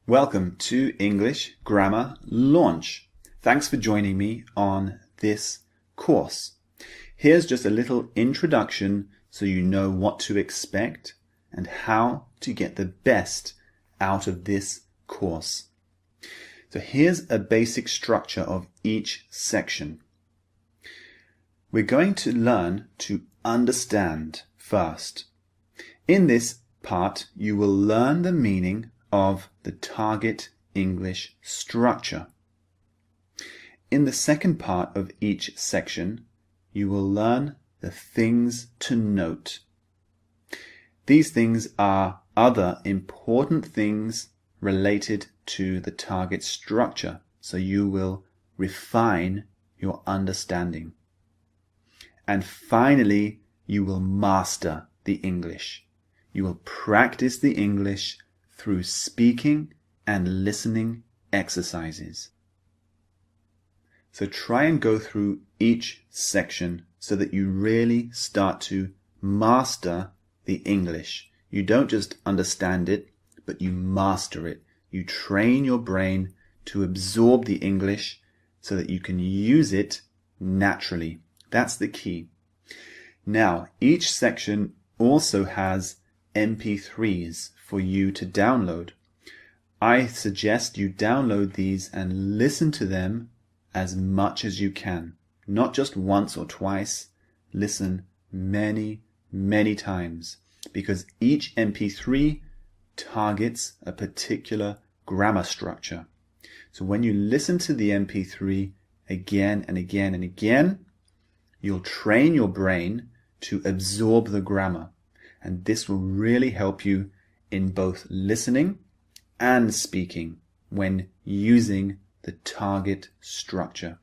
Welcome to English Grammar Launch. Thanks for joining me on this course. Here's just a little introduction so you know what to expect and how to get the best out of this course. So here's a basic structure of each section. We're going to learn to understand first. In this part, you will learn the meaning of the target English structure. In the second part of each section, you will learn the things to note. These things are other important things related to the target structure, so you will refine your understanding. And finally, you will master the English. You will practice the English through speaking and listening exercises. So try and go through each section so that you really start to master the English. You don't just understand it, but you master it. You train your brain to absorb the English so that you can use it naturally. That's the key. Now, each section also has MP3s for you to download. I suggest you download these and listen to them as much as you can. Not just once or twice. Listen many, many times, because each MP3 targets a particular grammar structure. So when you listen to the MP3 again and again and again, you'll train your brain to absorb the grammar. And this will really help you in both listening and speaking when using the target structure.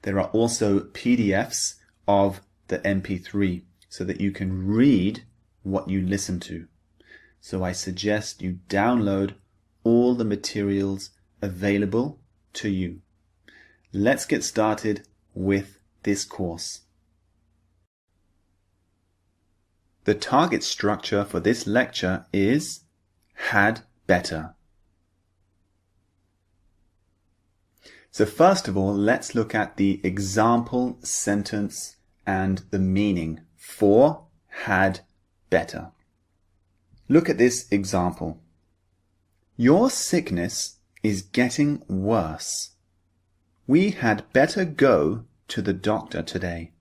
There are also PDFs of the MP3 so that you can read what you listen to. So I suggest you download all the materials available to you. Let's get started with this course. The target structure for this lecture is had better. So first of all, let's look at the example sentence and the meaning for had better. Look at this example. Your sickness is getting worse. We had better go to the doctor today.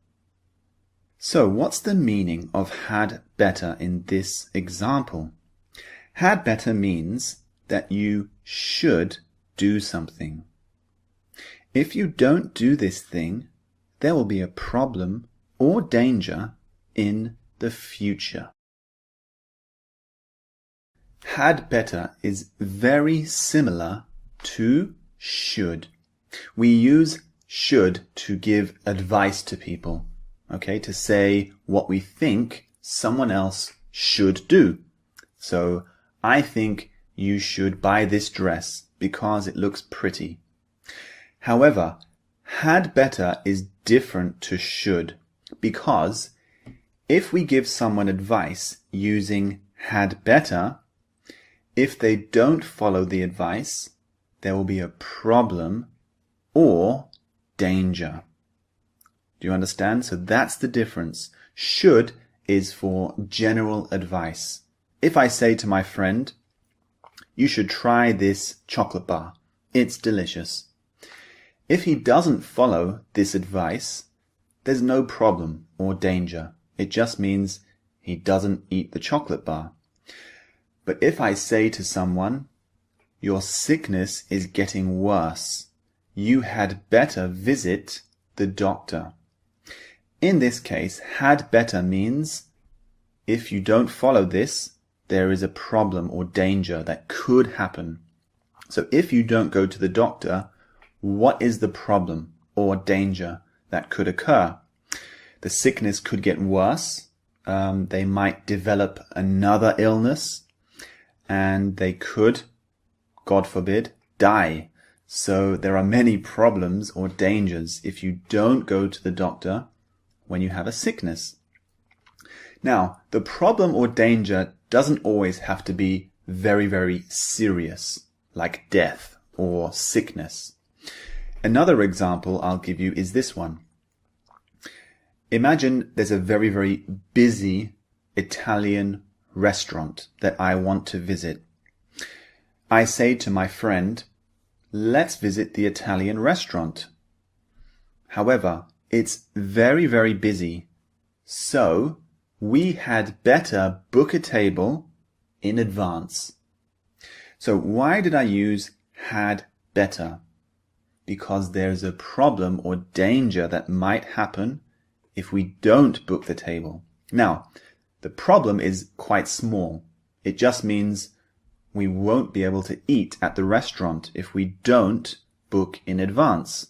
So what's the meaning of had better in this example? Had better means that you should do something. If you don't do this thing, there will be a problem or danger in the future. Had better is very similar to should. We use should to give advice to people. Okay, to say what we think someone else should do. So, I think you should buy this dress because it looks pretty. However, had better is different to should, because if we give someone advice using had better, if they don't follow the advice, there will be a problem or danger. Do you understand? So that's the difference. Should is for general advice. If I say to my friend, you should try this chocolate bar. It's delicious. If he doesn't follow this advice, there's no problem or danger. It just means he doesn't eat the chocolate bar. But if I say to someone, your sickness is getting worse. You had better visit the doctor. In this case, had better means if you don't follow this, there is a problem or danger that could happen. So if you don't go to the doctor, what is the problem or danger that could occur? The sickness could get worse. They might develop another illness, and they could, God forbid, die. So there are many problems or dangers if you don't go to the doctor when you have a sickness. Now, the problem or danger doesn't always have to be very, very serious. like death or sickness. Another example I'll give you is this one. Imagine there's a very, very busy Italian restaurant that I want to visit. I say to my friend, let's visit the Italian restaurant. However, it's very, very busy, so we had better book a table in advance. So why did I use had better? Because there's a problem or danger that might happen if we don't book the table. Now, the problem is quite small. It just means we won't be able to eat at the restaurant if we don't book in advance.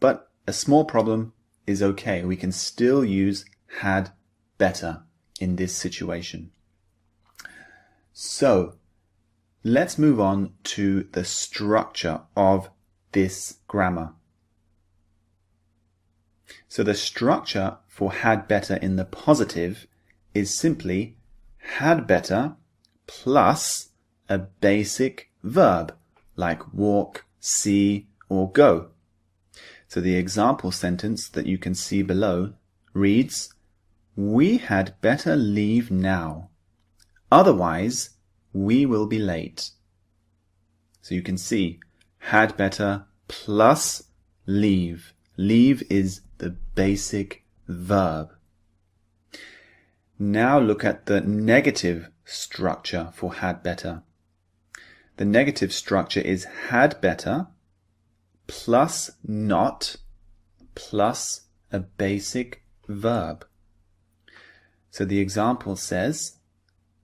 But a small problem is okay. We can still use had better in this situation. So, let's move on to the structure of this grammar. So the structure for had better in the positive is simply had better plus a basic verb like walk, see, or go. So the example sentence that you can see below reads, we had better leave now. Otherwise, we will be late. So you can see had better plus leave. Leave is the basic verb. Now look at the negative structure for had better. The negative structure is had better plus not plus a basic verb. So the example says,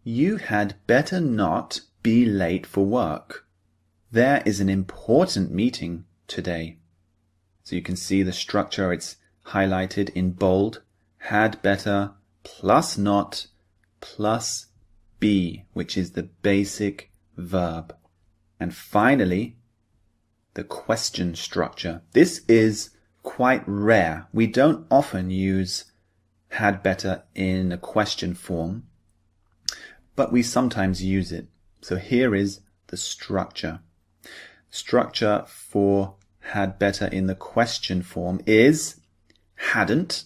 you had better not be late for work. There is an important meeting today. So you can see the structure, it's highlighted in bold. Had better plus not plus be, which is the basic verb. And finally, the question structure. This is quite rare. We don't often use had better in a question form, but we sometimes use it. So here is the structure. Structure for had better in the question form is hadn't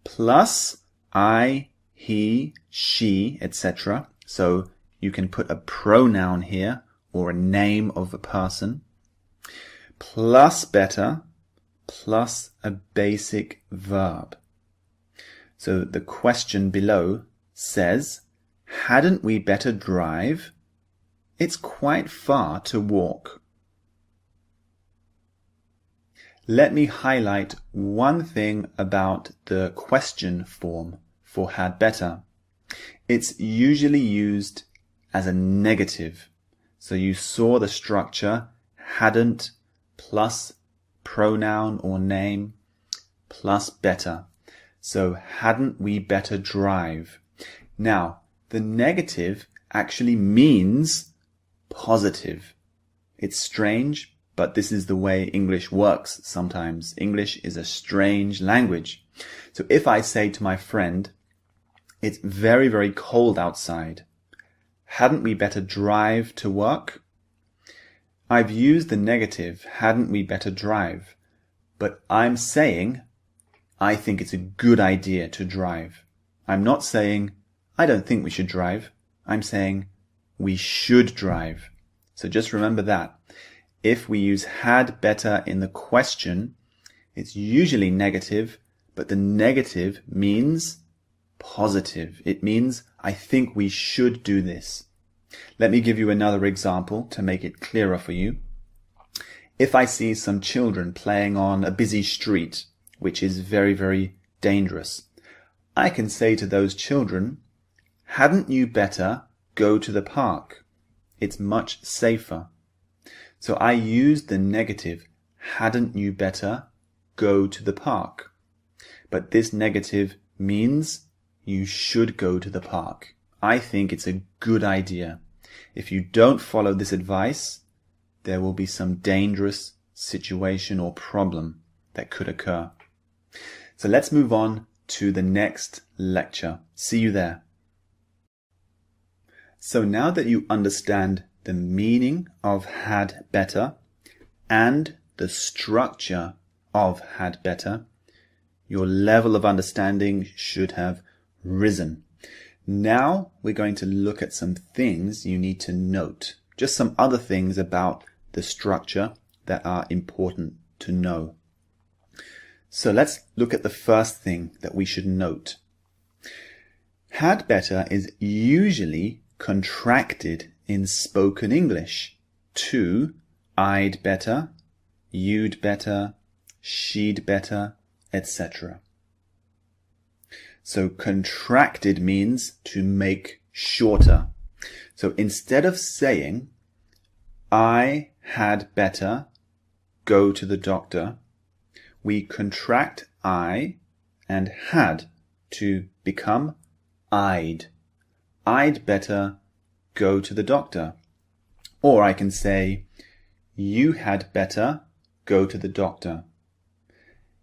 plus I, he, she, etc. So you can put a pronoun here or a name of a person, plus better plus a basic verb. So the question below says, hadn't we better drive? It's quite far to walk. Let me highlight one thing about the question form for had better. It's usually used as a negative. So you saw the structure hadn't plus pronoun or name plus better. So hadn't we better drive? Now, the negative actually means positive. It's strange, but this is the way English works sometimes. English is a strange language. So if I say to my friend, it's very, very cold outside, hadn't we better drive to work? I've used the negative, hadn't we better drive? But I'm saying, I think it's a good idea to drive. I'm not saying, I don't think we should drive. I'm saying, we should drive. So just remember that. If we use had better in the question, it's usually negative, but the negative means positive. It means, I think we should do this. Let me give you another example to make it clearer for you. If I see some children playing on a busy street, which is very, very dangerous, I can say to those children, hadn't you better go to the park? It's much safer. So I used the negative, hadn't you better go to the park? But this negative means you should go to the park. I think it's a good idea. If you don't follow this advice, there will be some dangerous situation or problem that could occur. So let's move on to the next lecture. See you there. So now that you understand the meaning of had better and the structure of had better, your level of understanding should have risen. Now we're going to look at some things you need to note. Just some other things about the structure that are important to know. So let's look at the first thing that we should note. Had better is usually contracted in spoken English to I'd better, you'd better, she'd better, etc. So contracted means to make shorter. So instead of saying I had better go to the doctor, we contract I and had to become I'd. I'd better go to the doctor. Or I can say, you had better go to the doctor.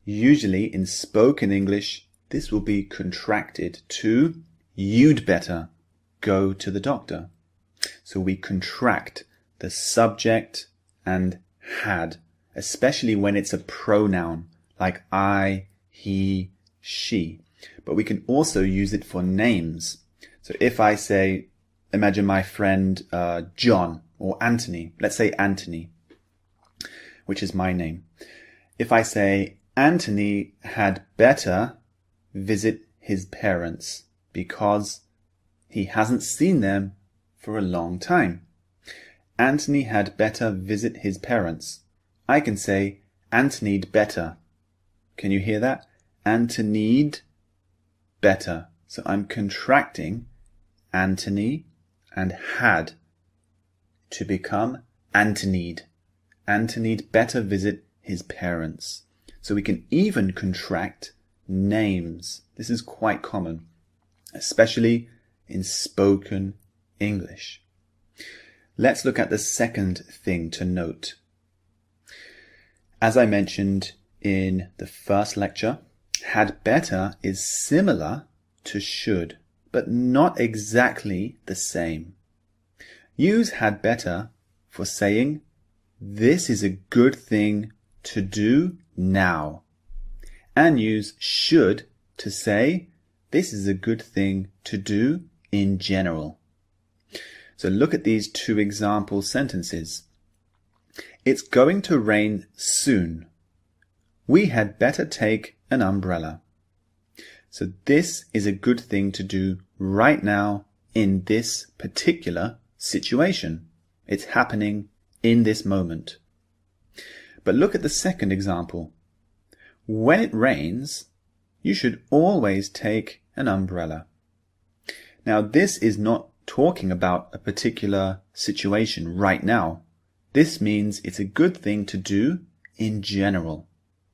Usually in spoken English, this will be contracted to you'd better go to the doctor. So we contract the subject and had, especially when it's a pronoun like I, he, she. But we can also use it for names. So if I say, imagine my friend John or Anthony. Let's say Anthony, which is my name. If I say Anthony had better visit his parents because he hasn't seen them for a long time. Anthony had better visit his parents. I can say Anthony'd better. Can you hear that? Anthony'd better. So I'm contracting Anthony and had to become Anthony'd. Anthony'd better visit his parents. So we can even contract names. This is quite common, especially in spoken English. Let's look at the second thing to note. As I mentioned in the first lecture, had better is similar to should, but not exactly the same. Use had better for saying, this is a good thing to do now. And use should to say, this is a good thing to do in general. So look at these two example sentences. It's going to rain soon. We had better take an umbrella. So this is a good thing to do right now in this particular situation. It's happening in this moment. But look at the second example. When it rains, you should always take an umbrella. Now this is not talking about a particular situation right now. This means it's a good thing to do in general.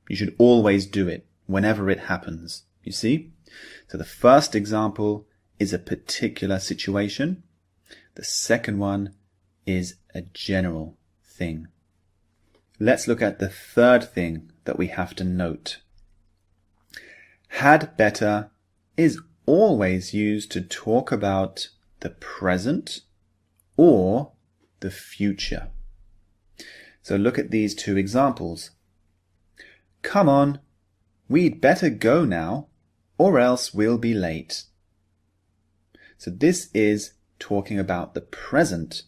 You should always do it whenever it happens. You see? So the first example is a particular situation. The second one is a general thing. Let's look at the third thing that we have to note. Had better is always used to talk about the present or the future. So look at these two examples. Come on, we'd better go now, or else we'll be late. So this is talking about the present.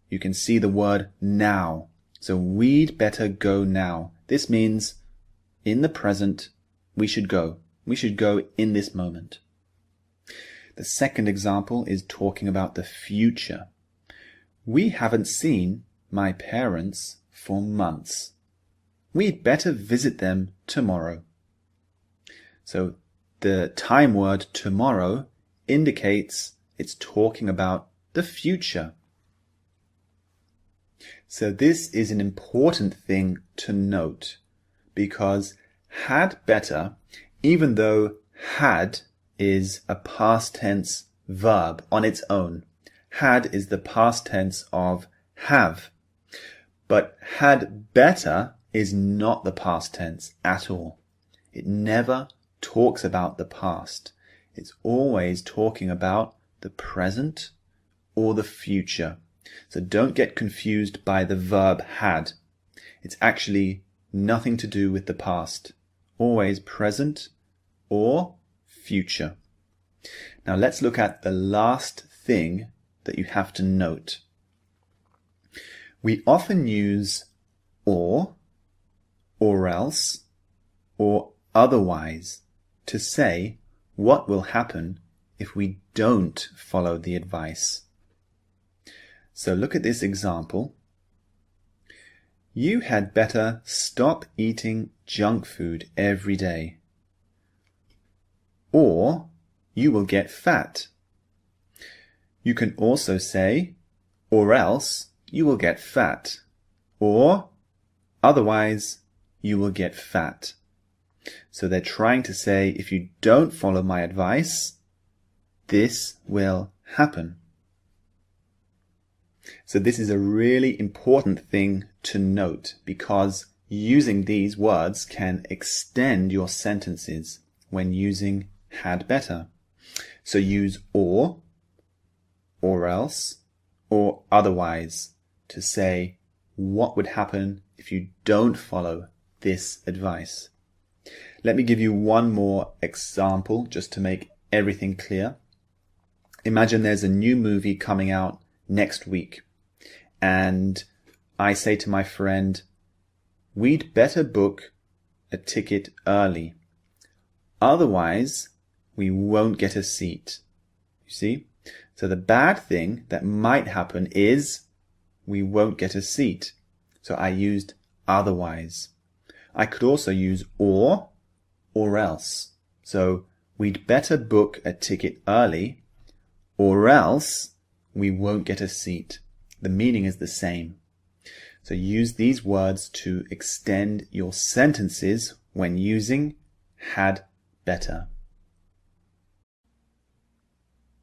You can see the word now. So we'd better go now. This means in the present, we should go. We should go in this moment. The second example is talking about the future. We haven't seen my parents for months. We'd better visit them tomorrow. So the time word tomorrow indicates it's talking about the future. So this is an important thing to note because had better, even though had is a past tense verb on its own. Had is the past tense of have. But had better is not the past tense at all. It never talks about the past. It's always talking about the present or the future. So don't get confused by the verb had. It's actually nothing to do with the past. Always present or future. Now let's look at the last thing that you have to note. We often use or else, or otherwise to say what will happen if we don't follow the advice. So look at this example. You had better stop eating junk food every day, or you will get fat. You can also say, or else you will get fat, or otherwise you will get fat. So they're trying to say, if you don't follow my advice, this will happen. So this is a really important thing to note, because using these words can extend your sentences when using had better. So use or else, or otherwise to say what would happen if you don't follow this advice. Let me give you one more example just to make everything clear. Imagine there's a new movie coming out next week, and I say to my friend, we'd better book a ticket early. Otherwise, we won't get a seat. You see? So the bad thing that might happen is we won't get a seat. So I used otherwise. I could also use or else. So we'd better book a ticket early, or else we won't get a seat. The meaning is the same. So use these words to extend your sentences when using had better.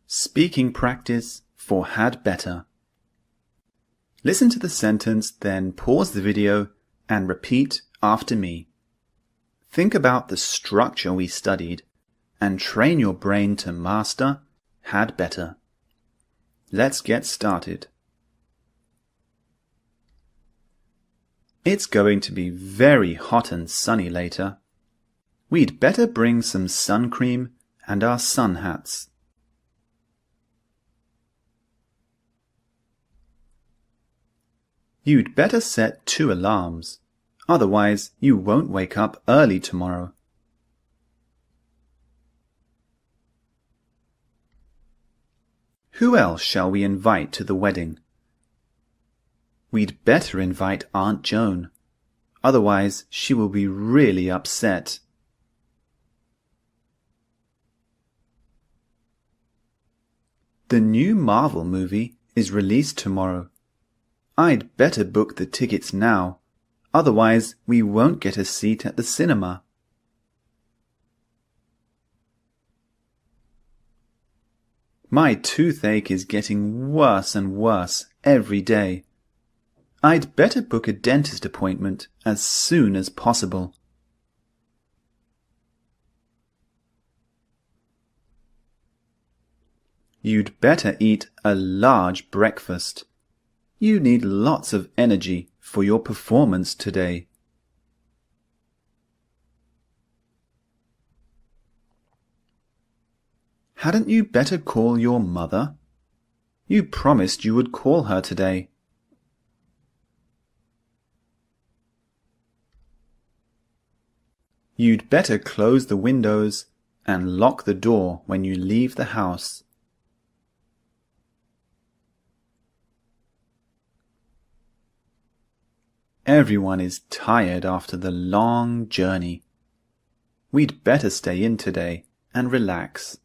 Speaking practice for had better. Listen to the sentence, then pause the video and repeat after me. Think about the structure we studied and train your brain to master had better. Let's get started. It's going to be very hot and sunny later. We'd better bring some sun cream and our sun hats. You'd better set 2 alarms, otherwise you won't wake up early tomorrow. Who else shall we invite to the wedding? We'd better invite Aunt Joan, otherwise she will be really upset. The new Marvel movie is released tomorrow. I'd better book the tickets now, otherwise we won't get a seat at the cinema. My toothache is getting worse and worse every day. I'd better book a dentist appointment as soon as possible. You'd better eat a large breakfast. You need lots of energy for your performance today. Hadn't you better call your mother? You promised you would call her today. You'd better close the windows and lock the door when you leave the house. Everyone is tired after the long journey. We'd better stay in today and relax.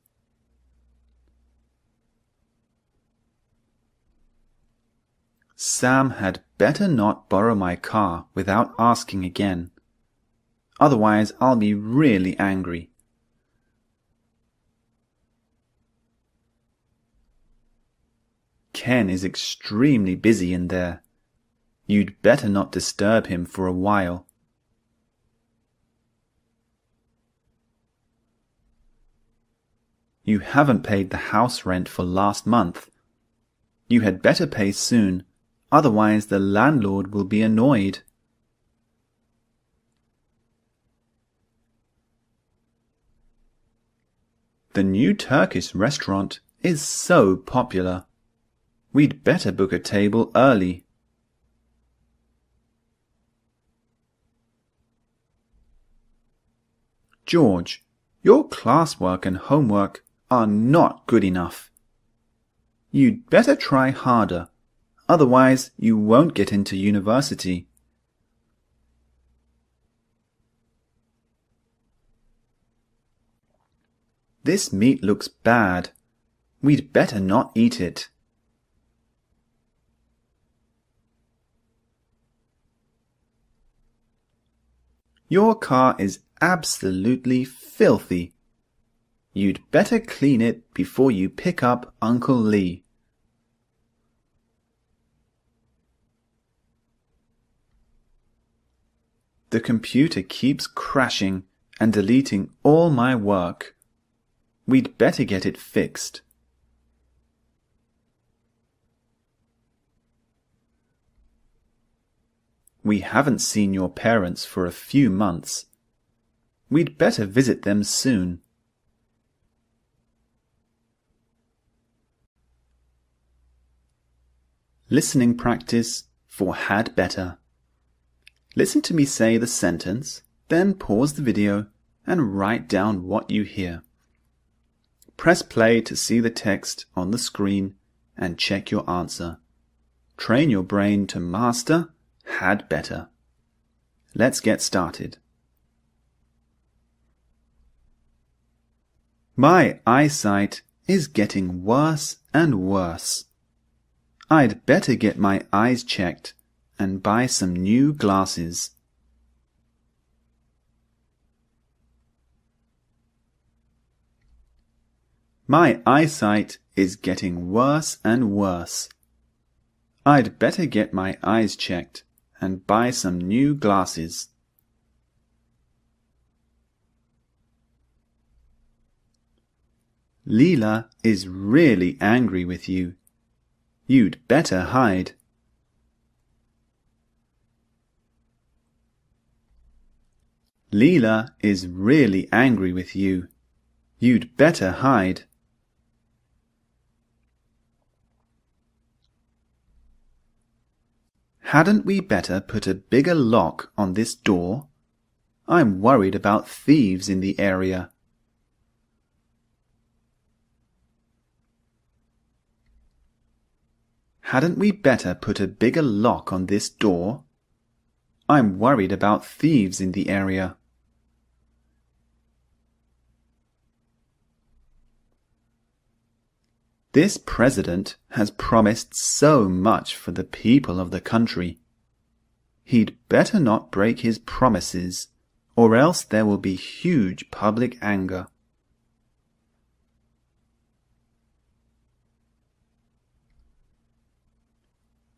Sam had better not borrow my car without asking again. Otherwise, I'll be really angry. Ken is extremely busy in there. You'd better not disturb him for a while. You haven't paid the house rent for last month. You had better pay soon, otherwise the landlord will be annoyed. The new Turkish restaurant is so popular. We'd better book a table early. George, your classwork and homework are not good enough. You'd better try harder, otherwise you won't get into university. This meat looks bad. We'd better not eat it. Your car is absolutely filthy. You'd better clean it before you pick up Uncle Lee. The computer keeps crashing and deleting all my work. We'd better get it fixed. We haven't seen your parents for a few months. We'd better visit them soon. Listening practice for had better. Listen to me say the sentence, then pause the video and write down what you hear. Press play to see the text on the screen and check your answer. Train your brain to master had better. Let's get started. My eyesight is getting worse and worse. I'd better get my eyes checked and buy some new glasses. My eyesight is getting worse and worse. I'd better get my eyes checked and buy some new glasses. Leela is really angry with you. You'd better hide. Leela is really angry with you. You'd better hide. Hadn't we better put a bigger lock on this door? I'm worried about thieves in the area. Hadn't we better put a bigger lock on this door? I'm worried about thieves in the area. This president has promised so much for the people of the country. He'd better not break his promises, or else there will be huge public anger.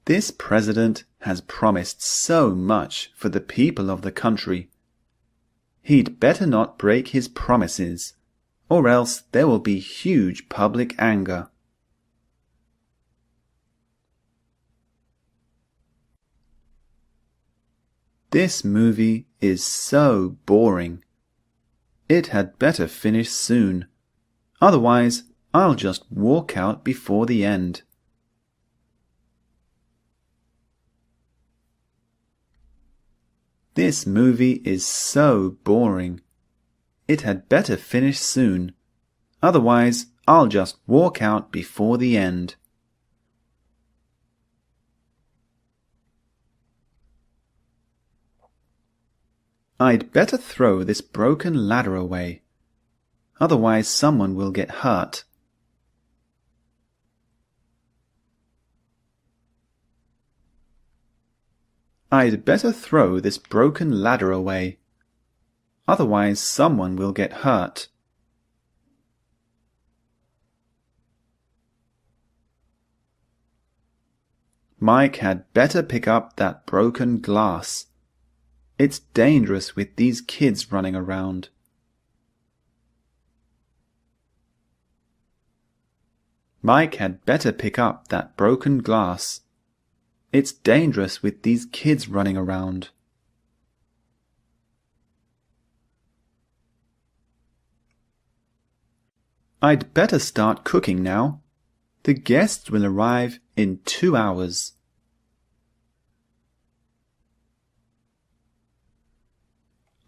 This president has promised so much for the people of the country. He'd better not break his promises, or else there will be huge public anger. This movie is so boring. It had better finish soon. Otherwise, I'll just walk out before the end. This movie is so boring. It had better finish soon. Otherwise, I'll just walk out before the end. I'd better throw this broken ladder away. Otherwise someone will get hurt. I'd better throw this broken ladder away. Otherwise someone will get hurt. Mike had better pick up that broken glass. It's dangerous with these kids running around. Mike had better pick up that broken glass. It's dangerous with these kids running around. I'd better start cooking now. The guests will arrive in 2 hours.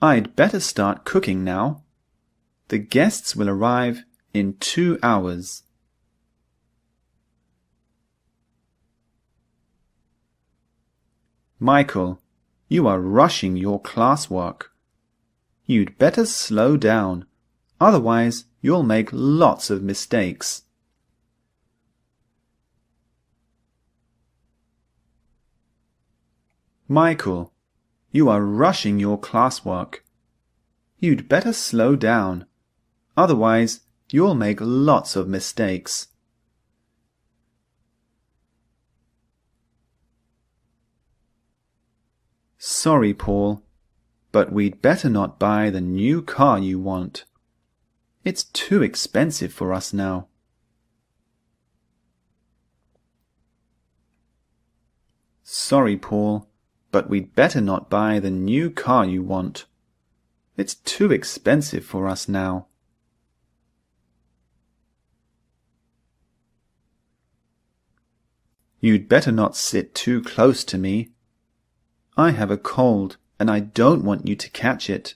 I'd better start cooking now. The guests will arrive in 2 hours. Michael, you are rushing your classwork. You'd better slow down, otherwise you'll make lots of mistakes. Michael, you are rushing your classwork. You'd better slow down, otherwise you'll make lots of mistakes. Sorry, Paul, but we'd better not buy the new car you want. It's too expensive for us now. Sorry, Paul, but we'd better not buy the new car you want. It's too expensive for us now. You'd better not sit too close to me. I have a cold and I don't want you to catch it.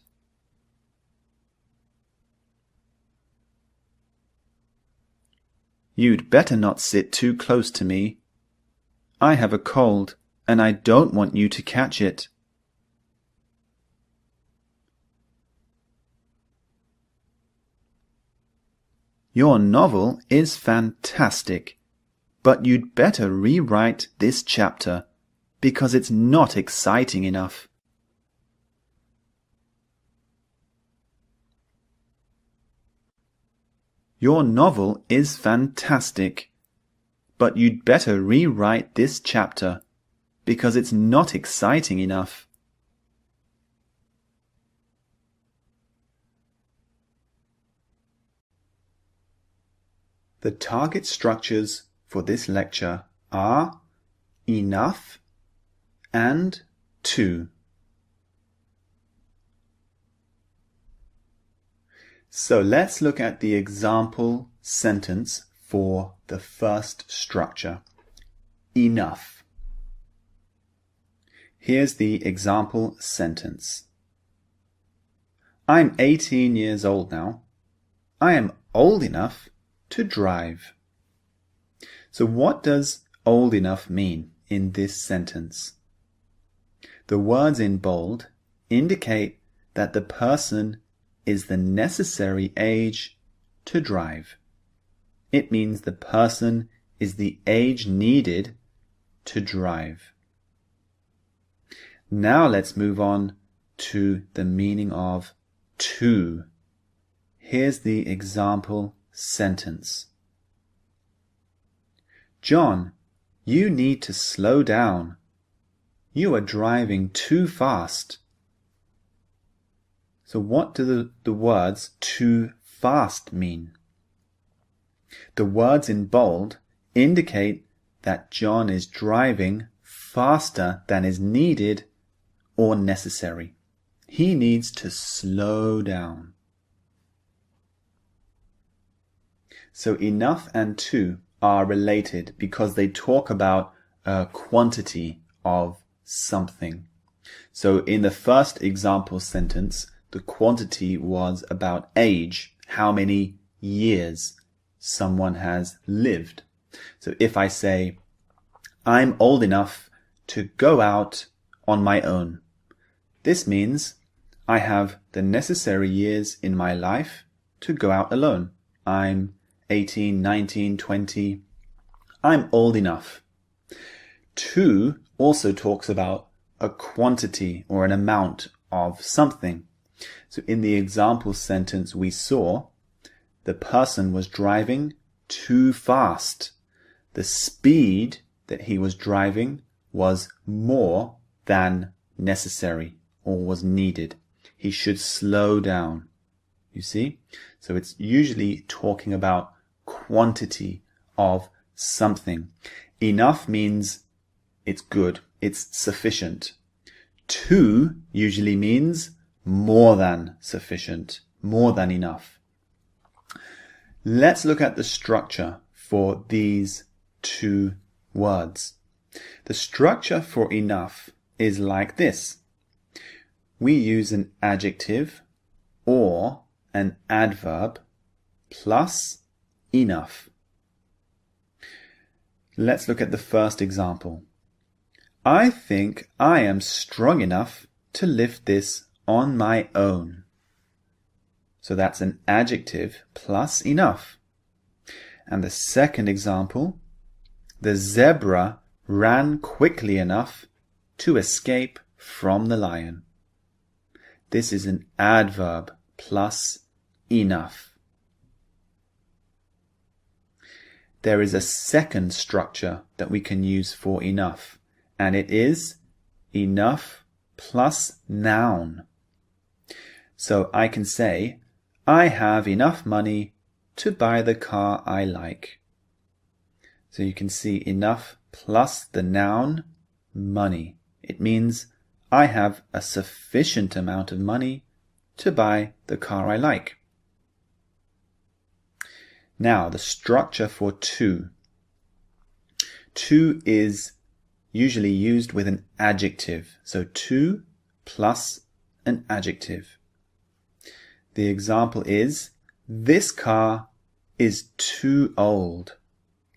You'd better not sit too close to me. I have a cold and I don't want you to catch it. Your novel is fantastic, but you'd better rewrite this chapter because it's not exciting enough. Your novel is fantastic, but you'd better rewrite this chapter because it's not exciting enough. The target structures for this lecture are enough and to. So let's look at the example sentence for the first structure, enough. Here's the example sentence. I'm 18 years old now. I am old enough to drive. So what does old enough mean in this sentence? The words in bold indicate that the person is the necessary age to drive. It means the person is the age needed to drive. Now let's move on to the meaning of to. Here's the example sentence. John, you need to slow down. You are driving too fast. So what do the words too fast mean? The words in bold indicate that John is driving faster than is needed or necessary. He needs to slow down. So enough and to are related because they talk about a quantity of something. So in the first example sentence, the quantity was about age, how many years someone has lived. So if I say, I'm old enough to go out on my own, this means I have the necessary years in my life to go out alone. I'm 18, 19, 20. I'm old enough. To also talks about a quantity or an amount of something. So in the example sentence we saw, the person was driving too fast. The speed that he was driving was more than necessary or was needed. He should slow down. You see? So it's usually talking about quantity of something. Enough means it's good, it's sufficient. To usually means more than sufficient, more than enough. Let's look at the structure for these two words. The structure for enough is like this. We use an adjective or an adverb plus enough. Let's look at the first example. I think I am strong enough to lift this on my own. So that's an adjective plus enough. And the second example, the zebra ran quickly enough to escape from the lion. This is an adverb plus enough. There is a second structure that we can use for enough, and it is enough plus noun. So I can say, I have enough money to buy the car I like. So you can see enough plus the noun money. It means I have a sufficient amount of money to buy the car I like. Now, the structure for to. To is usually used with an adjective. So to plus an adjective. The example is, this car is too old.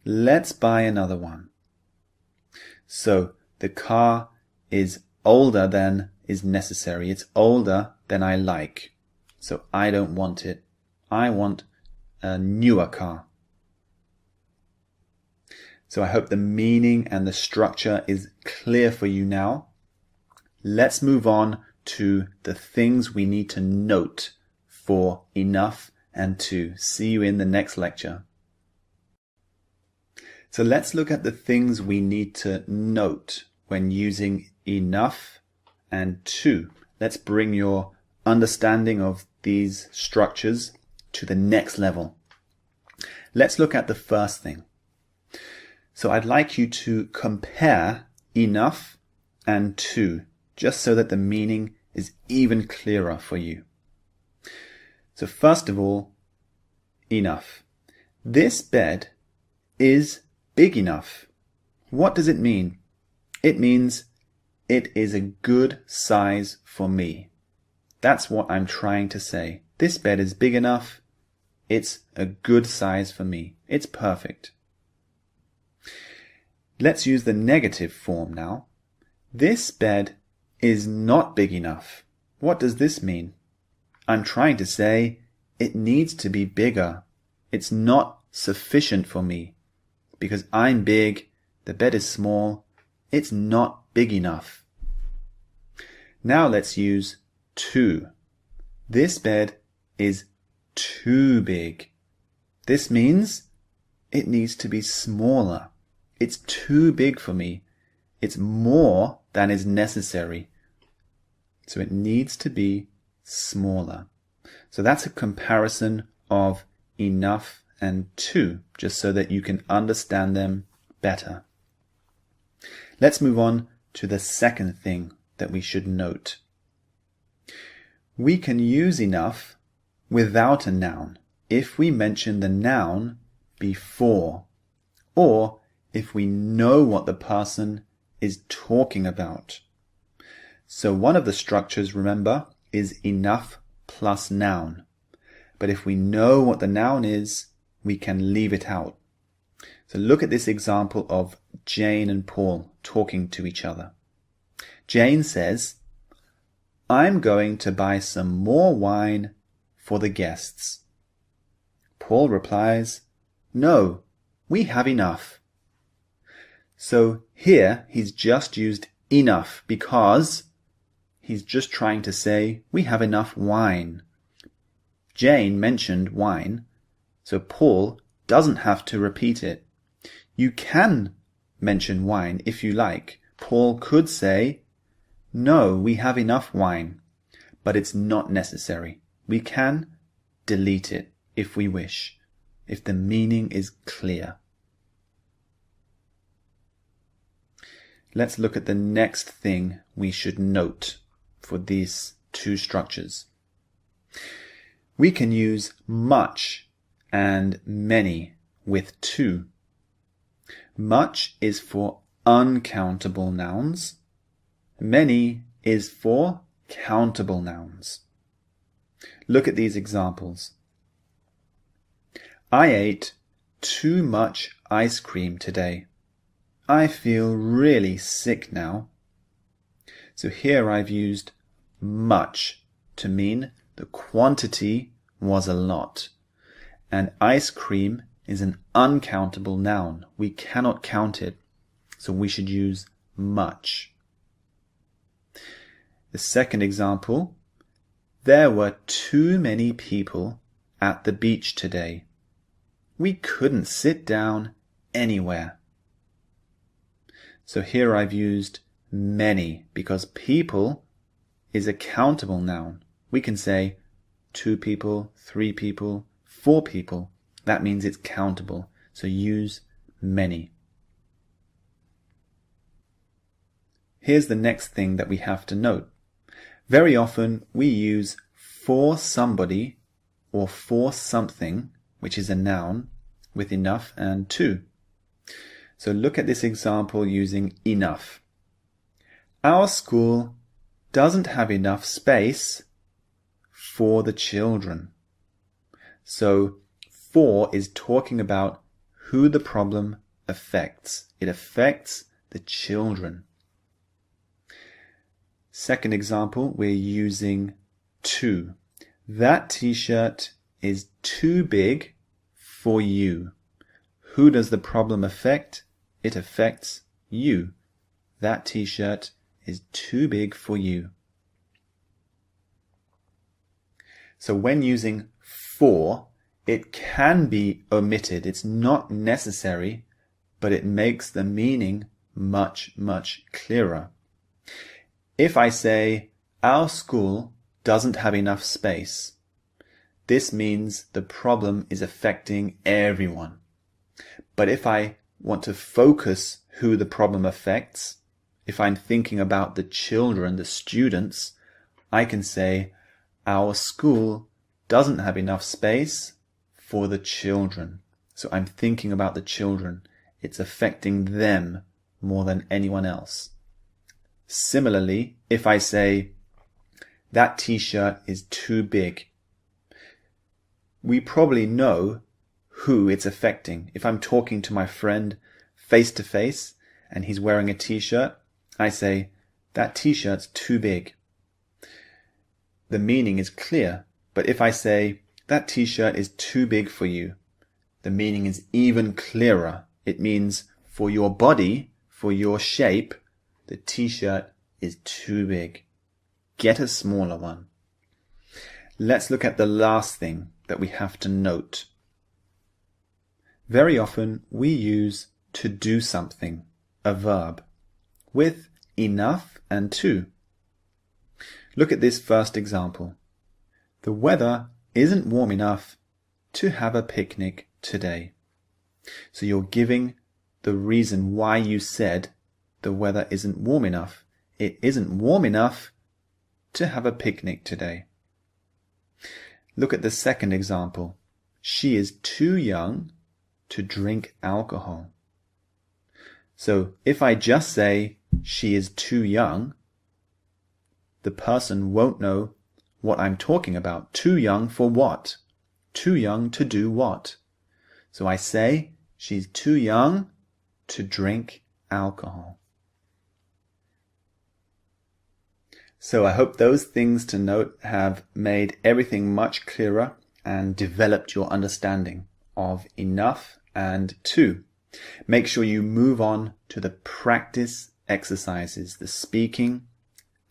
Let's buy another one. So the car is older than is necessary. It's older than I like. So I don't want it. I want a newer car. So I hope the meaning and the structure is clear for you now. Let's move on to the things we need to note for enough and to. See you in the next lecture. So let's look at the things we need to note when using enough and to. Let's bring your understanding of these structures to the next level. Let's look at the first thing. So I'd like you to compare enough and to, just so that the meaning is even clearer for you. So first of all, enough. This bed is big enough. What does it mean? It means it is a good size for me. That's what I'm trying to say. This bed is big enough. It's a good size for me. It's perfect. Let's use the negative form now. This bed is not big enough. What does this mean? I'm trying to say it needs to be bigger. It's not sufficient for me. Because I'm big, the bed is small, it's not big enough. Now let's use to. This bed is too big. This means it needs to be smaller. It's too big for me. It's more than is necessary. So it needs to be smaller. So that's a comparison of enough and to, just so that you can understand them better. Let's move on to the second thing that we should note. We can use enough without a noun if we mention the noun before, or if we know what the person is talking about. So one of the structures, remember, is enough plus noun. But if we know what the noun is, we can leave it out. So look at this example of Jane and Paul talking to each other. Jane says, I'm going to buy some more wine for the guests. Paul replies, no, we have enough. So here he's just used enough because he's just trying to say we have enough wine. Jane mentioned wine, so Paul doesn't have to repeat it. You can mention wine if you like. Paul could say, no, we have enough wine, but it's not necessary. We can delete it if we wish, if the meaning is clear. let's look at the next thing we should note for these two structures. We can use much and many with to. Much is for uncountable nouns. Many is for countable nouns. Look at these examples. I ate too much ice cream today. I feel really sick now. So here I've used much to mean the quantity was a lot. And ice cream is an uncountable noun. We cannot count it. So we should use much. The second example, there were too many people at the beach today. We couldn't sit down anywhere. So here I've used many because people is a countable noun. We can say 2 people, 3 people, 4 people. That means it's countable. So use many. Here's the next thing that we have to note. Very often we use for somebody or for something, which is a noun, with enough and to. So look at this example using enough. Our school doesn't have enough space for the children. So for is talking about who the problem affects. It affects the children. Second example, we're using to. That t-shirt is too big for you. Who does the problem affect? It affects you. That t-shirt is too big for you. So when using for, it can be omitted. It's not necessary, but it makes the meaning much, much clearer. If I say, our school doesn't have enough space, this means the problem is affecting everyone. But if I want to focus who the problem affects, if I'm thinking about the children, the students, I can say, our school doesn't have enough space for the children. So I'm thinking about the children. It's affecting them more than anyone else. Similarly, if I say, that t-shirt is too big, we probably know who it's affecting. If I'm talking to my friend face to face and he's wearing a t-shirt, I say, that t-shirt's too big. The meaning is clear, but if I say, that t-shirt is too big for you, the meaning is even clearer. It means for your body, for your shape, the t-shirt is too big. Get a smaller one. Let's look at the last thing that we have to note. Very often we use to do something, a verb, with enough and to. Look at this first example. The weather isn't warm enough to have a picnic today. So you're giving the reason why you said the weather isn't warm enough. It isn't warm enough to have a picnic today. Look at the second example. She is too young to drink alcohol. So if I just say she is too young, the person won't know what I'm talking about. Too young for what? Too young to do what? So I say she's too young to drink alcohol. So I hope those things to note have made everything much clearer and developed your understanding of enough and to. Make sure you move on to the practice exercises, the speaking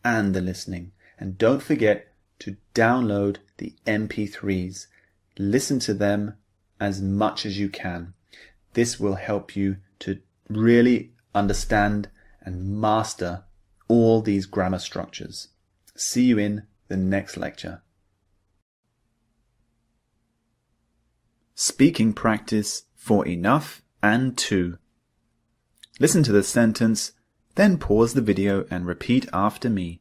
and the listening. And don't forget to download the MP3s. Listen to them as much as you can. This will help you to really understand and master all these grammar structures. See you in the next lecture. Speaking practice for enough and to. Listen to the sentence, Then pause the video and repeat after me.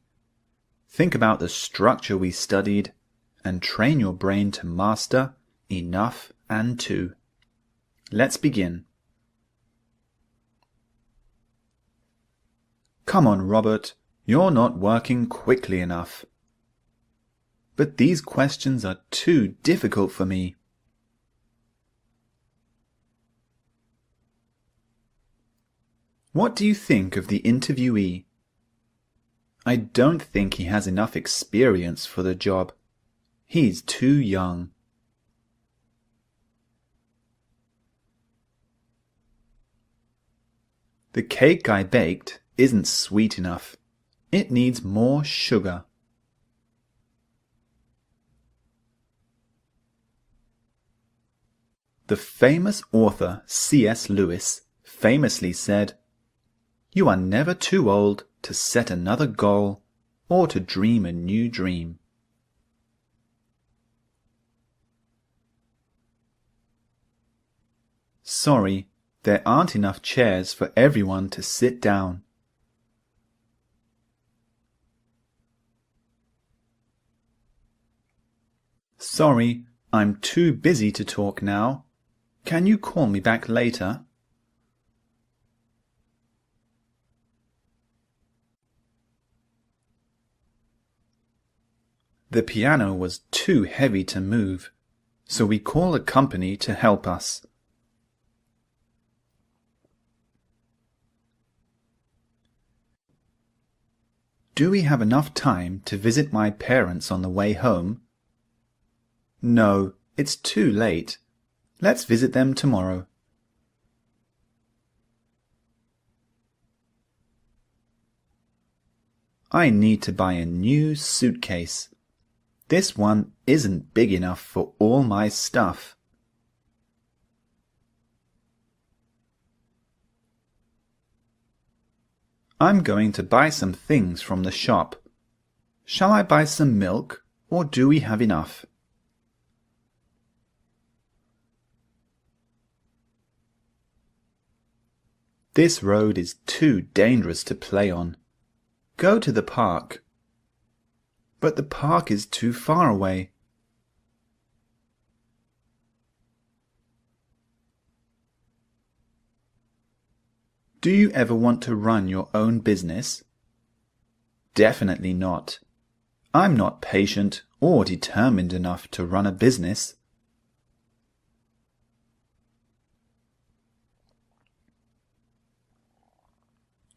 Think about the structure we studied and train your brain to master enough and to. Let's begin. Come on, Robert, you're not working quickly enough. But these questions are too difficult for me. What do you think of the interviewee? I don't think he has enough experience for the job. He's too young. The cake I baked isn't sweet enough. It needs more sugar. The famous author C.S. Lewis famously said, "You are never too old to set another goal or to dream a new dream." Sorry, there aren't enough chairs for everyone to sit down. Sorry, I'm too busy to talk now. Can you call me back later? The piano was too heavy to move, so we call a company to help us. Do we have enough time to visit my parents on the way home? No, it's too late. Let's visit them tomorrow. I need to buy a new suitcase. This one isn't big enough for all my stuff. I'm going to buy some things from the shop. Shall I buy some milk, or do we have enough? This road is too dangerous to play on. Go to the park. But the park is too far away. Do you ever want to run your own business? Definitely not. I'm not patient or determined enough to run a business.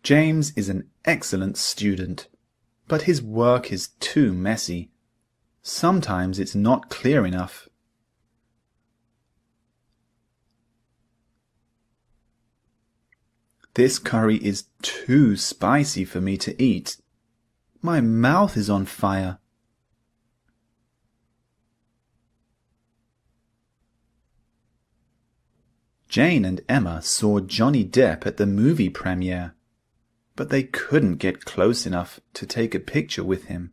James is an excellent student, but his work is too messy. Sometimes it's not clear enough. This curry is too spicy for me to eat. My mouth is on fire. Jane and Emma saw Johnny Depp at the movie premiere, but they couldn't get close enough to take a picture with him.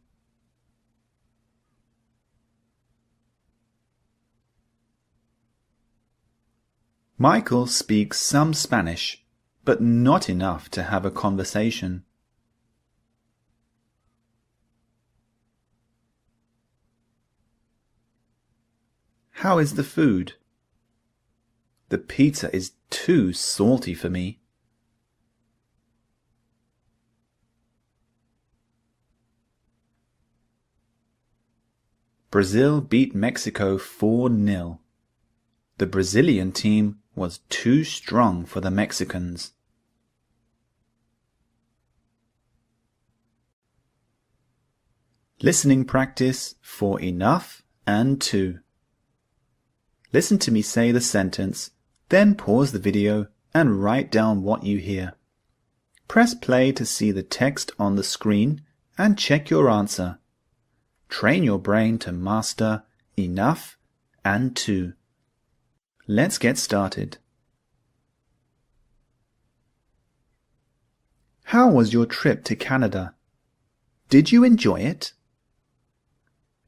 Michael speaks some Spanish, but not enough to have a conversation. How is the food? The pizza is too salty for me. Brazil beat Mexico 4-0. The Brazilian team was too strong for the Mexicans. Listening practice for enough and to. Listen to me say the sentence, then pause the video and write down what you hear. Press play to see the text on the screen and check your answer. Train your brain to master enough and to. Let's get started. How was your trip to Canada? Did you enjoy it?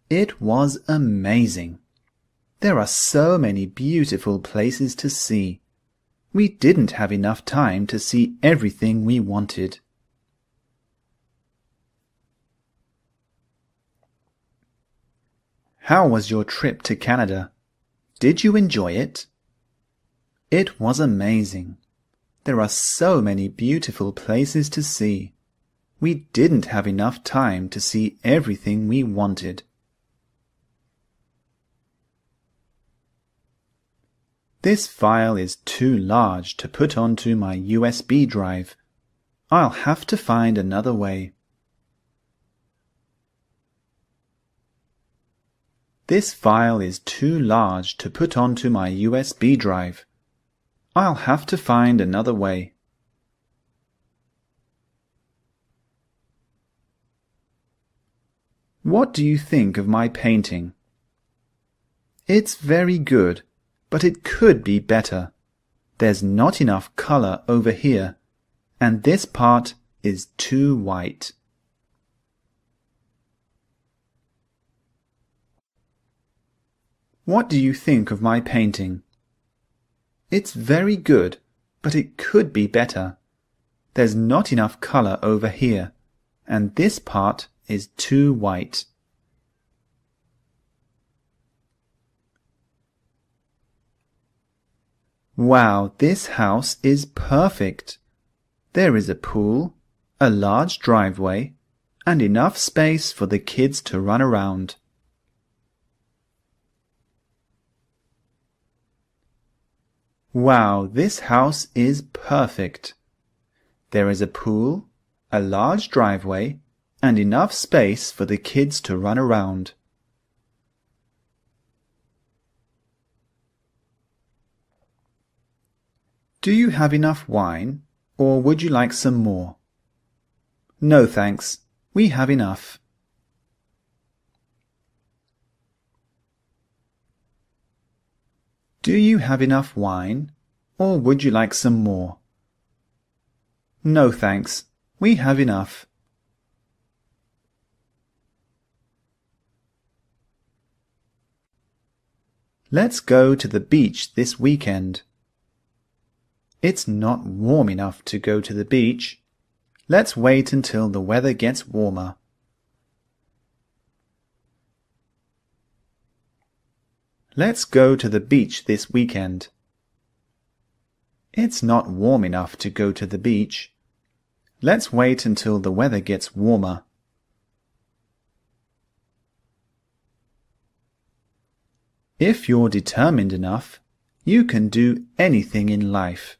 It was amazing. There are so many beautiful places to see. We didn't have enough time to see everything we wanted. How was your trip to Canada? Did you enjoy it? It was amazing. There are so many beautiful places to see. We didn't have enough time to see everything we wanted. This file is too large to put onto my USB drive. I'll have to find another way. This file is too large to put onto my USB drive. I'll have to find another way. What do you think of my painting? It's very good, but it could be better. There's not enough color over here, and this part is too white. What do you think of my painting? It's very good, but it could be better. There's not enough color over here, and this part is too white. Wow, this house is perfect. There is a pool, a large driveway, and enough space for the kids to run around. Wow, this house is perfect. There is a pool, a large driveway, and enough space for the kids to run around. Do you have enough wine, or would you like some more? No, thanks. We have enough. Do you have enough wine, or would you like some more? No, thanks. We have enough. Let's go to the beach this weekend. It's not warm enough to go to the beach. Let's wait until the weather gets warmer. Let's go to the beach this weekend. It's not warm enough to go to the beach. Let's wait until the weather gets warmer. If you're determined enough, you can do anything in life.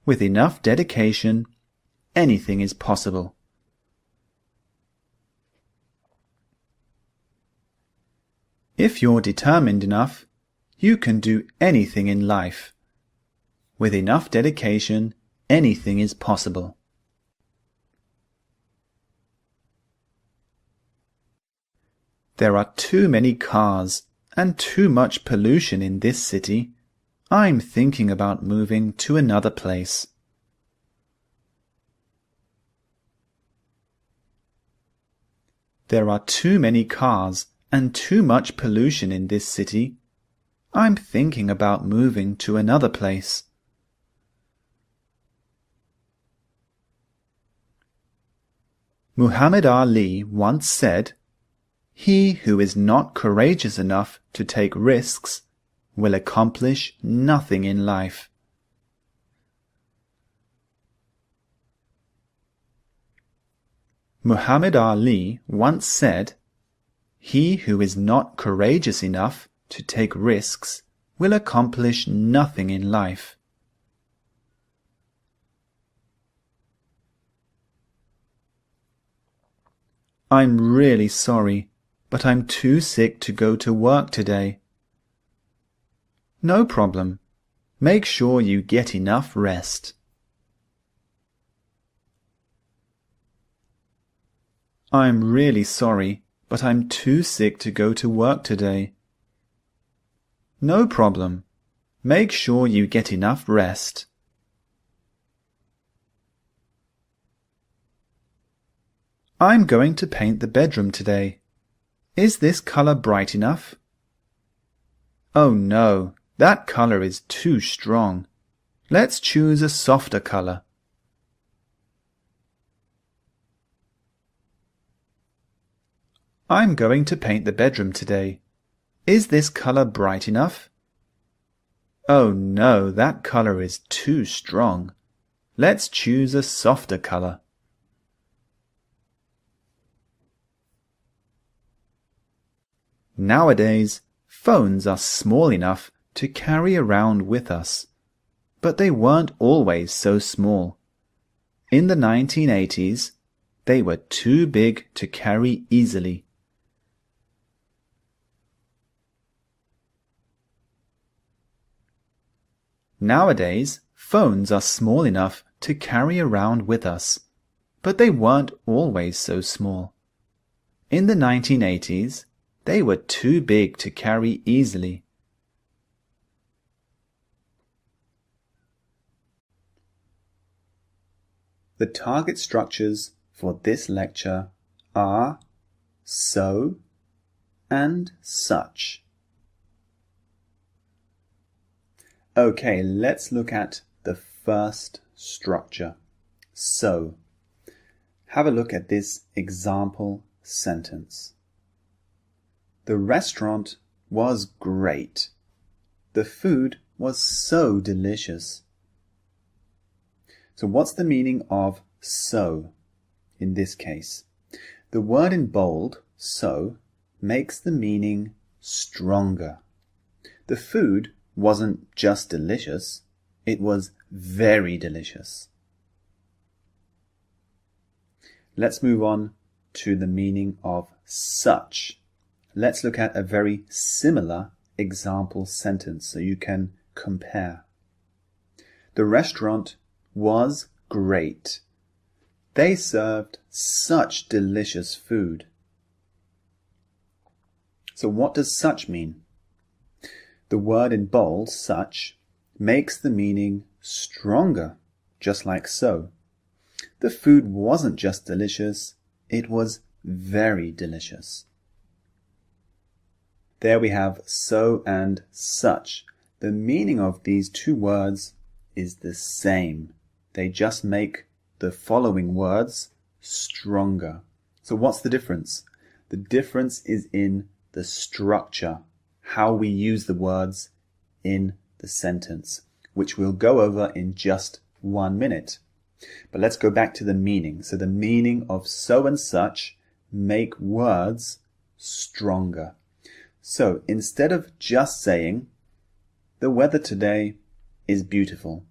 With enough dedication, anything is possible. If you're determined enough, you can do anything in life. With enough dedication, anything is possible. There are too many cars and too much pollution in this city. I'm thinking about moving to another place. There are too many cars and too much pollution in this city. I'm thinking about moving to another place. Muhammad Ali once said, "He who is not courageous enough to take risks will accomplish nothing in life." Muhammad Ali once said, "He who is not courageous enough to take risks will accomplish nothing in life." I'm really sorry, but I'm too sick to go to work today. No problem. Make sure you get enough rest. I'm really sorry, but I'm too sick to go to work today. No problem. Make sure you get enough rest. I'm going to paint the bedroom today. Is this color bright enough? Oh no, that color is too strong. Let's choose a softer color. I'm going to paint the bedroom today. Is this color bright enough? Oh no, that color is too strong. Let's choose a softer color. Nowadays, phones are small enough to carry around with us, but they weren't always so small. In the 1980s, they were too big to carry easily. Nowadays, phones are small enough to carry around with us, but they weren't always so small. In the 1980s, they were too big to carry easily. The target structures for this lecture are so and such. Okay, let's look at the first structure, so. Have a look at this example sentence. The restaurant was great. The food was so delicious. So what's the meaning of so in this case? The word in bold, so, makes the meaning stronger. The food wasn't just delicious, it was very delicious. Let's move on to the meaning of such. Let's look at a very similar example sentence so you can compare. The restaurant was great. They served such delicious food. So what does such mean? The word in bold, such, makes the meaning stronger, just like so. The food wasn't just delicious, it was very delicious. There we have so and such. The meaning of these two words is the same. They just make the following words stronger. So what's the difference? The difference is in the structure, how we use the words in the sentence, which we'll go over in just 1 minute. But let's go back to the meaning. So the meaning of so and such make words stronger. So instead of just saying, the weather today is beautiful,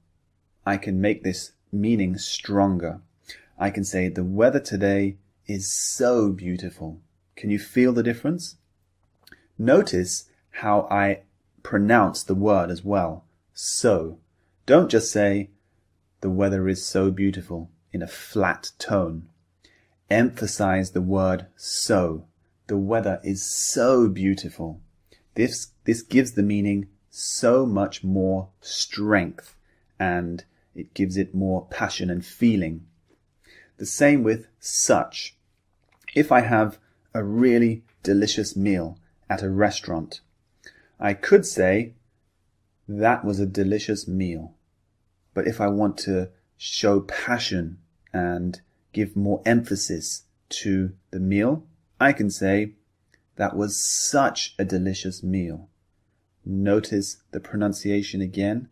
I can make this meaning stronger. I can say, the weather today is so beautiful. Can you feel the difference? Notice how I pronounce the word as well. So. Don't just say, the weather is so beautiful in a flat tone. Emphasize the word so. The weather is so beautiful. This gives the meaning so much more strength, and it gives it more passion and feeling. The same with such. If I have a really delicious meal at a restaurant, I could say, that was a delicious meal. But if I want to show passion and give more emphasis to the meal, I can say, that was such a delicious meal. Notice the pronunciation again.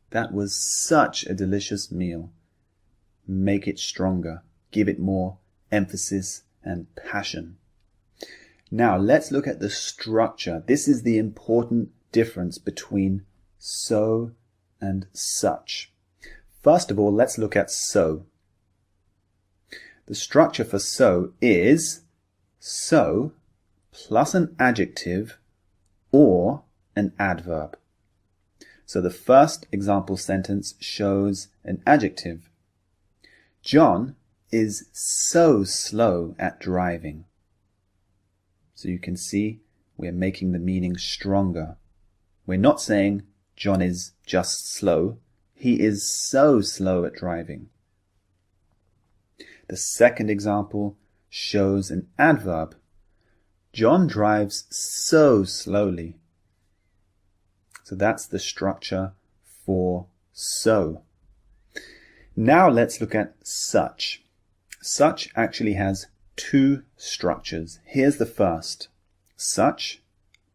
That was such a delicious meal. Make it stronger. Give it more emphasis and passion. Now let's look at the structure. This is the important difference between so and such. First of all, let's look at so. The structure for so is so plus an adjective or an adverb. So the first example sentence shows an adjective. John is so slow at driving. So you can see we're making the meaning stronger. We're not saying John is just slow. He is so slow at driving. The second example shows an adverb. John drives so slowly. So that's the structure for so. Now let's look at such. Such actually has two structures. Here's the first. Such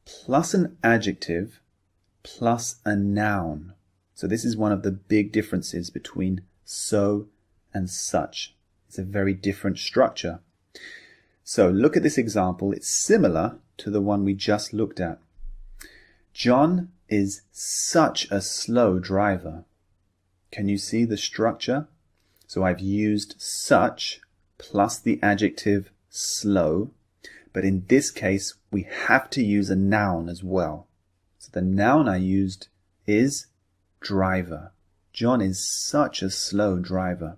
plus an adjective plus a noun. So this is one of the big differences between so and such. It's a very different structure. So look at this example. It's similar to the one we just looked at. John is such a slow driver. Can you see the structure? So I've used such plus the adjective slow, but in this case we have to use a noun as well. So the noun I used is driver. John is such a slow driver.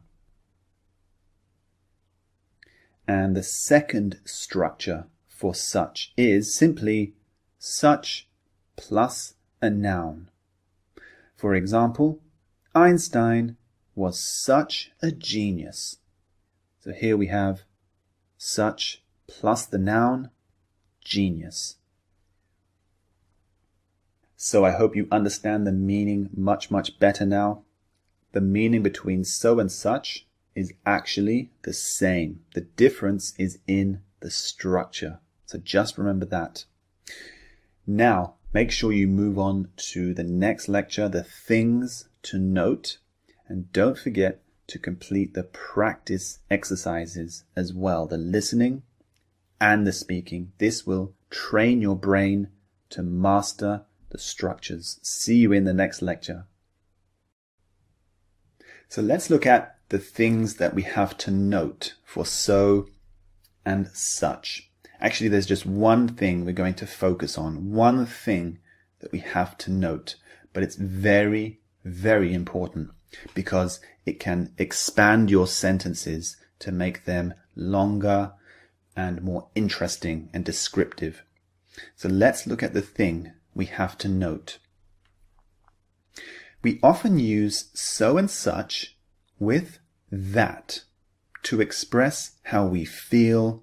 And the second structure for such is simply such plus a noun. For example, Einstein was such a genius. So here we have such plus the noun, genius. So I hope you understand the meaning much better now. The meaning between so and such is actually the same. The difference is in the structure. So just remember that. Now, make sure you move on to the next lecture, the things to note, and don't forget to complete the practice exercises as well, the listening and the speaking. This will train your brain to master the structures. See you in the next lecture. So let's look at the things that we have to note for so and such. Actually, there's just one thing we're going to focus on, one thing that we have to note, but it's very important because it can expand your sentences to make them longer and more interesting and descriptive. So let's look at the thing we have to note. We often use so and such with that to express how we feel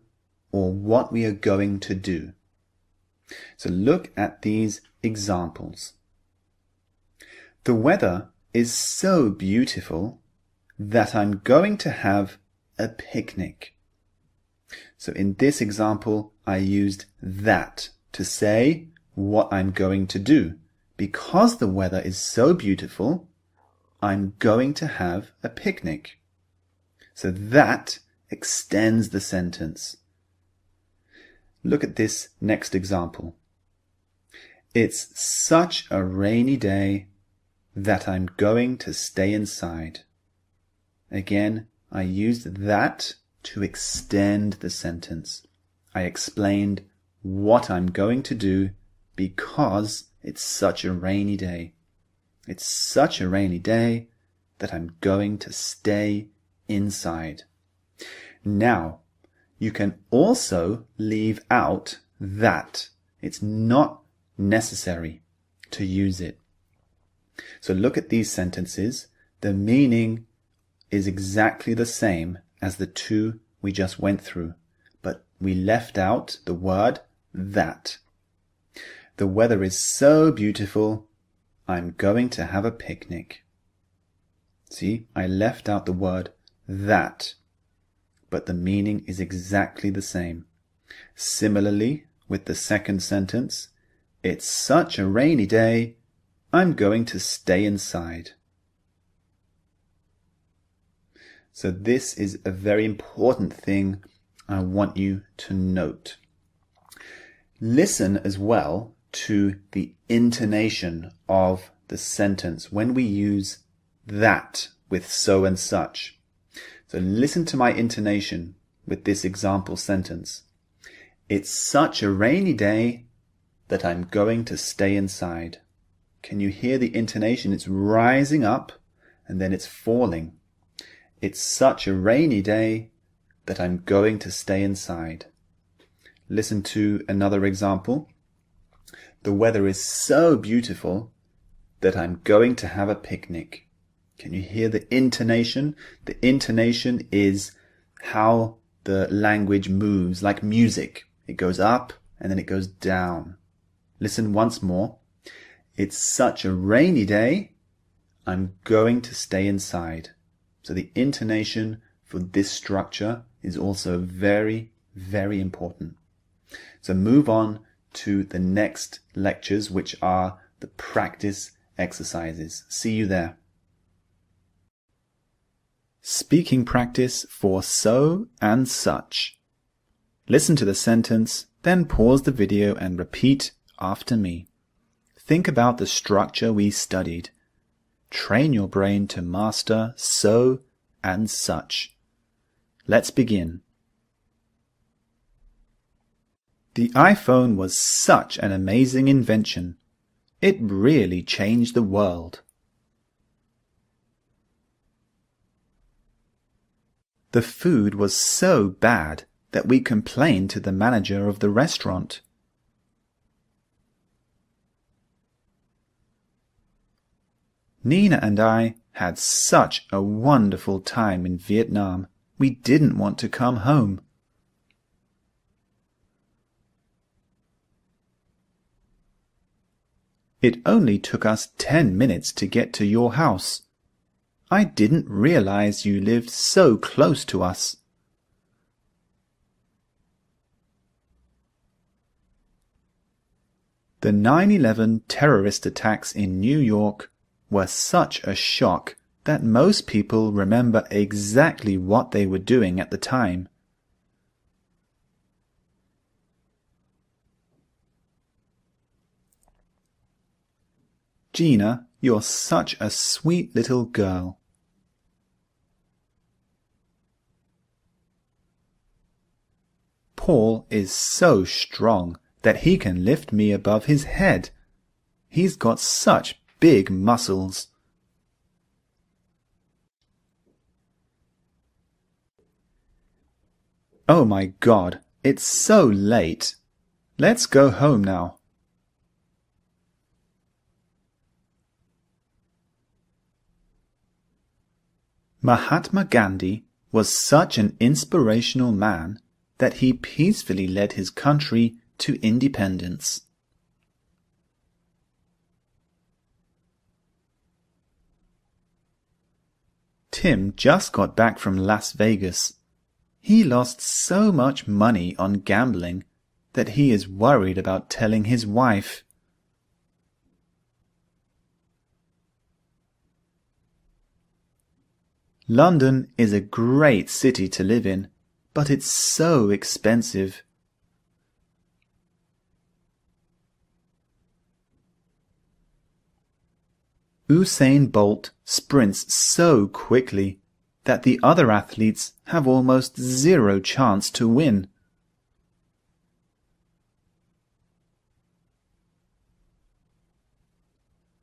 or what we are going to do. So look at these examples. The weather is so beautiful that I'm going to have a picnic. So in this example, I used that to say what I'm going to do. Because the weather is so beautiful, I'm going to have a picnic. So that extends the sentence. Look at this next example. It's such a rainy day that I'm going to stay inside. Again, I used that to extend the sentence. I explained what I'm going to do because it's such a rainy day. It's such a rainy day that I'm going to stay inside. Now, you can also leave out that. It's not necessary to use it. So look at these sentences. The meaning is exactly the same as the two we just went through, but we left out the word that. The weather is so beautiful, I'm going to have a picnic. See, I left out the word that, but the meaning is exactly the same. Similarly, with the second sentence, it's such a rainy day, I'm going to stay inside. So this is a very important thing I want you to note. Listen as well to the intonation of the sentence when we use that with so and such. So listen to my intonation with this example sentence. It's such a rainy day that I'm going to stay inside. Can you hear the intonation? It's rising up and then it's falling. It's such a rainy day that I'm going to stay inside. Listen to another example. The weather is so beautiful that I'm going to have a picnic. Can you hear the intonation? The intonation is how the language moves, like music. It goes up and then it goes down. Listen once more. It's such a rainy day, I'm going to stay inside. So the intonation for this structure is also very important. So move on to the next lectures, which are the practice exercises. See you there. Speaking practice for so and such. Listen to the sentence, then pause the video and repeat after me. Think about the structure we studied. Train your brain to master so and such. Let's begin. The iPhone was such an amazing invention. It really changed the world. The food was so bad that we complained to the manager of the restaurant. Nina and I had such a wonderful time in Vietnam. We didn't want to come home. It only took us 10 minutes to get to your house. I didn't realize you lived so close to us. The 9/11 terrorist attacks in New York were such a shock that most people remember exactly what they were doing at the time. Gina, you're such a sweet little girl. Paul is so strong that he can lift me above his head. He's got such big muscles. Oh my God, it's so late. Let's go home now. Mahatma Gandhi was such an inspirational man that he peacefully led his country to independence. Tim just got back from Las Vegas. He lost so much money on gambling that he is worried about telling his wife. London is a great city to live in, but it's so expensive. Usain Bolt sprints so quickly that the other athletes have almost zero chance to win.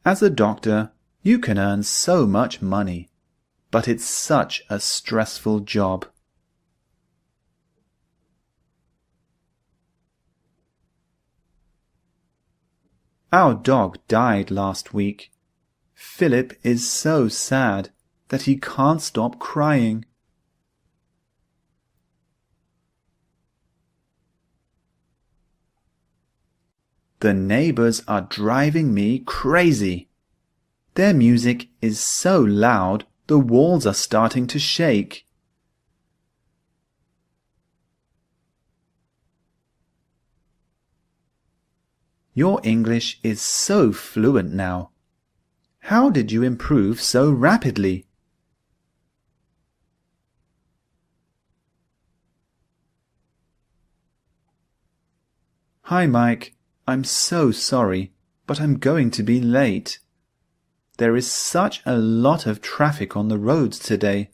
As a doctor, you can earn so much money, but it's such a stressful job. Our dog died last week. Philip is so sad that he can't stop crying. The neighbors are driving me crazy. Their music is so loud, the walls are starting to shake. Your English is so fluent now. How did you improve so rapidly? Hi, Mike. I'm so sorry, but I'm going to be late. There is such a lot of traffic on the roads today.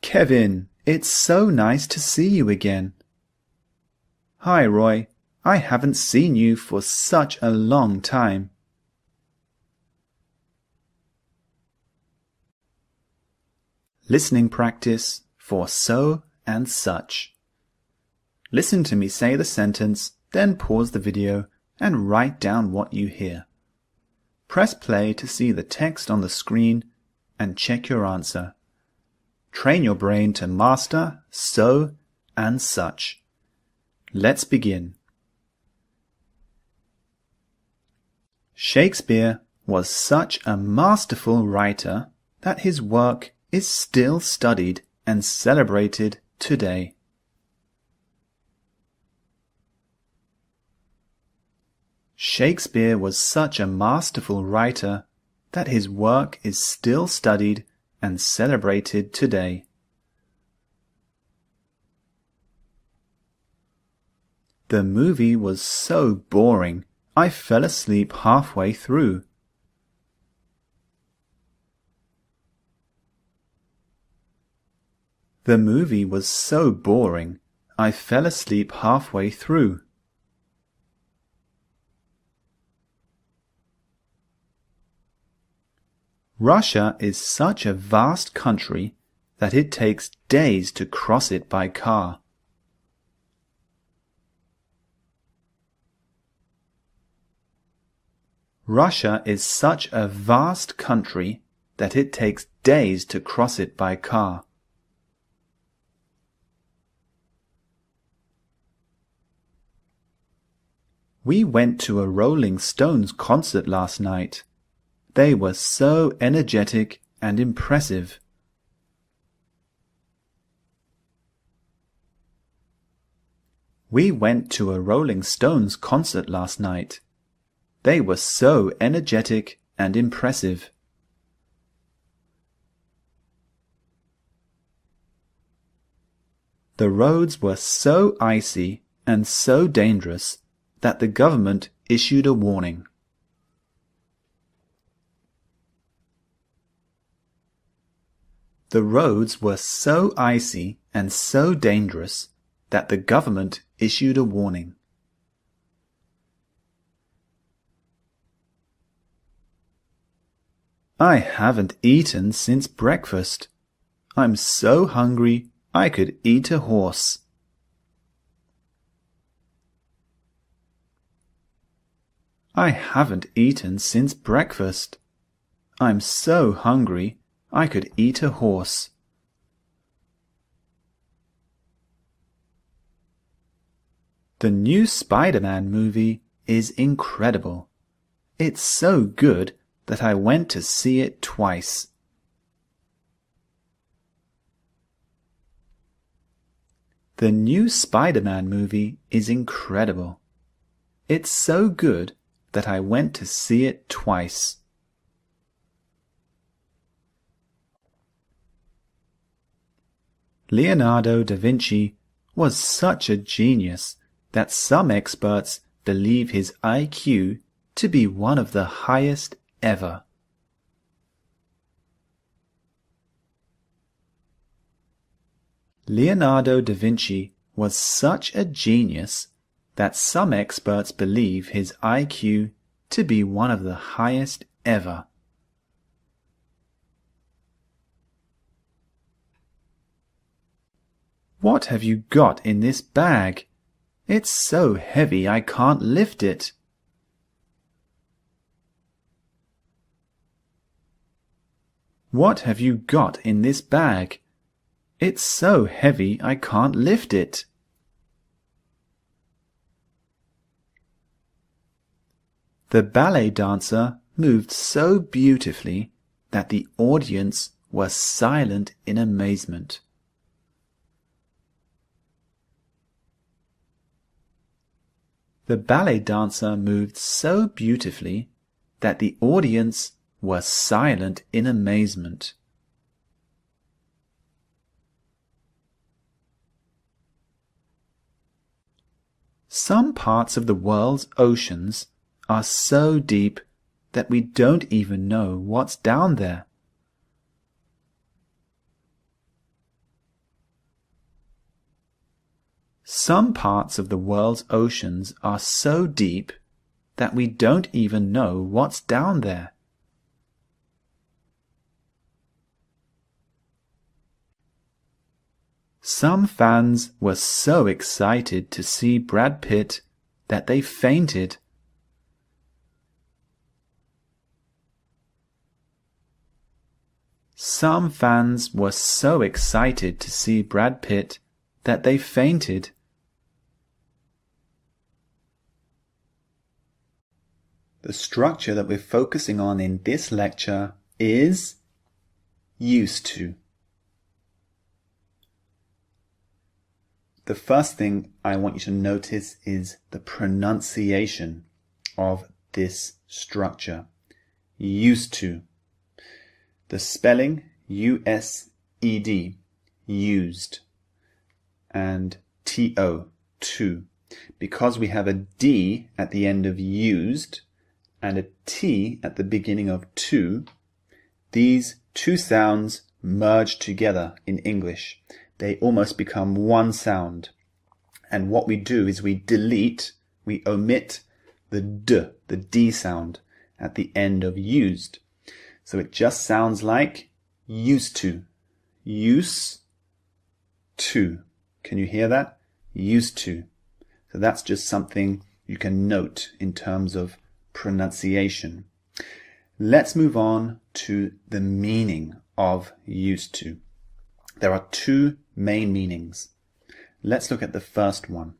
Kevin, it's so nice to see you again. Hi, Roy. I haven't seen you for such a long time. Listening practice for so and such. Listen to me say the sentence, then pause the video and write down what you hear. Press play to see the text on the screen and check your answer. Train your brain to master so and such. Let's begin. Shakespeare was such a masterful writer that his work is still studied and celebrated today. Shakespeare was such a masterful writer that his work is still studied and celebrated today. The movie was so boring, I fell asleep halfway through. The movie was so boring, I fell asleep halfway through. Russia is such a vast country that it takes days to cross it by car. Russia is such a vast country that it takes days to cross it by car. We went to a Rolling Stones concert last night. They were so energetic and impressive. We went to a Rolling Stones concert last night. They were so energetic and impressive. The roads were so icy and so dangerous that the government issued a warning. The roads were so icy and so dangerous that the government issued a warning. I haven't eaten since breakfast. I'm so hungry I could eat a horse. I haven't eaten since breakfast. I'm so hungry I could eat a horse. The new Spider-Man movie is incredible. It's so good that I went to see it twice. The new Spider-Man movie is incredible. It's so good that I went to see it twice. Leonardo da Vinci was such a genius that some experts believe his IQ to be one of the highest ever. Leonardo da Vinci was such a genius that some experts believe his IQ to be one of the highest ever. What have you got in this bag? It's so heavy I can't lift it. What have you got in this bag? It's so heavy I can't lift it. The ballet dancer moved so beautifully that the audience was silent in amazement. The ballet dancer moved so beautifully that the audience was silent in amazement. Some parts of the world's oceans are so deep that we don't even know what's down there. Some parts of the world's oceans are so deep that we don't even know what's down there. Some fans were so excited to see Brad Pitt that they fainted. Some fans were so excited to see Brad Pitt that they fainted. The structure that we're focusing on in this lecture is used to. the first thing I want you to notice is the pronunciation of this structure. Used to. The spelling, U-S-E-D, used, and T-O, to. Because we have a D at the end of used and a T at the beginning of to, these two sounds merge together in English. They almost become one sound. And what we do is we omit the D sound at the end of used. So it just sounds like used to. Use to. Can you hear that? Used to. So that's just something you can note in terms of pronunciation. Let's move on to the meaning of used to. There are two main meanings. Let's look at the first one.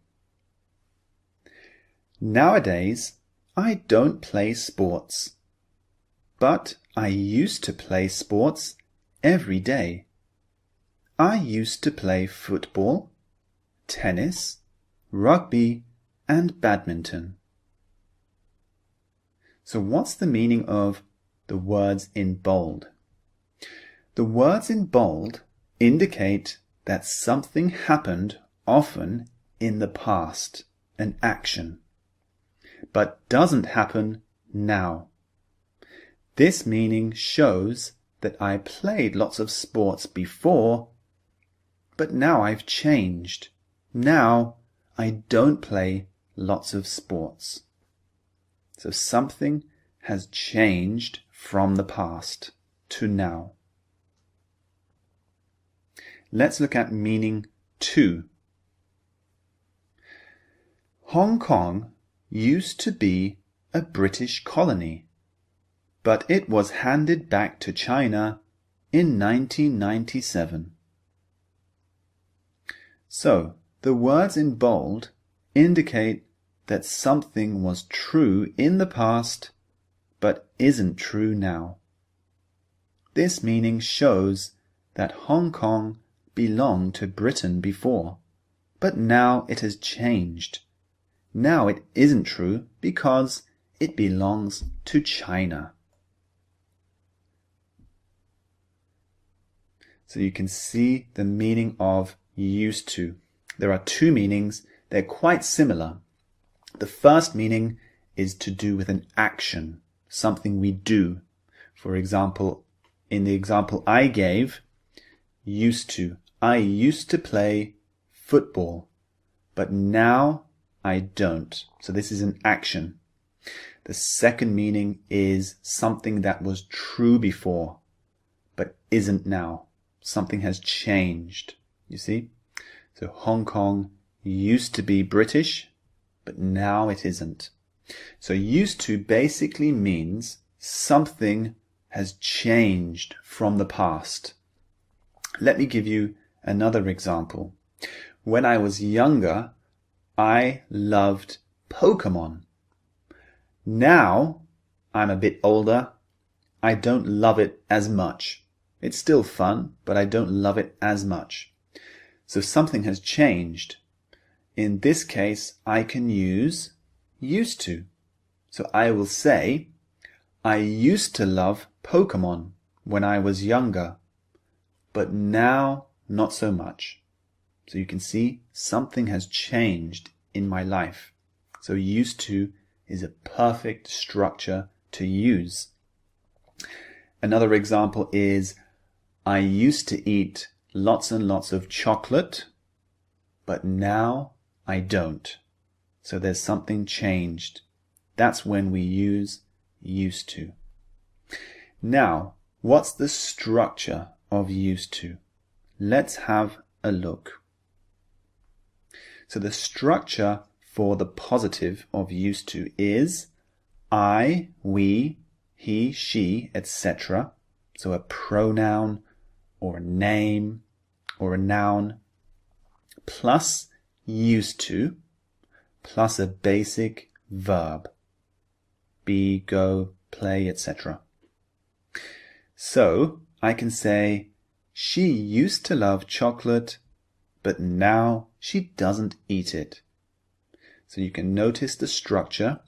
Nowadays, I don't play sports, but I used to play sports every day. I used to play football, tennis, rugby, and badminton. So what's the meaning of the words in bold? The words in bold indicate that something happened often in the past, an action, but doesn't happen now. This meaning shows that I played lots of sports before, but now I've changed. Now I don't play lots of sports. So something has changed from the past to now. Let's look at meaning to. Hong Kong used to be a British colony, but it was handed back to China in 1997. So, the words in bold indicate that something was true in the past, but isn't true now. This meaning shows that Hong Kong belonged to Britain before, but now it has changed. Now it isn't true because it belongs to China. So you can see the meaning of used to. There are two meanings. They're quite similar. The first meaning is to do with an action, something we do. For example, in the example I gave, used to. I used to play football, but now I don't. So this is an action. The second meaning is something that was true before, but isn't now. Something has changed. You see? So Hong Kong used to be British, but now it isn't. So used to basically means something has changed from the past. Let me give you another example. When I was younger, I loved Pokemon. Now I'm a bit older. I don't love it as much. It's still fun, but I don't love it as much. So something has changed. In this case, I can use used to. So I will say, I used to love Pokemon when I was younger, but now not so much. So you can see something has changed in my life. So used to is a perfect structure to use. Another example is, I used to eat lots and lots of chocolate, but now I don't. So there's something changed. That's when we use used to. Now, what's the structure of used to? Let's have a look. So the structure for the positive of used to is I, we, he, she, etc. So a pronoun or a name or a noun plus used to plus a basic verb. Be, go, play, etc. So I can say, she used to love chocolate, but now she doesn't eat it. So you can notice the structure.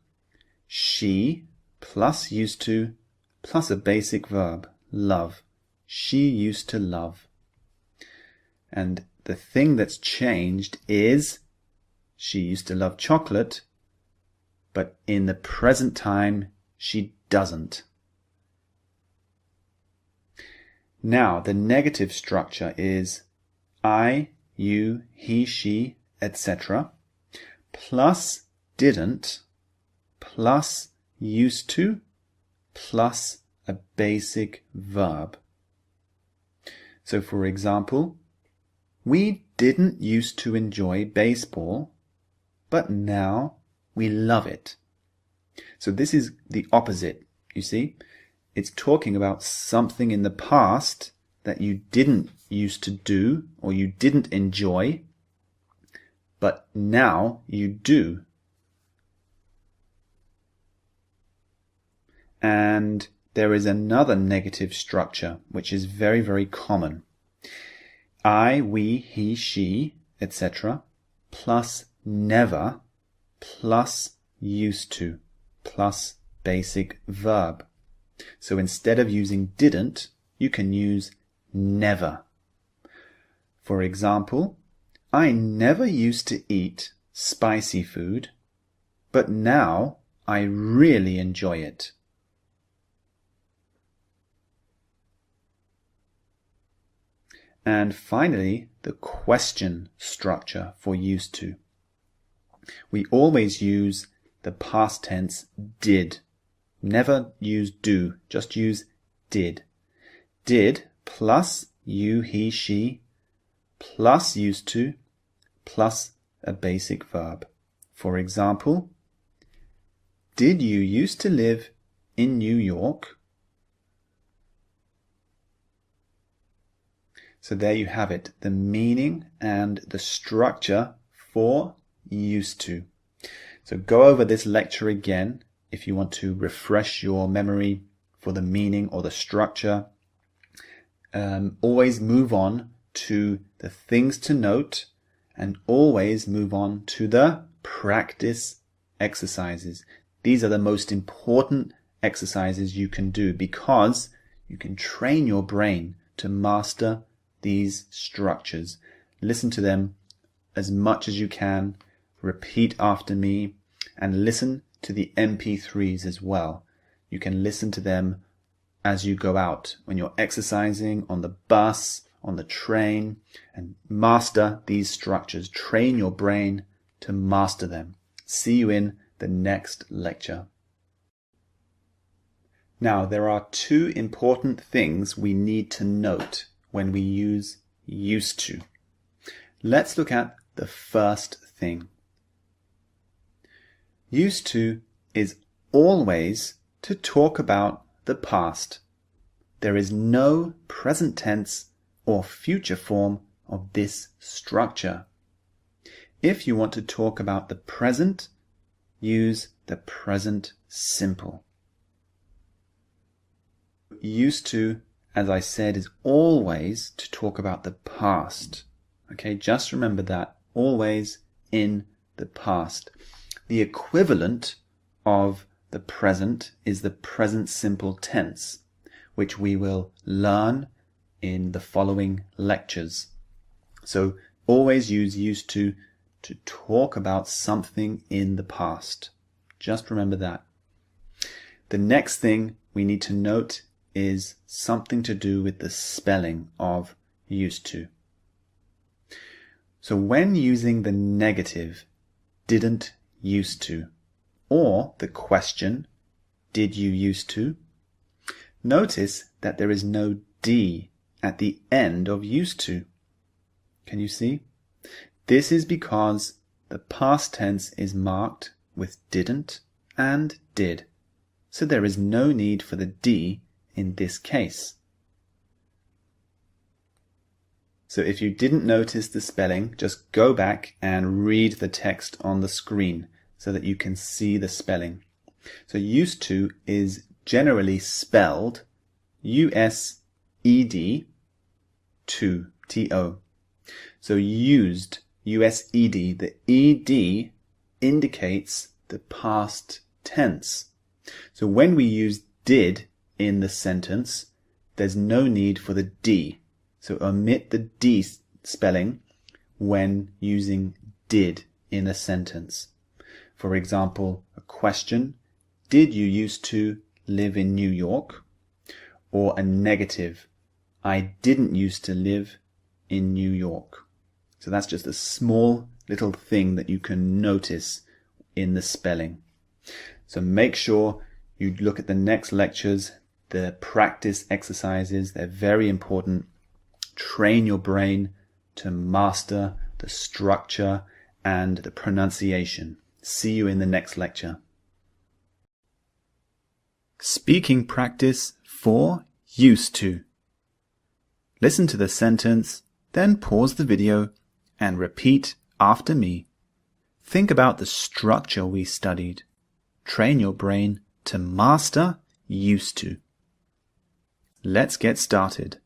She plus used to plus a basic verb, love. She used to love. And the thing that's changed is she used to love chocolate, but in the present time, she doesn't. Now, the negative structure is I, you, he, she, etc. plus didn't plus used to plus a basic verb. So, for example, we didn't used to enjoy baseball, but now we love it. So this is the opposite, you see? It's talking about something in the past that you didn't used to do or you didn't enjoy, but now you do. And there is another negative structure, which is very, very common. I, we, he, she, etc. plus never plus used to plus basic verb. So instead of using didn't, you can use never. For example, I never used to eat spicy food, but now I really enjoy it. And finally, the question structure for used to. We always use the past tense did. Never use do, just use did. Did plus you, he, she, plus used to, plus a basic verb. For example, did you used to live in New York? So there you have it, the meaning and the structure for used to. So go over this lecture again if you want to refresh your memory for the meaning or the structure. Always move on to the things to note and always move on to the practice exercises. These are the most important exercises you can do because you can train your brain to master these structures. Listen to them as much as you can. Repeat after me and listen to the MP3s as well. You can listen to them as you go out, when you're exercising, on the bus, on the train, and master these structures. Train your brain to master them. See you in the next lecture. Now, there are two important things we need to note when we use used to. Let's look at the first thing. Used to is always to talk about the past. There is no present tense or future form of this structure. If you want to talk about the present, use the present simple. Used to, as I said, is always to talk about the past. Okay, just remember that. Always in the past. The equivalent of the present is the present simple tense, which we will learn in the following lectures. So always use used to talk about something in the past. Just remember that. The next thing we need to note is something to do with the spelling of used to. So when using the negative, didn't used to, or the question, did you used to, notice that there is no D at the end of used to. Can you see? This is because the past tense is marked with didn't and did. So there is no need for the D in this case. So if you didn't notice the spelling, just go back and read the text on the screen so that you can see the spelling. So used to is generally spelled USED to, T-O. So used, U-S-E-D, the E-D indicates the past tense. So when we use did in the sentence, there's no need for the D. So omit the D spelling when using did in a sentence. For example, a question, did you used to live in New York? Or a negative, I didn't used to live in New York. So that's just a small little thing that you can notice in the spelling. So make sure you look at the next lectures, the practice exercises. They're very important. Train your brain to master the structure and the pronunciation. See you in the next lecture. Speaking practice for used to. Listen to the sentence, then pause the video and repeat after me. Think about the structure we studied. Train your brain to master used to. Let's get started.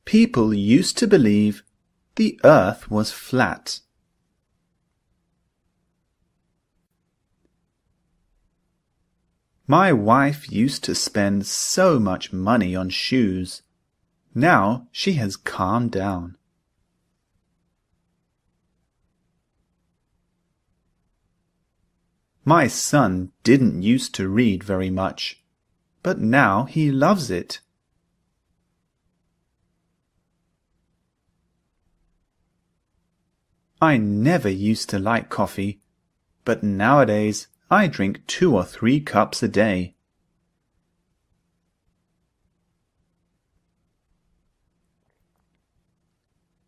People used to believe the earth was flat. My wife used to spend so much money on shoes. Now she has calmed down. My son didn't used to read very much, but now he loves it. I never used to like coffee, but nowadays I drink 2 or 3 cups a day.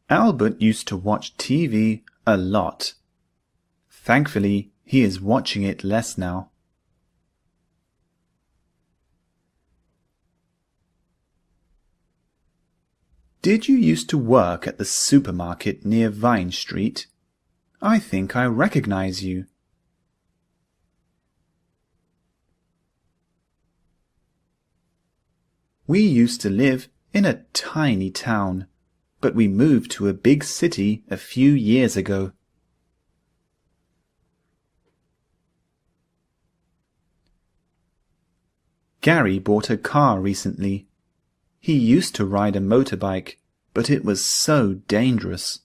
Albert used to watch TV a lot. Thankfully, he is watching it less now. Did you used to work at the supermarket near Vine Street? I think I recognize you. We used to live in a tiny town, but we moved to a big city a few years ago. Gary bought a car recently. He used to ride a motorbike, but it was so dangerous.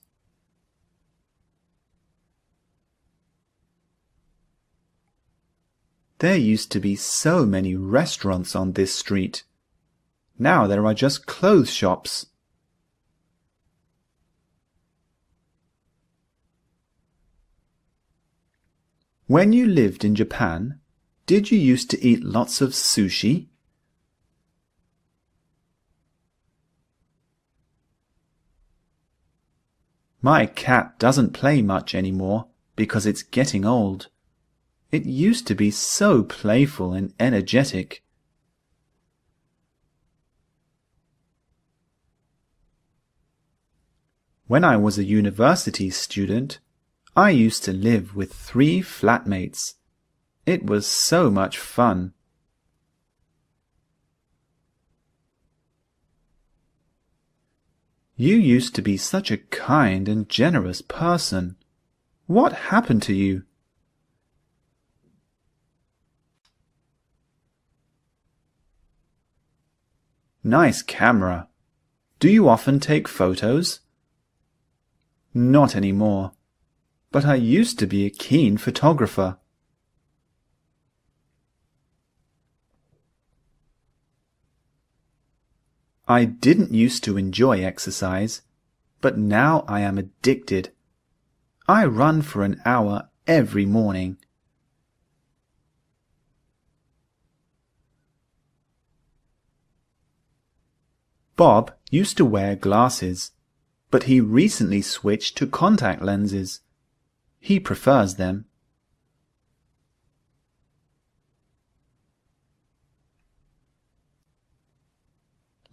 There used to be so many restaurants on this street. Now there are just clothes shops. When you lived in Japan, did you used to eat lots of sushi? My cat doesn't play much anymore because it's getting old. It used to be so playful and energetic. When I was a university student, I used to live with 3 flatmates. It was so much fun. You used to be such a kind and generous person. What happened to you? Nice camera. Do you often take photos? Not anymore, but I used to be a keen photographer. I didn't used to enjoy exercise, but now I am addicted. I run for an hour every morning. Bob used to wear glasses, but he recently switched to contact lenses. He prefers them.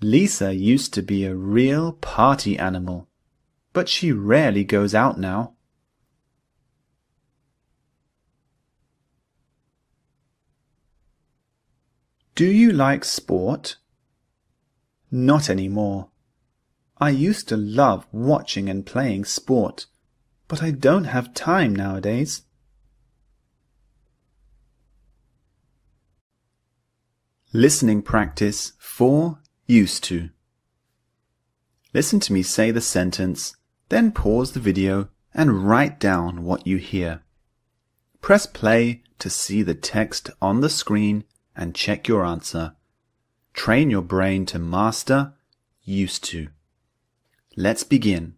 Lisa used to be a real party animal, but she rarely goes out now. Do you like sport? Not anymore. I used to love watching and playing sport, but I don't have time nowadays. Listening practice 4. Used to. Listen to me say the sentence, then pause the video and write down what you hear. Press play to see the text on the screen and check your answer. Train your brain to master used to. Let's begin.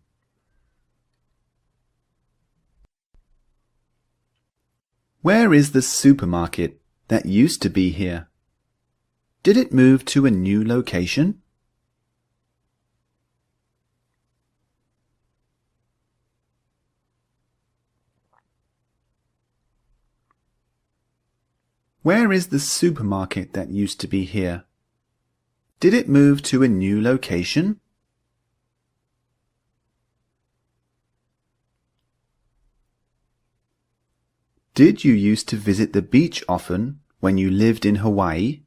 Where is the supermarket that used to be here? Did it move to a new location? Where is the supermarket that used to be here? Did it move to a new location? Did you used to visit the beach often when you lived in Hawaii?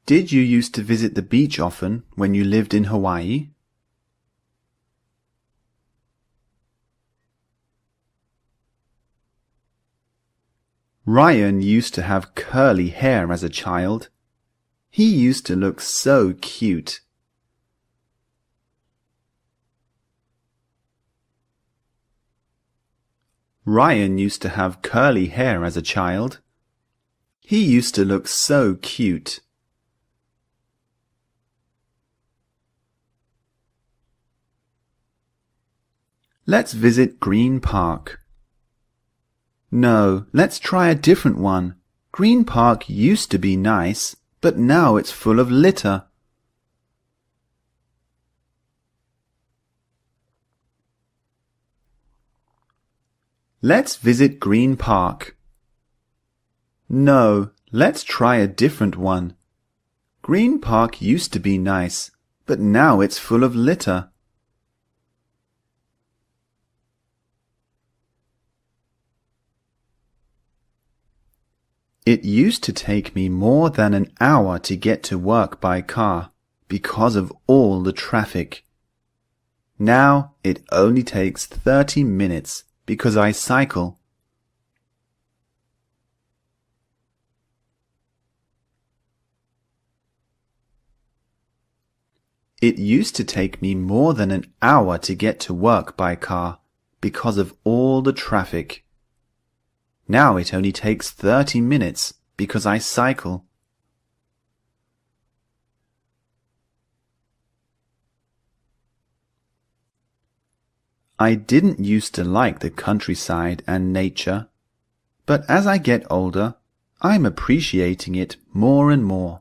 Did you used to visit the beach often when you lived in Hawaii? Ryan used to have curly hair as a child. He used to look so cute. Ryan used to have curly hair as a child. He used to look so cute. Let's visit Green Park. No, let's try a different one. Green Park used to be nice, but now it's full of litter. Let's visit Green Park. No, let's try a different one. Green Park used to be nice, but now it's full of litter. It used to take me more than an hour to get to work by car because of all the traffic. Now it only takes 30 minutes because I cycle. It used to take me more than an hour to get to work by car because of all the traffic. Now it only takes 30 minutes because I cycle. I didn't used to like the countryside and nature, but as I get older, I'm appreciating it more and more.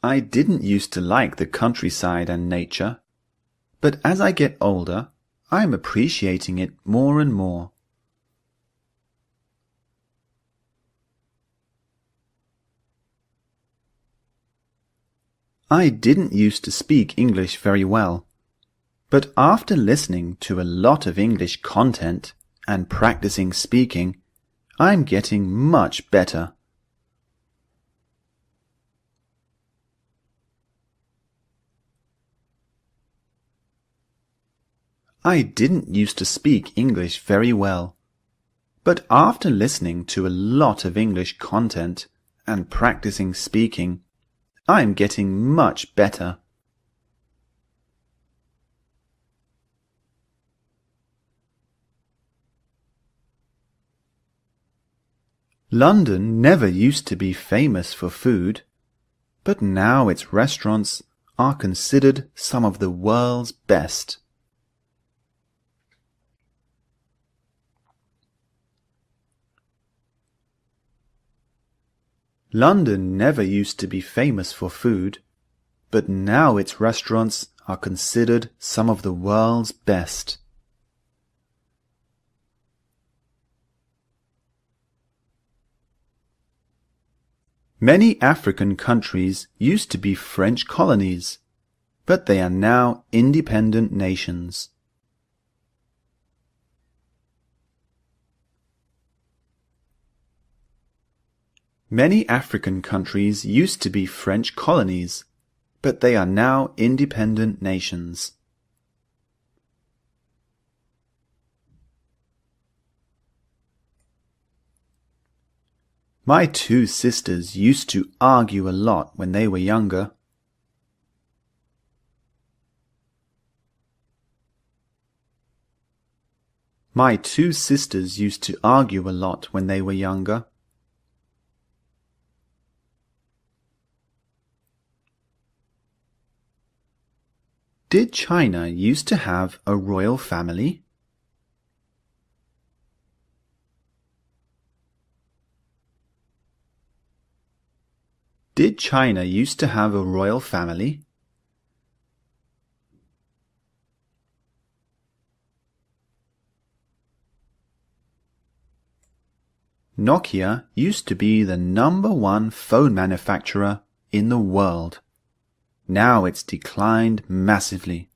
I didn't used to like the countryside and nature, but as I get older, I'm appreciating it more and more. I didn't used to speak English very well, but after listening to a lot of English content and practicing speaking, I'm getting much better. I didn't used to speak English very well, but after listening to a lot of English content and practicing speaking, I'm getting much better. London never used to be famous for food, but now its restaurants are considered some of the world's best. London never used to be famous for food, but now its restaurants are considered some of the world's best. Many African countries used to be French colonies, but they are now independent nations. Many African countries used to be French colonies, but they are now independent nations. My two sisters used to argue a lot when they were younger. My two sisters used to argue a lot when they were younger. Did China used to have a royal family? Did China used to have a royal family? Nokia used to be the #1 phone manufacturer in the world. Now it's declined massively.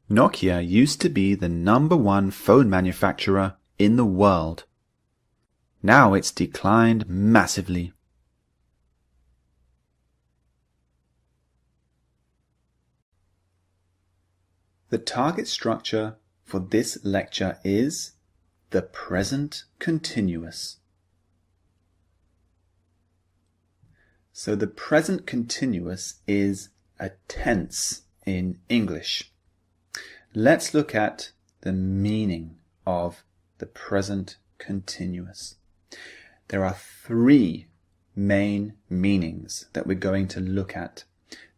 Nokia used to be the #1 phone manufacturer in the world. Now it's declined massively. The target structure for this lecture is the present continuous. So the present continuous is a tense in English. Let's look at the meaning of the present continuous. There are 3 main meanings that we're going to look at.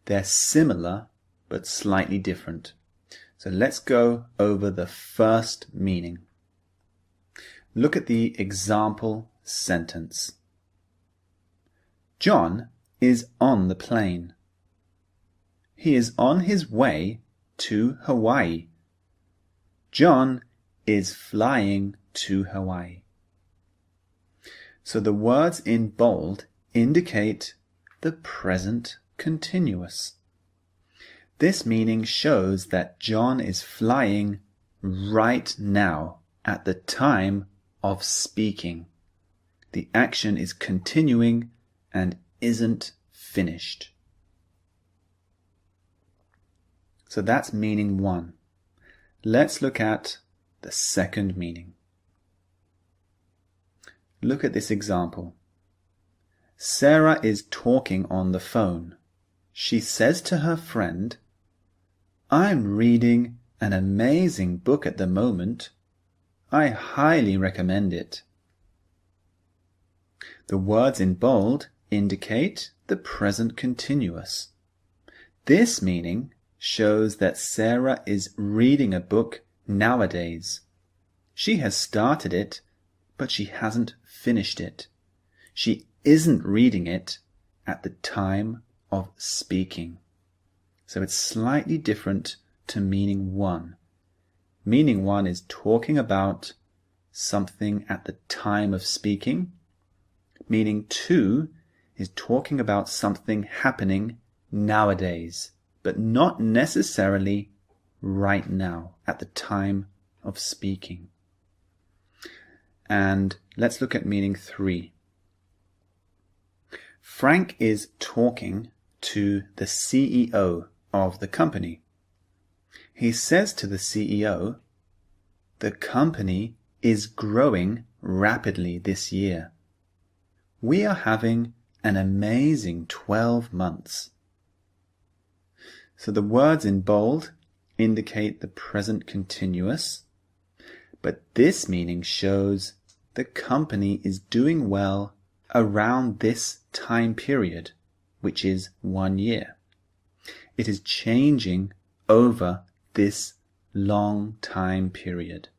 They're similar but slightly different. So let's go over the first meaning. Look at the example sentence. John is on the plane. He is on his way to Hawaii. John is flying to Hawaii. So the words in bold indicate the present continuous. This meaning shows that John is flying right now at the time of speaking. The action is continuing and isn't finished. So that's meaning 1. Let's look at the second meaning. Look at this example. Sarah is talking on the phone. She says to her friend, "I'm reading an amazing book at the moment. I highly recommend it." The words in bold indicate the present continuous. This meaning shows that Sarah is reading a book nowadays. She has started it, but she hasn't finished it. She isn't reading it at the time of speaking. So it's slightly different to meaning 1. Meaning 1 is talking about something at the time of speaking. Meaning 2 is talking about something happening nowadays, but not necessarily right now, at the time of speaking. And let's look at meaning 3. Frank is talking to the CEO of the company. He says to the CEO, "The company is growing rapidly this year. We are having an amazing 12 months." So the words in bold indicate the present continuous, but this meaning shows the company is doing well around this time period, which is 1 year. It is changing over this long time period.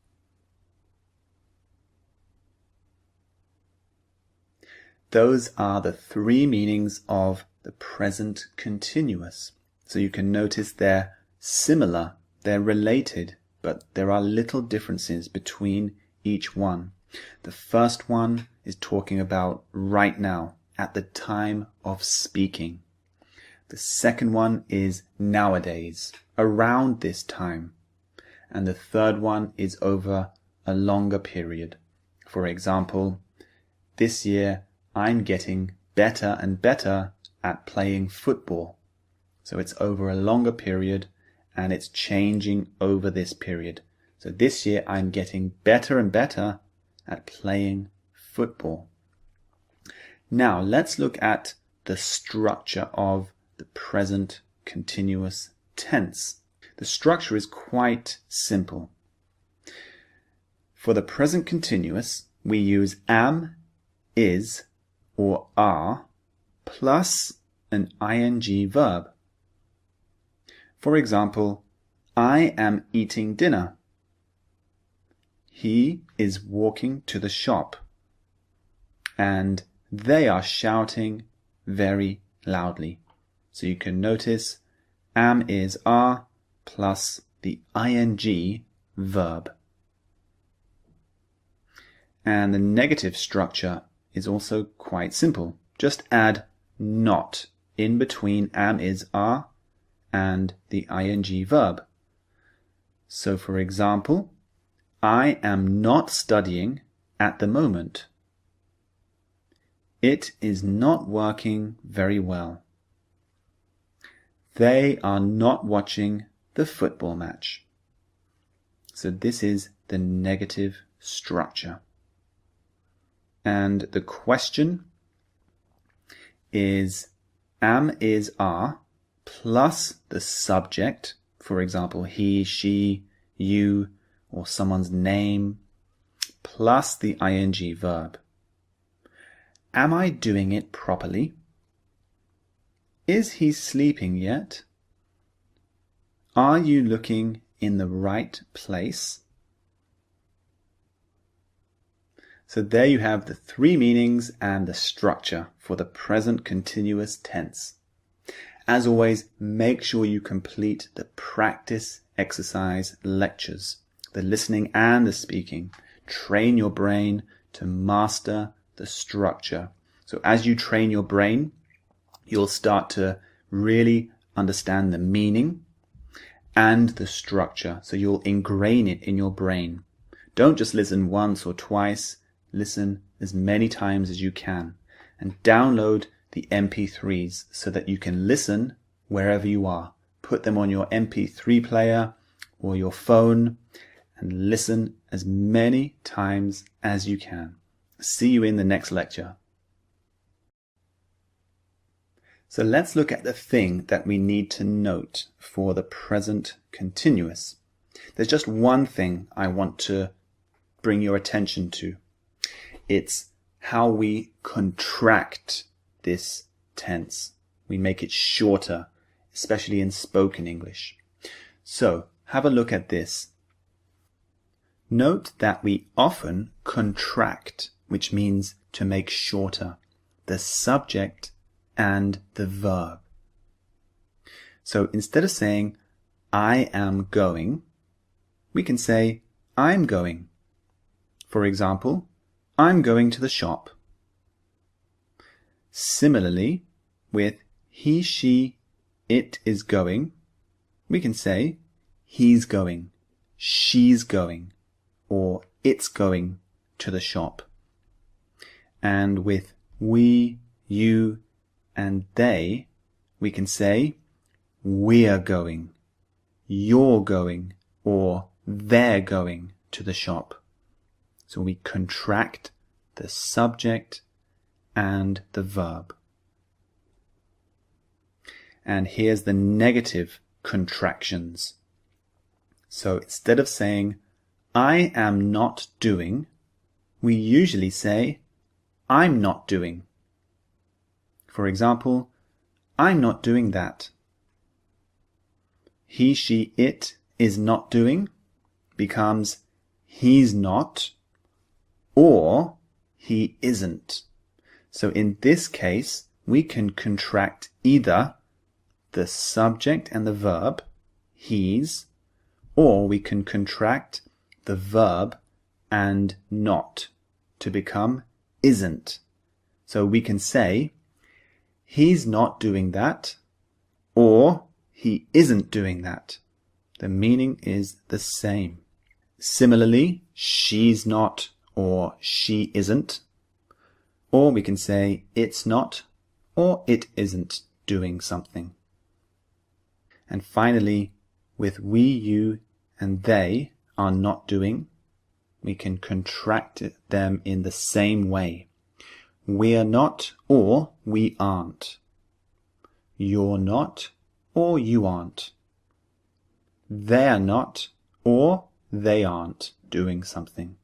Those are the 3 meanings of the present continuous. So you can notice they're similar, they're related, but there are little differences between each one. The first one is talking about right now, at the time of speaking. The second one is nowadays, around this time. and the third one is over a longer period. For example, this year I'm getting better and better at playing football. So it's over a longer period and it's changing over this period. So this year I'm getting better and better at playing football. Now let's look at the structure of the present continuous tense. The structure is quite simple. For the present continuous, we use am, is, or are plus an ing verb. For example, I am eating dinner. He is walking to the shop. And they are shouting very loudly. So you can notice am, is, are plus the ing verb. And the negative structure is also quite simple. Just add not in between am, is, are and the ing verb. So for example, I am not studying at the moment. It is not working very well. They are not watching the football match. So this is the negative structure. And the question is am, is, are plus the subject, for example, he, she, you, or someone's name, plus the ing verb. Am I doing it properly? Is he sleeping yet? Are you looking in the right place? So there you have the three meanings and the structure for the present continuous tense. As always, make sure you complete the practice exercise lectures, the listening and the speaking. Train your brain to master the structure. So as you train your brain, you'll start to really understand the meaning and the structure. So you'll ingrain it in your brain. Don't just listen once or twice. Listen as many times as you can. And download the MP3s so that you can listen wherever you are. Put them on your MP3 player or your phone and listen as many times as you can. See you in the next lecture. So let's look at the thing that we need to note for the present continuous. There's just one thing I want to bring your attention to. It's how we contract this tense. We make it shorter, especially in spoken English. So have a look at this. Note that we often contract, which means to make shorter, the subject and the verb. So instead of saying, I am going, we can say, I'm going. For example, I'm going to the shop. Similarly, with he, she, it is going, we can say, he's going, she's going, or it's going to the shop. And with we, you, and they, we can say, we're going, you're going, or they're going to the shop. So we contract the subject and the verb. And here's the negative contractions. So instead of saying, I am not doing, we usually say, I'm not doing. For example, I'm not doing that. He, she, it is not doing becomes he's not or he isn't. So in this case, we can contract either the subject and the verb, he's, or we can contract the verb and not to become isn't. So we can say, he's not doing that, or he isn't doing that. The meaning is the same. Similarly, she's not or she isn't. Or we can say it's not or it isn't doing something. And finally, with we, you, and they are not doing, we can contract them in the same way. We're not or we aren't. You're not or you aren't. They're not or they aren't doing something.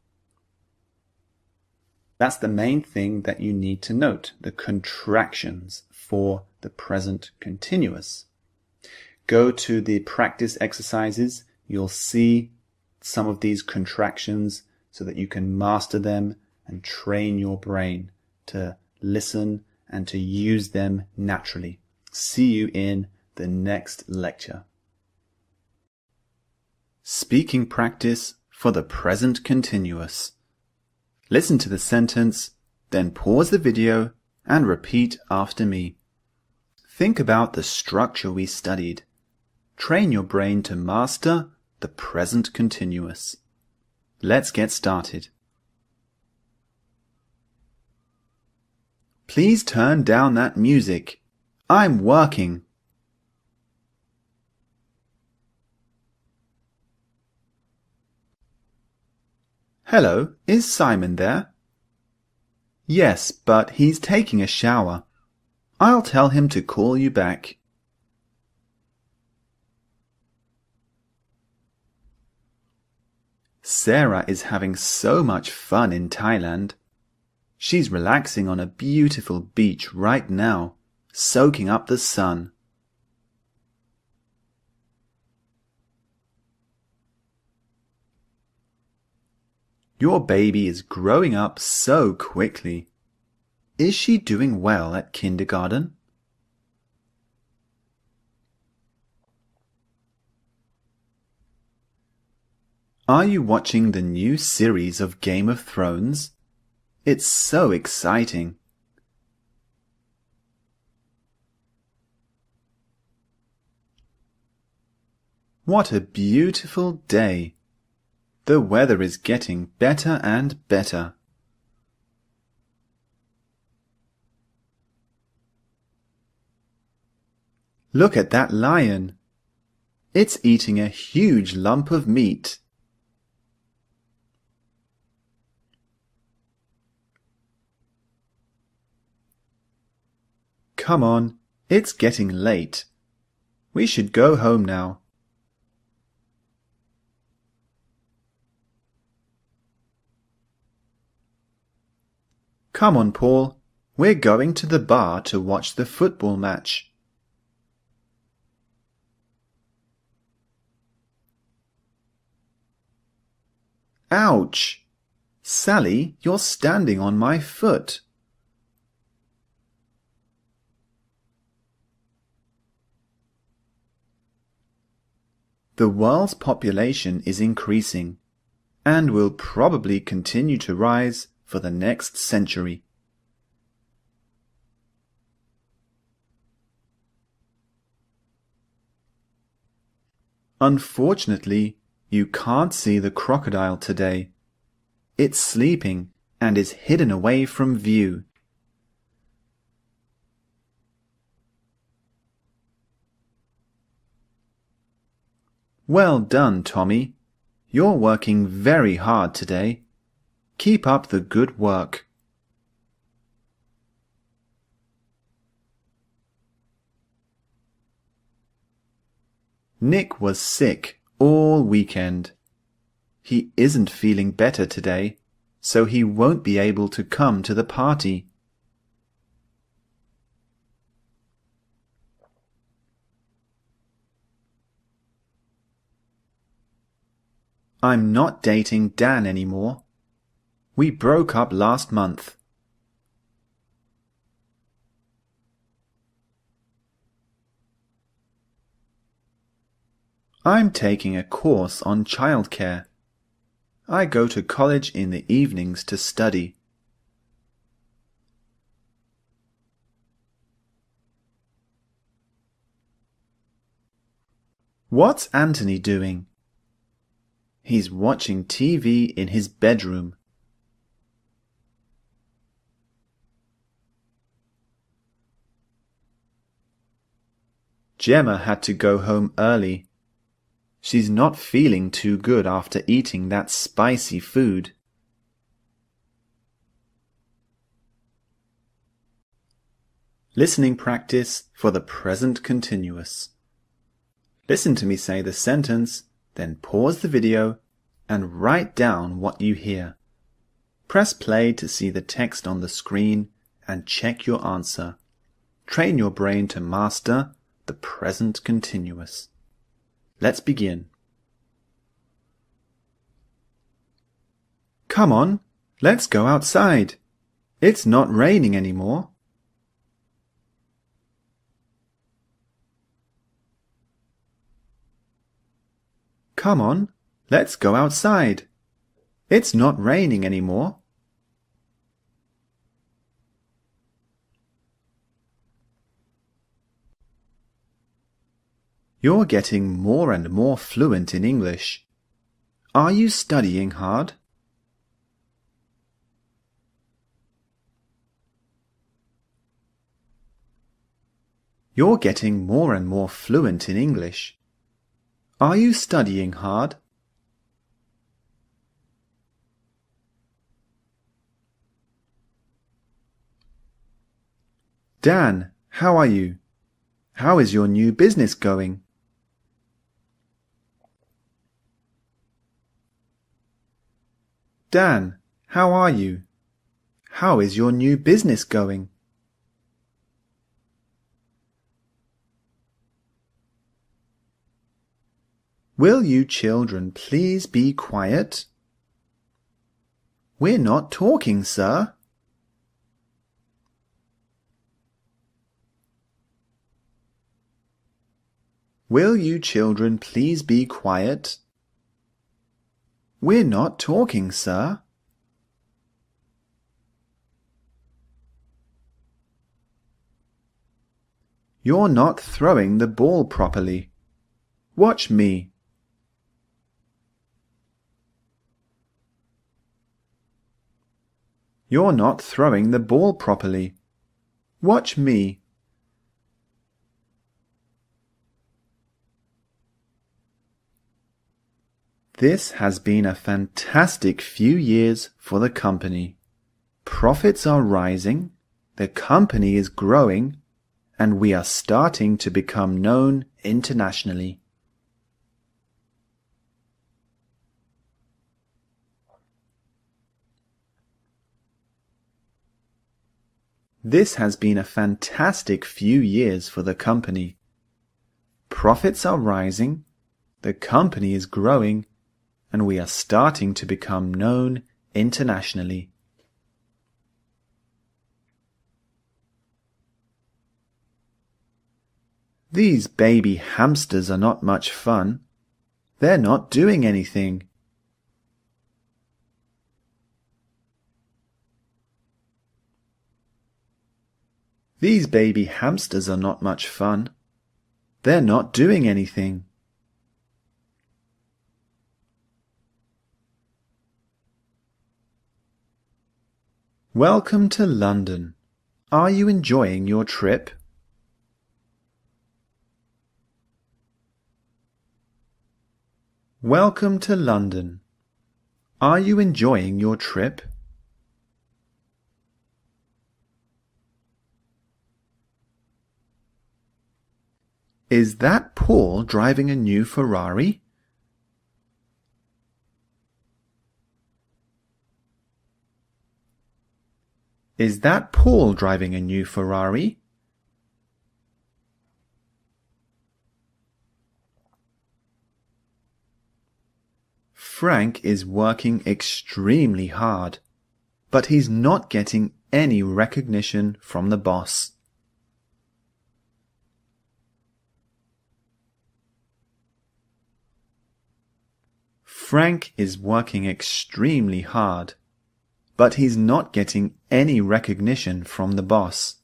That's the main thing that you need to note, the contractions for the present continuous. Go to the practice exercises. You'll see some of these contractions so that you can master them and train your brain to listen and to use them naturally. See you in the next lecture. Speaking practice for the present continuous. Listen to the sentence, then pause the video and repeat after me. Think about the structure we studied. Train your brain to master the present continuous. Let's get started. Please turn down that music. I'm working. Hello, is Simon there? Yes, but he's taking a shower. I'll tell him to call you back. Sarah is having so much fun in Thailand. She's relaxing on a beautiful beach right now, soaking up the sun. Your baby is growing up so quickly. Is she doing well at kindergarten? Are you watching the new series of Game of Thrones? It's so exciting. What a beautiful day. The weather is getting better and better. Look at that lion. It's eating a huge lump of meat. Come on, it's getting late. We should go home now. Come on, Paul. We're going to the bar to watch the football match. Ouch! Sally, you're standing on my foot. The world's population is increasing and will probably continue to rise for the next century. Unfortunately, you can't see the crocodile today. It's sleeping and is hidden away from view. Well done, Tommy. You're working very hard today. Keep up the good work. Nick was sick all weekend. He isn't feeling better today, so he won't be able to come to the party. I'm not dating Dan anymore. We broke up last month. I'm taking a course on childcare. I go to college in the evenings to study. What's Anthony doing? He's watching TV in his bedroom. Gemma had to go home early. She's not feeling too good after eating that spicy food. Listening practice for the present continuous. Listen to me say the sentence, then pause the video and write down what you hear. Press play to see the text on the screen and check your answer. Train your brain to master the present continuous. Let's begin. Come on, let's go outside. It's not raining anymore. Come on, let's go outside. It's not raining anymore. You're getting more and more fluent in English. Are you studying hard? You're getting more and more fluent in English. Are you studying hard? Dan, how are you? How is your new business going? Dan, how are you? How is your new business going? Will you children please be quiet? We're not talking, sir. Will you children please be quiet? We're not talking, sir. You're not throwing the ball properly. Watch me. You're not throwing the ball properly. Watch me. This has been a fantastic few years for the company. Profits are rising, the company is growing, and we are starting to become known internationally. This has been a fantastic few years for the company. Profits are rising, the company is growing, and we are starting to become known internationally. These baby hamsters are not much fun. They're not doing anything. These baby hamsters are not much fun. They're not doing anything. Welcome to London. Are you enjoying your trip? Welcome to London. Are you enjoying your trip? Is that Paul driving a new Ferrari? Is that Paul driving a new Ferrari? Frank is working extremely hard, but he's not getting any recognition from the boss. Frank is working extremely hard, but he's not getting any recognition from the boss.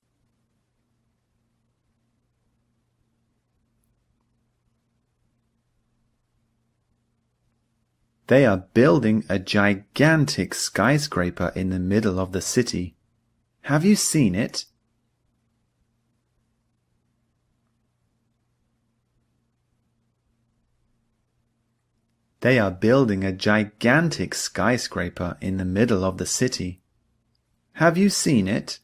They are building a gigantic skyscraper in the middle of the city. Have you seen it? They are building a gigantic skyscraper in the middle of the city. Have you seen it?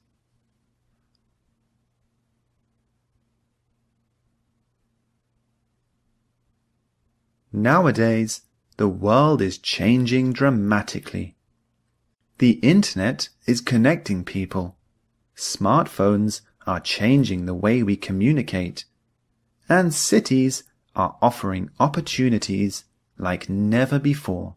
Nowadays, the world is changing dramatically. The internet is connecting people. Smartphones are changing the way we communicate. And cities are offering opportunities like never before.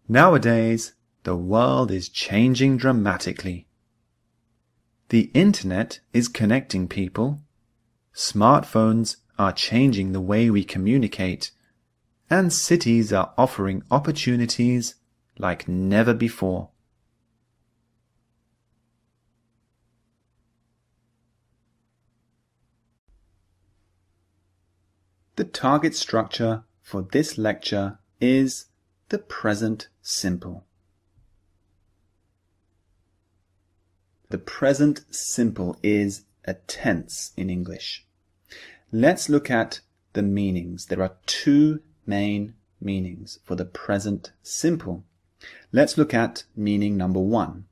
Nowadays, the world is changing dramatically. The internet is connecting people. Smartphones are changing the way we communicate. And cities are offering opportunities like never before. The target structure for this lecture is the present simple. The present simple is a tense in English. Let's look at the meanings. There are two main meanings for the present simple. Let's look at meaning number one.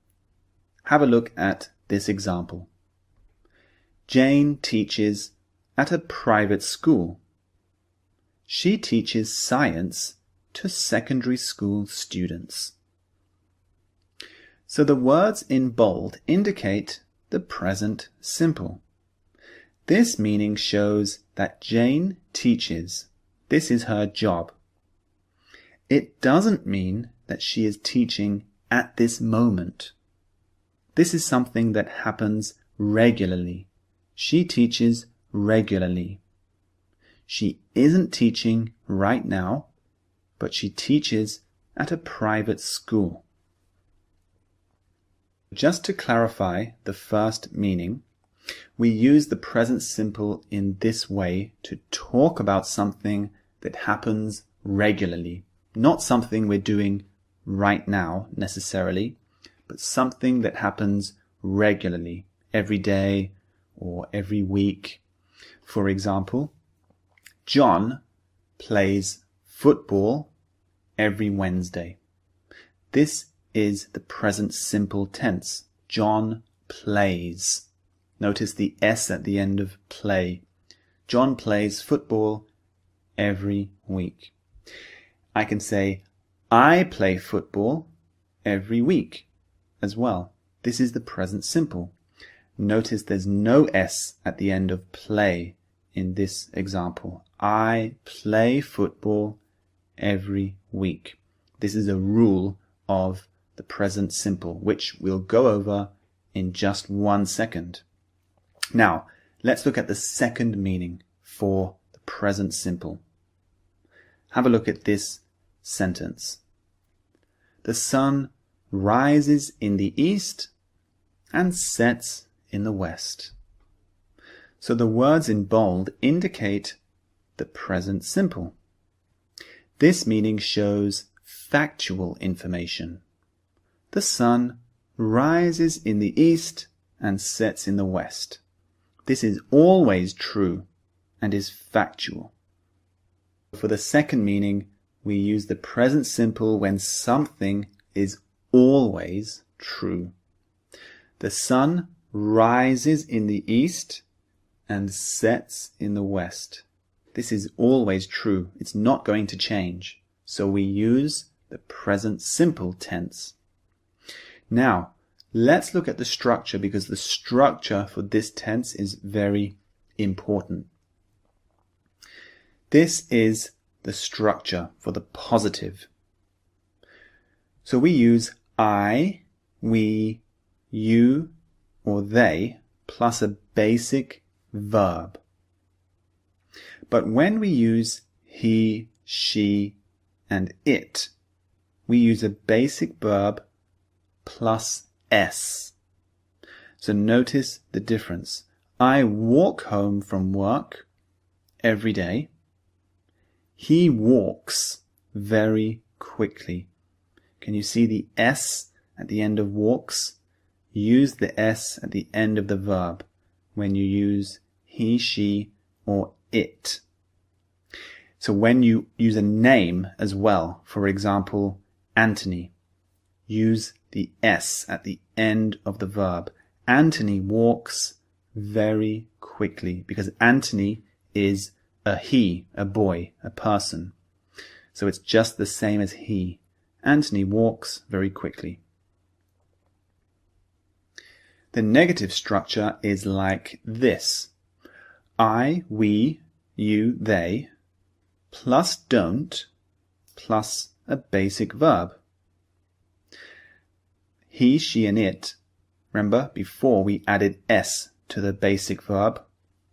Have a look at this example. Jane teaches at a private school. She teaches science to secondary school students. So the words in bold indicate the present simple. This meaning shows that Jane teaches. This is her job. It doesn't mean that she is teaching at this moment. This is something that happens regularly. She teaches regularly. She isn't teaching right now, but she teaches at a private school. Just to clarify the first meaning, we use the present simple in this way to talk about something that happens regularly, not something we're doing right now necessarily, but something that happens regularly, every day or every week. For example, John plays football every Wednesday. This is the present simple tense. John plays. Notice the S at the end of play. John plays football every week. I can say, I play football every week as well. This is the present simple. Notice there's no S at the end of play in this example. I play football every week. This is a rule of the present simple, which we'll go over in just 1 second. Now, let's look at the second meaning for the present simple. Have a look at this sentence. The sun rises in the east and sets in the west. So the words in bold indicate the present simple. This meaning shows factual information. The sun rises in the east and sets in the west. This is always true and is factual. For the second meaning, we use the present simple when something is always true. The sun rises in the east and sets in the west. This is always true. It's not going to change. So we use the present simple tense. Now, let's look at the structure, because the structure for this tense is very important. This is the structure for the positive. So we use I, we, you, or they, plus a basic verb. But when we use he, she, and it, we use a basic verb plus s. So notice the difference. I walk home from work every day. He walks very quickly. Can you see the S at the end of walks? Use the S at the end of the verb when you use he, she, or it. So when you use a name as well, for example, Anthony, use the S at the end of the verb. Anthony walks very quickly because Anthony is a he, a boy, a person. So it's just the same as he. Anthony walks very quickly. The negative structure is like this. I, we, you, they, plus don't, plus a basic verb. He, she, and it. Remember, before we added S to the basic verb.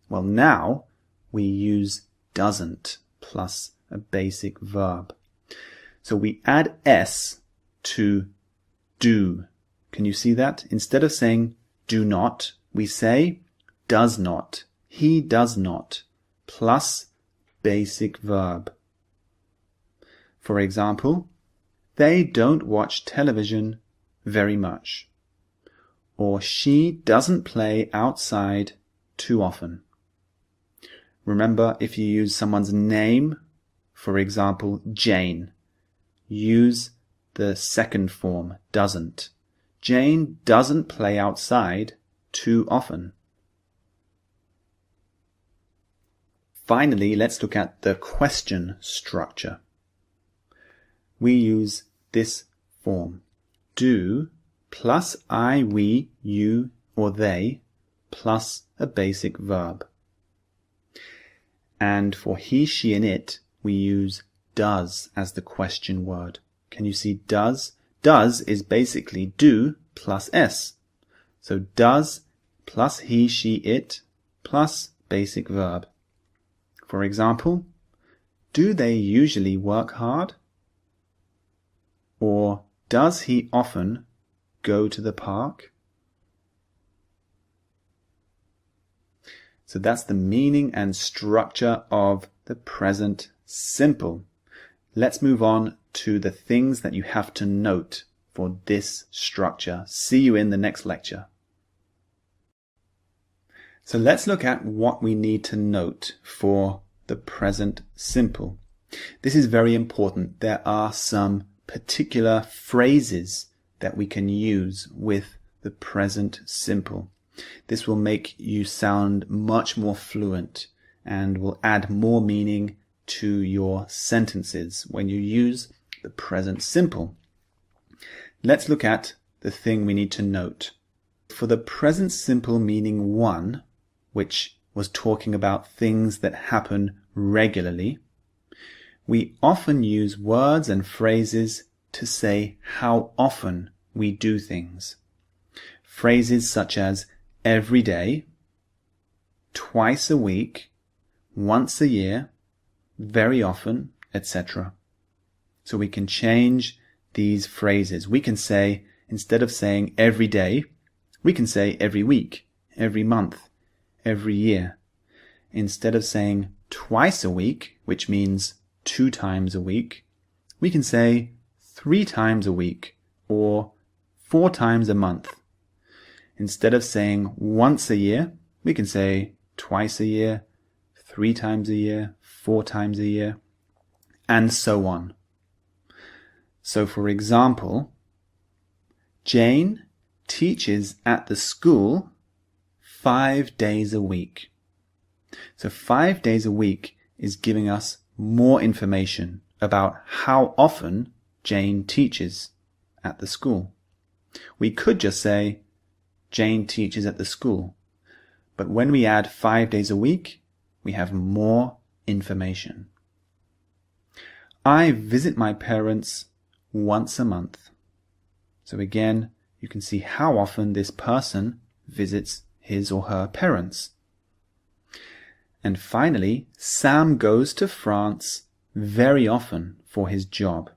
Well, now we use doesn't plus a basic verb. So we add S to do. Can you see that? Instead of saying do not, we say does not. He does not plus basic verb. For example, they don't watch television very much. Or she doesn't play outside too often. Remember, if you use someone's name, for example, Jane, use the second form, doesn't. Jane doesn't play outside too often. Finally, let's look at the question structure. We use this form. Do plus I, we, you, or they plus a basic verb. And for he, she, and it, we use does as the question word. Can you see does? Does is basically do plus S. So does plus he, she, it plus basic verb. For example, do they usually work hard? Or does he often go to the park? So that's the meaning and structure of the present simple. Let's move on to the things that you have to note for this structure. See you in the next lecture. So let's look at what we need to note for the present simple. This is very important. There are some particular phrases that we can use with the present simple. This will make you sound much more fluent and will add more meaning to your sentences when you use the present simple. Let's look at the thing we need to note. For the present simple meaning 1, which was talking about things that happen regularly, we often use words and phrases to say how often we do things. Phrases such as every day, twice a week, once a year, very often, etc. So we can change these phrases. We can say, instead of saying every day, we can say every week, every month, every year. Instead of saying twice a week, which means 2 times a week, we can say 3 times a week or 4 times a month. Instead of saying once a year, we can say twice a year, 3 times a year, 4 times a year, and so on. So for example, Jane teaches at the school 5 days a week. So 5 days a week is giving us more information about how often Jane teaches at the school. We could just say Jane teaches at the school, but when we add 5 days a week, we have more information. I visit my parents once a month. So again, you can see how often this person visits his or her parents. And finally, Sam goes to France very often for his job.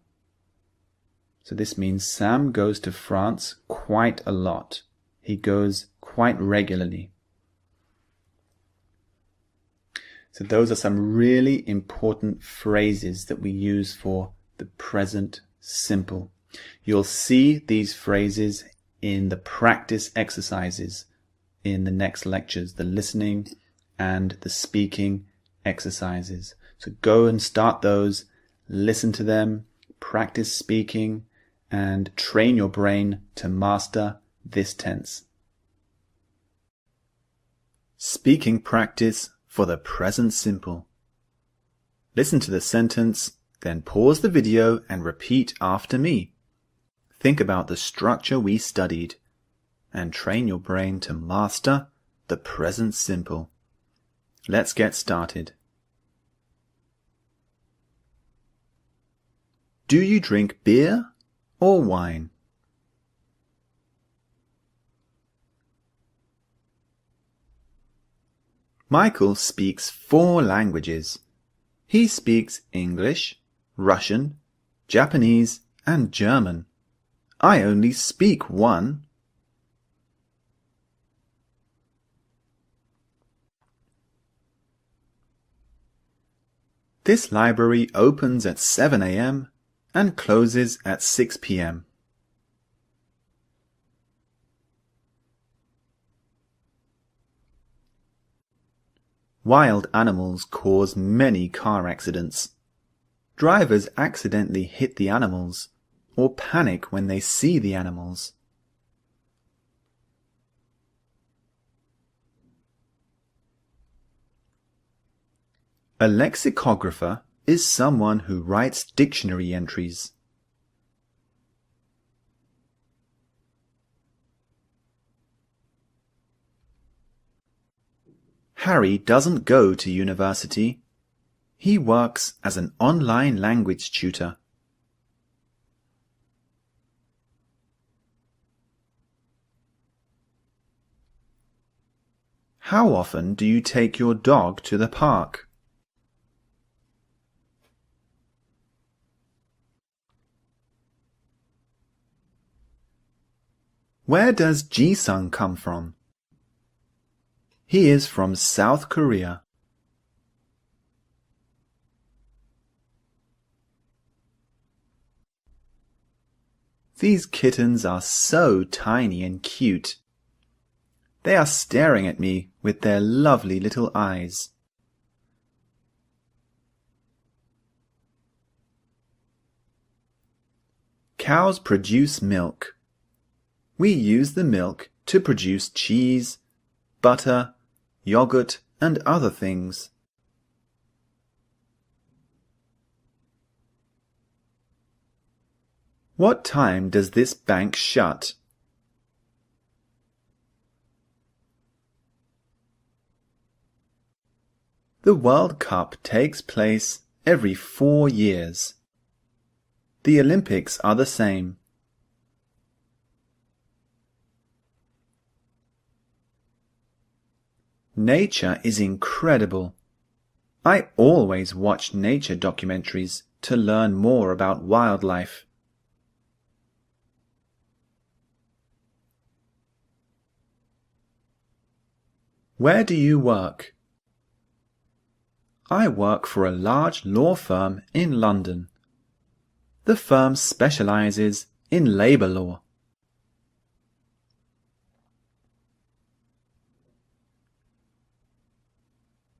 So this means Sam goes to France quite a lot. He goes quite regularly. So those are some really important phrases that we use for the present simple. You'll see these phrases in the practice exercises in the next lectures, the listening and the speaking exercises. So go and start those, listen to them, practice speaking, and train your brain to master this tense. Speaking practice for the present simple. Listen to the sentence, then pause the video and repeat after me. Think about the structure we studied and train your brain to master the present simple. Let's get started. Do you drink beer or wine? Michael speaks 4 languages. He speaks English, Russian, Japanese, and German. I only speak 1. This library opens at 7 a.m. and closes at 6 p.m. Wild animals cause many car accidents. Drivers accidentally hit the animals or panic when they see the animals. A lexicographer is someone who writes dictionary entries. Harry doesn't go to university. He works as an online language tutor. How often do you take your dog to the park? Where does Ji-sung come from? He is from South Korea. These kittens are so tiny and cute. They are staring at me with their lovely little eyes. Cows produce milk. We use the milk to produce cheese, butter, yogurt, and other things. What time does this bank shut? The World Cup takes place every 4 years. The Olympics are the same. Nature is incredible. I always watch nature documentaries to learn more about wildlife. Where do you work? I work for a large law firm in London. The firm specializes in labor law.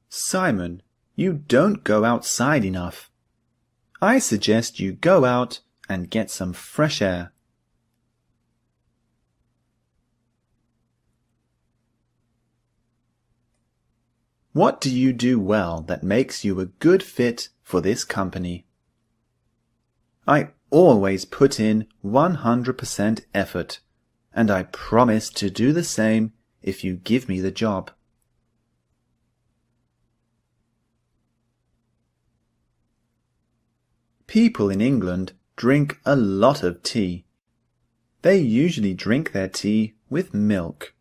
Simon, you don't go outside enough. I suggest you go out and get some fresh air. What do you do well that makes you a good fit for this company? I always put in 100% effort, and I promise to do the same if you give me the job. People in England drink a lot of tea. They usually drink their tea with milk.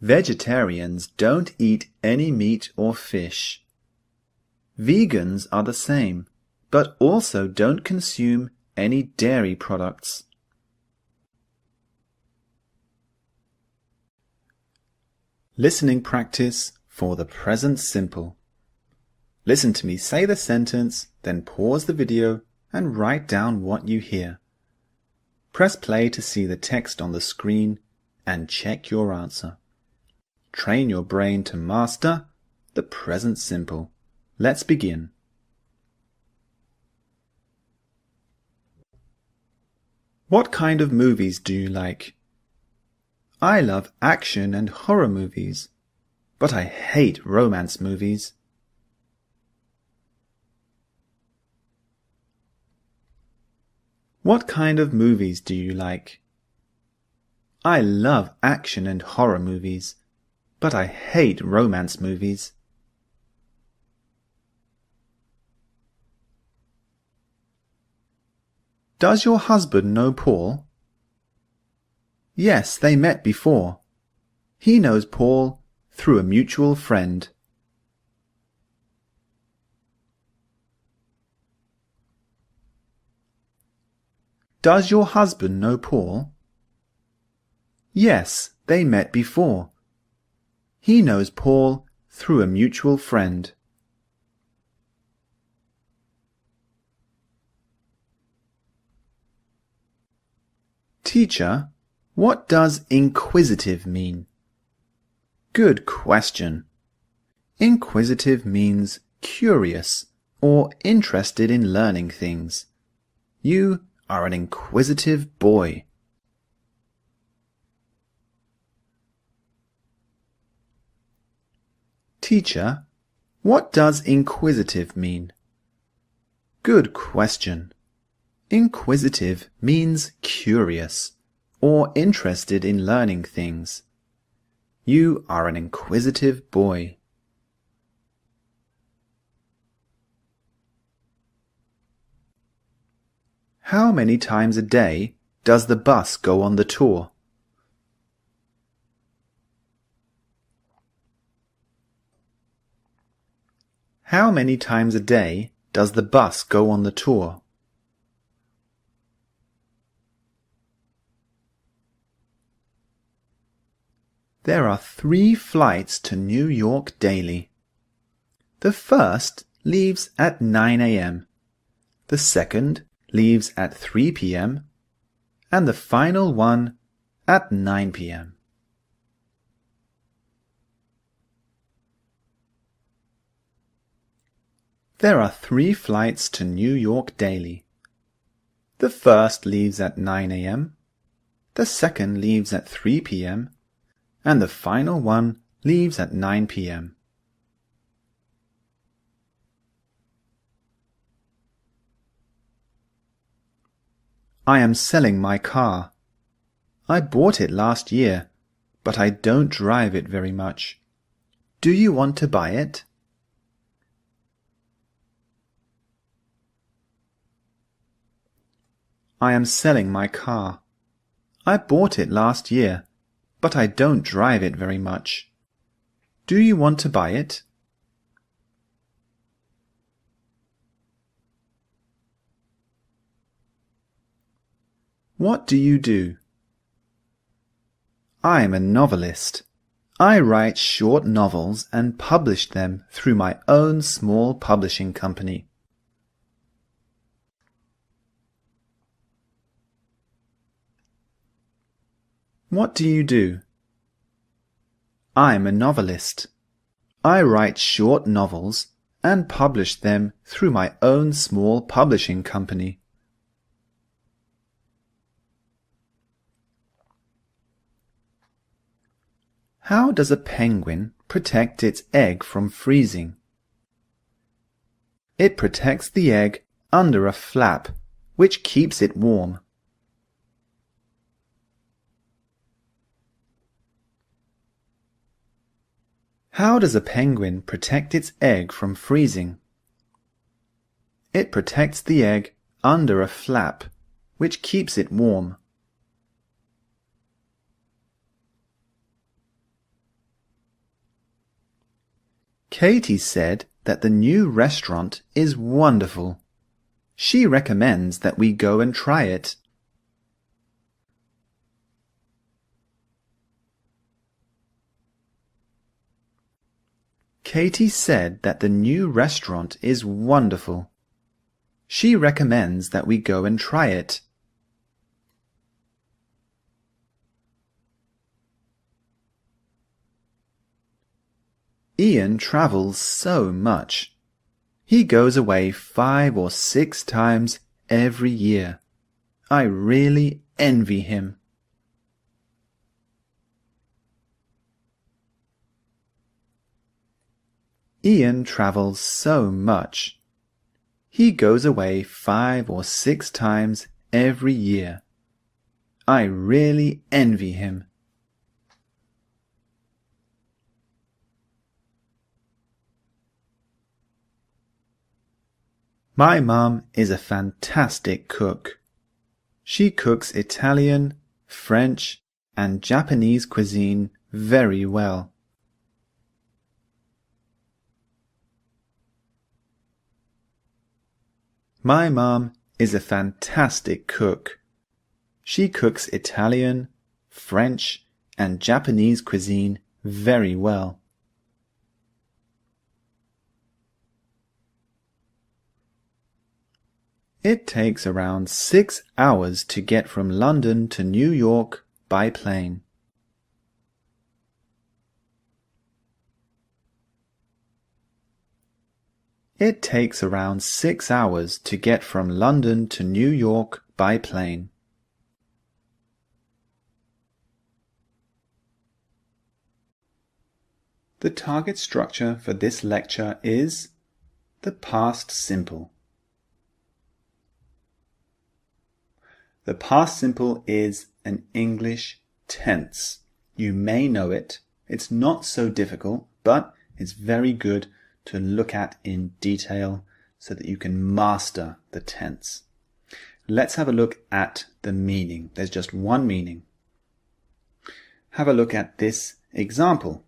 Vegetarians don't eat any meat or fish. Vegans are the same, but also don't consume any dairy products. Listening practice for the present simple. Listen to me say the sentence, then pause the video and write down what you hear. Press play to see the text on the screen and check your answer. Train your brain to master the present simple. Let's begin. What kind of movies do you like? I love action and horror movies, but I hate romance movies. What kind of movies do you like? I love action and horror movies, but I hate romance movies. Does your husband know Paul? Yes, they met before. He knows Paul through a mutual friend. Does your husband know Paul? Yes, they met before. He knows Paul through a mutual friend. Teacher, what does inquisitive mean? Good question. Inquisitive means curious or interested in learning things. You are an inquisitive boy. Teacher, what does inquisitive mean? Good question. Inquisitive means curious or interested in learning things. You are an inquisitive boy. How many times a day does the bus go on the tour? How many times a day does the bus go on the tour? There are 3 flights to New York daily. The first leaves at 9 a.m. The second leaves at 3 p.m. and the final one at 9 p.m. There are 3 flights to New York daily. The first leaves at 9 a.m. The second leaves at 3 p.m. and the final one leaves at 9 p.m. I am selling my car. I bought it last year, but I don't drive it very much. Do you want to buy it? I am selling my car. I bought it last year, but I don't drive it very much. Do you want to buy it? What do you do? I am a novelist. I write short novels and publish them through my own small publishing company. What do you do? I'm a novelist. I write short novels and publish them through my own small publishing company. How does a penguin protect its egg from freezing? It protects the egg under a flap, which keeps it warm. How does a penguin protect its egg from freezing? It protects the egg under a flap, which keeps it warm. Katie said that the new restaurant is wonderful. She recommends that we go and try it. Katie said that the new restaurant is wonderful. She recommends that we go and try it. Ian travels so much. He goes away 5 or 6 times every year. I really envy him. Ian travels so much. He goes away 5 or 6 times every year. I really envy him. My mom is a fantastic cook. She cooks Italian, French, and Japanese cuisine very well. My mom is a fantastic cook. She cooks Italian, French, and Japanese cuisine very well. It takes around 6 hours to get from London to New York by plane. It takes around 6 hours to get from London to New York by plane. The target structure for this lecture is the past simple. The past simple is an English tense. You may know it. It's not so difficult, but it's very good to look at in detail so that you can master the tense. Let's have a look at the meaning. There's just one meaning. Have a look at this example.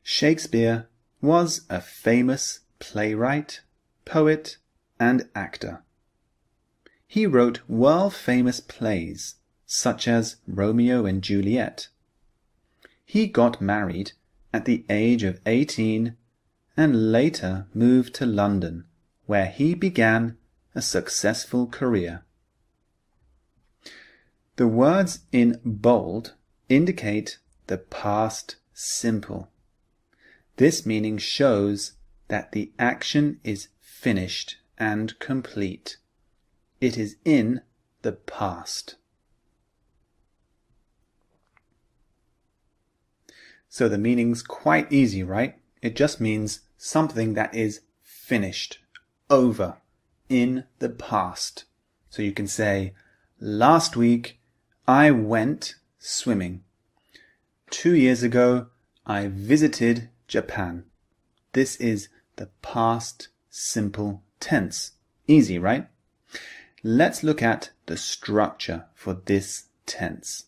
Shakespeare was a famous playwright, poet, and actor. He wrote world-famous plays such as Romeo and Juliet. He got married at the age of 18 and later moved to London, where he began a successful career. The words in bold indicate the past simple. This meaning shows that the action is finished and complete. It is in the past. So the meaning's quite easy, right? It just means something that is finished, over, in the past. So you can say, last week I went swimming. 2 years ago I visited Japan. This is the past simple tense. Easy, right? Let's look at the structure for this tense.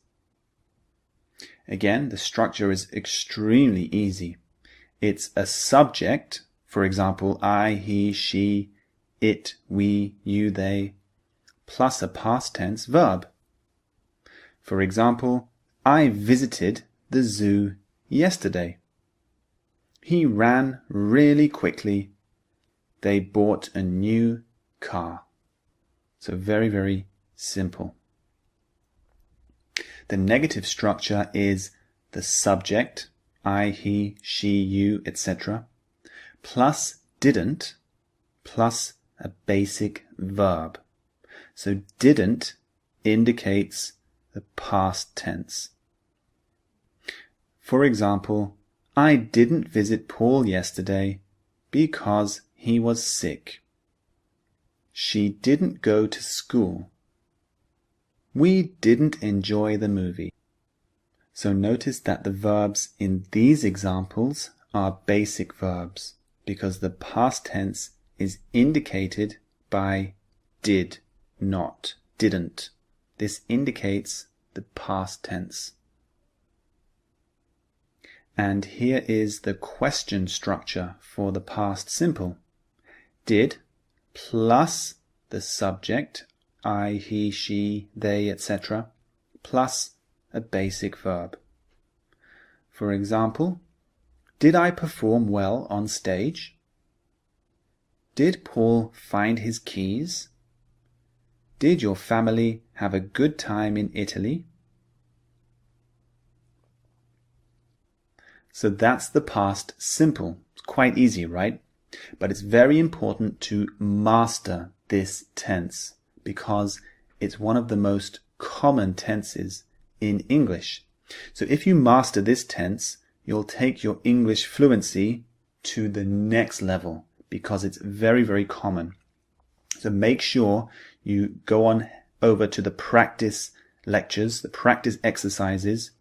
Again, the structure is extremely easy. It's a subject, for example, I, he, she, it, we, you, they, plus a past tense verb. For example, I visited the zoo yesterday. He ran really quickly. They bought a new car. So very, very simple. The negative structure is the subject, I, he, she, you, etc., plus didn't, plus a basic verb. So didn't indicates the past tense. For example, I didn't visit Paul yesterday because he was sick. She didn't go to school. We didn't enjoy the movie. So notice that the verbs in these examples are basic verbs because the past tense is indicated by did, not, didn't. This indicates the past tense. And here is the question structure for the past simple. Did plus the subject, I, he, she, they, etc., plus a basic verb. For example, did I perform well on stage? Did Paul find his keys? Did your family have a good time in Italy? So that's the past simple. It's quite easy, right? But it's very important to master this tense because it's one of the most common tenses in English. So if you master this tense, you'll take your English fluency to the next level because it's very, very common. So make sure you go on over to the practice lectures, the practice exercises.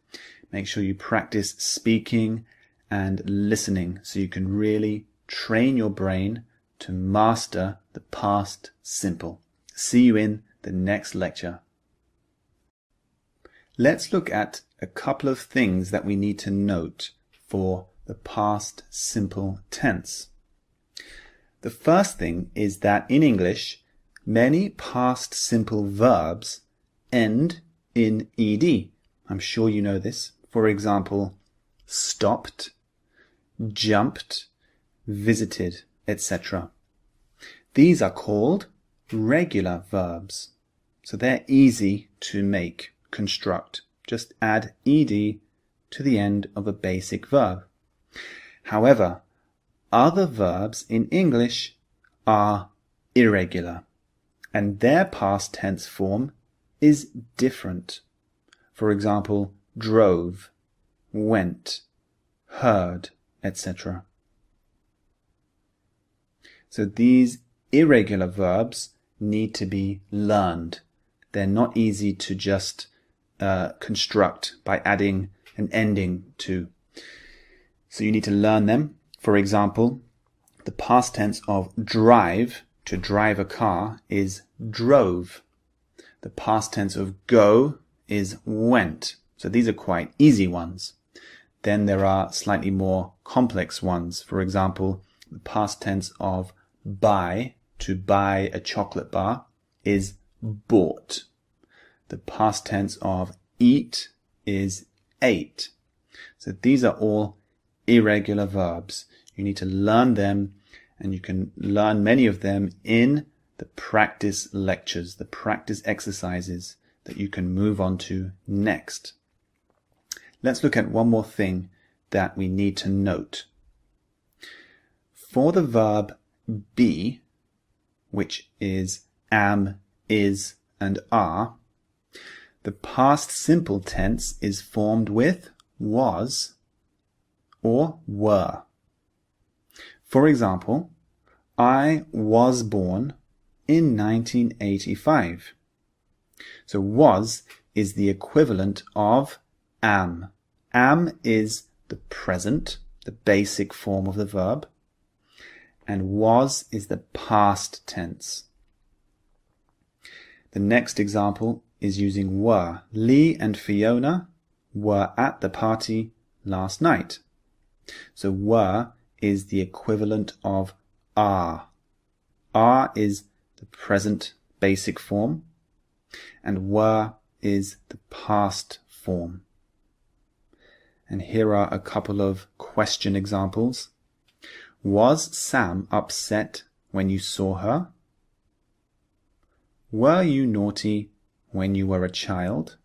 Make sure you practice speaking and listening so you can really train your brain to master the past simple. See you in the next lecture. Let's look at a couple of things that we need to note for the past simple tense. The first thing is that in English, many past simple verbs end in ed. I'm sure you know this. For example, stopped, jumped, visited, etc. These are called regular verbs. So they're easy to construct. Just add ed to the end of a basic verb. However, other verbs in English are irregular, and their past tense form is different. For example, drove, went, heard, etc. So these irregular verbs need to be learned. They're not easy to just construct by adding an ending to. So you need to learn them. For example, the past tense of drive, to drive a car, is drove. The past tense of go is went. So these are quite easy ones. Then there are slightly more complex ones. For example, the past tense of buy, to buy a chocolate bar, is bought. The past tense of eat is ate. So these are all irregular verbs. You need to learn them, and you can learn many of them in the practice lectures, the practice exercises that you can move on to next. Let's look at one more thing that we need to note. For the verb be, which is am, is, and are, the past simple tense is formed with was or were. For example, I was born in 1985. So was is the equivalent of am. Am is the present, the basic form of the verb, and was is the past tense. The next example is using were. Lee and Fiona were at the party last night. So were is the equivalent of are. Are is the present basic form, and were is the past form. And here are a couple of question examples. Was Sam upset when you saw her? Were you naughty when you were a child?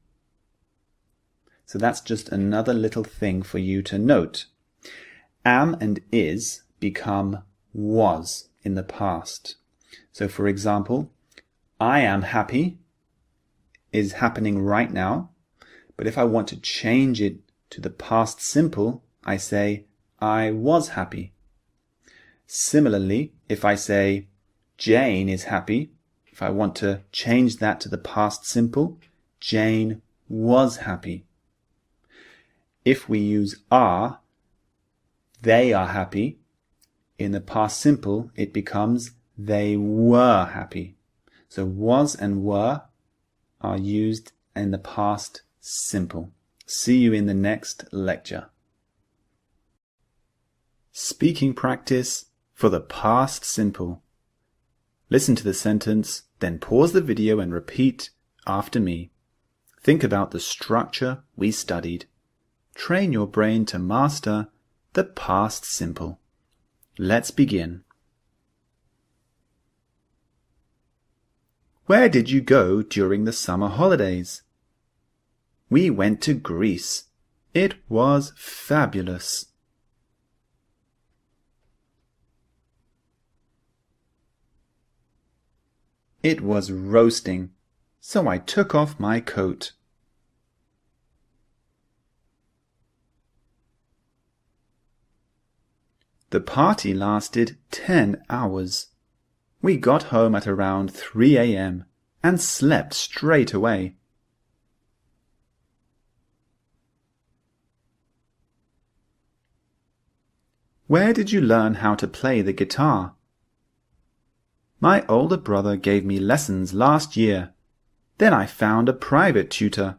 So that's just another little thing for you to note. Am and is become was in the past. So for example, I am happy is happening right now, but if I want to change it to the past simple, I say I was happy. Similarly, if I say Jane is happy, if I want to change that to the past simple, Jane was happy. If we use are, they are happy. In the past simple, it becomes they were happy. So was and were are used in the past simple. See you in the next lecture. Speaking practice for the past simple. Listen to the sentence, then pause the video and repeat after me. Think about the structure we studied. Train your brain to master the past simple. Let's begin. Where did you go during the summer holidays? We went to Greece. It was fabulous. It was roasting, so I took off my coat. The party lasted 10 hours. We got home at around 3 a.m. and slept straight away. Where did you learn how to play the guitar? My older brother gave me lessons last year. Then I found a private tutor.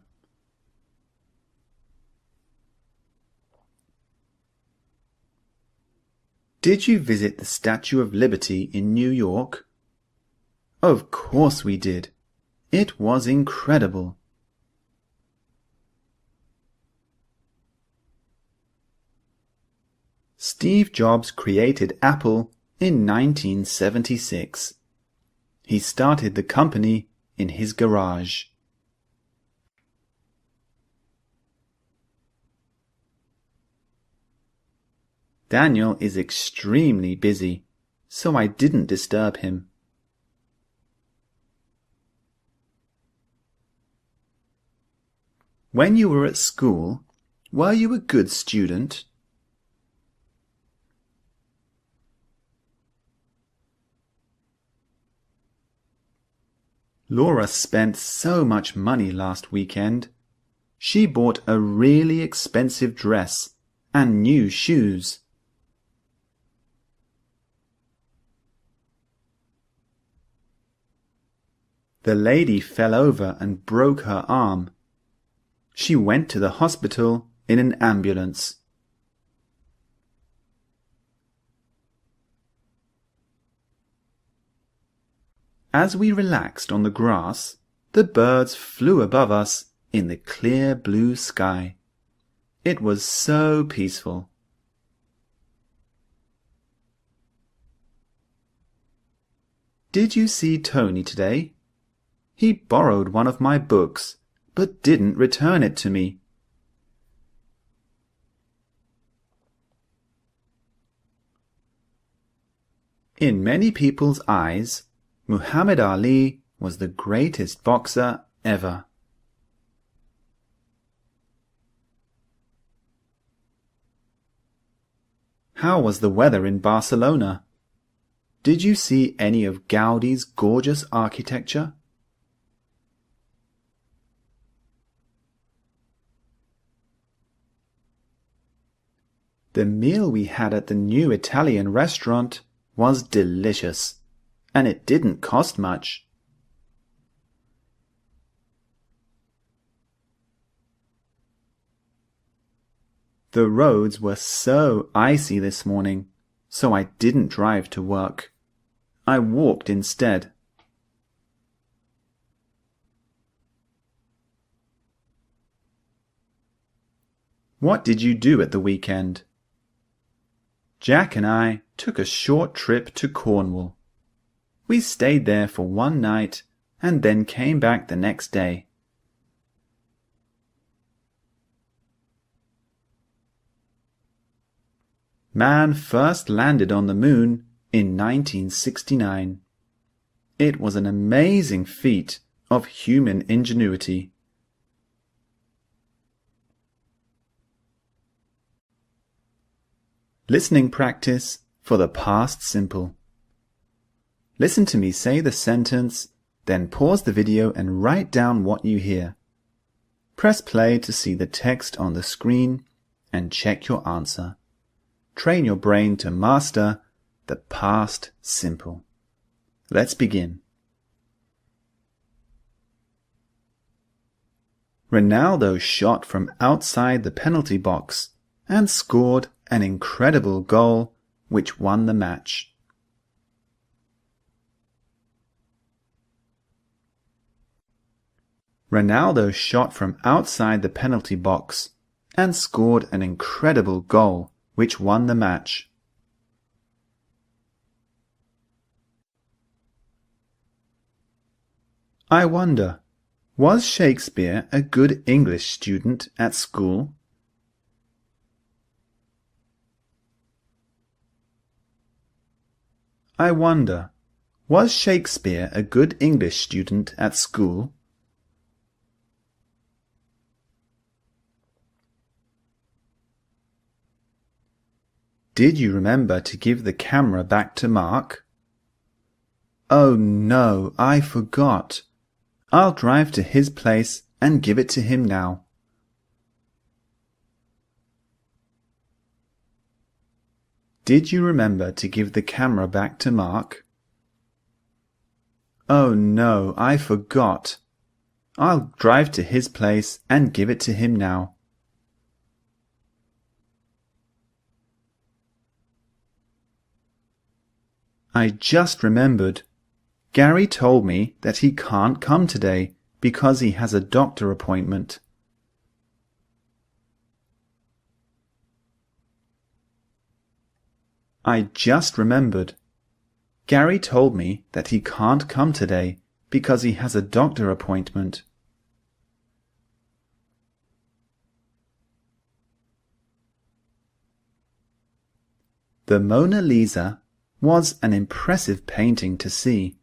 Did you visit the Statue of Liberty in New York? Of course we did. It was incredible. Steve Jobs created Apple in 1976. He started the company in his garage. Daniel is extremely busy, so I didn't disturb him. When you were at school, were you a good student? Laura spent so much money last weekend. She bought a really expensive dress and new shoes. The lady fell over and broke her arm. She went to the hospital in an ambulance. As we relaxed on the grass, the birds flew above us in the clear blue sky. It was so peaceful. Did you see Tony today? He borrowed one of my books, but didn't return it to me. In many people's eyes, Muhammad Ali was the greatest boxer ever. How was the weather in Barcelona? Did you see any of Gaudi's gorgeous architecture? The meal we had at the new Italian restaurant was delicious, and it didn't cost much. The roads were so icy this morning, so I didn't drive to work. I walked instead. What did you do at the weekend? Jack and I took a short trip to Cornwall. We stayed there for one night and then came back the next day. Man first landed on the moon in 1969. It was an amazing feat of human ingenuity. Listening practice for the past simple. Listen to me say the sentence, then pause the video and write down what you hear. Press play to see the text on the screen and check your answer. Train your brain to master the past simple. Let's begin. Ronaldo shot from outside the penalty box and scored an incredible goal which won the match. Ronaldo shot from outside the penalty box and scored an incredible goal which won the match. I wonder, was Shakespeare a good English student at school? I wonder, was Shakespeare a good English student at school? Did you remember to give the camera back to Mark? Oh no, I forgot. I'll drive to his place and give it to him now. Did you remember to give the camera back to Mark? Oh no, I forgot. I'll drive to his place and give it to him now. I just remembered. Gary told me that he can't come today because he has a doctor appointment. I just remembered. Gary told me that he can't come today because he has a doctor appointment. The Mona Lisa was an impressive painting to see,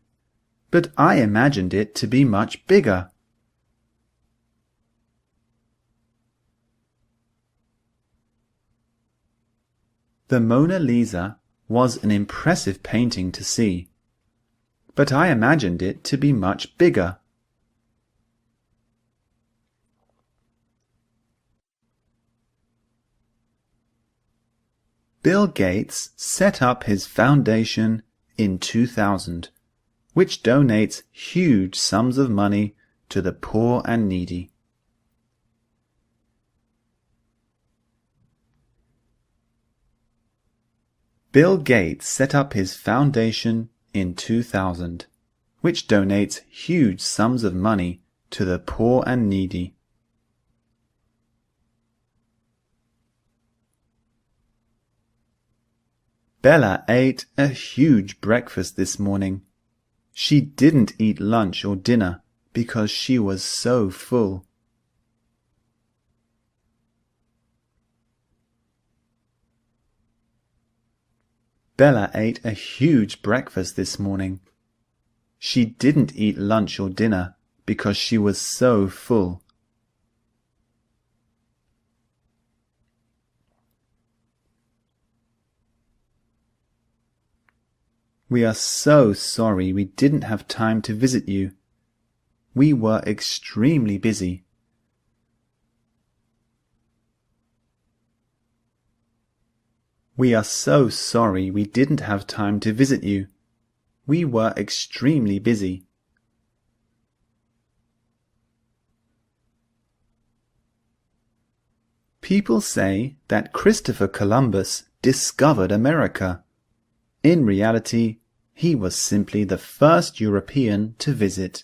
but I imagined it to be much bigger. The Mona Lisa was an impressive painting to see, but I imagined it to be much bigger. Bill Gates set up his foundation in 2000, which donates huge sums of money to the poor and needy. Bill Gates set up his foundation in 2000, which donates huge sums of money to the poor and needy. Bella ate a huge breakfast this morning. She didn't eat lunch or dinner because she was so full. Bella ate a huge breakfast this morning. She didn't eat lunch or dinner because she was so full. We are so sorry we didn't have time to visit you. We were extremely busy. We are so sorry we didn't have time to visit you. We were extremely busy. People say that Christopher Columbus discovered America. In reality, he was simply the first European to visit.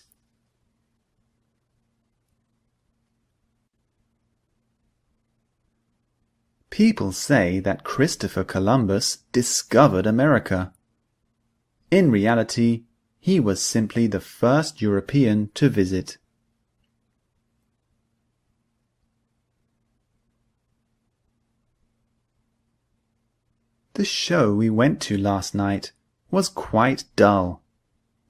People say that Christopher Columbus discovered America. In reality, he was simply the first European to visit. The show we went to last night was quite dull.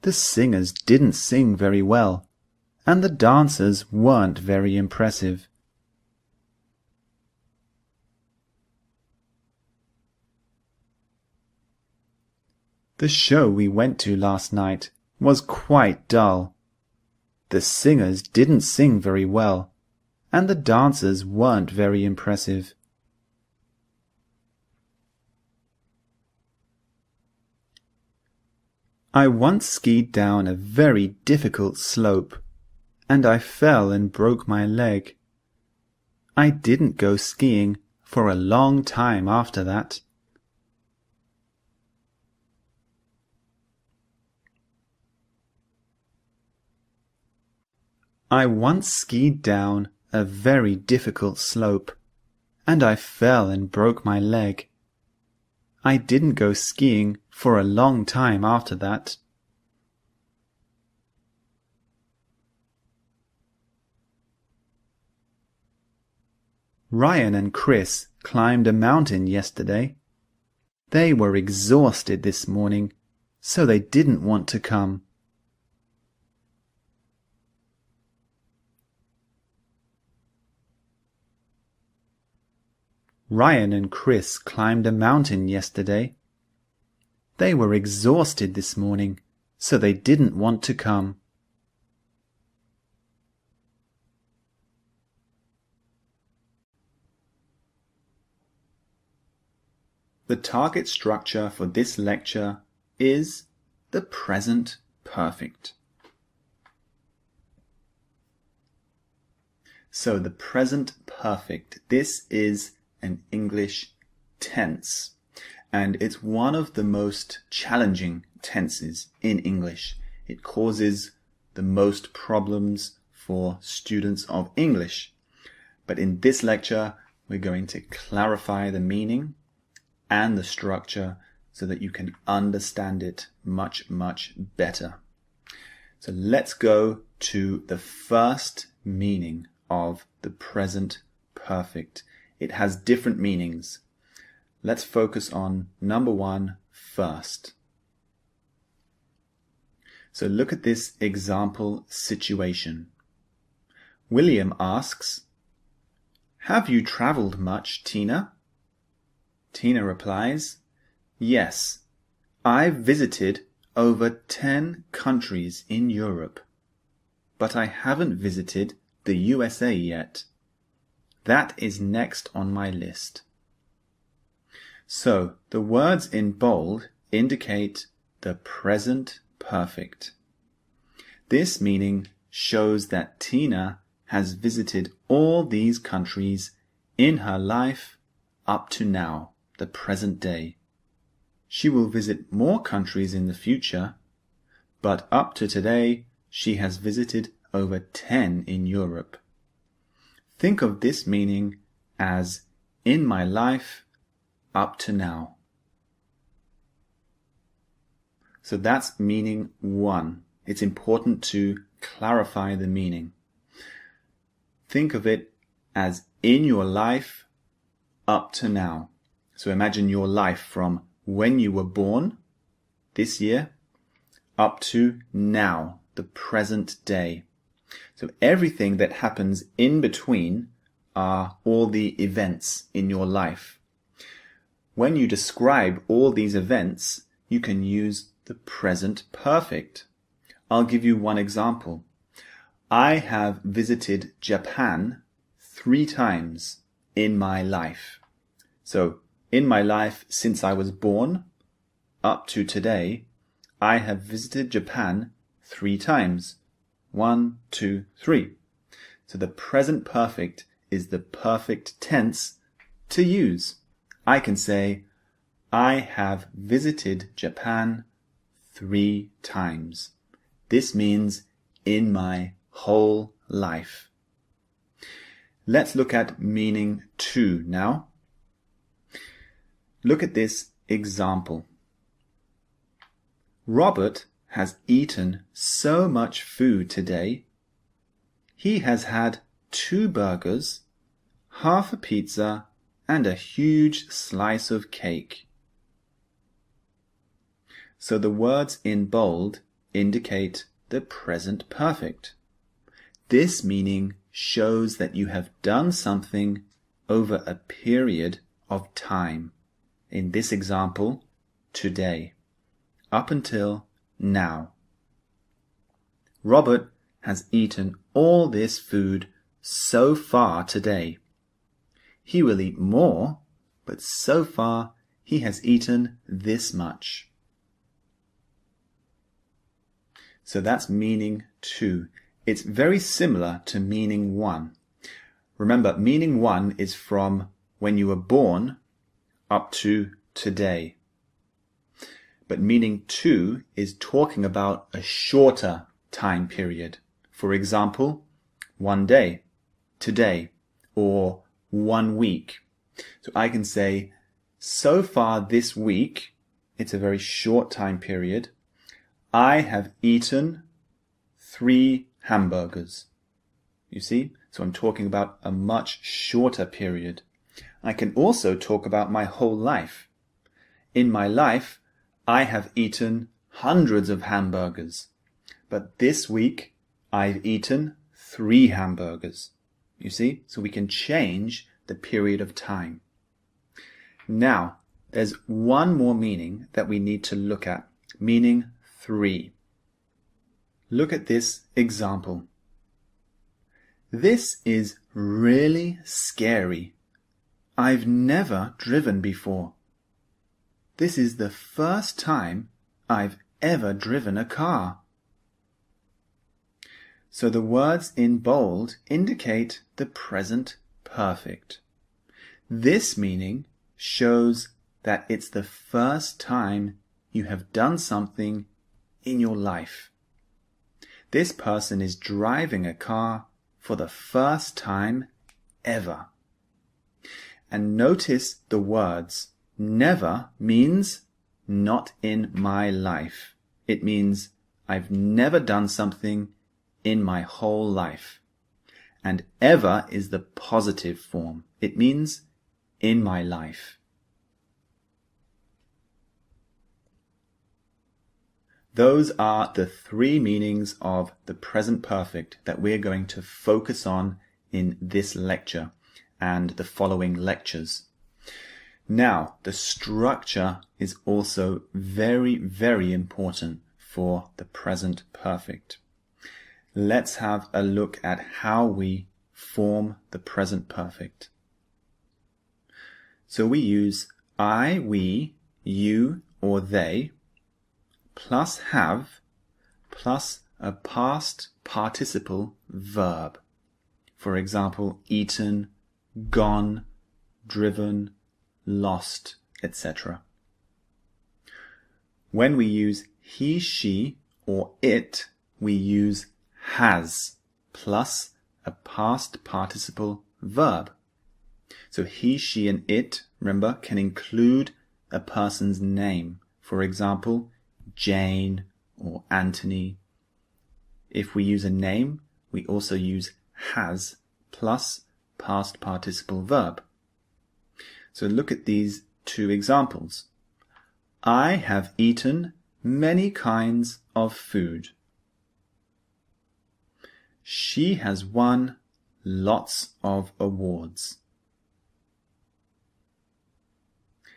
The singers didn't sing very well, and the dancers weren't very impressive. The show we went to last night was quite dull. The singers didn't sing very well, and the dancers weren't very impressive. I once skied down a very difficult slope, and I fell and broke my leg. I didn't go skiing for a long time after that. I once skied down a very difficult slope, and I fell and broke my leg. I didn't go skiing for a long time after that. Ryan and Chris climbed a mountain yesterday. They were exhausted this morning, so they didn't want to come. Ryan and Chris climbed a mountain yesterday. They were exhausted this morning, so they didn't want to come. The target structure for this lecture is the present perfect. So the present perfect, this is an English tense, and it's one of the most challenging tenses in English. It causes the most problems for students of English. But in this lecture, we're going to clarify the meaning and the structure so that you can understand it much, much better. So let's go to the first meaning of the present perfect. It has different meanings. Let's focus on number one first. So look at this example situation. William asks, "Have you traveled much, Tina?" Tina replies, "Yes, I've visited over 10 countries in Europe, but I haven't visited the USA yet. That is next on my list." So the words in bold indicate the present perfect. This meaning shows that Tina has visited all these countries in her life up to now, the present day. She will visit more countries in the future, but up to today she has visited over 10 in Europe. Think of this meaning as in my life up to now. So that's meaning one. It's important to clarify the meaning. Think of it as in your life up to now. So imagine your life from when you were born this year up to now, the present day. So everything that happens in between are all the events in your life. When you describe all these events, you can use the present perfect. I'll give you one example. I have visited Japan 3 times in my life. So in my life since I was born up to today, I have visited Japan 3 times. 1, 2, 3. So the present perfect is the perfect tense to use. I can say, I have visited Japan 3 times. This means in my whole life. Let's look at meaning 2 now. Look at this example. Robert has eaten so much food today. He has had 2 burgers, half a pizza, and a huge slice of cake. So the words in bold indicate the present perfect. This meaning shows that you have done something over a period of time. In this example, today, up until now. Robert has eaten all this food so far today. He will eat more, but so far he has eaten this much. So that's meaning 2. It's very similar to meaning 1. Remember, meaning 1 is from when you were born up to today. But meaning 2 is talking about a shorter time period. For example, one day, today, or 1 week. So I can say, so far this week, it's a very short time period, I have eaten 3 hamburgers. You see? So I'm talking about a much shorter period. I can also talk about my whole life. In my life, I have eaten hundreds of hamburgers. But this week, I've eaten 3 hamburgers. You see? So we can change the period of time. Now, there's one more meaning that we need to look at, meaning 3. Look at this example. This is really scary. I've never driven before. This is the first time I've ever driven a car. So the words in bold indicate the present perfect. This meaning shows that it's the first time you have done something in your life. This person is driving a car for the first time ever. And notice the words never means not in my life. It means I've never done something in my whole life. And ever is the positive form. It means in my life. Those are the 3 meanings of the present perfect that we're going to focus on in this lecture and the following lectures. Now, the structure is also very, very important for the present perfect. Let's have a look at how we form the present perfect. So we use I, we, you, or they, plus have, plus a past participle verb. For example, eaten, gone, driven, lost, etc. When we use he, she, or it, we use has, plus a past participle verb. So he, she, and it, remember, can include a person's name. For example, Jane or Anthony. If we use a name, we also use has plus past participle verb. So look at these 2 examples. I have eaten many kinds of food. She has won lots of awards.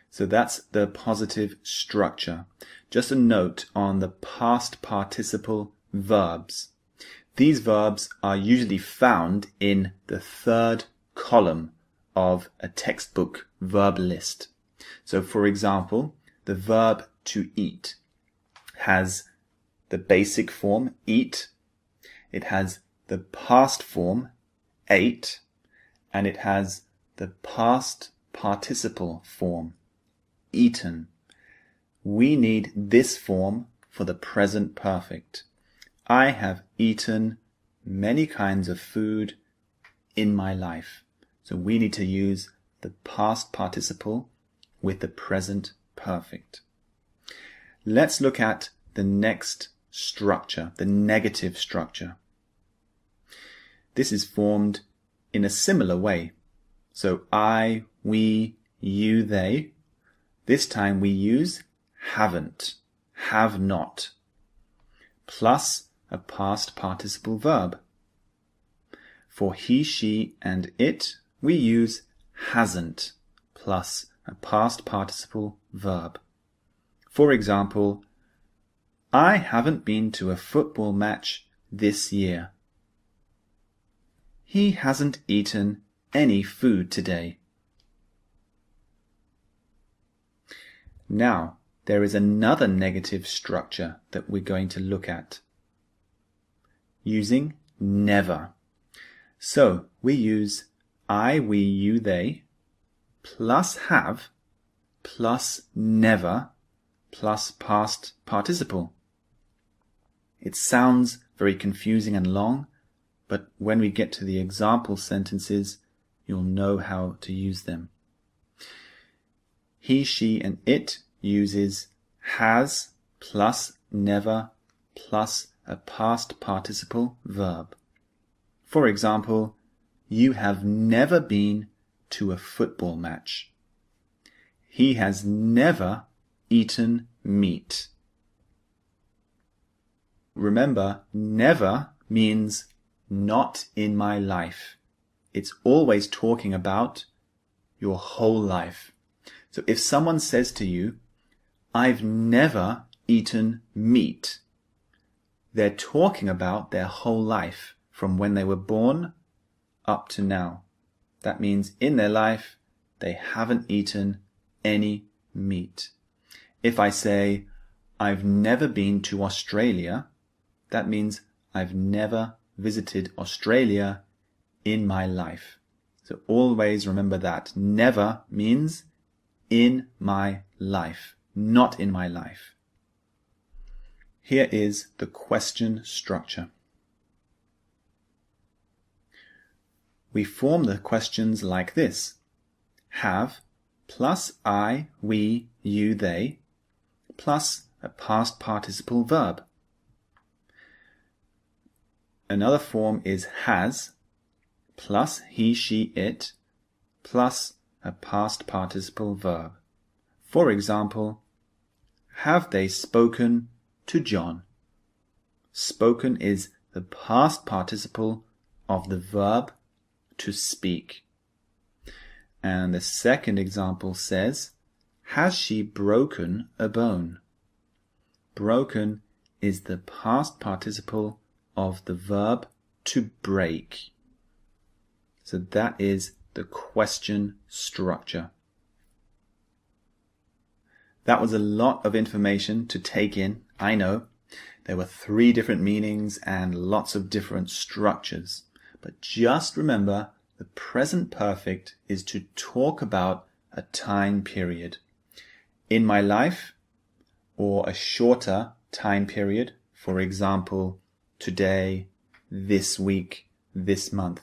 So that's the positive structure. Just a note on the past participle verbs. These verbs are usually found in the 3rd column of a textbook verb list. So for example, the verb to eat has the basic form eat, it has the past form ate, and it has the past participle form eaten. We need this form for the present perfect. I have eaten many kinds of food in my life. So we need to use the past participle with the present perfect. Let's look at the next structure, the negative structure. This is formed in a similar way. So I, we, you, they. This time we use haven't, have not, plus a past participle verb. For he, she, and it, we use hasn't, plus a past participle verb. For example, I haven't been to a football match this year. He hasn't eaten any food today. Now, there is another negative structure that we're going to look at using never. So we use I, we, you, they, plus have, plus never, plus past participle. It sounds very confusing and long, but when we get to the example sentences, you'll know how to use them. He, she, and it uses has plus never plus a past participle verb. For example, you have never been to a football match. He has never eaten meat. Remember, never means not in my life. It's always talking about your whole life. So if someone says to you, I've never eaten meat, they're talking about their whole life from when they were born up to now. That means in their life, they haven't eaten any meat. If I say, I've never been to Australia, that means I've never visited Australia in my life. So always remember that. Never means in my life, not in my life. Here is the question structure. We form the questions like this. Have plus I, we, you, they, plus a past participle verb. Another form is has plus he, she, it, plus a past participle verb. For example, have they spoken to John? Spoken is the past participle of the verb to speak. And the second example says, has she broken a bone? Broken is the past participle of the verb to break. So that is the question structure. That was a lot of information to take in, I know. There were 3 different meanings and lots of different structures. But just remember, the present perfect is to talk about a time period. In my life, or a shorter time period, for example, today, this week, this month.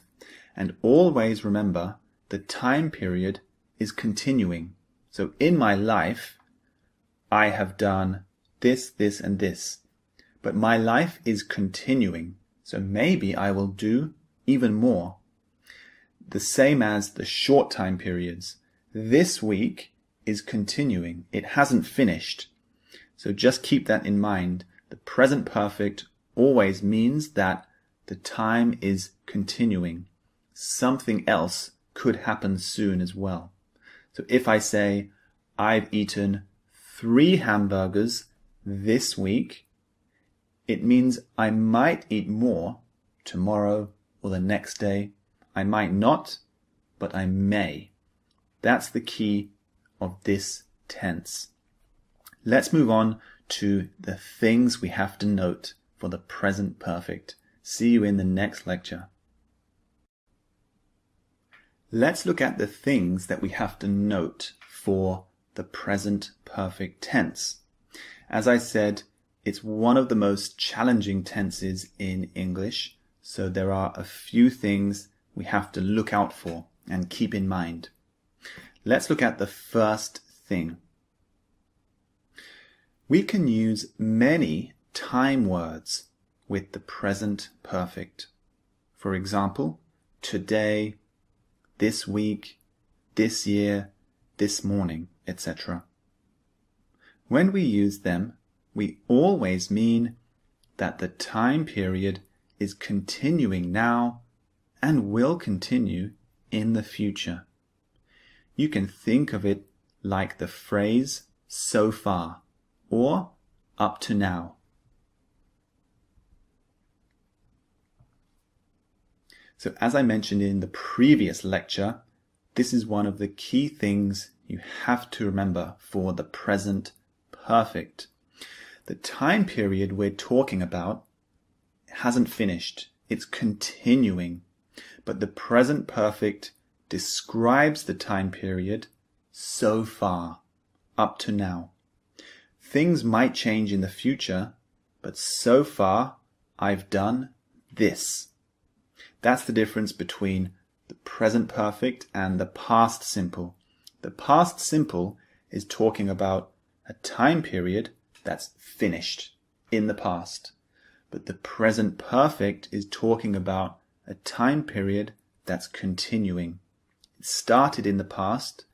And always remember, the time period is continuing. So in my life, I have done this, this, and this. But my life is continuing. So maybe I will do even more. The same as the short time periods. This week is continuing. It hasn't finished. So just keep that in mind. The present perfect always means that the time is continuing. Something else could happen soon as well. So if I say, I've eaten 3 hamburgers this week, it means I might eat more tomorrow or the next day. I might not, but I may. That's the key of this tense. Let's move on to the things we have to note for the present perfect. See you in the next lecture. Let's look at the things that we have to note for the present perfect tense. As I said, it's one of the most challenging tenses in English, so there are a few things we have to look out for and keep in mind. Let's look at the first thing. We can use many time words with the present perfect. For example, today, this week, this year, this morning, etc. When we use them, we always mean that the time period is continuing now and will continue in the future. You can think of it like the phrase so far or up to now. So as I mentioned in the previous lecture, this is one of the key things you have to remember for the present perfect. The time period we're talking about hasn't finished. It's continuing. But the present perfect describes the time period so far, up to now. Things might change in the future, but so far I've done this. That's the difference between the present perfect and the past simple. The past simple is talking about a time period that's finished in the past. But the present perfect is talking about a time period that's continuing. It started in the past,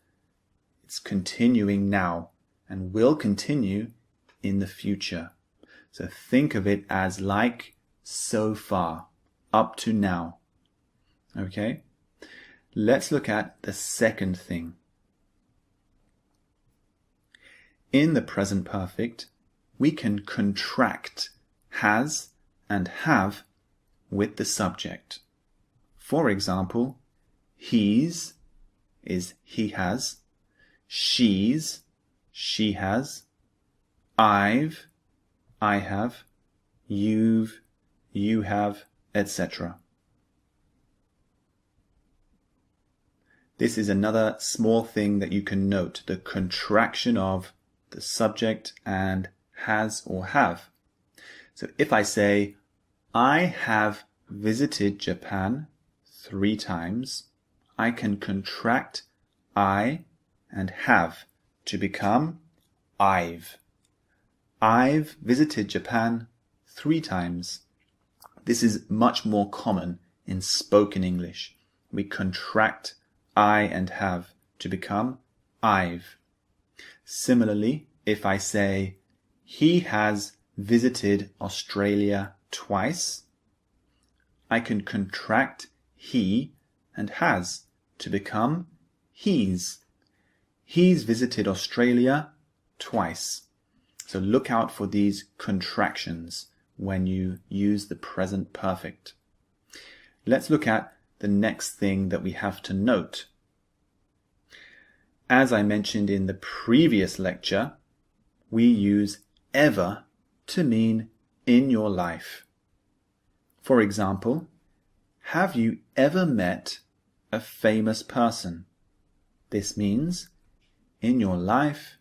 it's continuing now, and will continue in the future. So think of it as like so far, up to now. Okay? Let's look at the second thing. In the present perfect, we can contract has and have with the subject. For example, he's is he has, she's she has, I've I have, you've you have, etc. This is another small thing that you can note, the contraction of the subject and has or have. So if I say, I have visited Japan 3 times, I can contract I and have to become I've. I've visited Japan 3 times. This is much more common in spoken English. We contract I and have to become I've. Similarly, if I say, he has visited Australia twice, I can contract he and has to become he's. He's visited Australia twice. So look out for these contractions when you use the present perfect. Let's look at the next thing that we have to note. As I mentioned in the previous lecture, we use ever to mean in your life. For example, have you ever met a famous person? This means, in your life,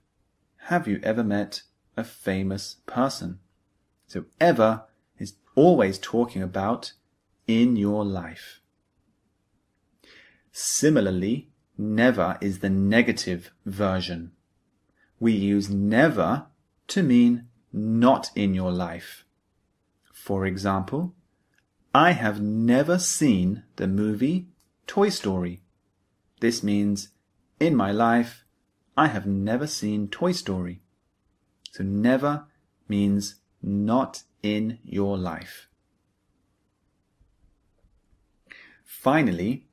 have you ever met a famous person? So ever is always talking about in your life. Similarly, never is the negative version. We use never to mean not in your life. For example, I have never seen the movie Toy Story. This means, in my life, I have never seen Toy Story. So never means not in your life. Finally,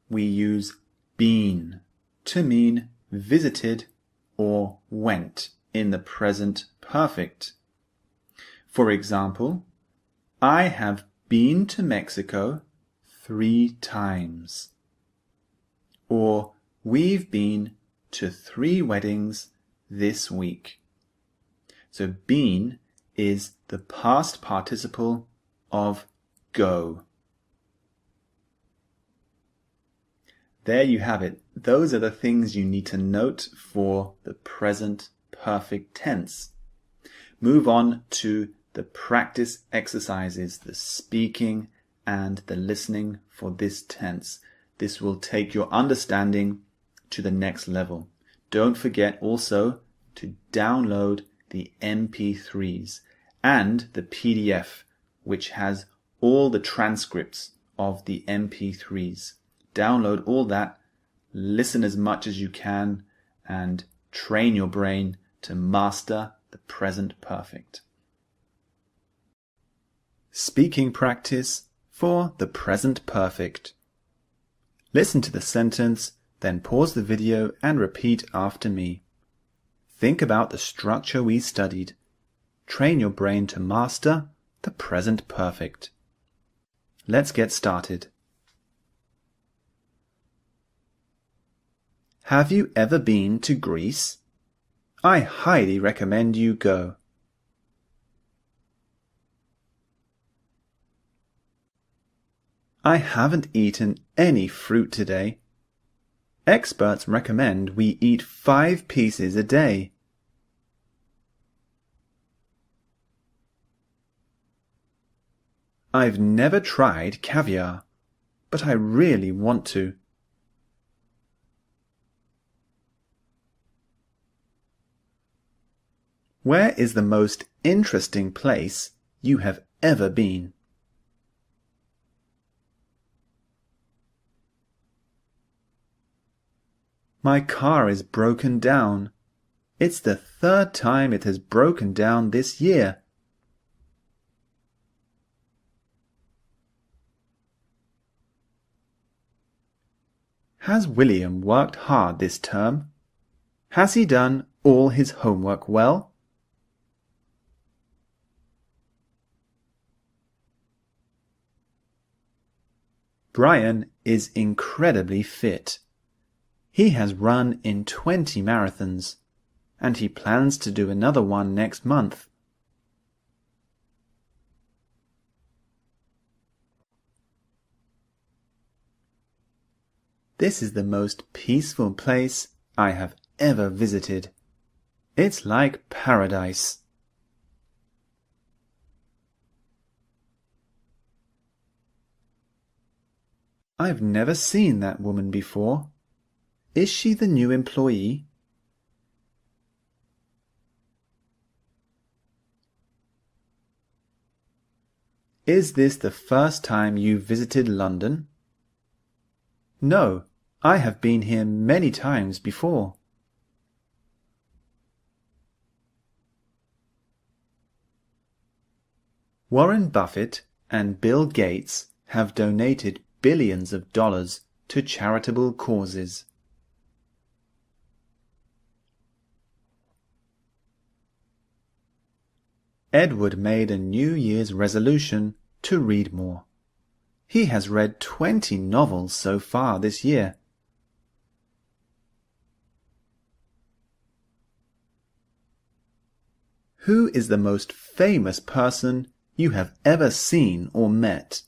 we use been to mean visited or went in the present perfect. For example, I have been to Mexico 3 times. Or we've been to 3 weddings this week. So been is the past participle of go. There you have it. Those are the things you need to note for the present perfect tense. Move on to the practice exercises, the speaking and the listening for this tense. This will take your understanding to the next level. Don't forget also to download the MP3s and the PDF, which has all the transcripts of the MP3s. Download all that, listen as much as you can, and train your brain to master the present perfect. Speaking practice for the present perfect. Listen to the sentence, then pause the video and repeat after me. Think about the structure we studied. Train your brain to master the present perfect. Let's get started. Have you ever been to Greece? I highly recommend you go. I haven't eaten any fruit today. Experts recommend we eat 5 pieces a day. I've never tried caviar, but I really want to. Where is the most interesting place you have ever been? My car is broken down. It's the third time it has broken down this year. Has William worked hard this term? Has he done all his homework well? Brian is incredibly fit. He has run in 20 marathons, and he plans to do another one next month. This is the most peaceful place I have ever visited. It's like paradise. I've never seen that woman before. Is she the new employee? Is this the first time you visited London? No, I have been here many times before. Warren Buffett and Bill Gates have donated billions of dollars to charitable causes. Edward made a New Year's resolution to read more. He has read 20 novels so far this year. Who is the most famous person you have ever seen or met?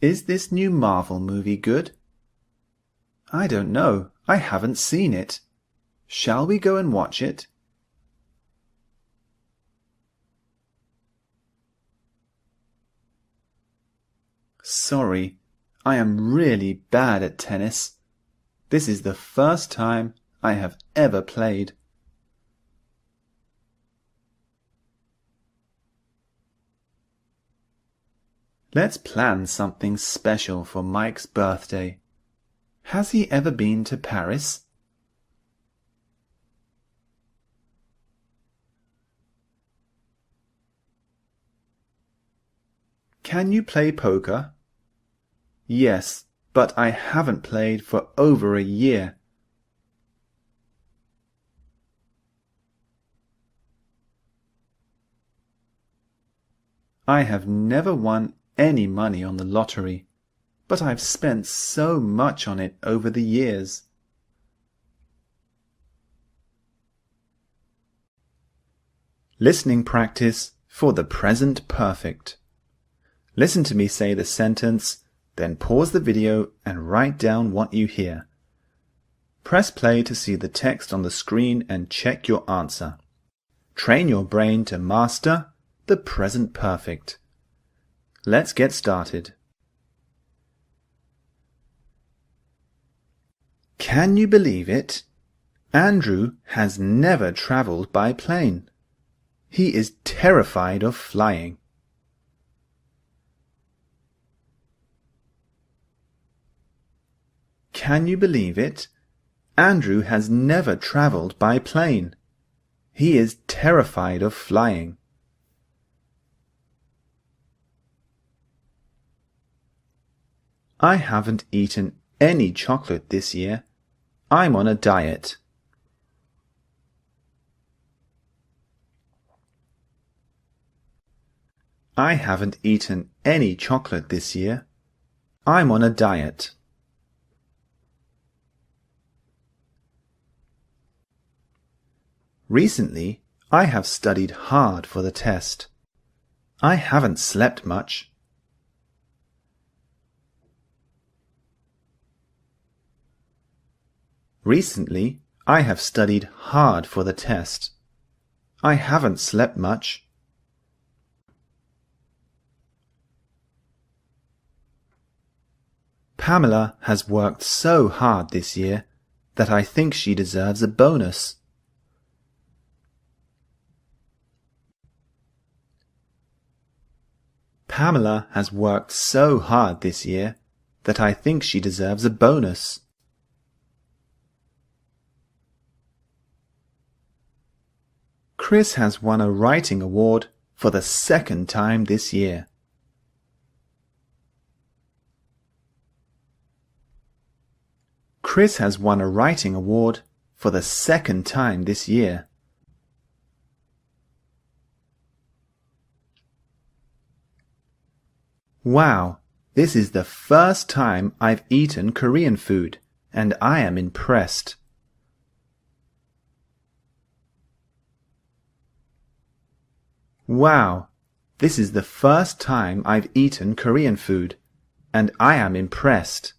Is this new Marvel movie good? I don't know. I haven't seen it. Shall we go and watch it? Sorry, I am really bad at tennis. This is the first time I have ever played. Let's plan something special for Mike's birthday. Has he ever been to Paris? Can you play poker? Yes, but I haven't played for over a year. I have never won any money on the lottery, but I've spent so much on it over the years. Listening practice for the present perfect. Listen to me say the sentence, then pause the video and write down what you hear. Press play to see the text on the screen and check your answer. Train your brain to master the present perfect. Let's get started. Can you believe it? Andrew has never travelled by plane. He is terrified of flying. Can you believe it? Andrew has never travelled by plane. He is terrified of flying. I haven't eaten any chocolate this year. I'm on a diet. I haven't eaten any chocolate this year. I'm on a diet. Recently, I have studied hard for the test. I haven't slept much. Recently, I have studied hard for the test. I haven't slept much. Pamela has worked so hard this year that I think she deserves a bonus. Pamela has worked so hard this year that I think she deserves a bonus. Chris has won a writing award for the second time this year. Chris has won a writing award for the second time this year. Wow, this is the first time I've eaten Korean food, and I am impressed. Wow, this is the first time I've eaten Korean food, and I am impressed.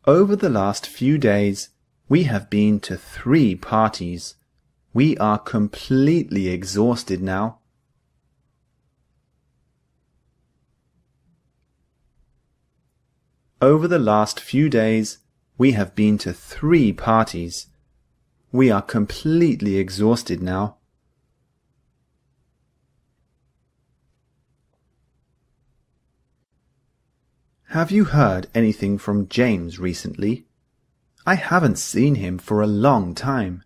Over the last few days, we have been to 3 parties. We are completely exhausted now. Over the last few days, we have been to 3 parties. We are completely exhausted now. Have you heard anything from James recently? I haven't seen him for a long time.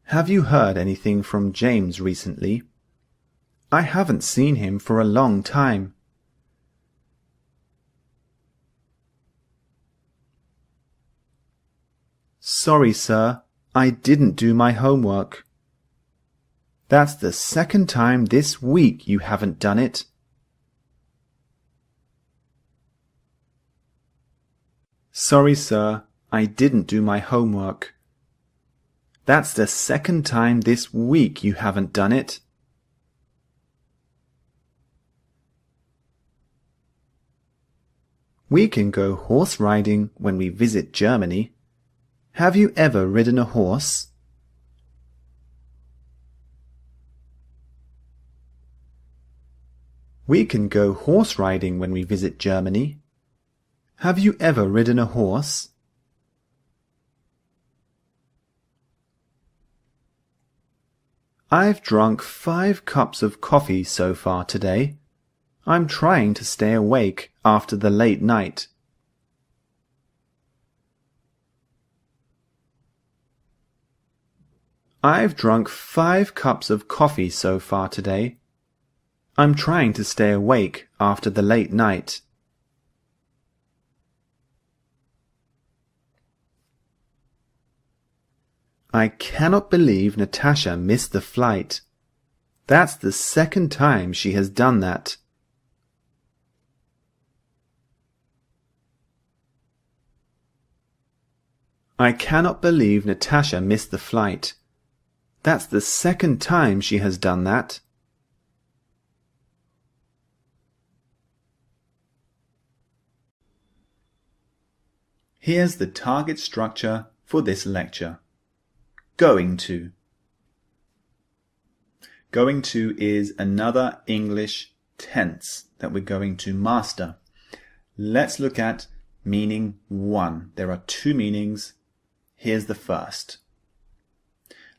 Have you heard anything from James recently? I haven't seen him for a long time. Sorry, sir, I didn't do my homework. That's the second time this week you haven't done it. Sorry, sir, I didn't do my homework. That's the second time this week you haven't done it. We can go horse riding when we visit Germany. Have you ever ridden a horse? We can go horse riding when we visit Germany. Have you ever ridden a horse? I've drunk 5 cups of coffee so far today. I'm trying to stay awake after the late night. I've drunk 5 cups of coffee so far today. I'm trying to stay awake after the late night. I cannot believe Natasha missed the flight. That's the second time she has done that. I cannot believe Natasha missed the flight. That's the second time she has done that. Here's the target structure for this lecture. Going to. Going to is another English tense that we're going to master. Let's look at meaning 1. There are 2 meanings. Here's the first.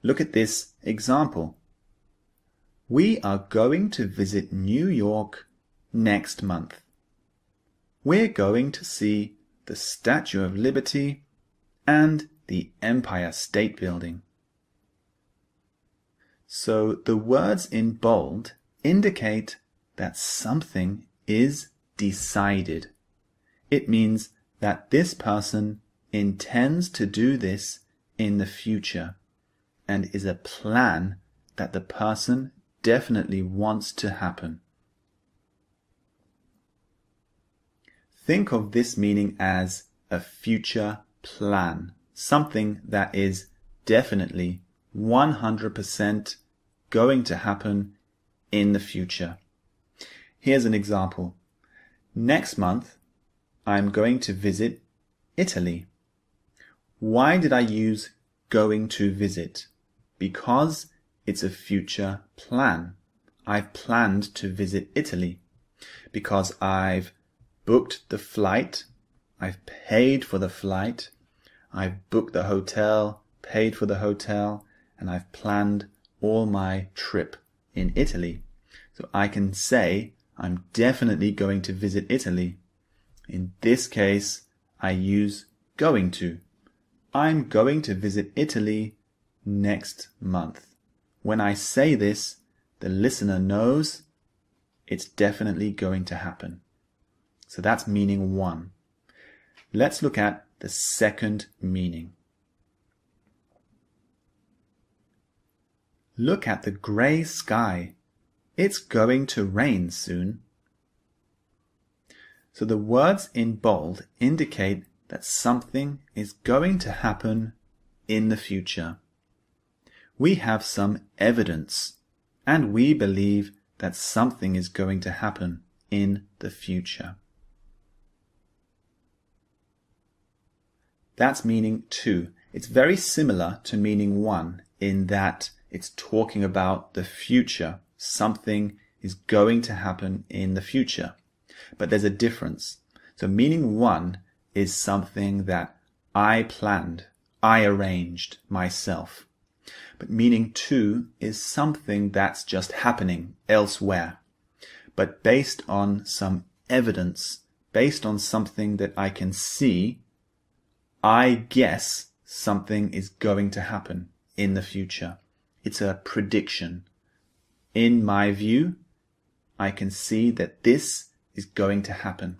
Look at this example. We are going to visit New York next month. We're going to see the Statue of Liberty and the Empire State Building. So the words in bold indicate that something is decided. It means that this person intends to do this in the future and is a plan that the person definitely wants to happen. Think of this meaning as a future plan, something that is definitely 100% going to happen in the future. Here's an example. Next month, I'm going to visit Italy. Why did I use going to visit? Because it's a future plan. I've planned to visit Italy. Because I've booked the flight, I've paid for the flight, I've booked the hotel, paid for the hotel, and I've planned all my trip in Italy. So I can say I'm definitely going to visit Italy. In this case, I use going to. I'm going to visit Italy next month. When I say this, the listener knows it's definitely going to happen. So that's meaning one. Let's look at the second meaning. Look at the grey sky. It's going to rain soon. So the words in bold indicate that something is going to happen in the future. We have some evidence, and we believe that something is going to happen in the future. That's meaning two. It's very similar to meaning one in that it's talking about the future. Something is going to happen in the future. But there's a difference. So meaning one is something that I planned, I arranged myself. But meaning two is something that's just happening elsewhere, but based on some evidence, based on something that I can see, I guess something is going to happen in the future. It's a prediction. In my view, I can see that this is going to happen.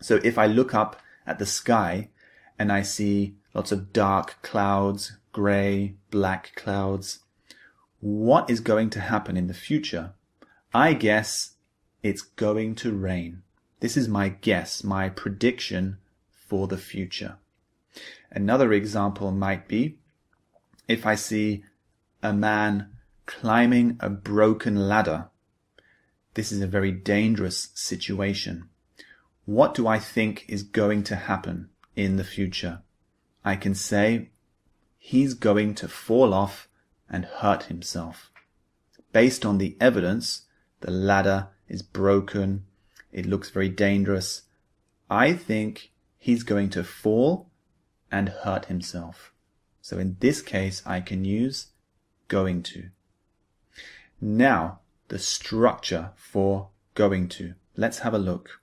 So if I look up at the sky and I see lots of dark clouds, grey, black clouds, what is going to happen in the future? I guess it's going to rain. This is my guess, my prediction for the future. Another example might be if I see a man climbing a broken ladder. This is a very dangerous situation. What do I think is going to happen in the future? I can say he's going to fall off and hurt himself. Based on the evidence, the ladder is broken. It looks very dangerous. I think he's going to fall and hurt himself. So in this case, I can use going to. Now, the structure for going to. Let's have a look.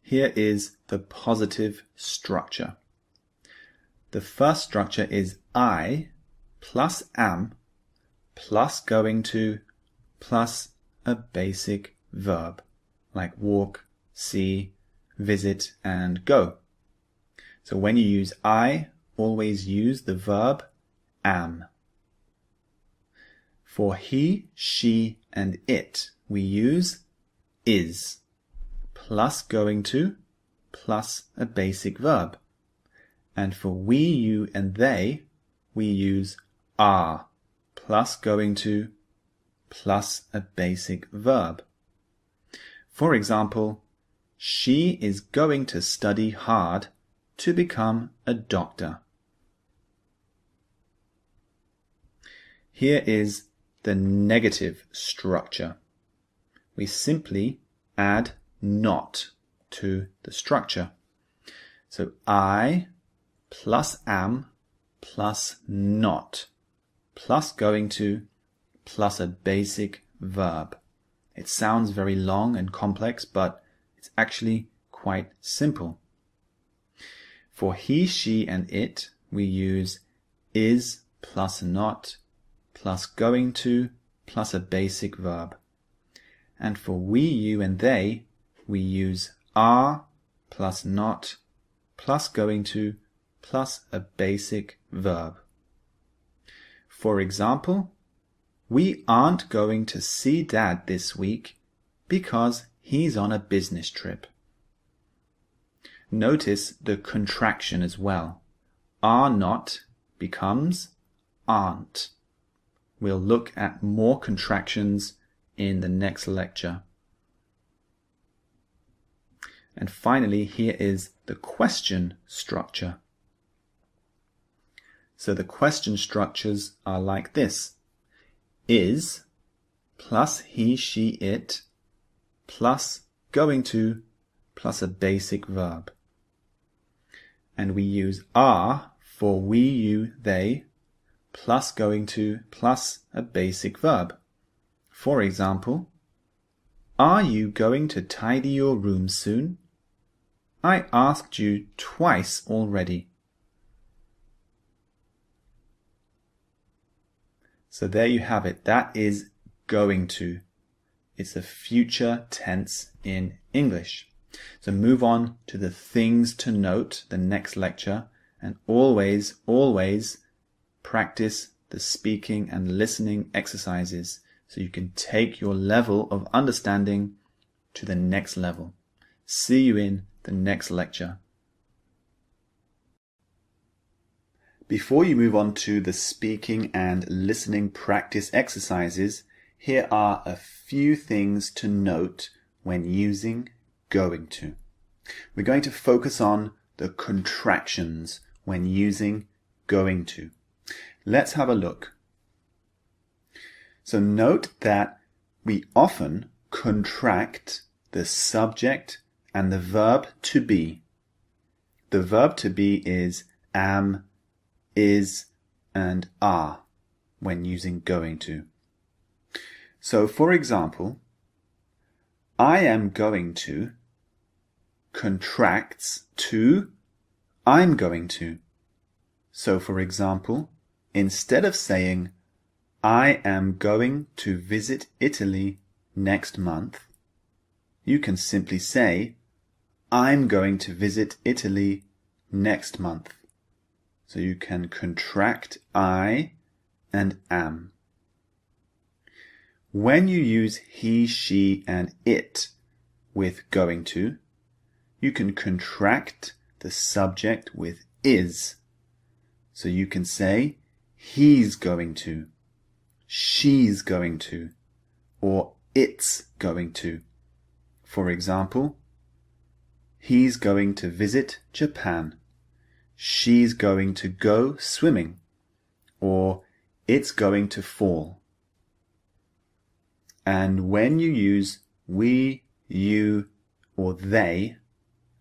Here is the positive structure. The first structure is I plus am plus going to plus a basic verb like walk, see, visit, and go. So when you use I, always use the verb am. For he, she, and it, we use is plus going to plus a basic verb. And for we, you, and they, we use are plus going to plus a basic verb. For example, she is going to study hard to become a doctor. Here is the negative structure. We simply add not to the structure. So I plus am plus not plus going to plus a basic verb. It sounds very long and complex, but it's actually quite simple. For he, she, and it, we use is plus not plus going to plus a basic verb. And for we, you, and they, we use are plus not plus going to plus a basic verb. For example, we aren't going to see Dad this week because he's on a business trip. Notice the contraction as well. Are not becomes aren't. We'll look at more contractions in the next lecture. And finally, here is the question structure. So the question structures are like this. Is plus he, she, it plus going to plus a basic verb. And we use are for we, you, they plus going to plus a basic verb. For example, are you going to tidy your room soon? I asked you twice already. So there you have it. That is going to. It's a future tense in English. So move on to the things to note, the next lecture, and always, always practice the speaking and listening exercises so you can take your level of understanding to the next level. See you in the next lecture. Before you move on to the speaking and listening practice exercises, here are a few things to note when using going to. We're going to focus on the contractions when using going to. Let's have a look. So note that we often contract the subject and the verb to be. The verb to be is am, is, and are when using going to. So for example, I am going to contracts to I'm going to. So for example, instead of saying I am going to visit Italy next month, you can simply say I'm going to visit Italy next month. So you can contract I and am. When you use he, she, and it with going to, you can contract the subject with is. So you can say he's going to, she's going to, or it's going to. For example, he's going to visit Japan. She's going to go swimming. Or it's going to fall. And when you use we, you, or they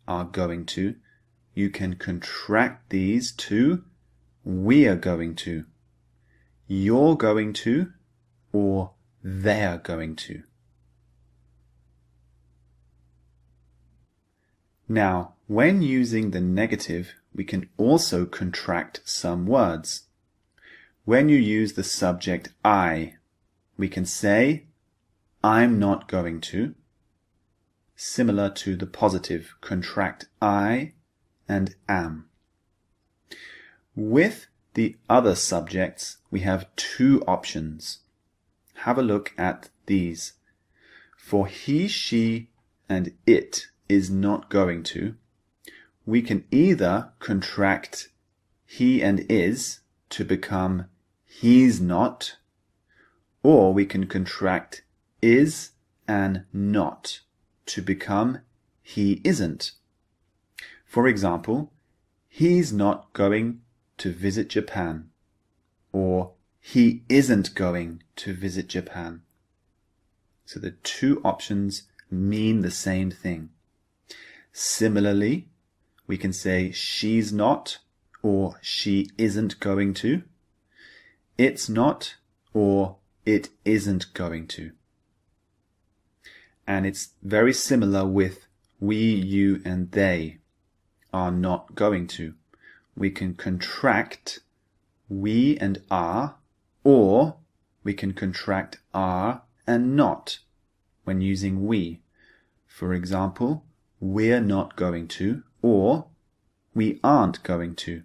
are going to, you can contract these to we are going to, you're going to, or they're going to. Now, when using the negative, we can also contract some words. When you use the subject I, we can say I'm not going to. Similar to the positive, contract I and am. With the other subjects, we have two options. Have a look at these. For he, she, and it is not going to, we can either contract he and is to become he's not, or we can contract is and not to become he isn't. For example, he's not going to visit Japan, or he isn't going to visit Japan. So the two options mean the same thing. Similarly, we can say she's not, or she isn't going to. It's not, or it isn't going to. And it's very similar with we, you, and they are not going to. We can contract we and are, or we can contract are and not when using we. For example, we're not going to, or we aren't going to.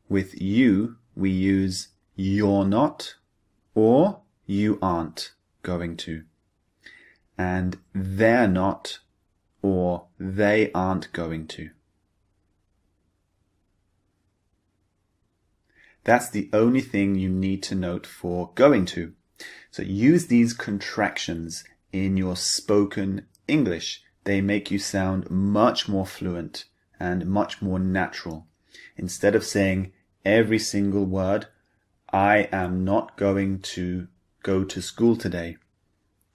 With you, we use you're not, or you aren't going to. And they're not, or they aren't going to. That's the only thing you need to note for going to. So use these contractions in your spoken English. They make you sound much more fluent and much more natural. Instead of saying every single word, I am not going to go to school today.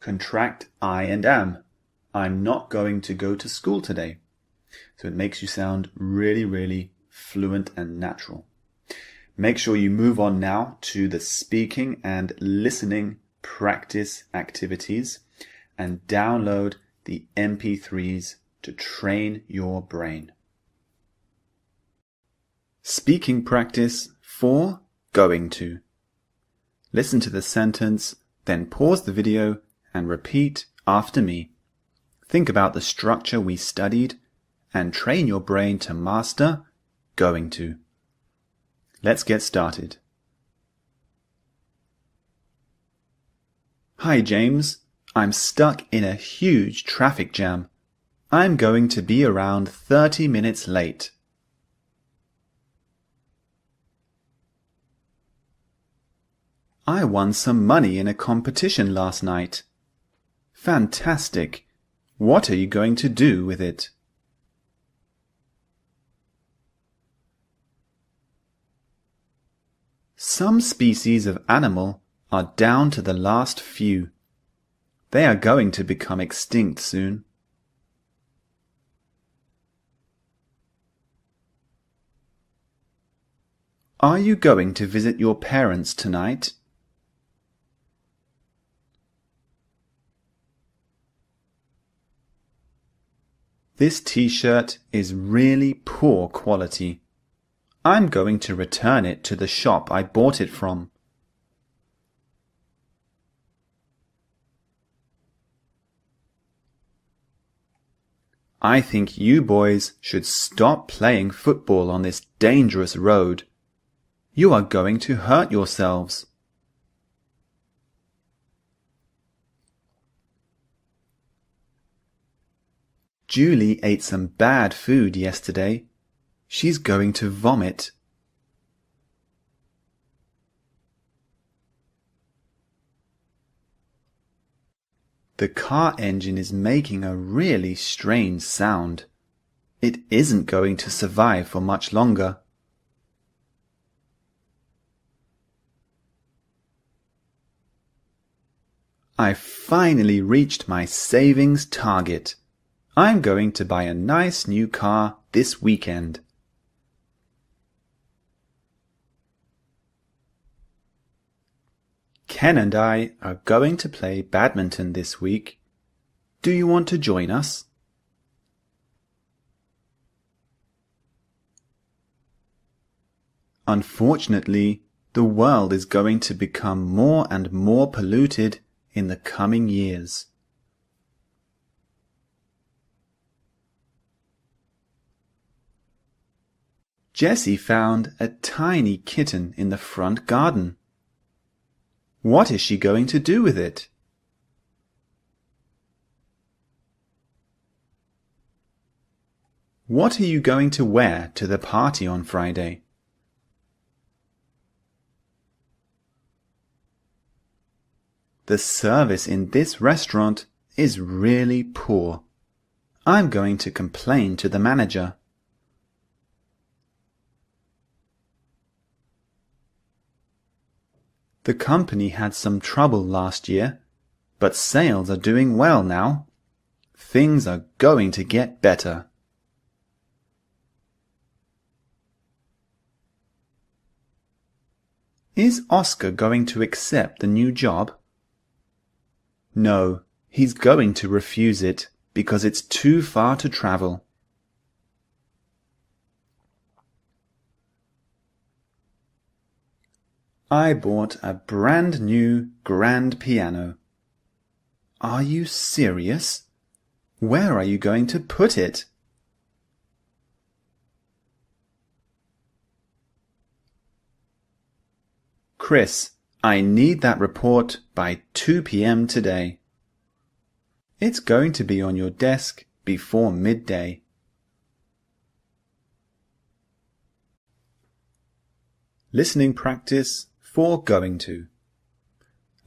Contract I and am. I'm not going to go to school today. So it makes you sound really, really fluent and natural. Make sure you move on now to the speaking and listening practice activities and download the MP3s to train your brain. Speaking practice 4, going to. Listen to the sentence, then pause the video and repeat after me. Think about the structure we studied and train your brain to master going to. Let's get started. Hi, James. I'm stuck in a huge traffic jam. I'm going to be around 30 minutes late. I won some money in a competition last night. Fantastic. What are you going to do with it? Some species of animal are down to the last few. They are going to become extinct soon. Are you going to visit your parents tonight? This t-shirt is really poor quality. I'm going to return it to the shop I bought it from. I think you boys should stop playing football on this dangerous road. You are going to hurt yourselves. Julie ate some bad food yesterday. She's going to vomit. The car engine is making a really strange sound. It isn't going to survive for much longer. I finally reached my savings target. I'm going to buy a nice new car this weekend. Ken and I are going to play badminton this week. Do you want to join us? Unfortunately, the world is going to become more and more polluted in the coming years. Jessie found a tiny kitten in the front garden. What is she going to do with it? What are you going to wear to the party on Friday? The service in this restaurant is really poor. I'm going to complain to the manager. The company had some trouble last year, but sales are doing well now. Things are going to get better. Is Oscar going to accept the new job? No, he's going to refuse it because it's too far to travel. I bought a brand new grand piano. Are you serious? Where are you going to put it? Chris, I need that report by 2 p.m. today. It's going to be on your desk before midday. Listening practice for going to.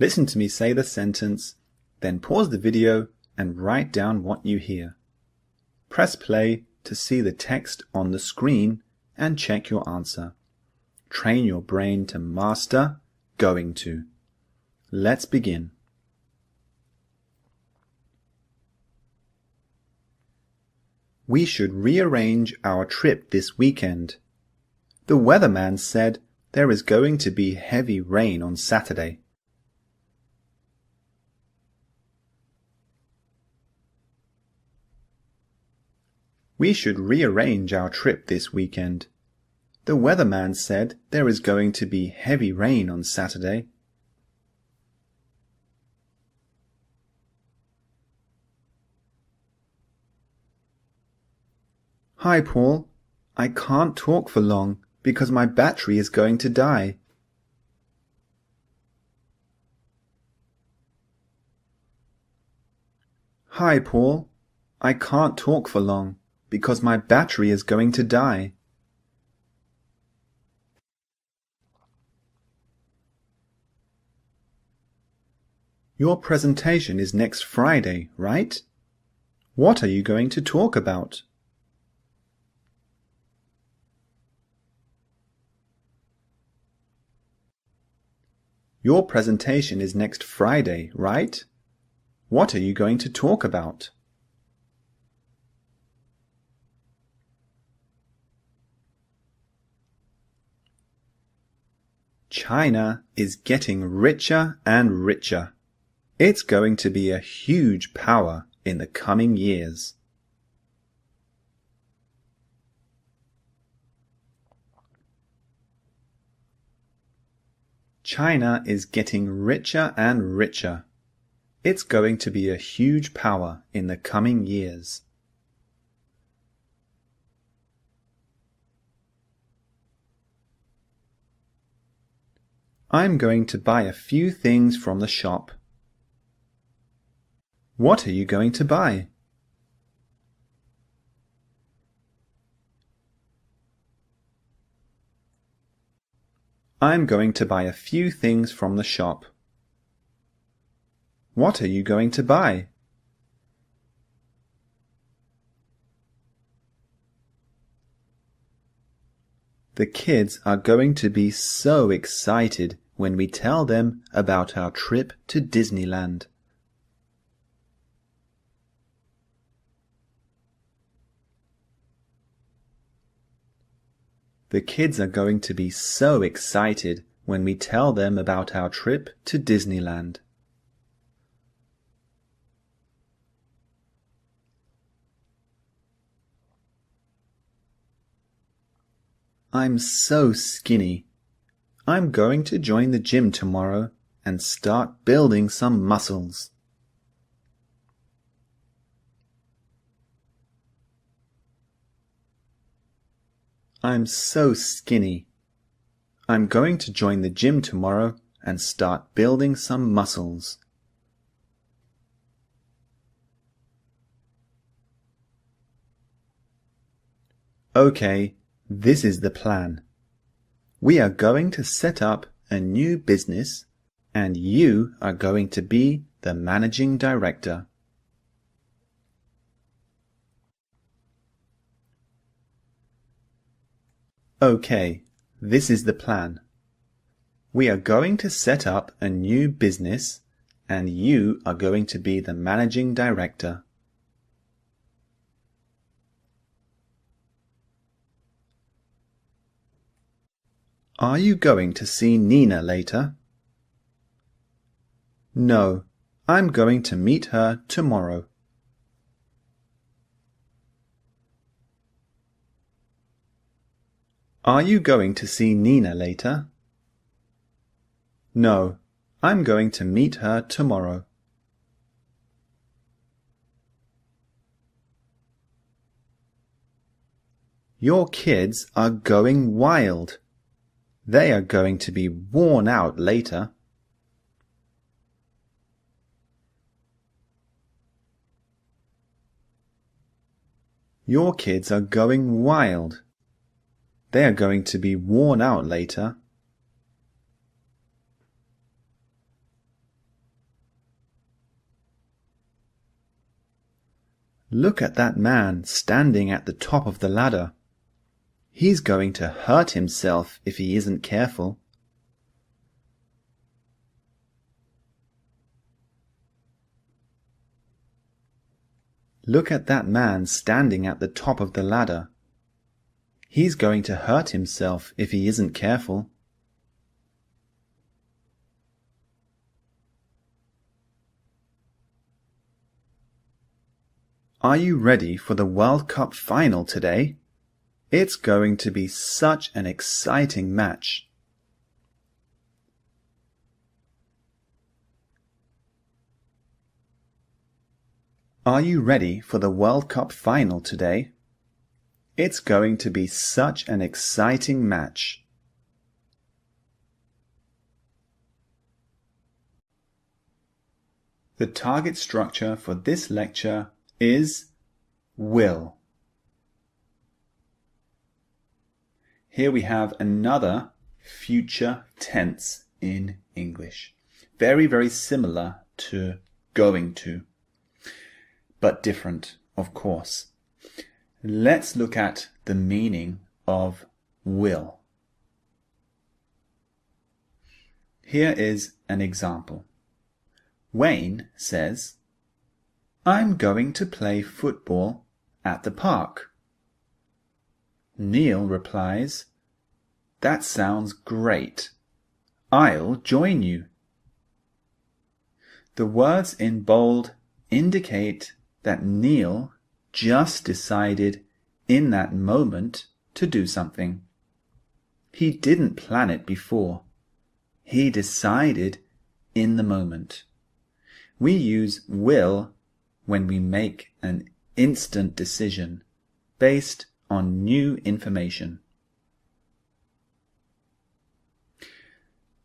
Listen to me say the sentence, then pause the video and write down what you hear. Press play to see the text on the screen and check your answer. Train your brain to master going to. Let's begin. We should rearrange our trip this weekend. The weatherman said there is going to be heavy rain on Saturday. We should rearrange our trip this weekend. The weatherman said there is going to be heavy rain on Saturday. Hi, Paul. I can't talk for long because my battery is going to die. Hi, Paul. I can't talk for long because my battery is going to die. Your presentation is next Friday, right? What are you going to talk about? Your presentation is next Friday, right? What are you going to talk about? China is getting richer and richer. It's going to be a huge power in the coming years. China is getting richer and richer. It's going to be a huge power in the coming years. I'm going to buy a few things from the shop. What are you going to buy? I'm going to buy a few things from the shop. What are you going to buy? The kids are going to be so excited when we tell them about our trip to Disneyland. The kids are going to be so excited when we tell them about our trip to Disneyland. I'm so skinny. I'm going to join the gym tomorrow and start building some muscles. I'm so skinny. I'm going to join the gym tomorrow and start building some muscles. Okay, this is the plan. We are going to set up a new business and you are going to be the managing director. Okay, this is the plan. We are going to set up a new business and you are going to be the managing director. Are you going to see Nina later? No, I'm going to meet her tomorrow. Are you going to see Nina later? No, I'm going to meet her tomorrow. Your kids are going wild. They are going to be worn out later. Your kids are going wild. They are going to be worn out later. Look at that man standing at the top of the ladder. He's going to hurt himself if he isn't careful. Look at that man standing at the top of the ladder. He's going to hurt himself if he isn't careful. Are you ready for the World Cup final today? It's going to be such an exciting match. Are you ready for the World Cup final today? It's going to be such an exciting match. The target structure for this lecture is will. Here we have another future tense in English. Very, very similar to going to, but different, of course. Let's look at the meaning of will. Here is an example. Wayne says, I'm going to play football at the park. Neil replies, that sounds great. I'll join you. The words in bold indicate that Neil just decided in that moment to do something. He didn't plan it before. He decided in the moment. We use will when we make an instant decision based on new information.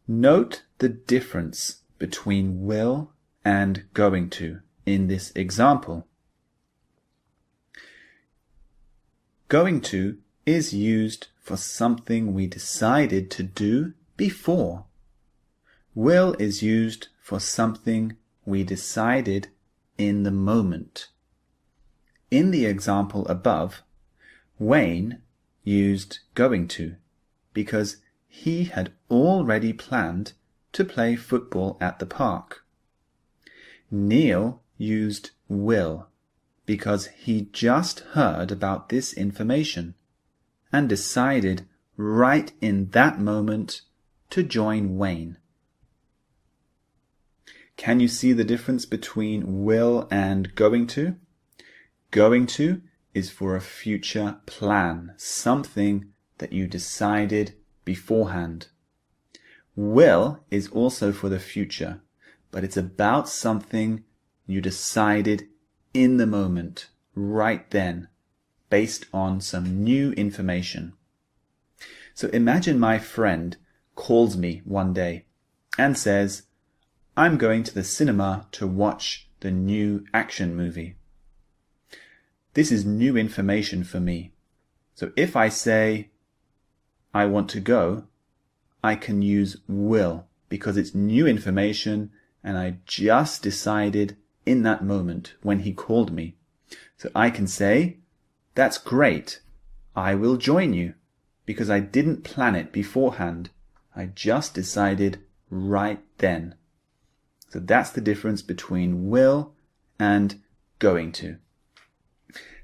Note the difference between will and going to in this example. Going to is used for something we decided to do before. Will is used for something we decided in the moment. In the example above, Wayne used going to because he had already planned to play football at the park. Neil used will because he just heard about this information and decided right in that moment to join Wayne. Can you see the difference between will and going to? Going to is for a future plan, something that you decided beforehand. Will is also for the future, but it's about something you decided in the moment, right then, based on some new information. So imagine my friend calls me one day and says, I'm going to the cinema to watch the new action movie. This is new information for me. So if I say, I want to go, I can use will because it's new information and I just decided in that moment when he called me. So I can say, that's great. I will join you because I didn't plan it beforehand. I just decided right then. So that's the difference between will and going to.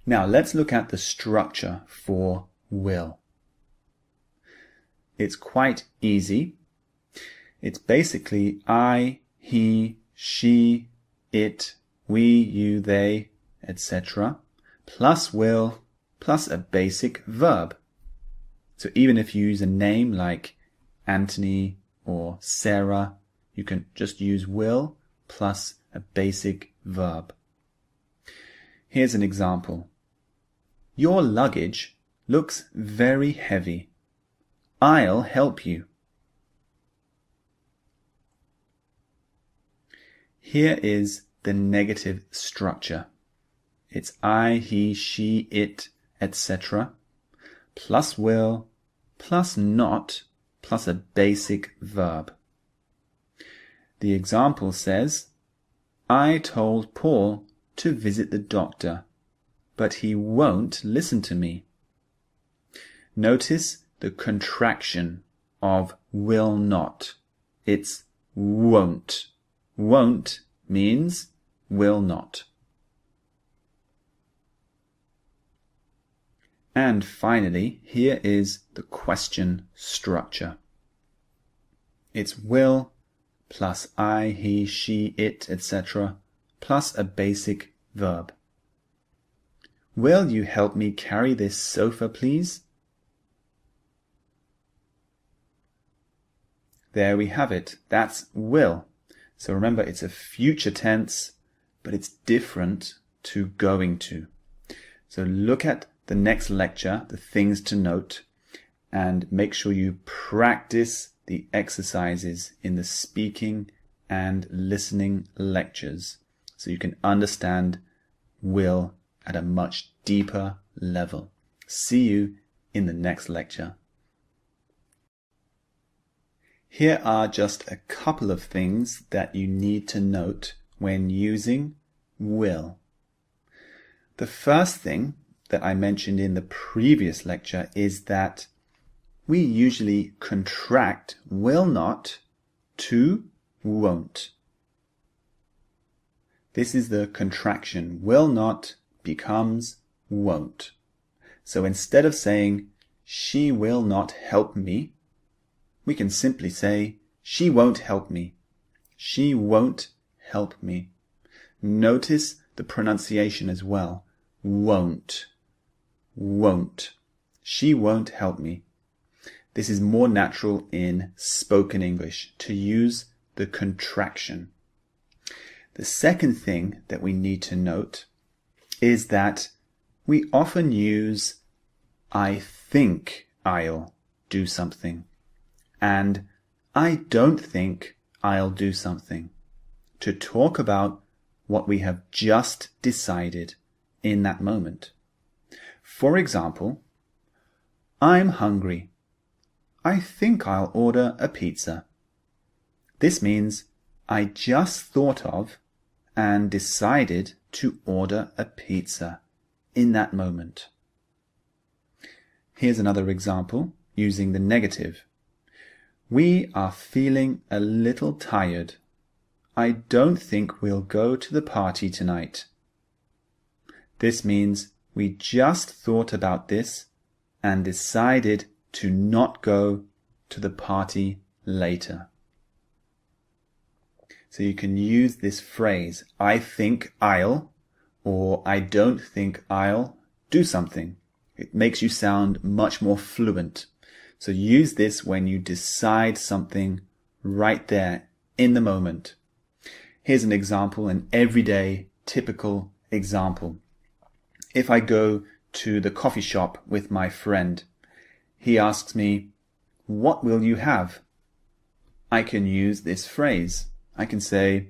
Now let's look at the structure for will. It's quite easy. It's basically I, he, she, it, we, you, they, etc. plus will plus a basic verb. So even if you use a name like Anthony or Sarah, you can just use will plus a basic verb. Here's an example. Your luggage looks very heavy. I'll help you. Here is the negative structure. It's I, he, she, it, etc. plus will plus not plus a basic verb. The example says, I told Paul to visit the doctor but he won't listen to me. Notice the contraction of will not. It's won't. Won't means will not. And finally, here is the question structure. It's will plus I, he, she, it, etc. plus a basic verb. Will you help me carry this sofa, please? There we have it. That's will. So remember, it's a future tense, but it's different to going to. So look at the next lecture, the things to note, and make sure you practice the exercises in the speaking and listening lectures so you can understand will at a much deeper level. See you in the next lecture. Here are just a couple of things that you need to note when using will. The first thing that I mentioned in the previous lecture is that we usually contract will not to won't. This is the contraction. Will not becomes won't. So instead of saying, she will not help me, we can simply say, she won't help me. She won't help me. Notice the pronunciation as well. Won't. Won't. She won't help me. This is more natural in spoken English, to use the contraction. The second thing that we need to note is that we often use I think I'll do something and I don't think I'll do something to talk about what we have just decided in that moment. For example, I'm hungry. I think I'll order a pizza. This means I just thought of and decided to order a pizza in that moment. Here's another example using the negative. We are feeling a little tired. I don't think we'll go to the party tonight. This means we just thought about this and decided to not go to the party later. So you can use this phrase, I think I'll, or I don't think I'll do something. It makes you sound much more fluent. So use this when you decide something right there in the moment. Here's an example, an everyday, typical example. If I go to the coffee shop with my friend, he asks me, what will you have? I can use this phrase. I can say,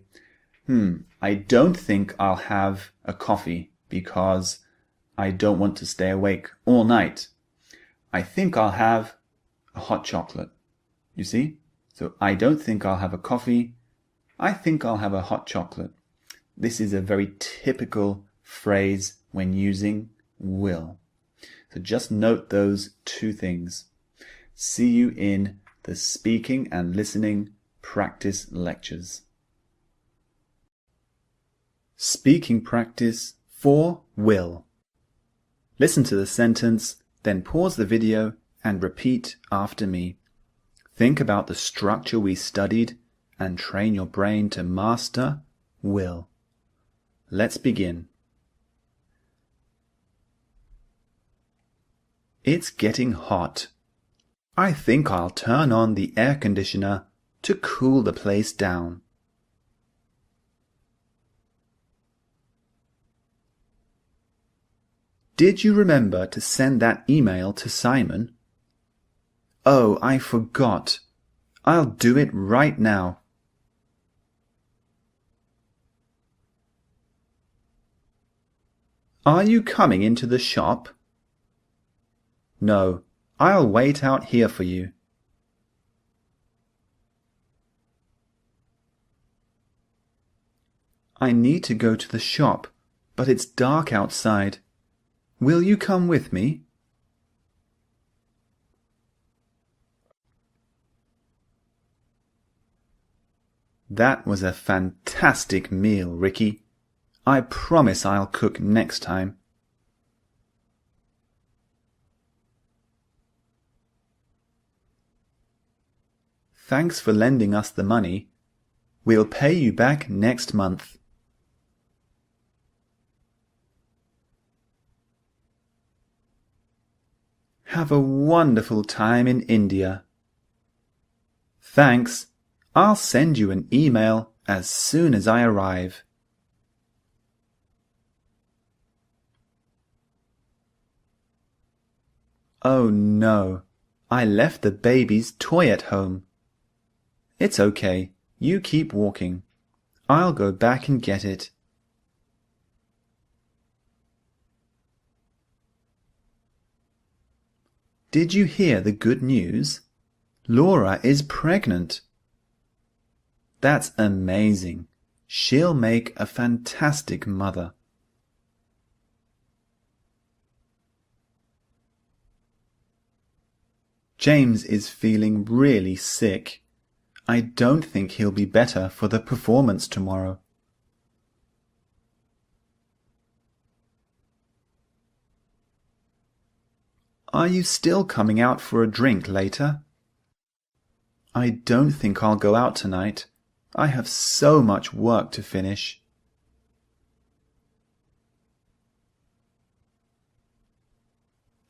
I don't think I'll have a coffee because I don't want to stay awake all night. I think I'll have a hot chocolate. You see? So I don't think I'll have a coffee. I think I'll have a hot chocolate. This is a very typical phrase when using will. So just note those two things. See you in the speaking and listening practice lectures. Speaking practice for will. Listen to the sentence, then pause the video and repeat after me. Think about the structure we studied and train your brain to master will. Let's begin. It's getting hot. I think I'll turn on the air conditioner to cool the place down. Did you remember to send that email to Simon? Oh, I forgot. I'll do it right now. Are you coming into the shop? No, I'll wait out here for you. I need to go to the shop, but it's dark outside. Will you come with me? That was a fantastic meal, Ricky. I promise I'll cook next time. Thanks for lending us the money. We'll pay you back next month. Have a wonderful time in India. Thanks. I'll send you an email as soon as I arrive. Oh no, I left the baby's toy at home. It's okay, you keep walking. I'll go back and get it. Did you hear the good news? Laura is pregnant. That's amazing. She'll make a fantastic mother. James is feeling really sick. I don't think he'll be better for the performance tomorrow. Are you still coming out for a drink later? I don't think I'll go out tonight. I have so much work to finish.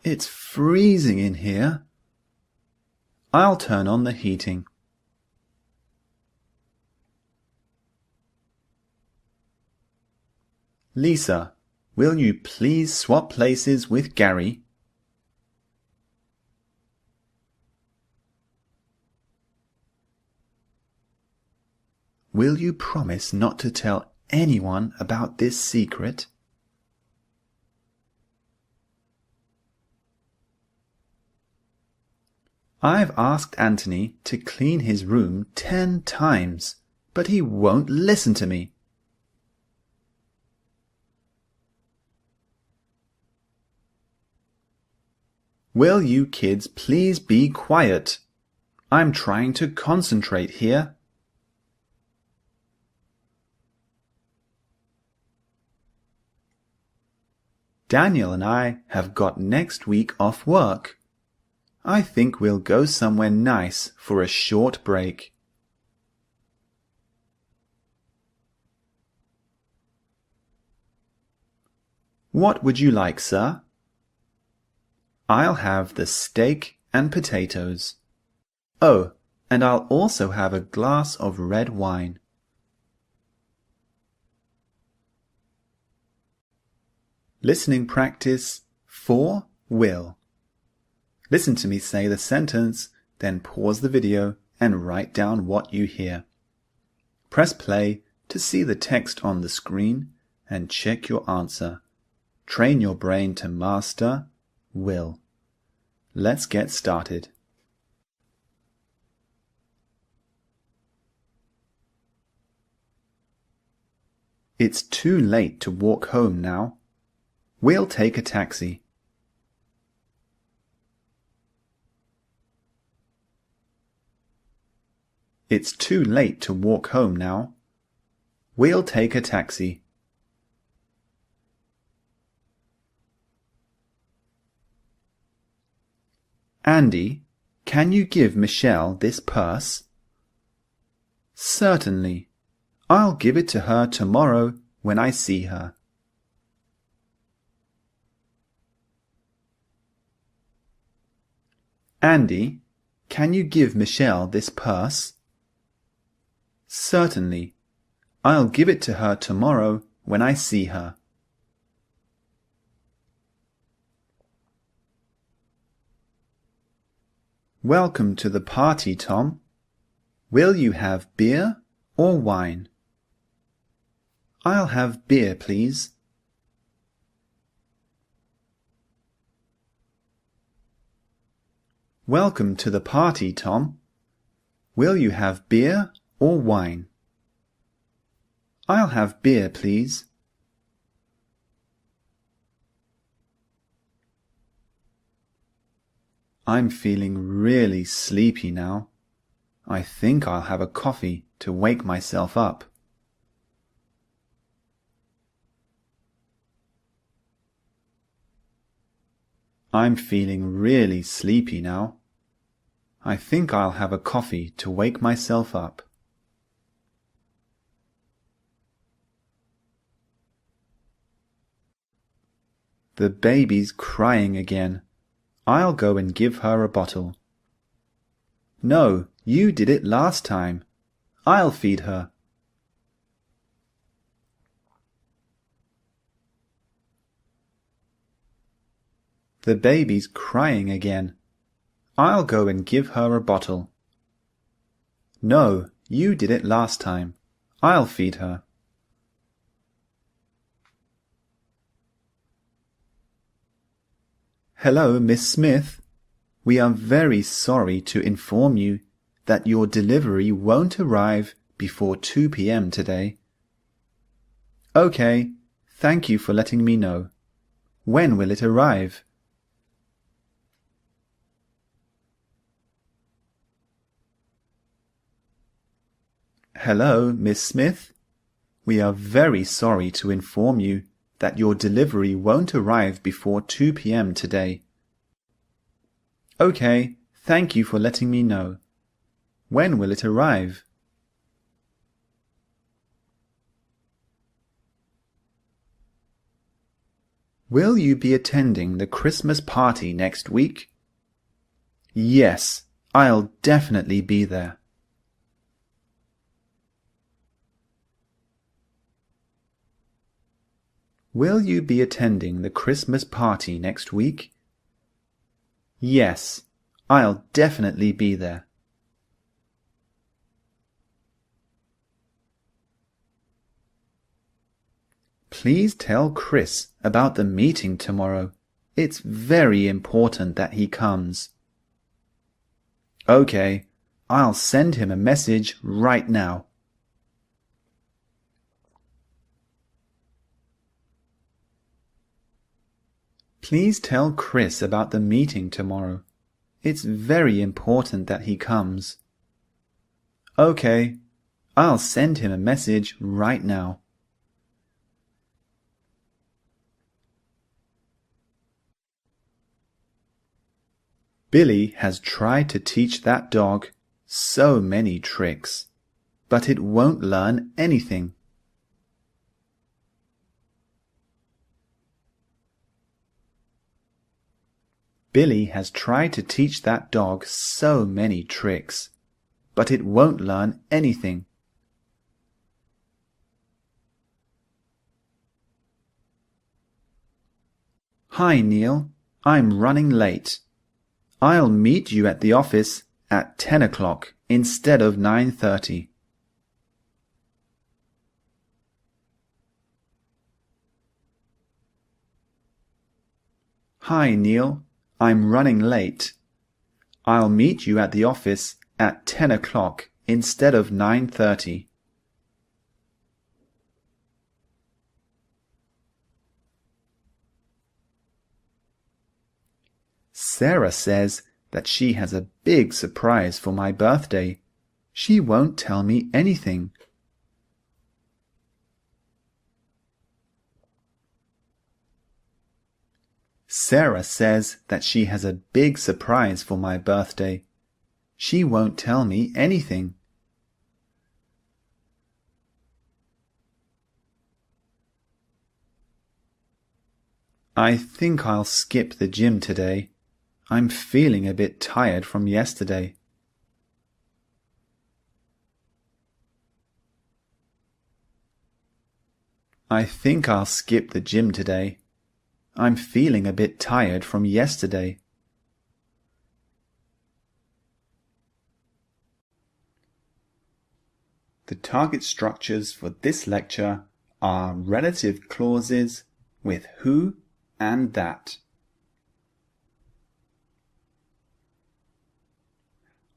It's freezing in here. I'll turn on the heating. Lisa, will you please swap places with Gary? Will you promise not to tell anyone about this secret? I've asked Anthony to clean his room 10 times, but he won't listen to me. Will you kids please be quiet? I'm trying to concentrate here. Daniel and I have got next week off work. I think we'll go somewhere nice for a short break. What would you like, sir? I'll have the steak and potatoes. Oh, and I'll also have a glass of red wine. Listening practice 4 will. Listen to me say the sentence, then pause the video and write down what you hear. Press play to see the text on the screen and check your answer. Train your brain to master will. Let's get started. It's too late to walk home now. We'll take a taxi. It's too late to walk home now. We'll take a taxi. Andy, can you give Michelle this purse? Certainly. I'll give it to her tomorrow when I see her. Andy, can you give Michelle this purse? Certainly. I'll give it to her tomorrow when I see her. Welcome to the party, Tom. Will you have beer or wine? I'll have beer, please. Welcome to the party, Tom. Will you have beer or wine? I'll have beer, please. I'm feeling really sleepy now. I think I'll have a coffee to wake myself up. I'm feeling really sleepy now. I think I'll have a coffee to wake myself up. The baby's crying again. I'll go and give her a bottle. No, you did it last time. I'll feed her. The baby's crying again. I'll go and give her a bottle. No, you did it last time. I'll feed her. Hello, Miss Smith. We are very sorry to inform you that your delivery won't arrive before 2 p.m. today. Okay, thank you for letting me know. When will it arrive? Hello, Miss Smith. We are very sorry to inform you that your delivery won't arrive before 2 p.m. today. Okay, thank you for letting me know. When will it arrive? Will you be attending the Christmas party next week? Yes, I'll definitely be there. Will you be attending the Christmas party next week? Yes, I'll definitely be there. Please tell Chris about the meeting tomorrow. It's very important that he comes. Okay, I'll send him a message right now. Please tell Chris about the meeting tomorrow. It's very important that he comes. Okay, I'll send him a message right now. Billy has tried to teach that dog so many tricks, but it won't learn anything. Billy has tried to teach that dog so many tricks, but it won't learn anything. Hi, Neil. I'm running late. I'll meet you at the office at 10 o'clock instead of 9:30. Hi, Neil. I'm running late. I'll meet you at the office at 10 o'clock instead of 9:30. Sarah says that she has a big surprise for my birthday. She won't tell me anything. Sarah says that she has a big surprise for my birthday. She won't tell me anything. I think I'll skip the gym today. I'm feeling a bit tired from yesterday. I think I'll skip the gym today. I'm feeling a bit tired from yesterday. The target structures for this lecture are relative clauses with who and that.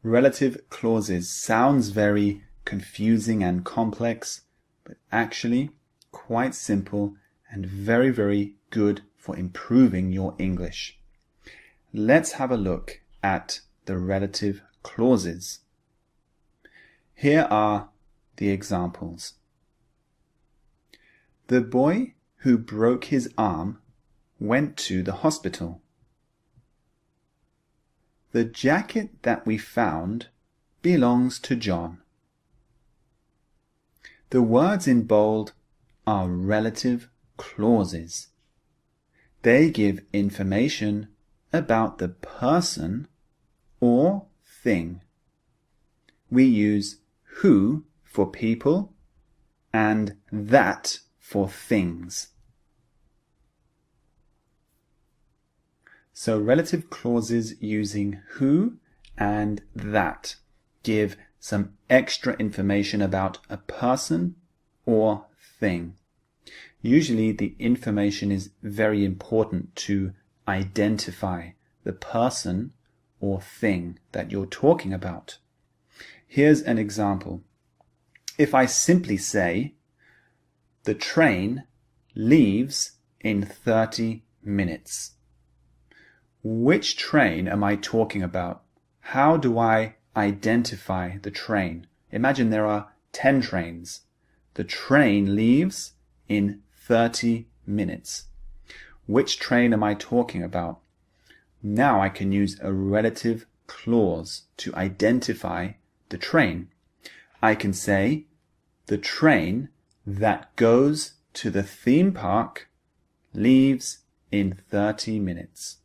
Relative clauses sounds very confusing and complex, but actually quite simple and very good for improving your English. Let's have a look at the relative clauses. Here are the examples. The boy who broke his arm went to the hospital. The jacket that we found belongs to John. The words in bold are relative clauses. They give information about the person or thing. We use who for people and that for things. So relative clauses using who and that give some extra information about a person or thing. Usually the information is very important to identify the person or thing that you're talking about. Here's an example. If I simply say, the train leaves in 30 minutes. Which train am I talking about? How do I identify the train? Imagine there are 10 trains. The train leaves in 30 minutes. Which train am I talking about? Now I can use a relative clause to identify the train. I can say, the train that goes to the theme park leaves in 30 minutes.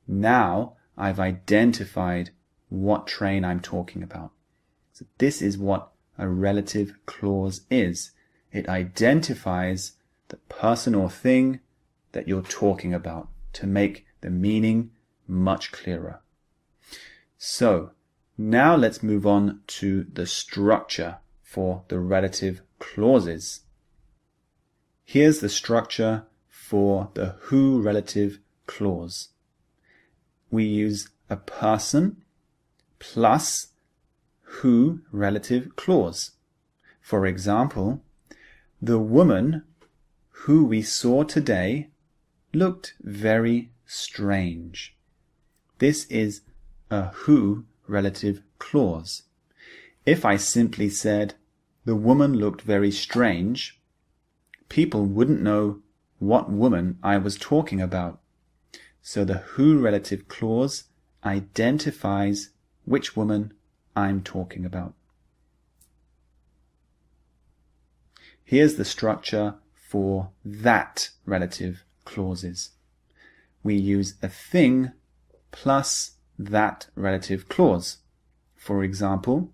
Now I've identified what train I'm talking about. So this is what a relative clause is. It identifies the person or thing that you're talking about to make the meaning much clearer. So now let's move on to the structure for the relative clauses. Here's the structure for the who relative clause. We use a person plus who relative clause. For example, the woman who we saw today looked very strange. This is a who relative clause. If I simply said, the woman looked very strange, people wouldn't know what woman I was talking about. So the who relative clause identifies which woman I'm talking about. Here's the structure for that relative clauses. We use a thing plus that relative clause. For example,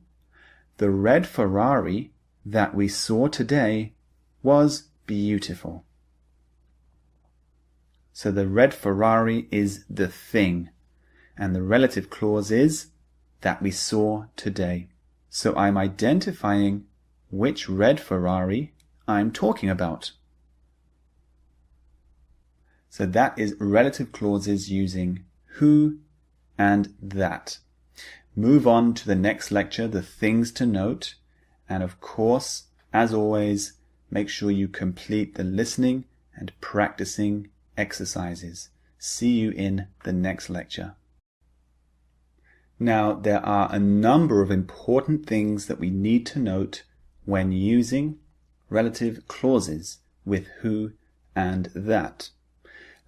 the red Ferrari that we saw today was beautiful. So the red Ferrari is the thing, and the relative clause is that we saw today. So I'm identifying which red Ferrari I'm talking about. So that is relative clauses using who and that. Move on to the next lecture, the things to note. And of course, as always, make sure you complete the listening and practicing exercises. See you in the next lecture. Now, there are a number of important things that we need to note when using relative clauses with who and that.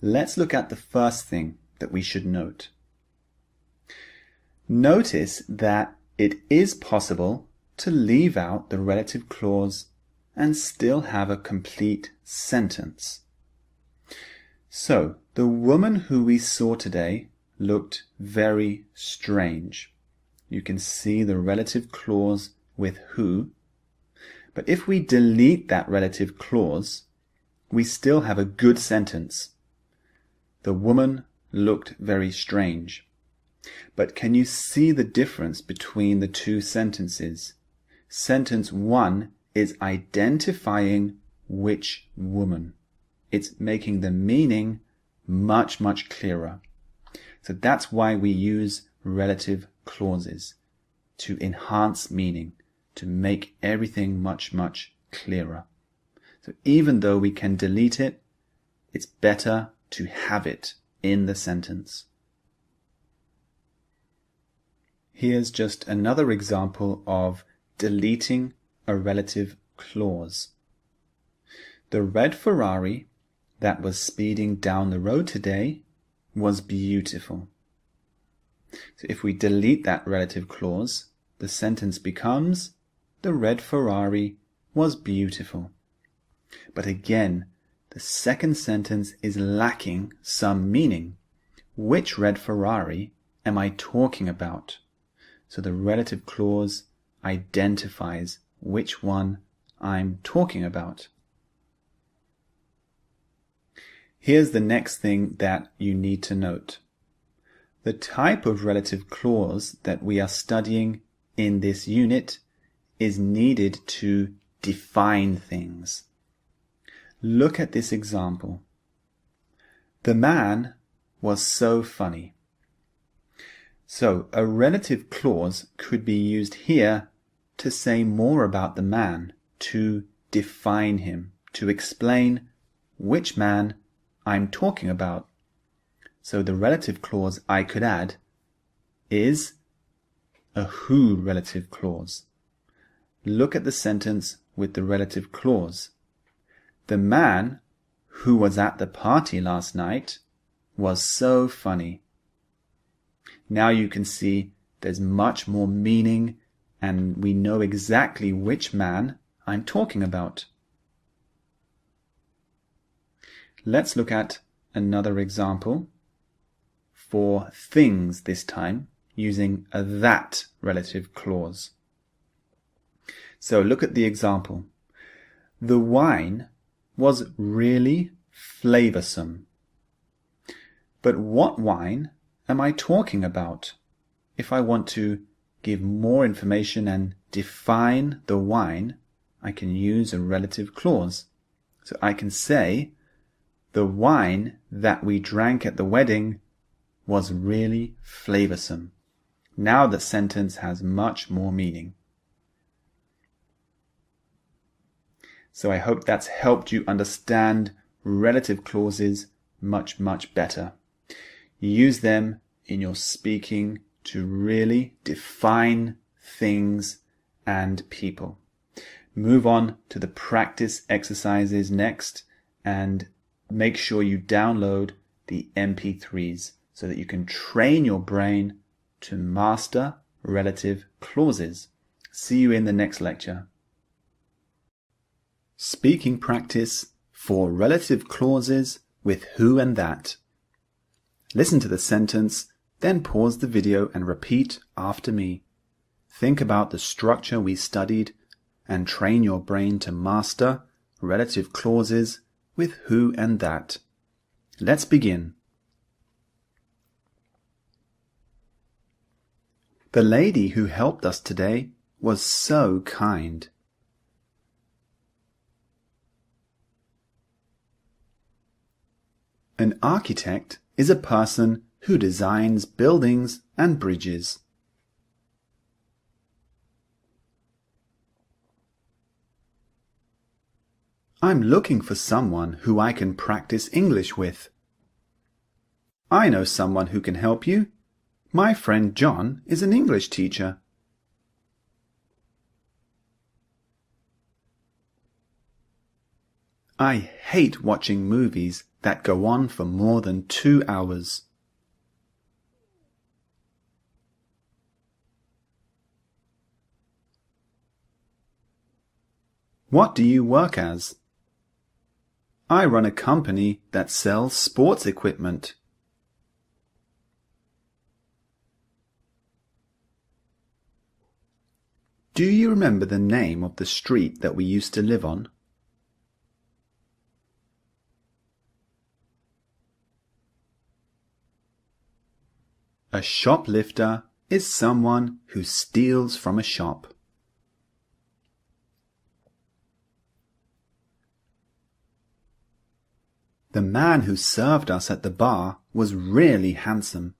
Let's look at the first thing that we should note. Notice that it is possible to leave out the relative clause and still have a complete sentence. So, the woman who we saw today looked very strange. You can see the relative clause with who, but if we delete that relative clause, we still have a good sentence. The woman looked very strange. But can you see the difference between the two sentences? Sentence 1 is identifying which woman. It's making the meaning much, much clearer. So that's why we use relative clauses, to enhance meaning, to make everything much, much clearer. So even though we can delete it, it's better to have it in the sentence. Here's just another example of deleting a relative clause. The red Ferrari that was speeding down the road today was beautiful. So if we delete that relative clause, the sentence becomes, the red Ferrari was beautiful. But again, the second sentence is lacking some meaning. Which red Ferrari am I talking about? So the relative clause identifies which one I'm talking about. Here's the next thing that you need to note. The type of relative clause that we are studying in this unit is needed to define things. Look at this example. The man was so funny. So a relative clause could be used here to say more about the man, to define him, to explain which man I'm talking about. So the relative clause I could add is a who relative clause. Look at the sentence with the relative clause. The man who was at the party last night was so funny. Now you can see there's much more meaning and we know exactly which man I'm talking about. Let's look at another example for things this time using a that relative clause. So look at the example. The wine was really flavoursome. But what wine am I talking about? If I want to give more information and define the wine, I can use a relative clause. So I can say, the wine that we drank at the wedding was really flavoursome. Now the sentence has much more meaning. So I hope that's helped you understand relative clauses much better. Use them in your speaking to really define things and people. Move on to the practice exercises next and make sure you download the MP3s so that you can train your brain to master relative clauses. See you in the next lecture. Speaking practice for relative clauses with who and that. Listen to the sentence, then pause the video and repeat after me. Think about the structure we studied and train your brain to master relative clauses with who and that. Let's begin. The lady who helped us today was so kind. An architect is a person who designs buildings and bridges. I'm looking for someone who I can practice English with. I know someone who can help you. My friend John is an English teacher. I hate watching movies that go on for more than 2 hours. What do you work as? I run a company that sells sports equipment. Do you remember the name of the street that we used to live on? A shoplifter is someone who steals from a shop. The man who served us at the bar was really handsome.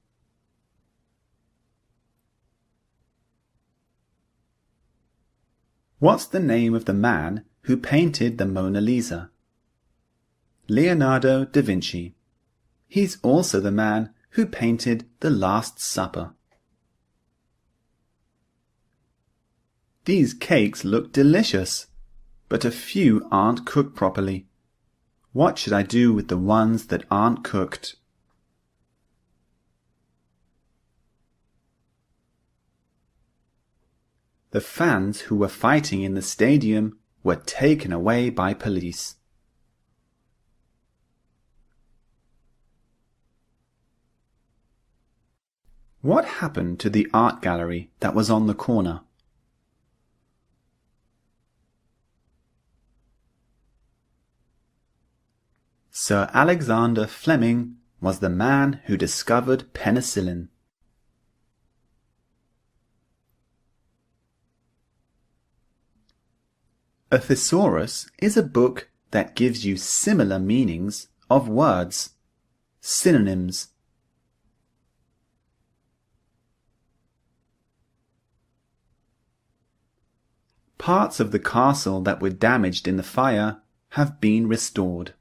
What's the name of the man who painted the Mona Lisa? Leonardo da Vinci. He's also the man who painted The Last Supper. These cakes look delicious, but a few aren't cooked properly. What should I do with the ones that aren't cooked? The fans who were fighting in the stadium were taken away by police. What happened to the art gallery that was on the corner? Sir Alexander Fleming was the man who discovered penicillin. A thesaurus is a book that gives you similar meanings of words, synonyms. Parts of the castle that were damaged in the fire have been restored.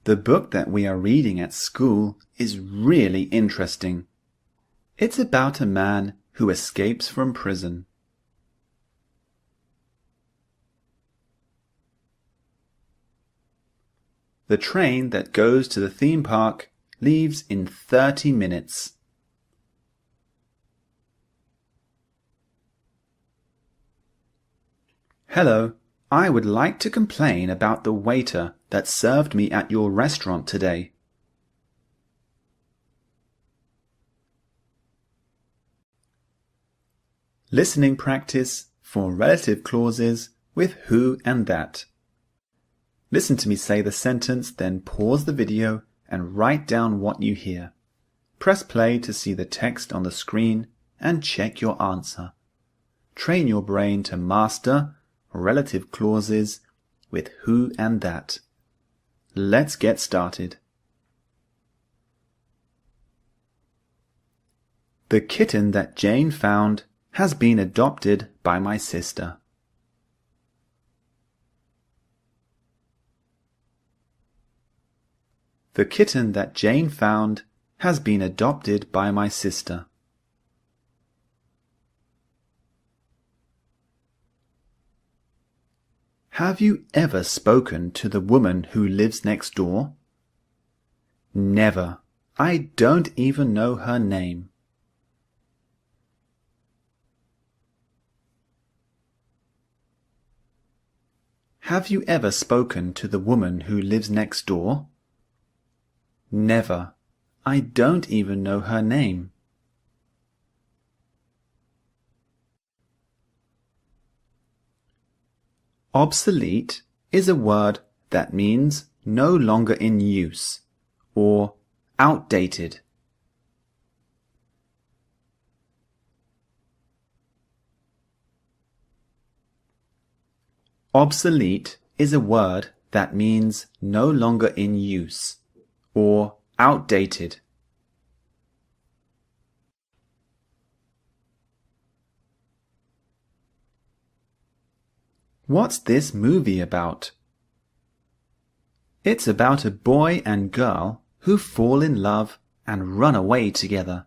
The book that we are reading at school is really interesting. It's about a man who escapes from prison. The train that goes to the theme park leaves in 30 minutes. Hello, I would like to complain about the waiter that served me at your restaurant today. Listening practice for relative clauses with who and that. Listen to me say the sentence, then pause the video and write down what you hear. Press play to see the text on the screen and check your answer. Train your brain to master relative clauses with who and that. Let's get started. The kitten that Jane found has been adopted by my sister. The kitten that Jane found has been adopted by my sister. Have you ever spoken to the woman who lives next door? Never. I don't even know her name. Have you ever spoken to the woman who lives next door? Never. I don't even know her name. Obsolete is a word that means no longer in use or outdated. Obsolete is a word that means no longer in use or outdated. What's this movie about? It's about a boy and girl who fall in love and run away together.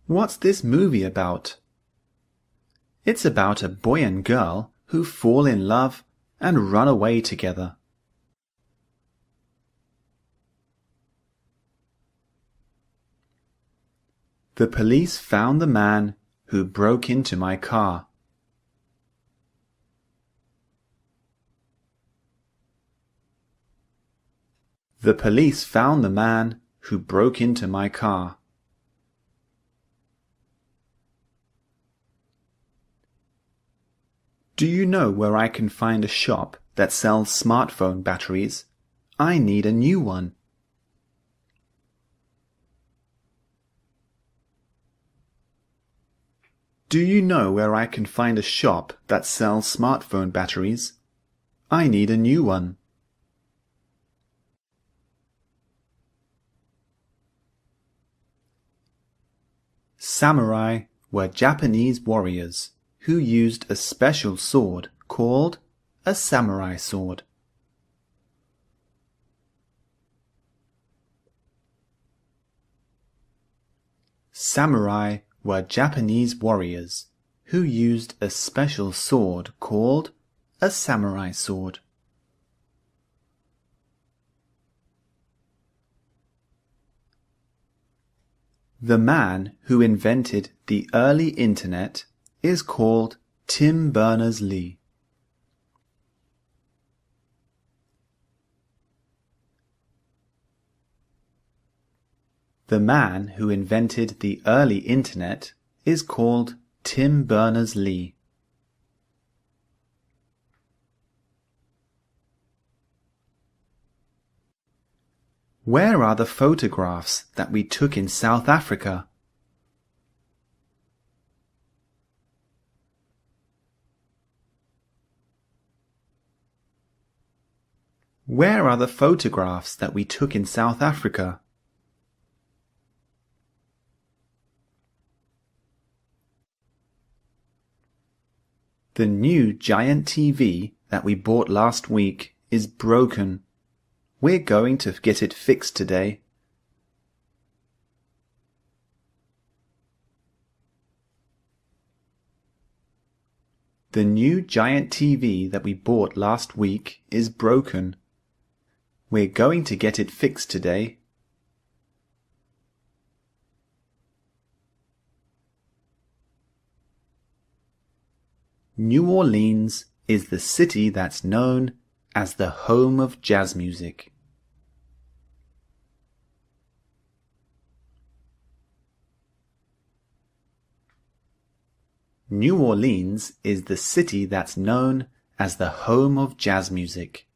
What's this movie about? It's about a boy and girl who fall in love and run away together. The police found the man who broke into my car. The police found the man who broke into my car. Do you know where I can find a shop that sells smartphone batteries? I need a new one. Do you know where I can find a shop that sells smartphone batteries? I need a new one. Samurai were Japanese warriors who used a special sword called a samurai sword. Samurai were Japanese warriors who used a special sword called a samurai sword. The man who invented the early internet is called Tim Berners-Lee. The man who invented the early internet is called Tim Berners-Lee. Where are the photographs that we took in South Africa? Where are the photographs that we took in South Africa? The new giant TV that we bought last week is broken. We're going to get it fixed today. The new giant TV that we bought last week is broken. We're going to get it fixed today. New Orleans is the city that's known as the home of jazz music. New Orleans is the city that's known as the home of jazz music.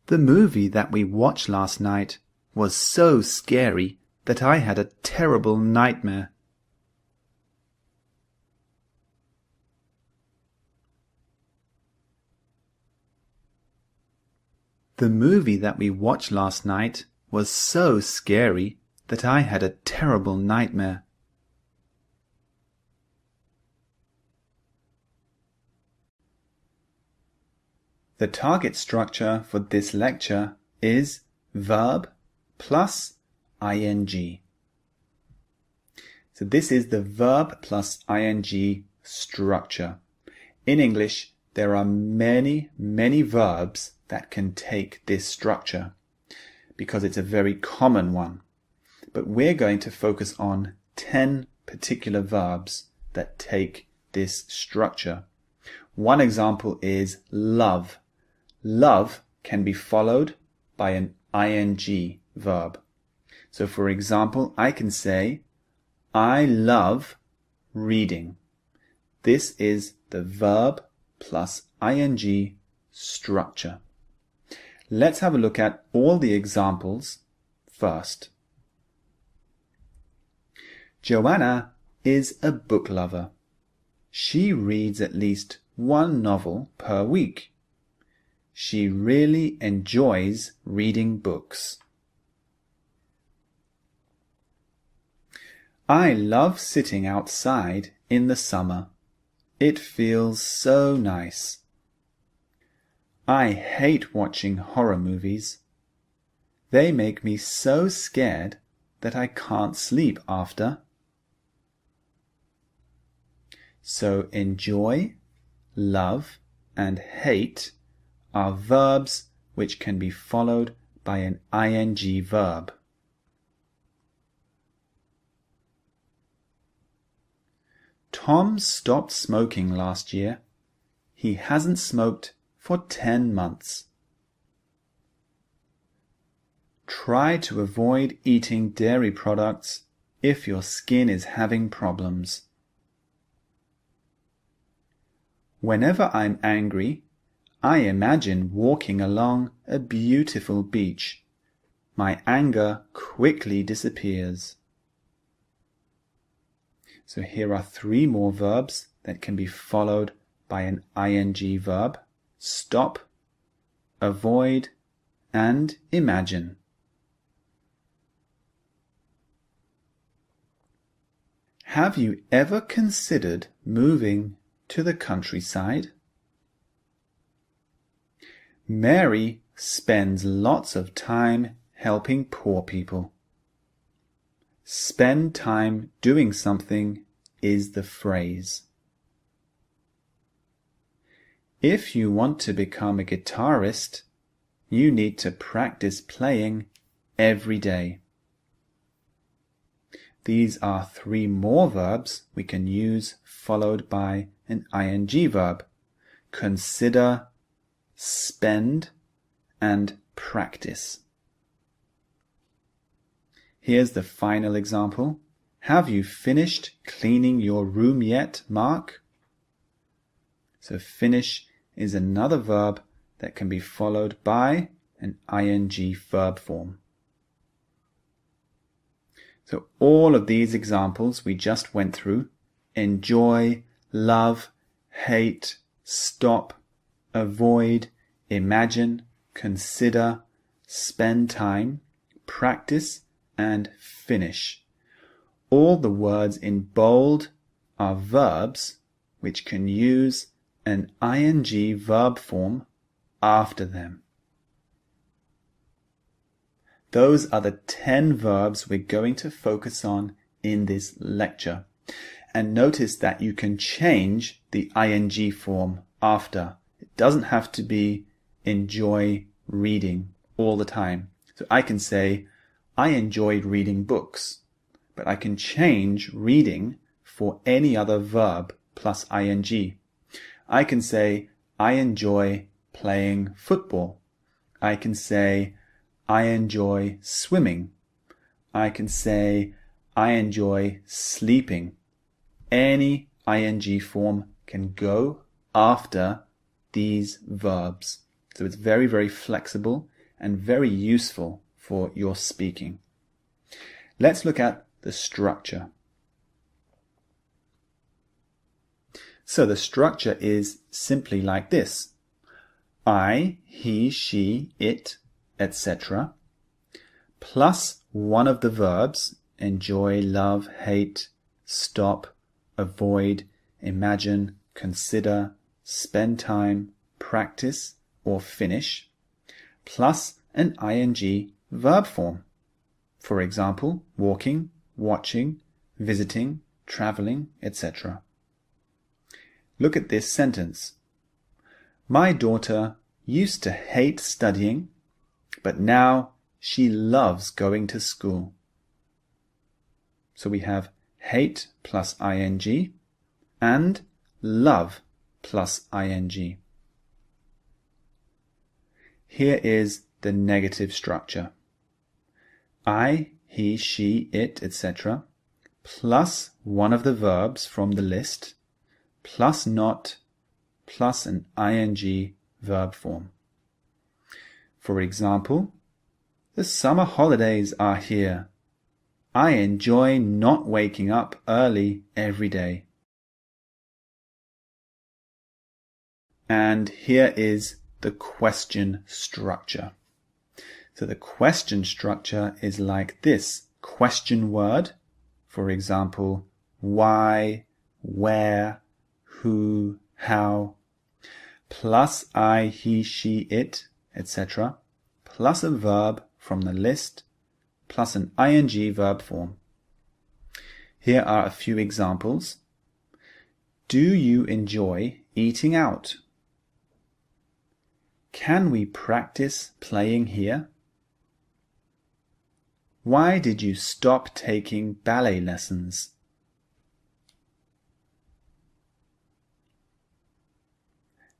The movie that we watched last night was so scary that I had a terrible nightmare. The movie that we watched last night was so scary that I had a terrible nightmare. The target structure for this lecture is verb plus ing. So this is the verb plus ing structure. In English, there are many verbs that can take this structure because it's a very common one. But we're going to focus on 10 particular verbs that take this structure. One example is love. Love can be followed by an ing verb. So for example, I can say, I love reading. This is the verb plus ing structure. Let's have a look at all the examples first. Joanna is a book lover. She reads at least one novel per week. She really enjoys reading books. I love sitting outside in the summer. It feels so nice. I hate watching horror movies. They make me so scared that I can't sleep after. So enjoy, love, and hate are verbs which can be followed by an ing verb. Tom stopped smoking last year. He hasn't smoked for 10 months. Try to avoid eating dairy products if your skin is having problems. Whenever I'm angry, I imagine walking along a beautiful beach. My anger quickly disappears. So here are 3 more verbs that can be followed by an ing verb. Stop, avoid, and imagine. Have you ever considered moving to the countryside? Mary spends lots of time helping poor people. Spend time doing something is the phrase. If you want to become a guitarist, you need to practice playing every day. These are 3 more verbs we can use followed by an ing verb. Consider, spend, and practice. Here's the final example. Have you finished cleaning your room yet, Mark? So finish is another verb that can be followed by an ing verb form. So all of these examples we just went through: enjoy, love, hate, stop, avoid, imagine, consider, spend time, practice, and finish. All the words in bold are verbs which can use an ing verb form after them. Those are the 10 verbs we're going to focus on in this lecture. And notice that you can change the ing form after. It doesn't have to be enjoy reading all the time. So I can say, I enjoyed reading books, but I can change reading for any other verb plus ing. I can say, I enjoy playing football. I can say, I enjoy swimming. I can say, I enjoy sleeping. Any ing form can go after these verbs. So it's very, very flexible and very useful for your speaking. Let's look at the structure. So the structure is simply like this. I, he, she, it, etc. plus one of the verbs, enjoy, love, hate, stop, avoid, imagine, consider, spend time, practice, or finish, plus an ing verb form. For example, walking, watching, visiting, traveling, etc. Look at this sentence. My daughter used to hate studying, but now she loves going to school. So we have hate plus ing and love plus ing. Here is the negative structure. I, he, she, it, etc. plus one of the verbs from the list plus not plus an ing verb form. For example, the summer holidays are here. I enjoy not waking up early every day. And here is the question structure. So the question structure is like this. Question word, for example, why, where, who, how, plus I, he, she, it, etc., plus a verb from the list, plus an ing verb form. Here are a few examples. Do you enjoy eating out? Can we practice playing here? Why did you stop taking ballet lessons?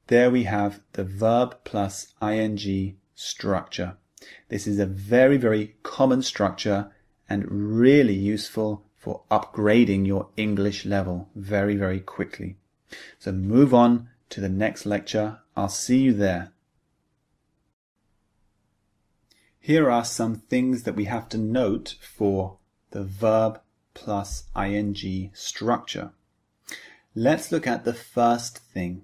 There we have the verb plus ing structure. This is a very, very common structure and really useful for upgrading your English level very, very quickly. So move on to the next lecture. I'll see you there. Here are some things that we have to note for the verb plus ing structure. Let's look at the first thing.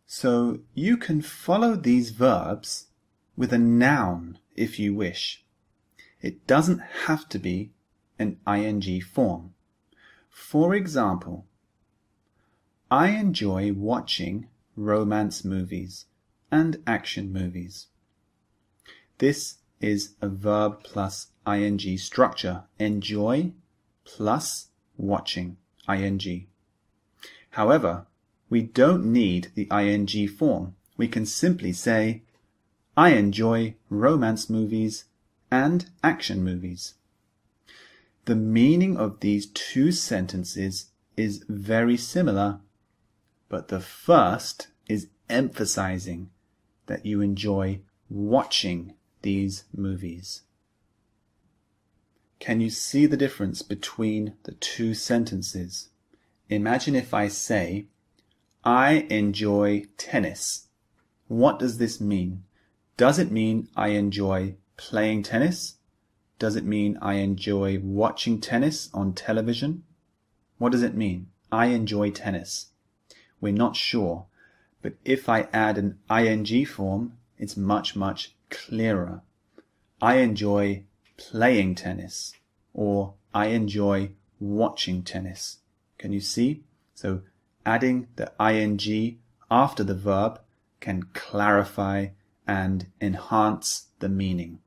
So you can follow these verbs with a noun if you wish. It doesn't have to be an ing form. For example, I enjoy watching romance movies and action movies. This is a verb plus ing structure. Enjoy plus watching, ing. However, we don't need the ing form. We can simply say, I enjoy romance movies and action movies. The meaning of these two sentences is very similar, but the first is emphasizing that you enjoy watching these movies. Can you see the difference between the two sentences? Imagine if I say, I enjoy tennis. What does this mean? Does it mean I enjoy playing tennis? Does it mean I enjoy watching tennis on television? What does it mean? I enjoy tennis. We're not sure, but if I add an ing form, it's much, much clearer. I enjoy playing tennis, or I enjoy watching tennis. Can you see? So adding the ing after the verb can clarify and enhance the meaning.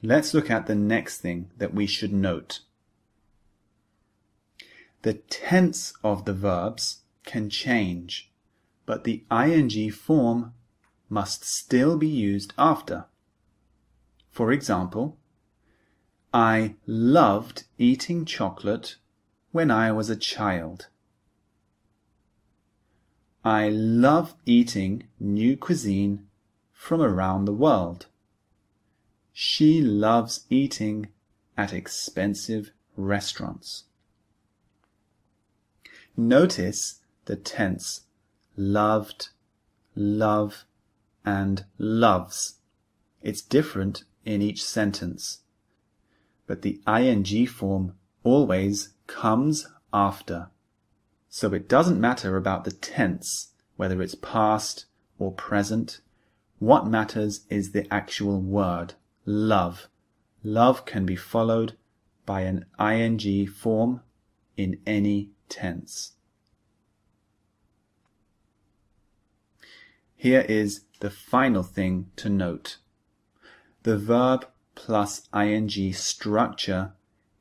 Let's look at the next thing that we should note. The tense of the verbs can change, but the ing form must still be used after. For example, I loved eating chocolate when I was a child. I love eating new cuisine from around the world. She loves eating at expensive restaurants. Notice the tense loved, love, and loves. It's different in each sentence, but the ing form always comes after. So it doesn't matter about the tense, whether it's past or present. What matters is the actual word, love. Love can be followed by an ing form in any tense. Here is the final thing to note. The verb plus ing structure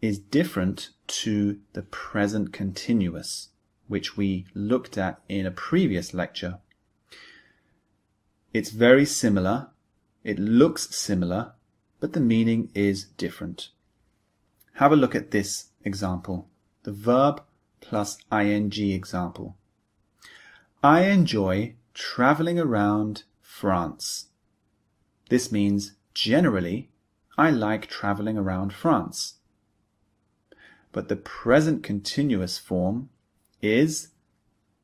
is different to the present continuous, which we looked at in a previous lecture. It's very similar, it looks similar, but the meaning is different. Have a look at this example, the verb plus ing example. I enjoy traveling around France. This means generally I like traveling around France. But the present continuous form is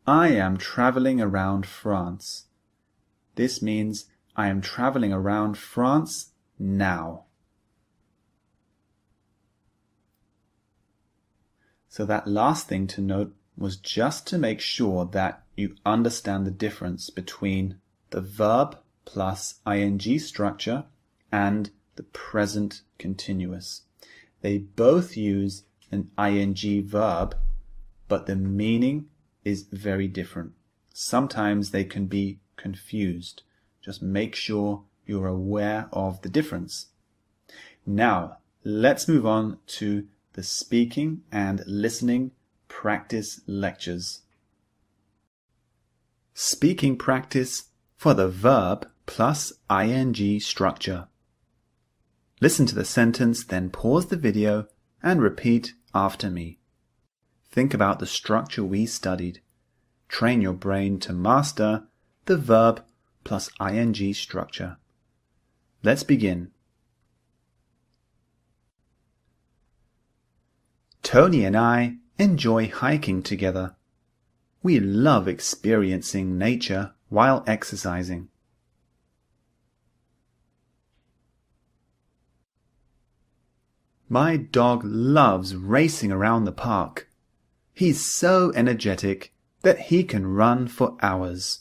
I am traveling around France. This means I am traveling around France now. So that last thing to note was just to make sure that you understand the difference between the verb plus ing structure and the present continuous. They both use an ing verb, but the meaning is very different. Sometimes they can be confused. Just make sure you're aware of the difference. Now, let's move on to the speaking and listening practice lectures. Speaking practice for the verb plus ing structure. Listen to the sentence, then pause the video and repeat after me. Think about the structure we studied. Train your brain to master the verb plus ing structure. Let's begin. Tony and I enjoy hiking together. We love experiencing nature while exercising. My dog loves racing around the park. He's so energetic that he can run for hours.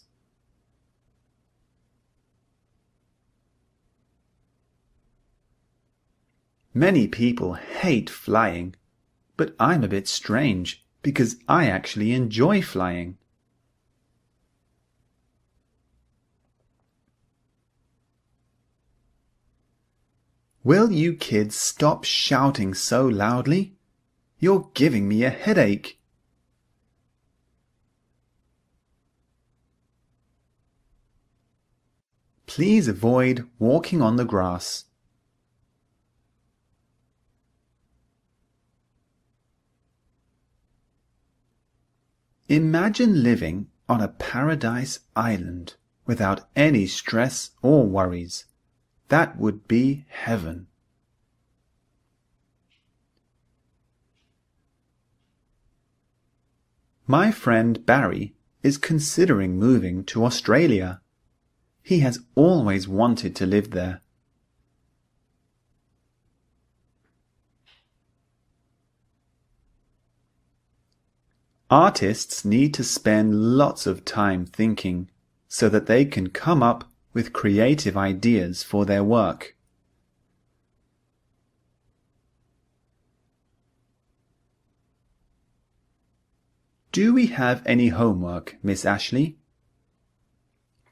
Many people hate flying, but I'm a bit strange because I actually enjoy flying. Will you kids stop shouting so loudly? You're giving me a headache. Please avoid walking on the grass. Imagine living on a paradise island without any stress or worries. That would be heaven. My friend Barry is considering moving to Australia. He has always wanted to live there. Artists need to spend lots of time thinking so that they can come up with creative ideas for their work. Do we have any homework, Miss Ashley?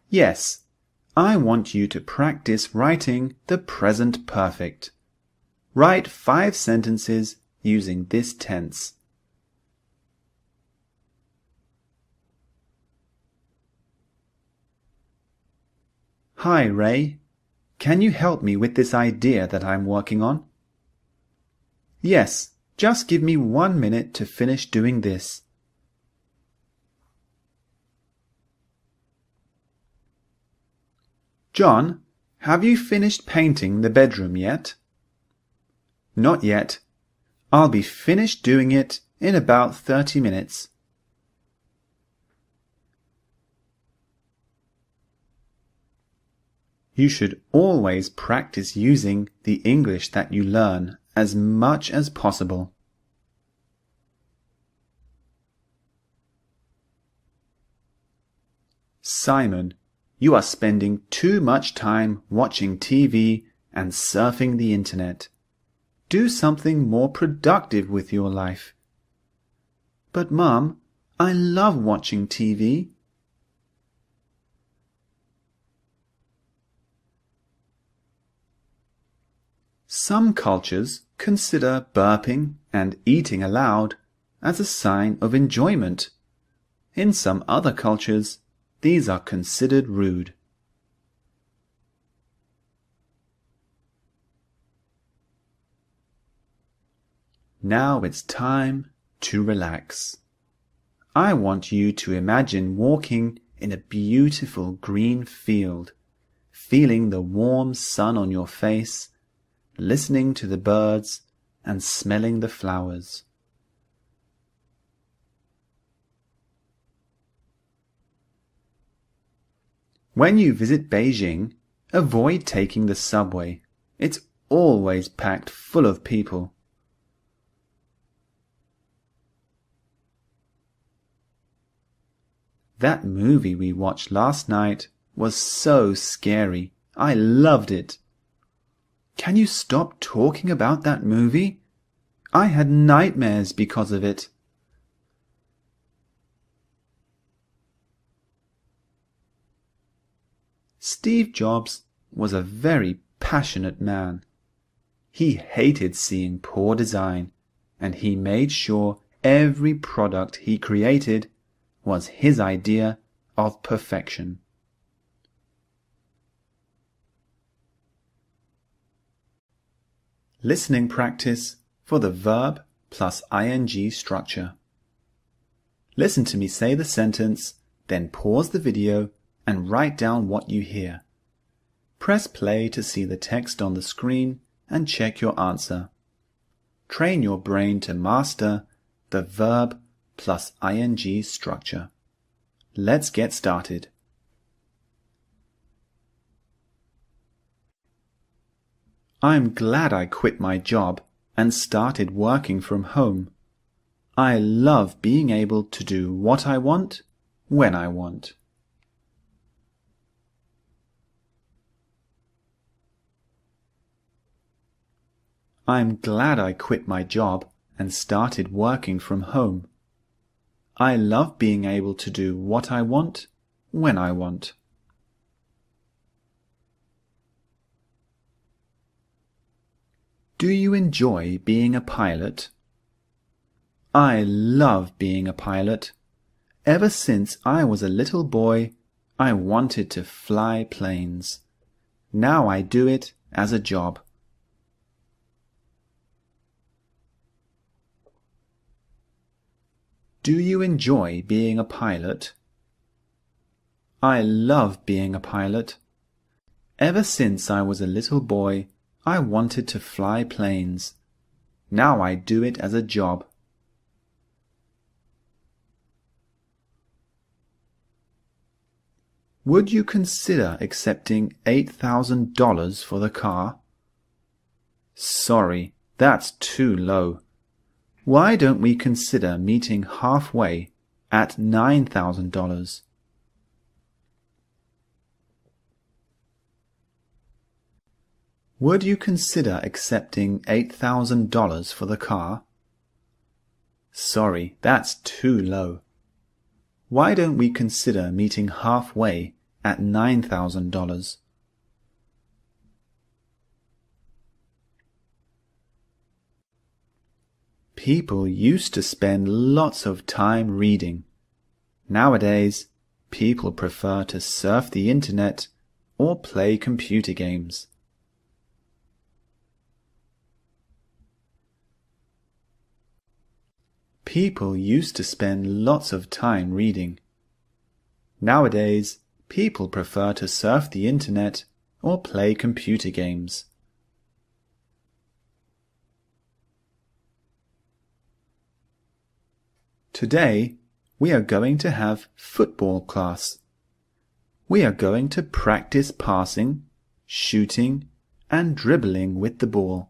Yes, I want you to practice writing the present perfect. Write 5 sentences using this tense. Hi, Ray. Can you help me with this idea that I'm working on? Yes, just give me 1 minute to finish doing this. John, have you finished painting the bedroom yet? Not yet. I'll be finished doing it in about 30 minutes. You should always practice using the English that you learn as much as possible. Simon, you are spending too much time watching TV and surfing the internet. Do something more productive with your life. But Mum, I love watching TV. Some cultures consider burping and eating aloud as a sign of enjoyment. In some other cultures, these are considered rude. Now it's time to relax. I want you to imagine walking in a beautiful green field, feeling the warm sun on your face, listening to the birds and smelling the flowers. When you visit Beijing, avoid taking the subway. It's always packed full of people. That movie we watched last night was so scary. I loved it. Can you stop talking about that movie? I had nightmares because of it. Steve Jobs was a very passionate man. He hated seeing poor design, and he made sure every product he created was his idea of perfection. Listening practice for the verb plus ing structure. Listen to me say the sentence, then pause the video and write down what you hear. Press play to see the text on the screen and check your answer. Train your brain to master the verb plus ing structure. Let's get started. I'm glad I quit my job and started working from home. I love being able to do what I want, when I want. I'm glad I quit my job and started working from home. I love being able to do what I want, when I want. Do you enjoy being a pilot? I love being a pilot. Ever since I was a little boy, I wanted to fly planes. Now I do it as a job. Do you enjoy being a pilot? I love being a pilot. Ever since I was a little boy, I wanted to fly planes. Now I do it as a job. Would you consider accepting $8,000 for the car? Sorry, that's too low. Why don't we consider meeting halfway at $9,000? Would you consider accepting $8,000 for the car? Sorry, that's too low. Why don't we consider meeting halfway at $9,000? People used to spend lots of time reading. Nowadays, people prefer to surf the internet or play computer games. People used to spend lots of time reading. Nowadays, people prefer to surf the internet or play computer games. Today, we are going to have football class. We are going to practice passing, shooting, and dribbling with the ball.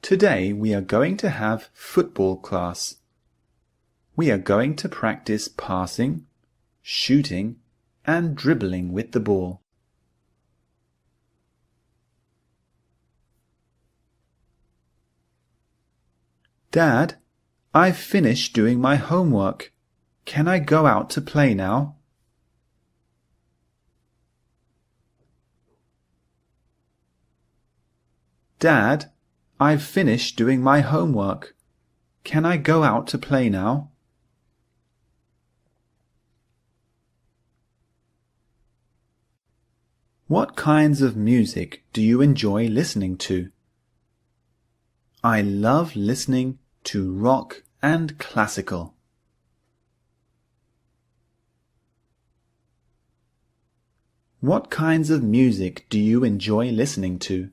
Today we are going to have football class. We are going to practice passing, shooting, and dribbling with the ball. Dad, I've finished doing my homework. Can I go out to play now? Dad, I've finished doing my homework. Can I go out to play now? What kinds of music do you enjoy listening to? I love listening to rock and classical. What kinds of music do you enjoy listening to?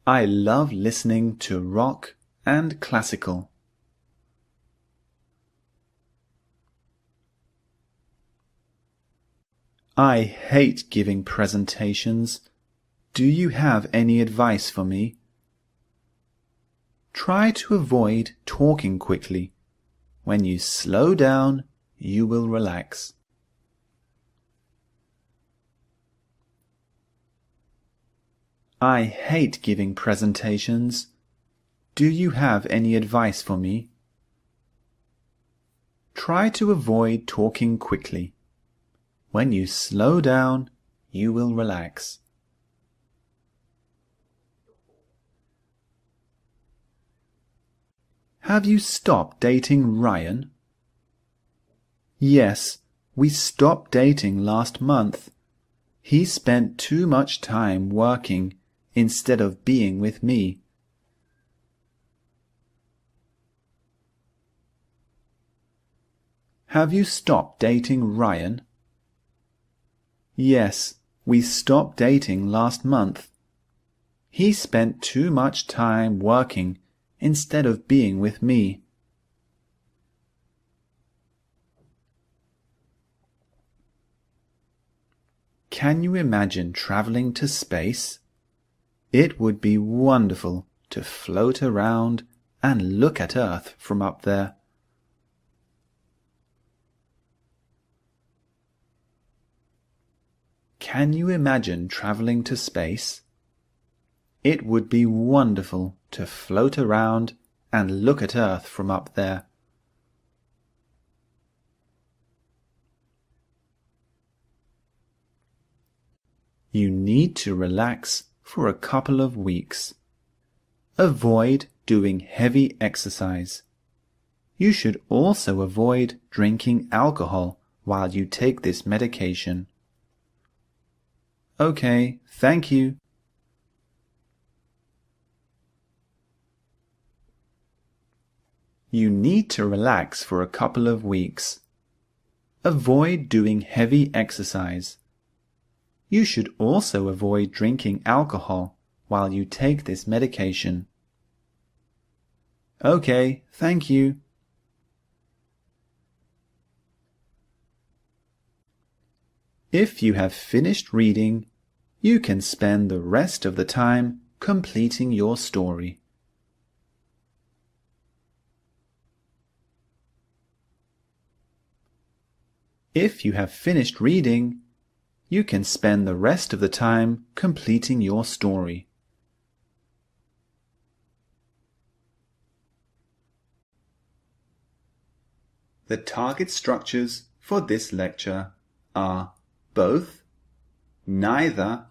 I love listening to rock and classical. I hate giving presentations. Do you have any advice for me? Try to avoid talking quickly. When you slow down, you will relax. I hate giving presentations. Do you have any advice for me? Try to avoid talking quickly. When you slow down, you will relax. Have you stopped dating Ryan? Yes, we stopped dating last month. He spent too much time working instead of being with me. Have you stopped dating Ryan? Yes, we stopped dating last month. He spent too much time working instead of being with me. Can you imagine traveling to space? It would be wonderful to float around and look at Earth from up there. Can you imagine traveling to space? It would be wonderful to float around and look at Earth from up there. You need to relax for a couple of weeks. Avoid doing heavy exercise. You should also avoid drinking alcohol while you take this medication. Okay, thank you. You need to relax for a couple of weeks. Avoid doing heavy exercise. You should also avoid drinking alcohol while you take this medication. Okay, thank you. If you have finished reading, you can spend the rest of the time completing your story. If you have finished reading, you can spend the rest of the time completing your story. The target structures for this lecture are both, neither,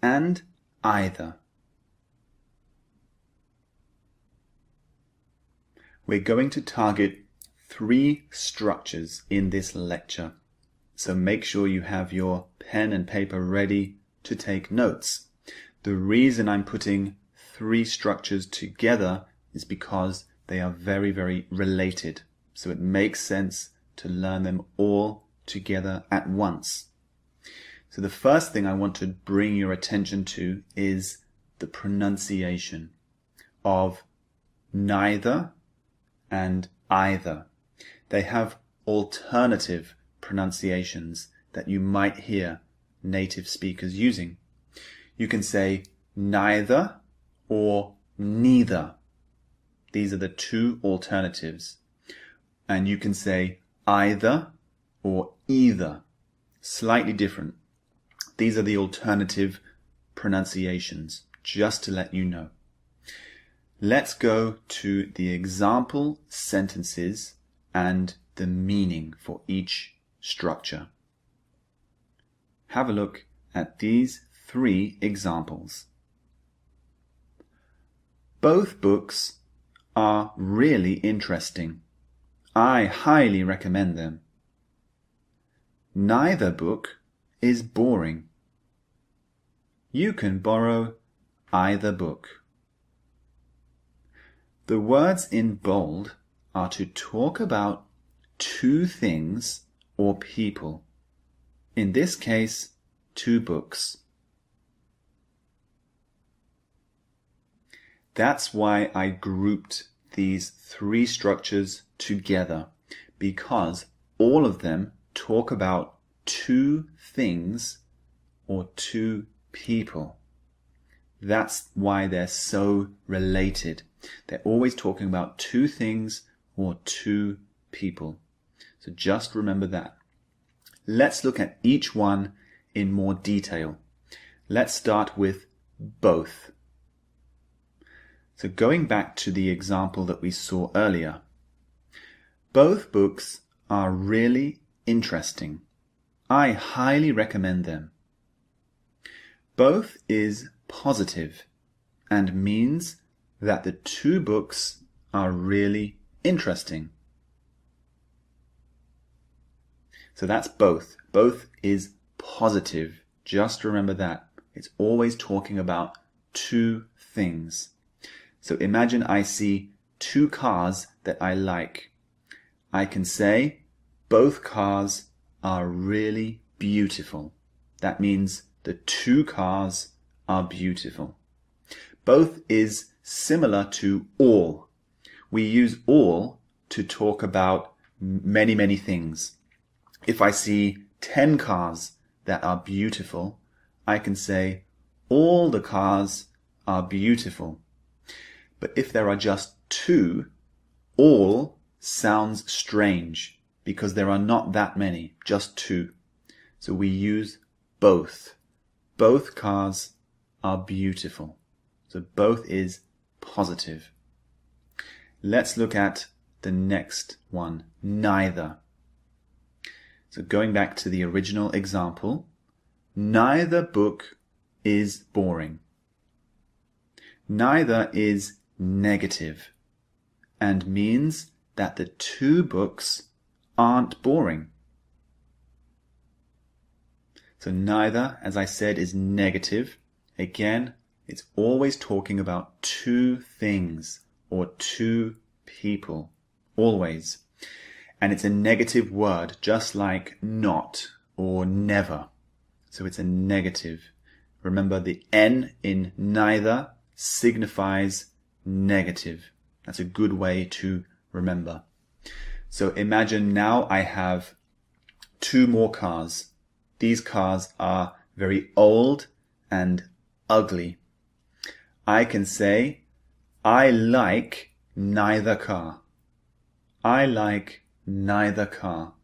and either. We're going to target 3 structures in this lecture. So make sure you have your pen and paper ready to take notes. The reason I'm putting 3 structures together is because they are very, very related. So it makes sense to learn them all together at once. So the first thing I want to bring your attention to is the pronunciation of neither and either. They have alternative pronunciations that you might hear native speakers using. You can say neither or neither. These are the 2 alternatives. And you can say either or either. Slightly different. These are the alternative pronunciations, just to let you know. Let's go to the example sentences and the meaning for each structure. Have a look at these 3 examples. Both books are really interesting. I highly recommend them. Neither book is boring. You can borrow either book. The words in bold are to talk about 2 things or people. In this case, 2 books. That's why I grouped these 3 structures together, because all of them talk about 2 things or 2 people. That's why they're so related. They're always talking about 2 things or 2 people. So just remember that. Let's look at each one in more detail. Let's start with both. So going back to the example that we saw earlier, both books are really interesting. I highly recommend them. Both is positive and means that the 2 books are really interesting. So that's both. Both is positive. Just remember that. It's always talking about 2 things. So imagine I see 2 cars that I like. I can say both cars are really beautiful. That means the 2 cars are beautiful. Both is similar to all. We use all to talk about many, many things. If I see 10 cars that are beautiful, I can say all the cars are beautiful. But if there are just 2, all sounds strange because there are not that many, just 2. So we use both. Both cars are beautiful. So both is positive. Let's look at the next one, neither. So going back to the original example, neither book is boring. Neither is negative and means that the two books aren't boring. So neither, as I said, is negative. Again, it's always talking about two things or two people. Always. And it's a negative word, just like not or never. So it's a negative. Remember, the N in neither signifies negative. That's a good way to remember. So imagine now I have two more cars. These cars are very old and ugly. I can say, I like neither car. I like neither car.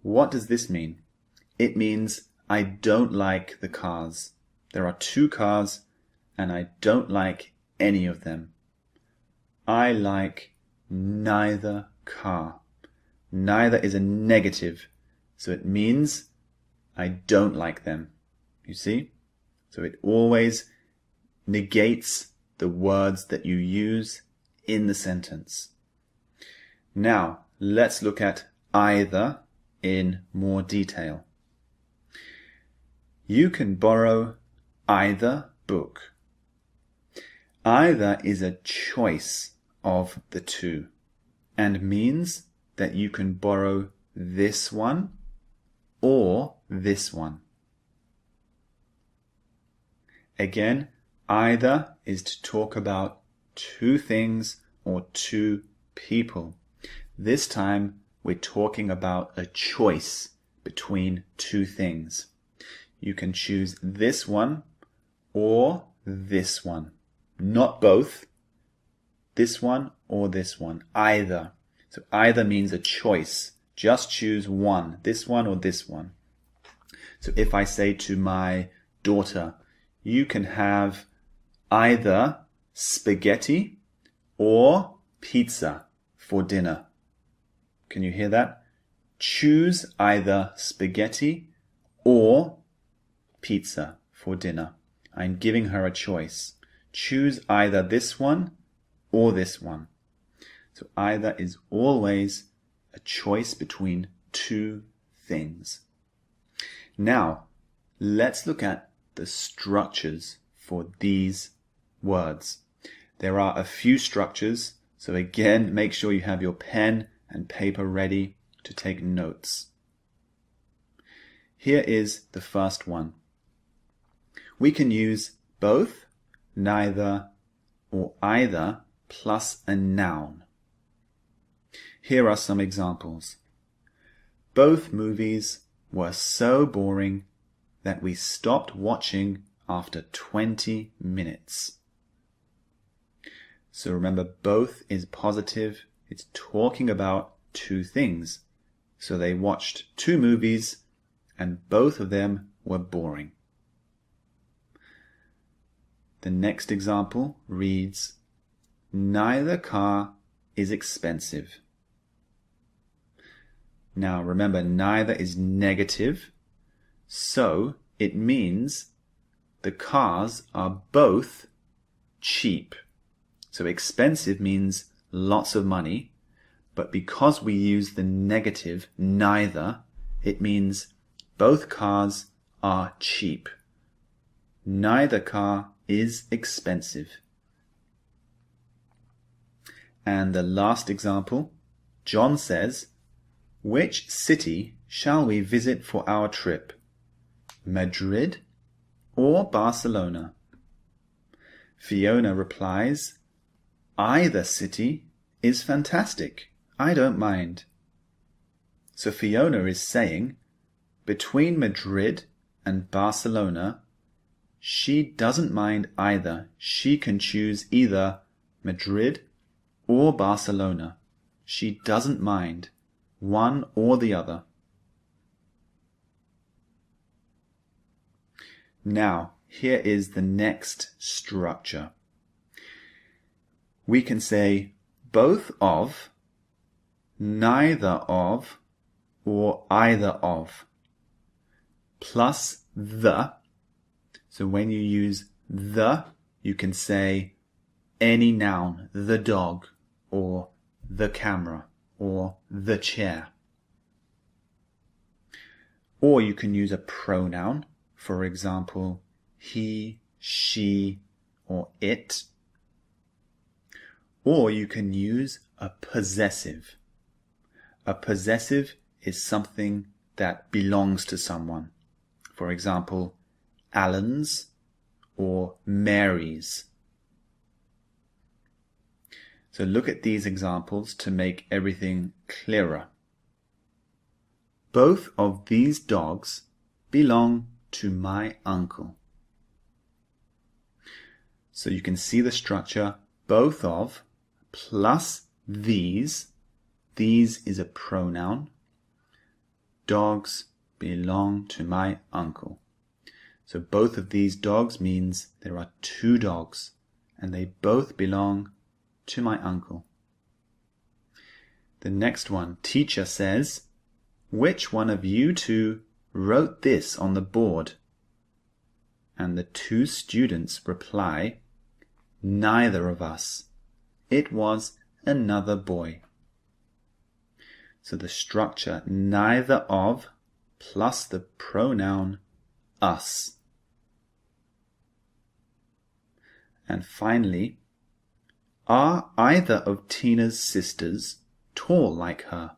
What does this mean? It means I don't like the cars. There are two cars and I don't like any of them. I like neither car. Neither is a negative, so it means I don't like them. You see? So it always negates the words that you use in the sentence. Now, let's look at either in more detail. You can borrow either book. Either is a choice of the two and means that you can borrow this one or this one. Again, either is to talk about two things or two people. This time we're talking about a choice between two things. You can choose this one or this one. Not both. This one or this one. Either. So either means a choice. Just choose one. This one or this one. So if I say to my daughter, you can have either spaghetti or pizza for dinner. Can you hear that? Choose either spaghetti or pizza for dinner. I'm giving her a choice. Choose either this one or this one. So either is always a choice between two things. Now, let's look at the structures for these words. There are a few structures, so again, make sure you have your pen and paper ready to take notes. Here is the first one. We can use both, neither, or either plus a noun. Here are some examples. Both movies were so boring that we stopped watching after 20 minutes. So remember, both is positive. It's talking about two things. So they watched two movies and both of them were boring. The next example reads, neither car is expensive. Now remember, neither is negative, so it means the cars are both cheap. So expensive means lots of money, but because we use the negative neither, it means both cars are cheap. Neither car is expensive. And the last example, John says, which city shall we visit for our trip? Madrid or Barcelona? Fiona replies, either city is fantastic. I don't mind. So Fiona is saying, between Madrid and Barcelona, she doesn't mind either. She can choose either Madrid or Barcelona. She doesn't mind one or the other. Now, here is the next structure. We can say both of, neither of, or either of, plus the. So when you use the, you can say any noun, the dog, or the camera, or the chair. Or you can use a pronoun, for example, he, she, or it. Or you can use a possessive. A possessive is something that belongs to someone. For example, Alan's or Mary's. So look at these examples to make everything clearer. Both of these dogs belong to my uncle. So you can see the structure, both of plus these. These is a pronoun. Dogs belong to my uncle. So both of these dogs means there are two dogs and they both belong to my uncle. The next one, teacher says, which one of you two wrote this on the board? And the two students reply, neither of us. It was another boy. So the structure neither of plus the pronoun us. And finally, are either of Tina's sisters tall like her?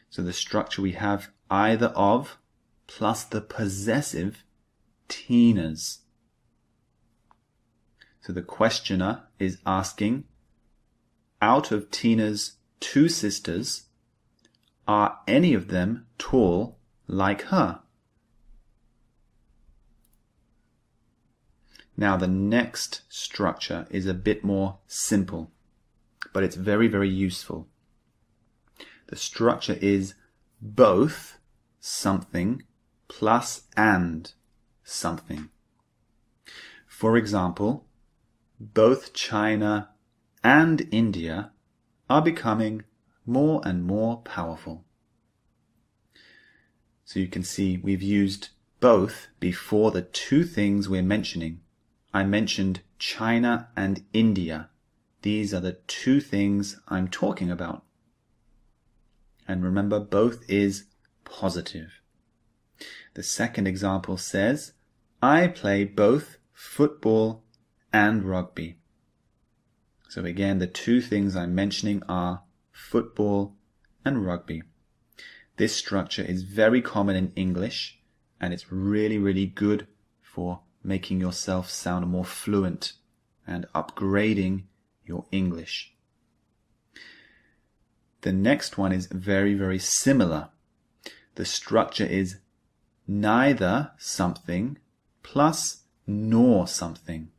So the structure we have either of plus the possessive Tina's. So the questioner is asking, out of Tina's two sisters, are any of them tall like her? Now the next structure is a bit more simple, but it's very, very useful. The structure is both something plus and something. For example, both China and India are becoming more and more powerful. So you can see we've used both before the two things we're mentioning. I mentioned China and India. These are the two things I'm talking about. And remember, both is positive. The second example says, I play both football and rugby. So again, the two things I'm mentioning are football and rugby. This structure is very common in English, and it's really, really good for making yourself sound more fluent and upgrading your English. The next one is very, very similar. The structure is neither something plus nor something.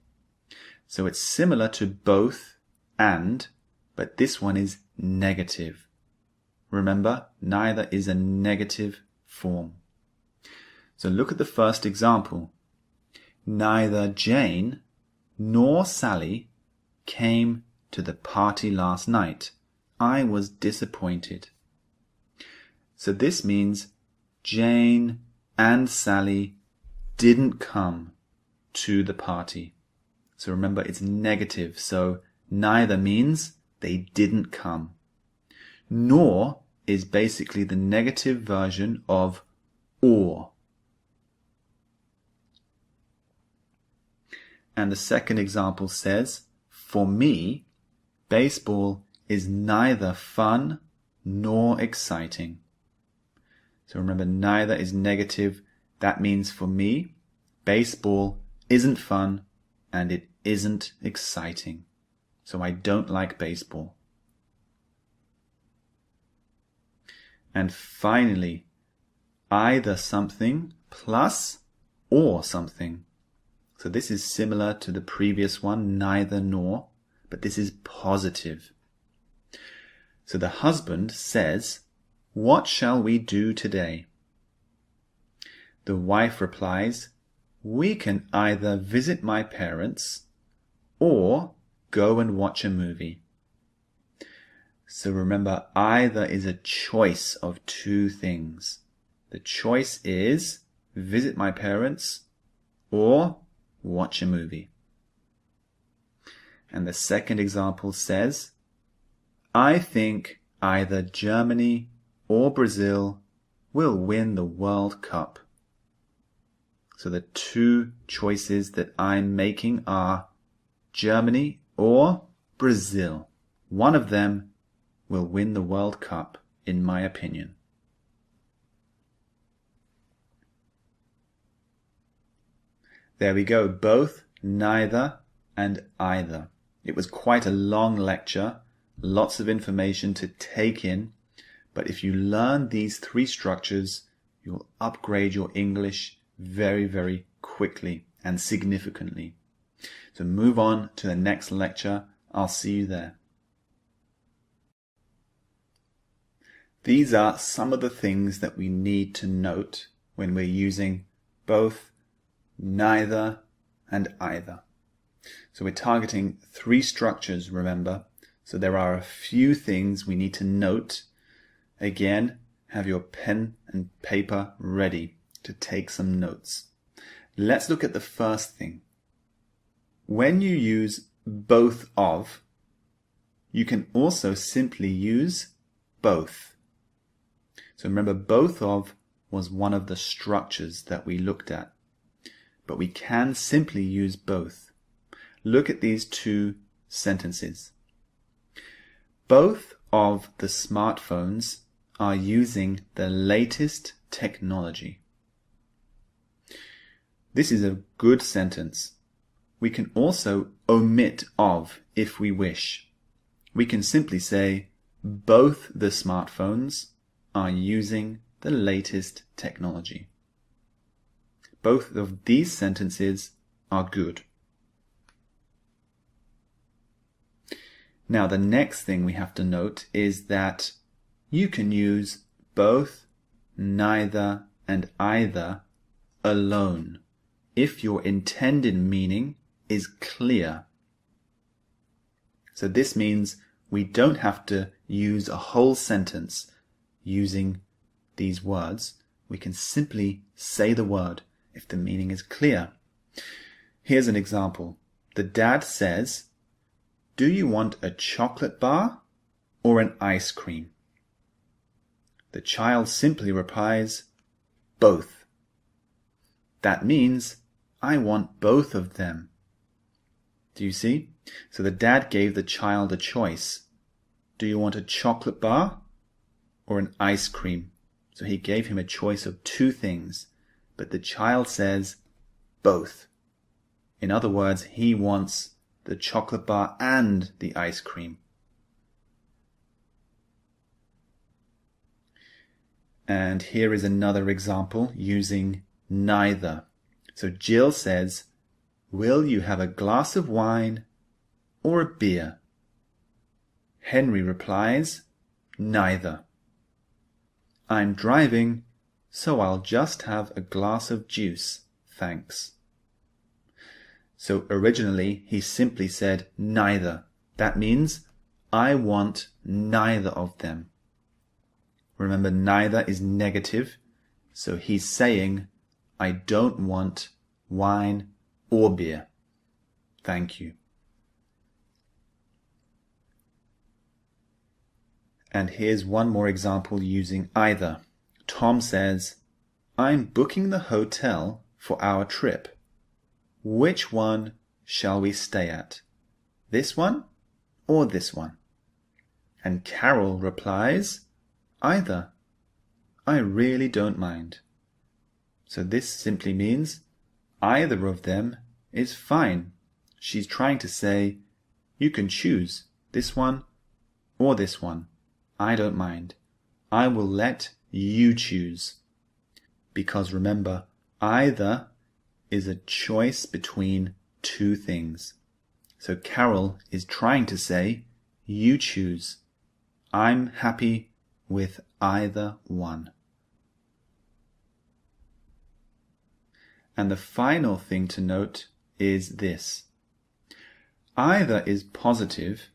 So it's similar to both and, but this one is negative. Remember, neither is a negative form. So look at the first example. Neither Jane nor Sally came to the party last night. I was disappointed. So this means Jane and Sally didn't come to the party. So remember, it's negative. So neither means they didn't come. Nor is basically the negative version of or. And the second example says, for me, baseball is neither fun nor exciting. So remember, neither is negative. That means for me, baseball isn't fun and it isn't exciting. So I don't like baseball. And finally, either something plus or something. So this is similar to the previous one, neither nor, but this is positive. So the husband says, what shall we do today? the wife replies, "We can either visit my parents or go and watch a movie." So remember, either is a choice of two things. The choice is visit my parents or watch a movie. And the second example says, "I think either Germany or Brazil will win the World Cup." So the two choices that I'm making are Germany or Brazil. One of them will win the World Cup, in my opinion. There we go, both neither and either. It was quite a long lecture, lots of information to take in, but if you learn these three structures, you'll upgrade your English very, very quickly and significantly. So move on to the next lecture. I'll see you there. These are some of the things that we need to note when we're using both neither and either. So we're targeting three structures, remember. So there are a few things we need to note. Again, have your pen and paper ready to take some notes. Let's look at the first thing. When you use both of, you can also simply use both. So remember, both of was one of the structures that we looked at, but we can simply use both. Look at these two sentences. Both of the smartphones are using the latest technology. This is a good sentence. We can also omit of if we wish. We can simply say, both the smartphones are using the latest technology. Both of these sentences are good. Now the next thing we have to note is that you can use both neither and either alone if your intended meaning is clear. So this means we don't have to use a whole sentence using these words. We can simply say the word if the meaning is clear. Here's an example. The dad says, "Do you want a chocolate bar or an ice cream?" The child simply replies, "Both." That means, I want both of them. Do you see? So the dad gave the child a choice. Do you want a chocolate bar or an ice cream? So he gave him a choice of two things, but the child says both. In other words, he wants the chocolate bar and the ice cream. And here is another example using neither. So Jill says, "Will you have a glass of wine or a beer?" Henry replies, "Neither. I'm driving, so I'll just have a glass of juice, thanks." So originally he simply said neither. That means I want neither of them. Remember, neither is negative, so he's saying I don't want wine or beer. Thank you. And here's one more example using either. Tom says, "I'm booking the hotel for our trip. Which one shall we stay at? This one or this one?" And Carol replies, "Either. I really don't mind." So this simply means either of them is fine. She's trying to say, you can choose this one or this one. I don't mind. I will let you choose. Because remember, either is a choice between two things. So Carol is trying to say, you choose. I'm happy with either one. And the final thing to note is this. Either is positive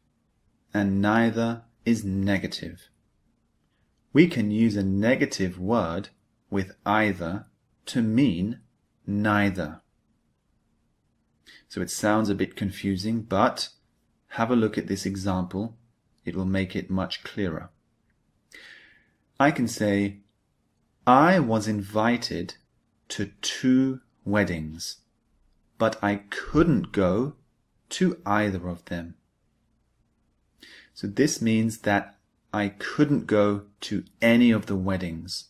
and neither is negative. We can use a negative word with either to mean neither. So it sounds a bit confusing, but have a look at this example. It will make it much clearer. I can say, I was invited to 2 weddings, but I couldn't go to either of them. So this means that I couldn't go to any of the weddings.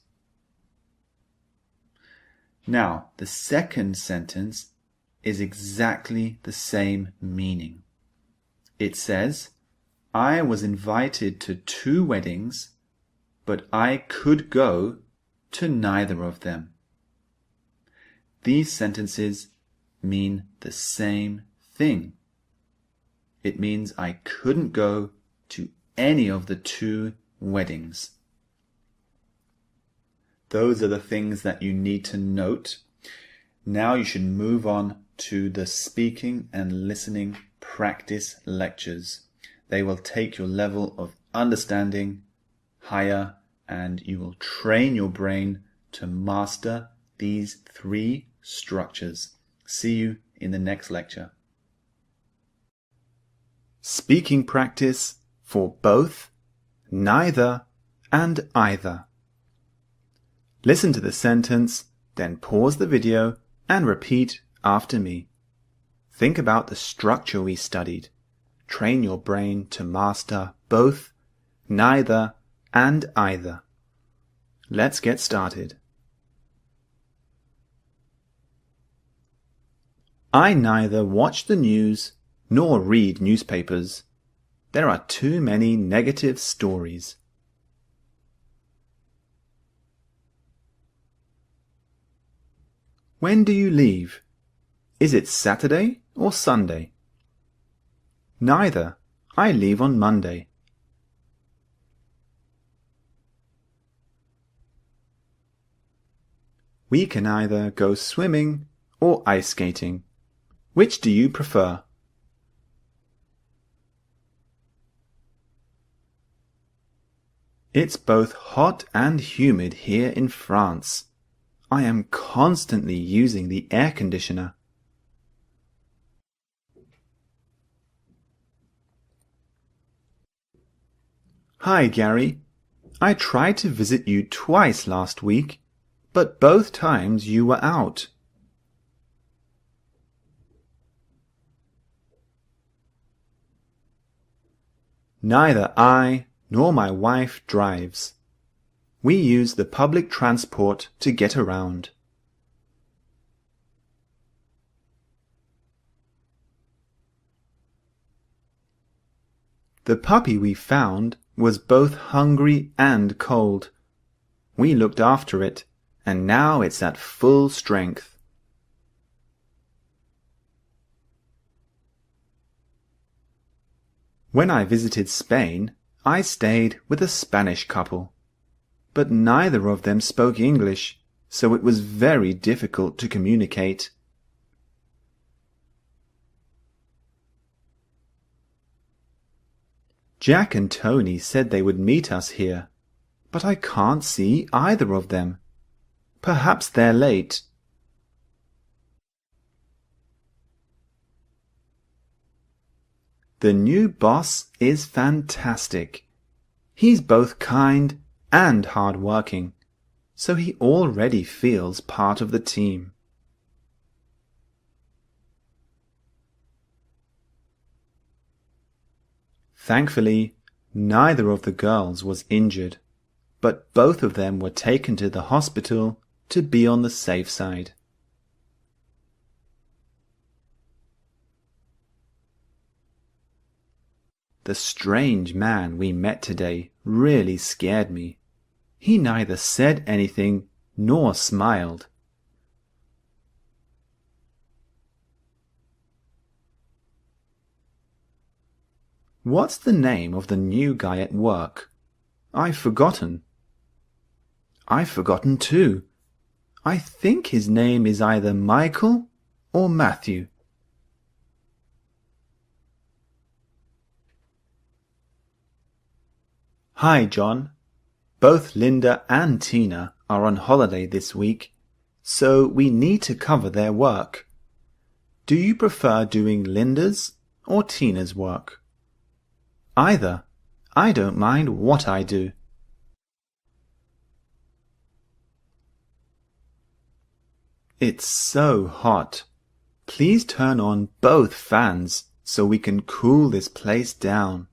Now, the second sentence is exactly the same meaning. It says, I was invited to 2 weddings, but I could go to neither of them. These sentences mean the same thing. It means I couldn't go to any of the 2 weddings. Those are the things that you need to note. Now you should move on to the speaking and listening practice lectures. They will take your level of understanding higher, and you will train your brain to master these 3 structures. See you in the next lecture. Speaking practice for both, neither, and either. Listen to the sentence, then pause the video and repeat after me. Think about the structure we studied. Train your brain to master both, neither, and either. Let's get started. I neither watch the news nor read newspapers. There are too many negative stories. When do you leave? Is it Saturday or Sunday? Neither. I leave on Monday. We can either go swimming or ice skating. Which do you prefer? It's both hot and humid here in France. I am constantly using the air conditioner. Hi, Gary. I tried to visit you twice last week, but both times you were out. Neither I nor my wife drives. We use the public transport to get around. The puppy we found was both hungry and cold. We looked after it, and now it's at full strength. When I visited Spain, I stayed with a Spanish couple, but neither of them spoke English, so it was very difficult to communicate. Jack and Tony said they would meet us here, but I can't see either of them. Perhaps they're late. The new boss is fantastic. He's both kind and hard-working, so he already feels part of the team. Thankfully, neither of the girls was injured, but both of them were taken to the hospital to be on the safe side. The strange man we met today really scared me. He neither said anything nor smiled. What's the name of the new guy at work? I've forgotten. I've forgotten too. I think his name is either Michael or Matthew. Hi, John. Both Linda and Tina are on holiday this week, so we need to cover their work. Do you prefer doing Linda's or Tina's work? Either. I don't mind what I do. It's so hot. Please turn on both fans so we can cool this place down.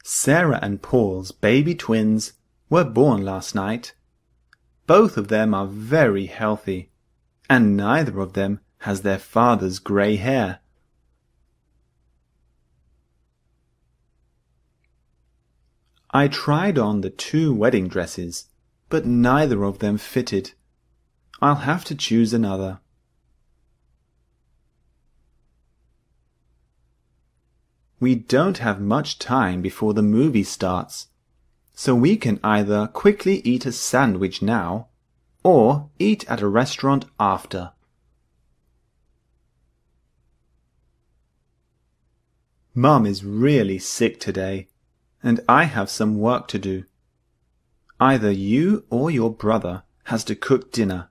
Sarah and Paul's baby twins were born last night. Both of them are very healthy, and neither of them has their father's grey hair. I tried on the 2 wedding dresses, but neither of them fitted. I'll have to choose another. We don't have much time before the movie starts, so we can either quickly eat a sandwich now or eat at a restaurant after. Mum is really sick today, and I have some work to do. Either you or your brother has to cook dinner.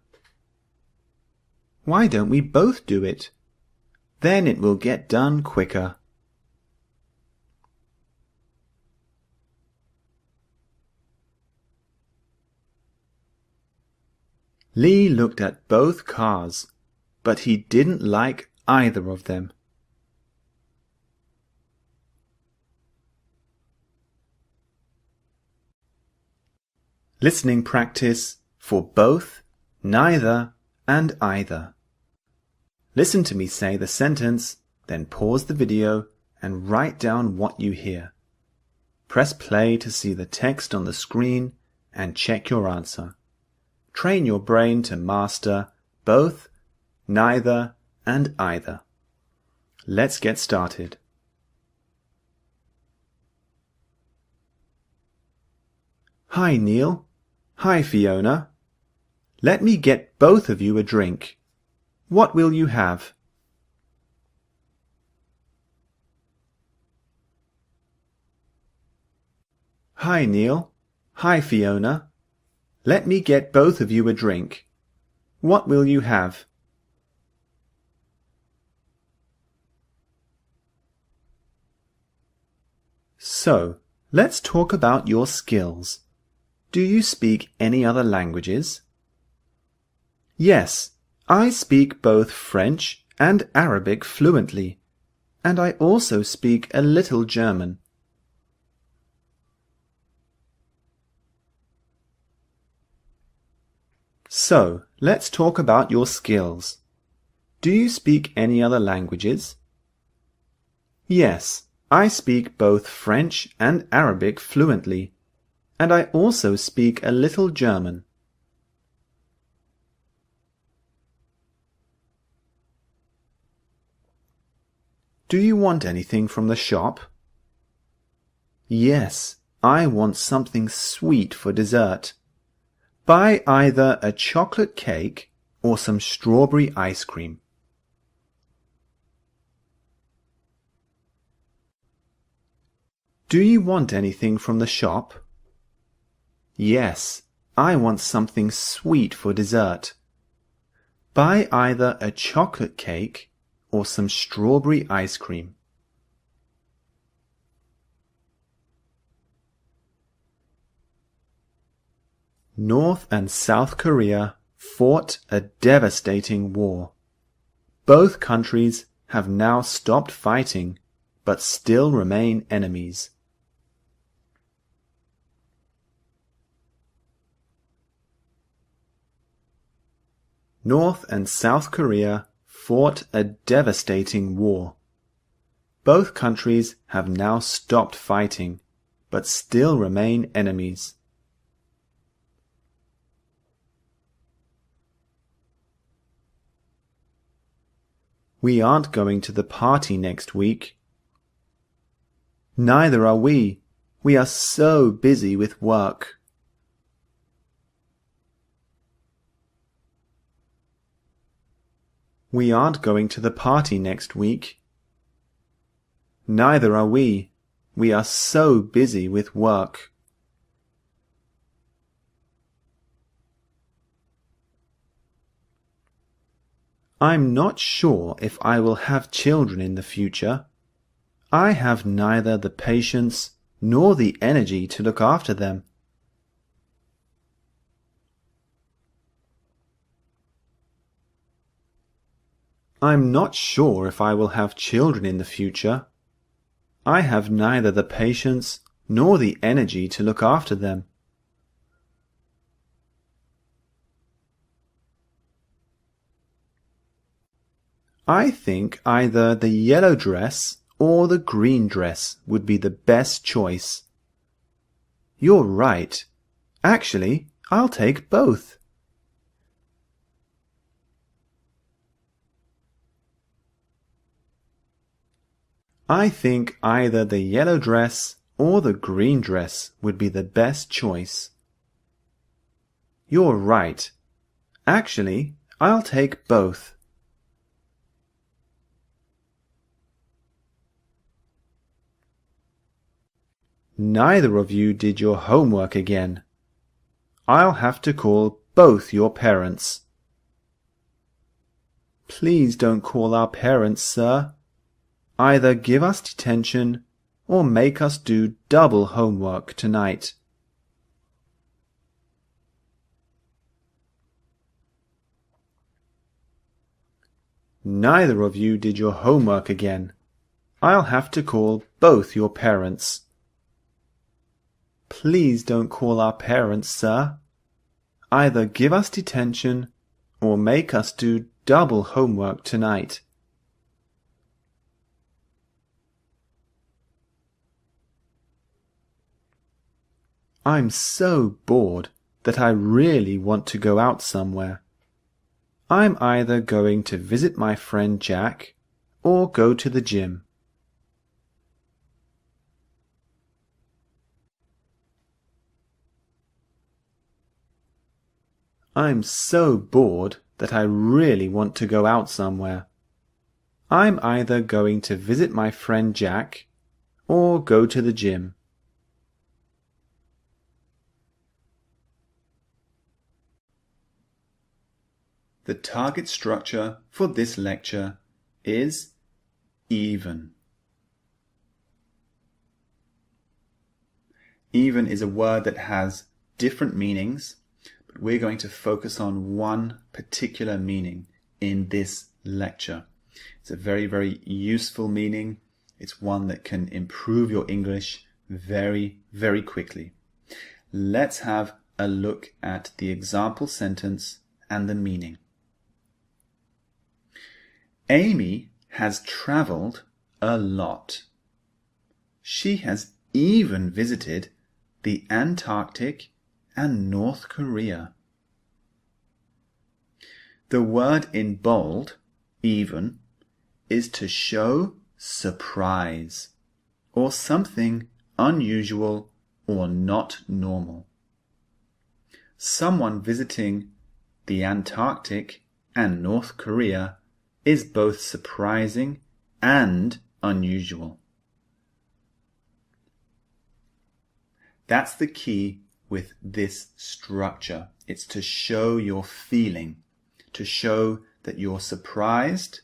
Why don't we both do it? Then it will get done quicker. Lee looked at both cars, but he didn't like either of them. Listening practice for both, neither, and either. Listen to me say the sentence, then pause the video and write down what you hear. Press play to see the text on the screen and check your answer. Train your brain to master both, neither, and either. Let's get started. Hi, Neil. Hi, Fiona. Let me get both of you a drink. What will you have? Hi, Neil. Hi, Fiona. Let me get both of you a drink. What will you have? So, let's talk about your skills. Do you speak any other languages? Yes, I speak both French and Arabic fluently, and I also speak a little German. So, let's talk about your skills. Do you speak any other languages? Yes, I speak both French and Arabic fluently, and I also speak a little German. Do you want anything from the shop? Yes, I want something sweet for dessert. Buy either a chocolate cake or some strawberry ice cream. Do you want anything from the shop? Yes, I want something sweet for dessert. Buy either a chocolate cake or some strawberry ice cream. North and South Korea fought a devastating war. Both countries have now stopped fighting, but still remain enemies. North and South Korea fought a devastating war. Both countries have now stopped fighting, but still remain enemies. We aren't going to the party next week. Neither are we. We are so busy with work. We aren't going to the party next week. Neither are we. We are so busy with work. I'm not sure if I will have children in the future. I have neither the patience nor the energy to look after them. I'm not sure if I will have children in the future. I have neither the patience nor the energy to look after them. I think either the yellow dress or the green dress would be the best choice. You're right. Actually, I'll take both. I think either the yellow dress or the green dress would be the best choice. You're right. Actually, I'll take both. Neither of you did your homework again. I'll have to call both your parents. Please don't call our parents, sir. Either give us detention or make us do double homework tonight. Neither of you did your homework again. I'll have to call both your parents. Please don't call our parents, sir. Either give us detention or make us do double homework tonight. I'm so bored that I really want to go out somewhere. I'm either going to visit my friend Jack or go to the gym. I'm so bored that I really want to go out somewhere. I'm either going to visit my friend Jack or go to the gym. The target structure for this lecture is even. Even is a word that has different meanings, but we're going to focus on one particular meaning in this lecture. It's a very, very useful meaning. It's one that can improve your English very, very quickly. Let's have a look at the example sentence and the meaning. Amy has traveled a lot. She has even visited the Antarctic and North Korea. The word in bold, even, is to show surprise or something unusual or not normal. Someone visiting the Antarctic and North Korea is both surprising and unusual. That's the key with this structure. It's to show your feeling, to show that you're surprised,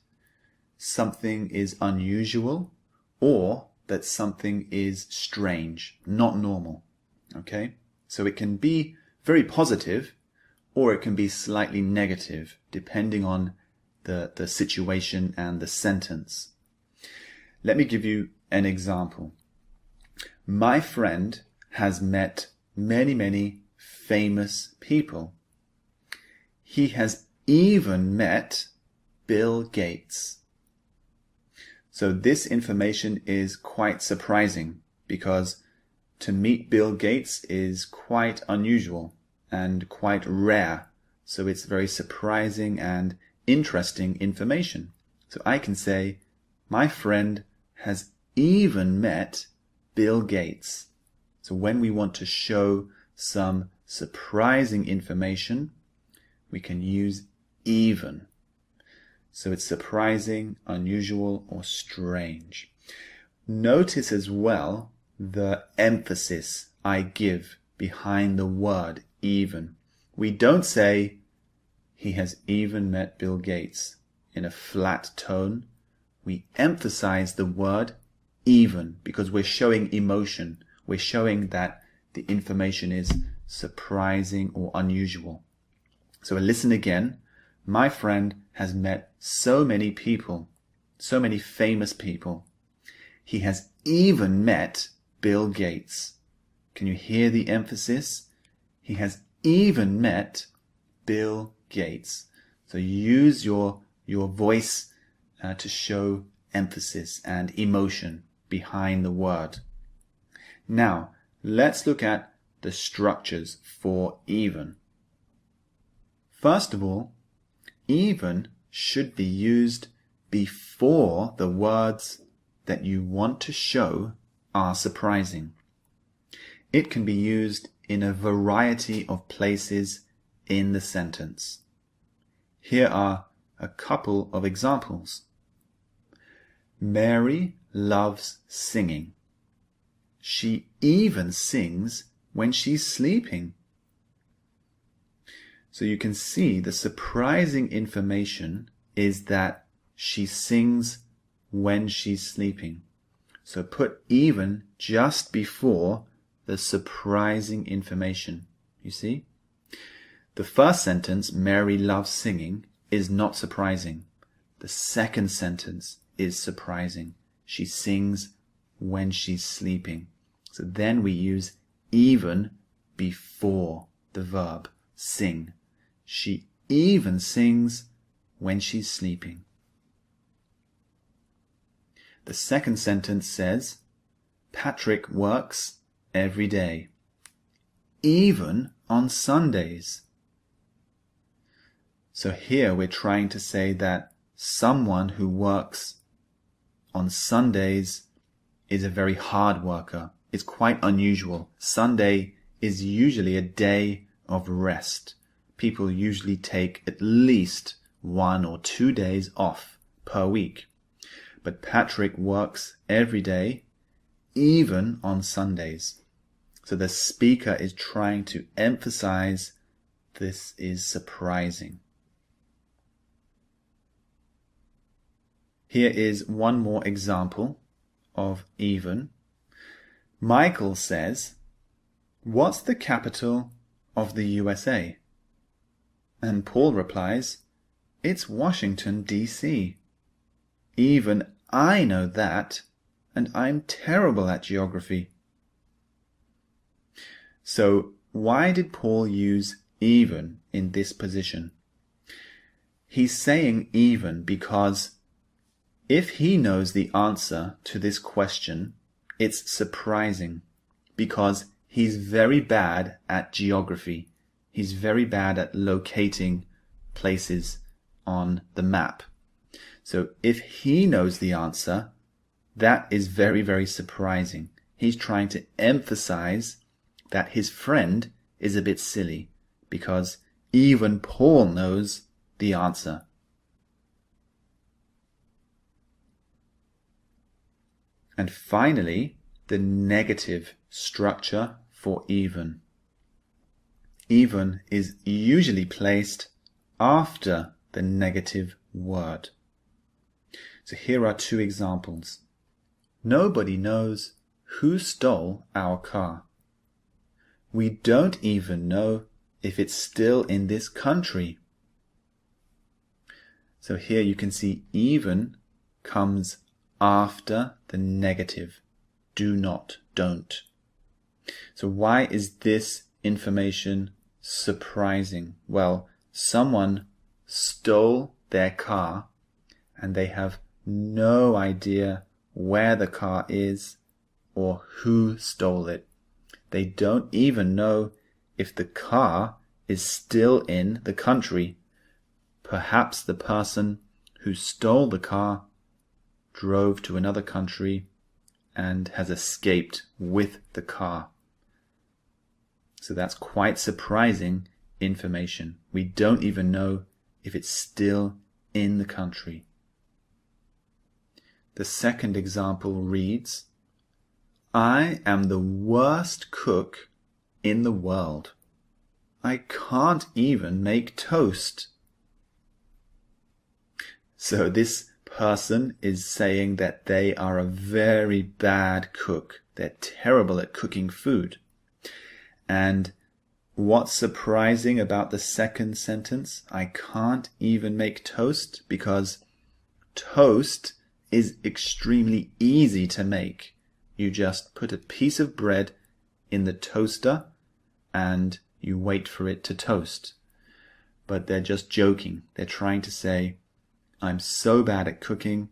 something is unusual, or that something is strange, not normal. Okay? So it can be very positive, or it can be slightly negative, depending on the situation and the sentence. Let me give you an example. My friend has met many, many famous people. He has even met Bill Gates. So this information is quite surprising because to meet Bill Gates is quite unusual and quite rare. So it's very surprising and interesting information. So I can say, my friend has even met Bill Gates. So when we want to show some surprising information, we can use even. So it's surprising, unusual, or strange. Notice as well the emphasis I give behind the word even. We don't say, he has even met Bill Gates in a flat tone. We emphasize the word even because we're showing emotion. We're showing that the information is surprising or unusual. So listen again. My friend has met so many people, so many famous people. He has even met Bill Gates. Can you hear the emphasis? He has even met Bill Gates. So use your voice to show emphasis and emotion behind the word. Now, let's look at the structures for even. First of all, even should be used before the words that you want to show are surprising. It can be used in a variety of places in the sentence. Here are a couple of examples. Mary loves singing. She even sings when she's sleeping. So you can see the surprising information is that she sings when she's sleeping. So put even just before the surprising information. You see? The first sentence, Mary loves singing, is not surprising. The second sentence is surprising. She sings when she's sleeping. So then we use even before the verb sing. She even sings when she's sleeping. The second sentence says, Patrick works every day, even on Sundays. So here we're trying to say that someone who works on Sundays is a very hard worker. It's quite unusual. Sunday is usually a day of rest. People usually take at least 1 or 2 days off per week. But Patrick works every day, even on Sundays. So the speaker is trying to emphasize this is surprising. Here is one more example of even. Michael says, "What's the capital of the USA?" And Paul replies, "It's Washington, D.C. Even I know that, and I'm terrible at geography." So why did Paul use even in this position? He's saying even because if he knows the answer to this question, it's surprising because he's very bad at geography. He's very bad at locating places on the map. So if he knows the answer, that is very, very surprising. He's trying to emphasize that his friend is a bit silly because even Paul knows the answer. And finally, the negative structure for even. Even is usually placed after the negative word. So here are 2 examples. Nobody knows who stole our car. We don't even know if it's still in this country. So here you can see even comes after the negative. Do not, don't. So why is this information surprising? Well, someone stole their car and they have no idea where the car is or who stole it. They don't even know if the car is still in the country. Perhaps the person who stole the car drove to another country and has escaped with the car. So that's quite surprising information. We don't even know if it's still in the country. The second example reads, I am the worst cook in the world. I can't even make toast. So this person is saying that they are a very bad cook. They're terrible at cooking food. And what's surprising about the second sentence? I can't even make toast, because toast is extremely easy to make. You just put a piece of bread in the toaster and you wait for it to toast. But they're just joking. They're trying to say, I'm so bad at cooking,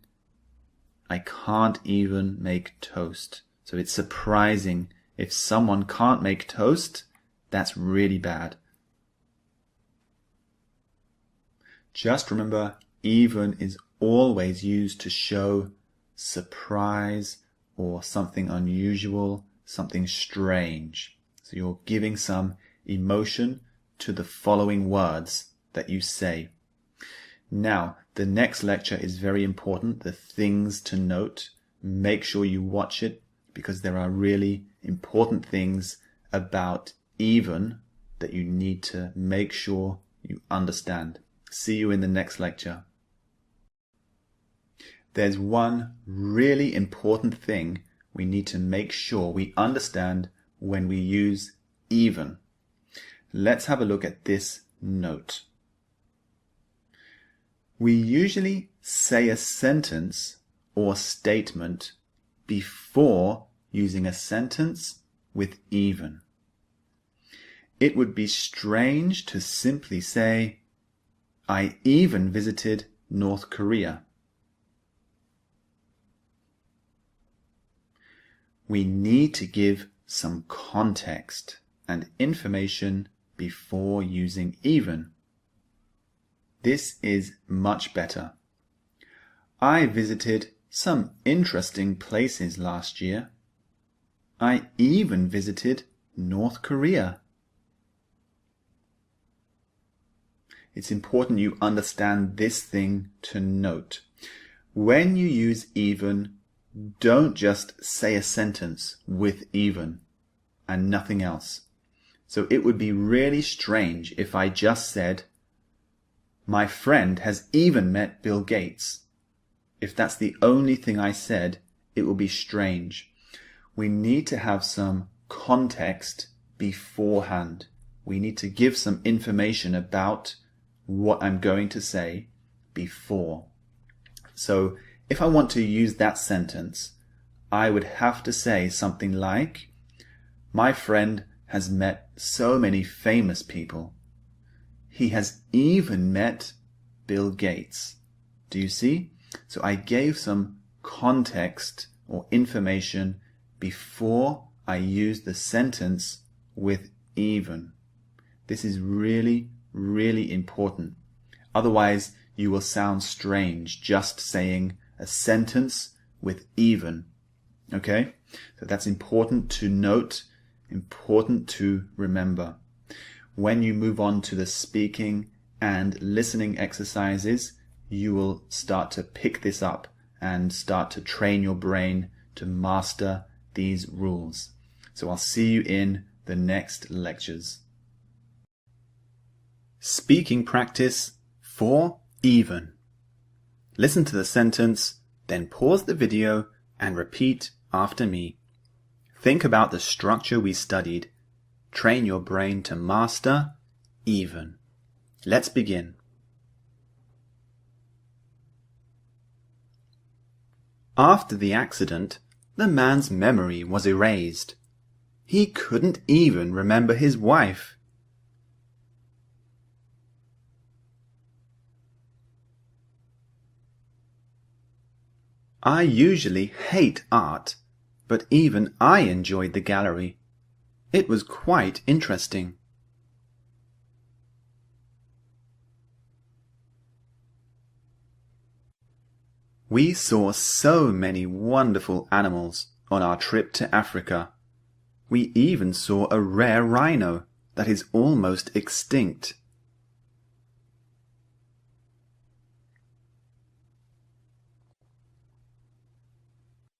I can't even make toast. So it's surprising. If someone can't make toast, that's really bad. Just remember, even is always used to show surprise or something unusual, something strange. So you're giving some emotion to the following words that you say. Now, the next lecture is very important, the things to note. Make sure you watch it, because there are really important things about even that you need to make sure you understand. See you in the next lecture. There's one really important thing we need to make sure we understand when we use even. Let's have a look at this note. We usually say a sentence or statement before using a sentence with even. It would be strange to simply say, I even visited North Korea. We need to give some context and information before using even. This is much better. I visited some interesting places last year. I even visited North Korea. It's important you understand this thing to note. When you use even, don't just say a sentence with even and nothing else. So it would be really strange if I just said, my friend has even met Bill Gates. If that's the only thing I said, it will be strange. We need to have some context beforehand. We need to give some information about what I'm going to say before. So if I want to use that sentence, I would have to say something like, my friend has met so many famous people. He has even met Bill Gates. Do you see? So I gave some context or information before I used the sentence with even. This is really, really important. Otherwise, you will sound strange just saying a sentence with even. Okay? So that's important to note, important to remember. When you move on to the speaking and listening exercises, you will start to pick this up and start to train your brain to master these rules. So I'll see you in the next lectures. Speaking practice for even. Listen to the sentence, then pause the video and repeat after me. Think about the structure we studied. Train your brain to master even. Let's begin. After the accident, the man's memory was erased. He couldn't even remember his wife. I usually hate art, but even I enjoyed the gallery. It was quite interesting. We saw so many wonderful animals on our trip to Africa. We even saw a rare rhino that is almost extinct.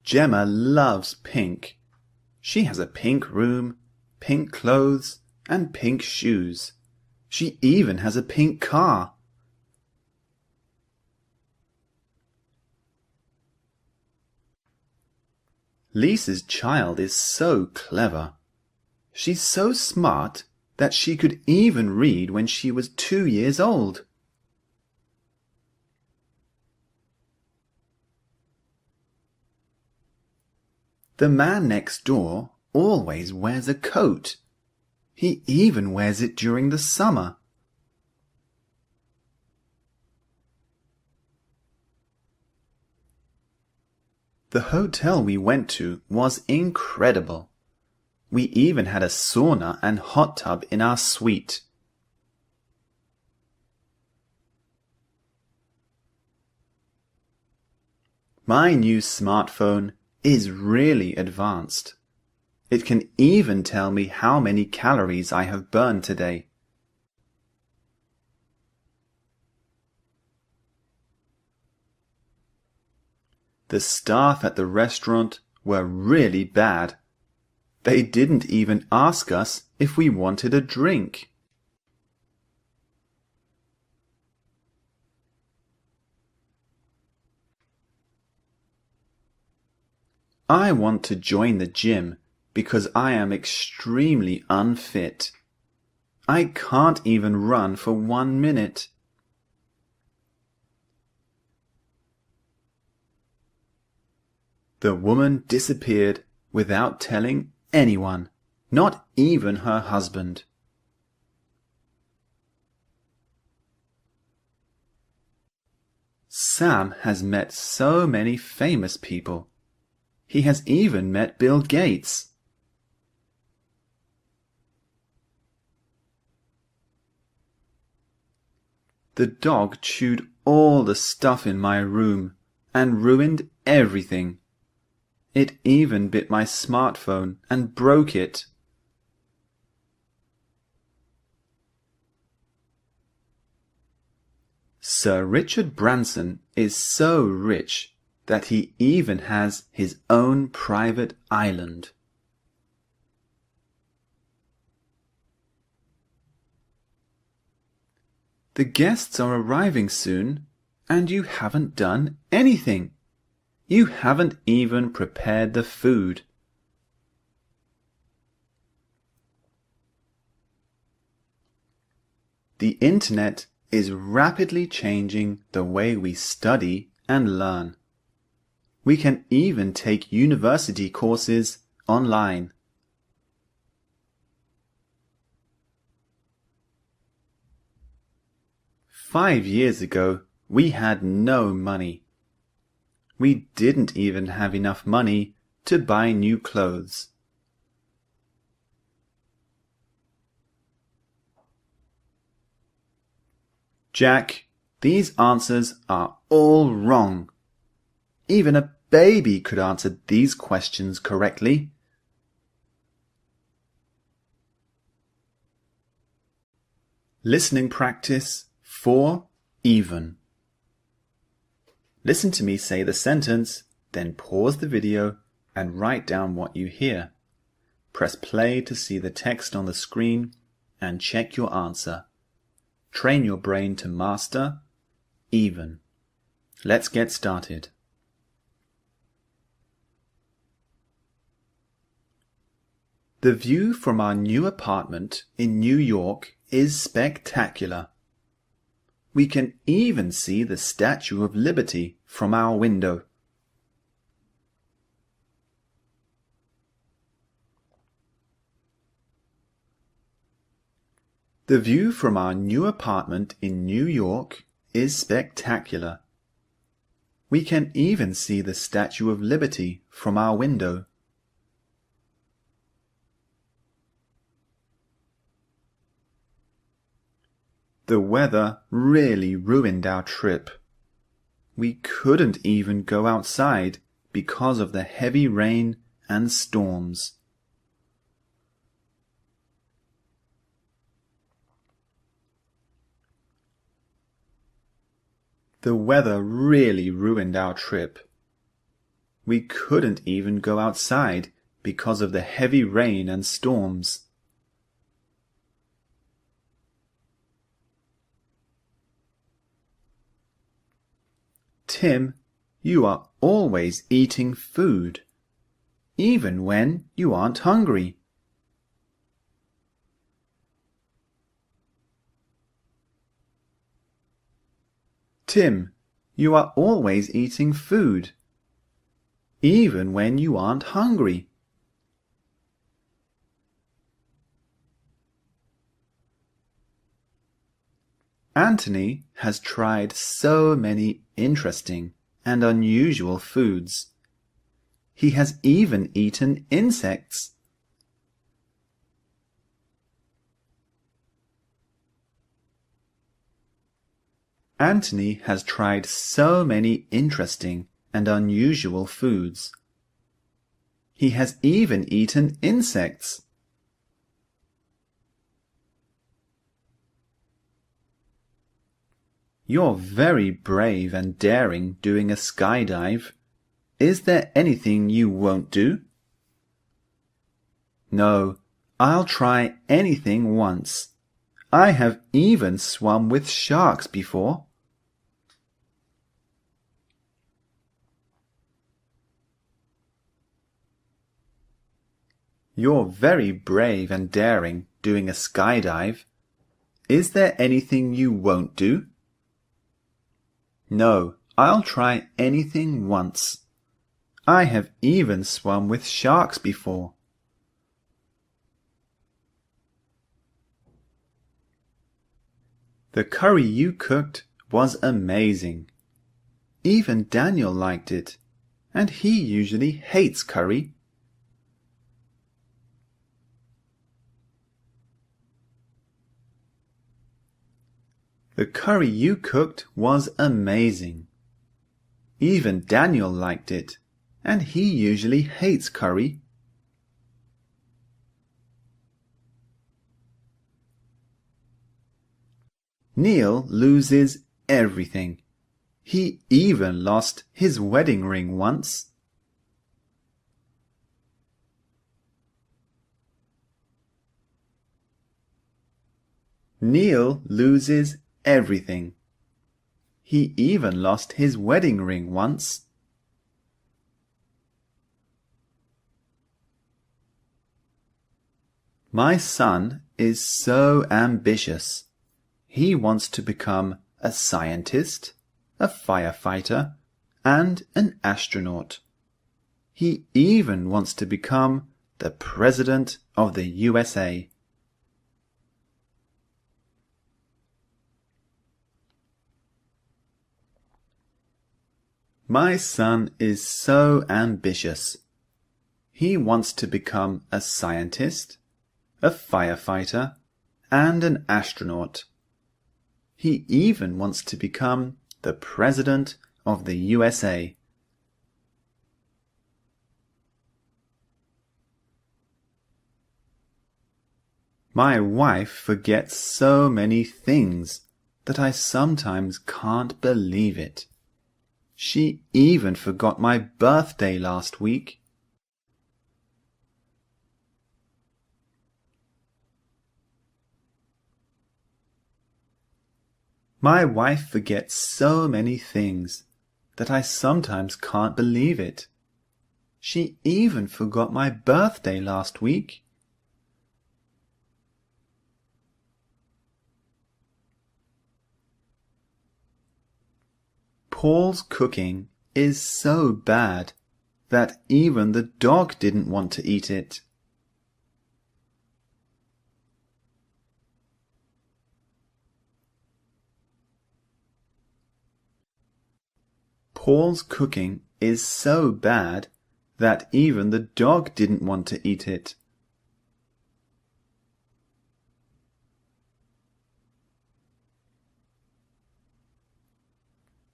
Gemma loves pink. She has a pink room, pink clothes, and pink shoes. She even has a pink car. Lisa's child is so clever. She's so smart that she could even read when she was 2 years old. The man next door always wears a coat. He even wears it during the summer. The hotel we went to was incredible. We even had a sauna and hot tub in our suite. My new smartphone is really advanced. It can even tell me how many calories I have burned today. The staff at the restaurant were really bad. They didn't even ask us if we wanted a drink. I want to join the gym because I am extremely unfit. I can't even run for 1 minute. The woman disappeared without telling anyone, not even her husband. Sam has met so many famous people. He has even met Bill Gates. The dog chewed all the stuff in my room and ruined everything. It even bit my smartphone and broke it. Sir Richard Branson is so rich that he even has his own private island. The guests are arriving soon, and you haven't done anything. You haven't even prepared the food. The internet is rapidly changing the way we study and learn. We can even take university courses online. "5 years ago, we had no money. We didn't even have enough money to buy new clothes. Jack, these answers are all wrong. Even a baby could answer these questions correctly. Listening practice 4 even. Listen to me say the sentence, then pause the video and write down what you hear. Press play to see the text on the screen and check your answer. Train your brain to master even. Let's get started. The view from our new apartment in New York is spectacular. We can even see the Statue of Liberty from our window. The view from our new apartment in New York is spectacular. We can even see the Statue of Liberty from our window. The weather really ruined our trip. We couldn't even go outside because of the heavy rain and storms. The weather really ruined our trip. We couldn't even go outside because of the heavy rain and storms. Tim, you are always eating food, even when you aren't hungry. Tim, you are always eating food, even when you aren't hungry. Anthony has tried so many interesting and unusual foods. He has even eaten insects. Anthony has tried so many interesting and unusual foods. He has even eaten insects. You're very brave and daring doing a skydive. Is there anything you won't do? No, I'll try anything once. I have even swum with sharks before. You're very brave and daring doing a skydive. Is there anything you won't do? No, I'll try anything once. I have even swum with sharks before. The curry you cooked was amazing. Even Daniel liked it, and he usually hates curry. The curry you cooked was amazing. Even Daniel liked it, and he usually hates curry. Neil loses everything. He even lost his wedding ring once. Neil loses everything. He even lost his wedding ring once. My son is so ambitious. He wants to become a scientist, a firefighter, and an astronaut. He even wants to become the President of the USA. My son is so ambitious. He wants to become a scientist, a firefighter, and an astronaut. He even wants to become the President of the USA. My wife forgets so many things that I sometimes can't believe it. She even forgot my birthday last week. My wife forgets so many things that I sometimes can't believe it. She even forgot my birthday last week. Paul's cooking is so bad that even the dog didn't want to eat it. Paul's cooking is so bad that even the dog didn't want to eat it.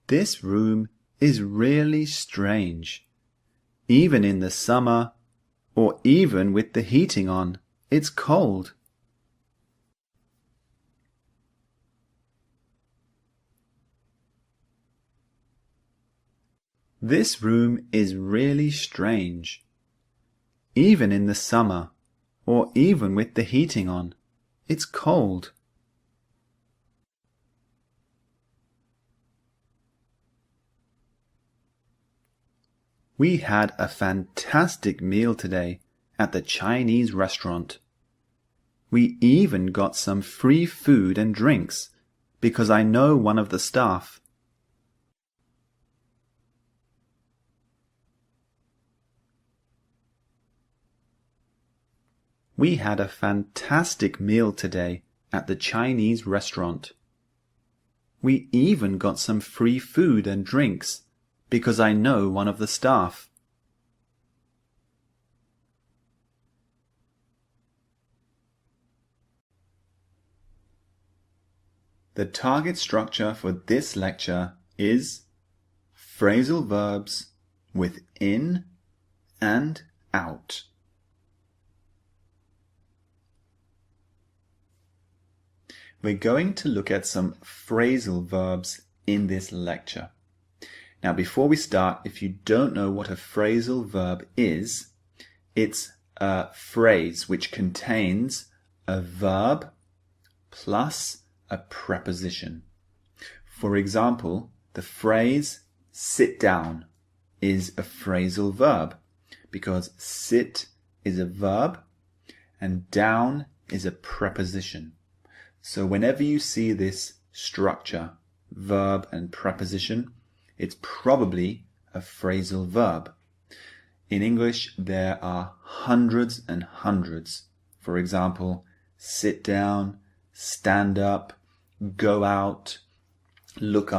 This room is really strange. Even in the summer, or even with the heating on, it's cold. This room is really strange. Even in the summer, or even with the heating on, it's cold. We had a fantastic meal today at the Chinese restaurant. We even got some free food and drinks because I know one of the staff. We had a fantastic meal today at the Chinese restaurant. We even got some free food and drinks because I know one of the staff. The target structure for this lecture is phrasal verbs with in and out. We're going to look at some phrasal verbs in this lecture. Now, before we start, if you don't know what a phrasal verb is, it's a phrase which contains a verb plus a preposition. For example, the phrase sit down is a phrasal verb because sit is a verb and down is a preposition. So whenever you see this structure, verb and preposition, it's probably a phrasal verb. In English, there are hundreds and hundreds. For example, sit down, stand up, go out, look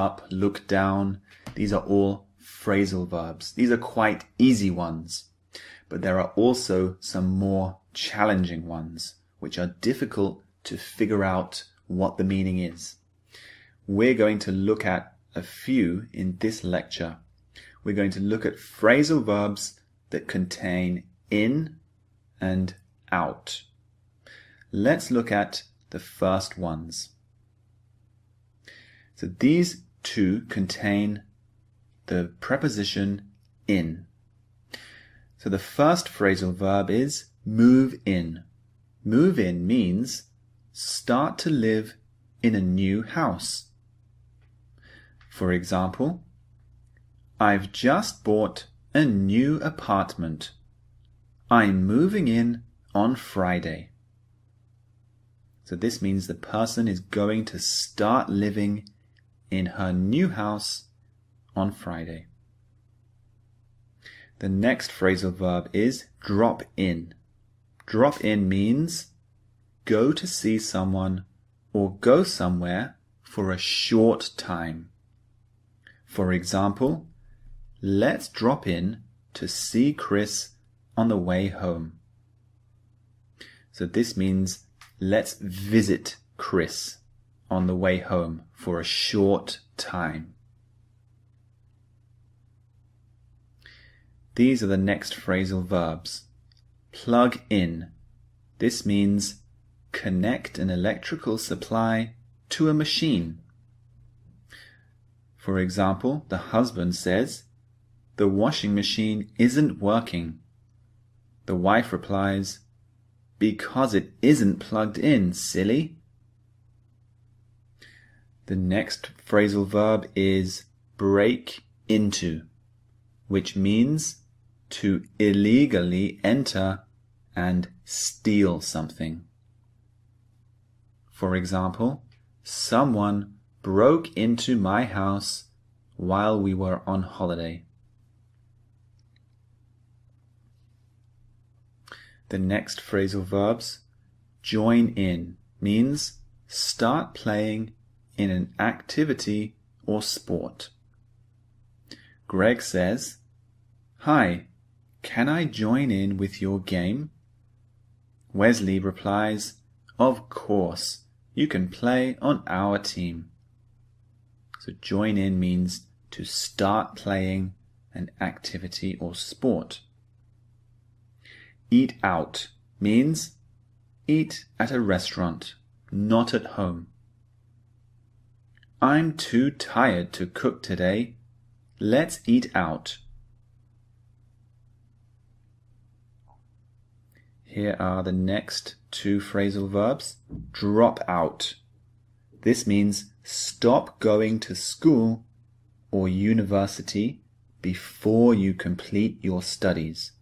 down. These are all phrasal verbs. These are quite easy ones, but there are also some more challenging ones, which are difficult to figure out what the meaning is. We're going to look at a few in this lecture. We're going to look at phrasal verbs that contain in and out. Let's look at the first ones. So these two contain the preposition in. So the first phrasal verb is move in. Move in means start to live in a new house. For example, I've just bought a new apartment. I'm moving in on Friday. So this means the person is going to start living in her new house on Friday. The next phrasal verb is drop in. Drop in means go to see someone or go somewhere for a short time. For example, let's drop in to see Chris on the way home. So this means let's visit Chris on the way home for a short time. These are the next phrasal verbs. Plug in. This means connect an electrical supply to a machine. For example, the husband says, "The washing machine isn't working." The wife replies, "Because it isn't plugged in, silly." The next phrasal verb is break into, which means to illegally enter and steal something. For example, someone broke into my house while we were on holiday. The next phrasal verbs, join in, means start playing in an activity or sport. Greg says, "Hi, can I join in with your game?" Wesley replies, "Of course, you can play on our team." So join in means to start playing an activity or sport. Eat out means eat at a restaurant, not at home. I'm too tired to cook today. Let's eat out. Here are the next two phrasal verbs. Drop out. This means stop going to school or university before you complete your studies.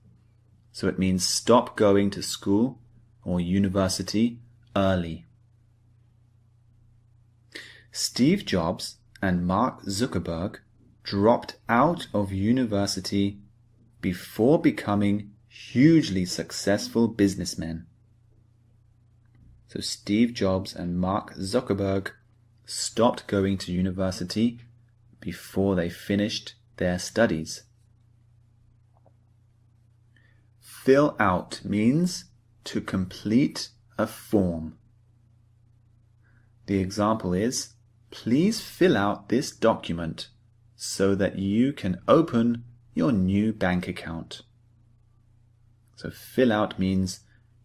So it means stop going to school or university early. Steve Jobs and Mark Zuckerberg dropped out of university before becoming hugely successful businessmen. So Steve Jobs and Mark Zuckerberg stopped going to university before they finished their studies. Fill out means to complete a form. The example is, please fill out this document so that you can open your new bank account. So fill out means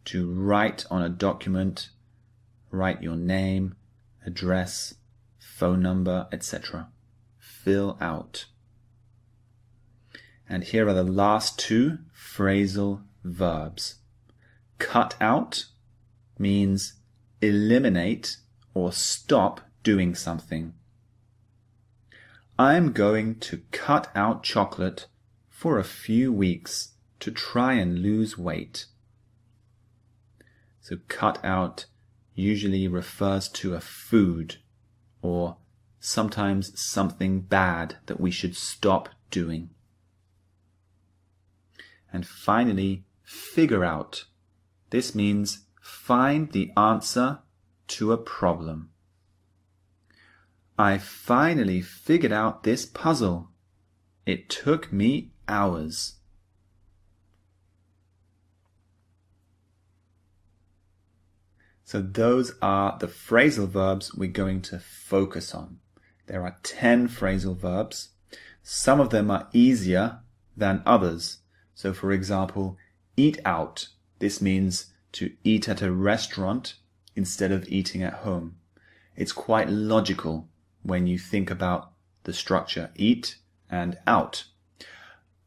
to write on a document, write your name, address, phone number, etc. Fill out. And here are the last two phrasal verbs. Cut out means eliminate or stop doing something. I'm going to cut out chocolate for a few weeks to try and lose weight. So cut out usually refers to a food or sometimes something bad that we should stop doing. And finally, figure out. This means find the answer to a problem. I finally figured out this puzzle. It took me hours. So those are the phrasal verbs we're going to focus on. There are 10 phrasal verbs. Some of them are easier than others. So for example, eat out. This means to eat at a restaurant instead of eating at home. It's quite logical when you think about the structure eat and out.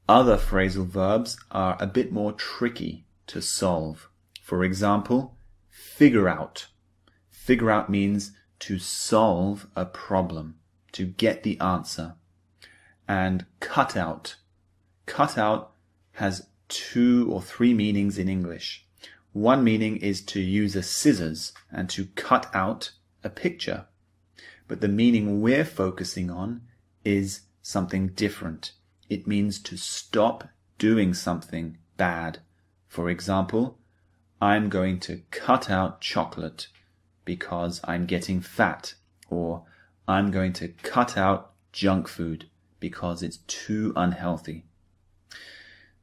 Other phrasal verbs are a bit more tricky to solve. For example, figure out. Figure out means to solve a problem, to get the answer. And cut out. Cut out has 2 or 3 meanings in English. One meaning is to use a scissors and to cut out a picture. But the meaning we're focusing on is something different. It means to stop doing something bad. For example, I'm going to cut out chocolate because I'm getting fat. Or I'm going to cut out junk food because it's too unhealthy.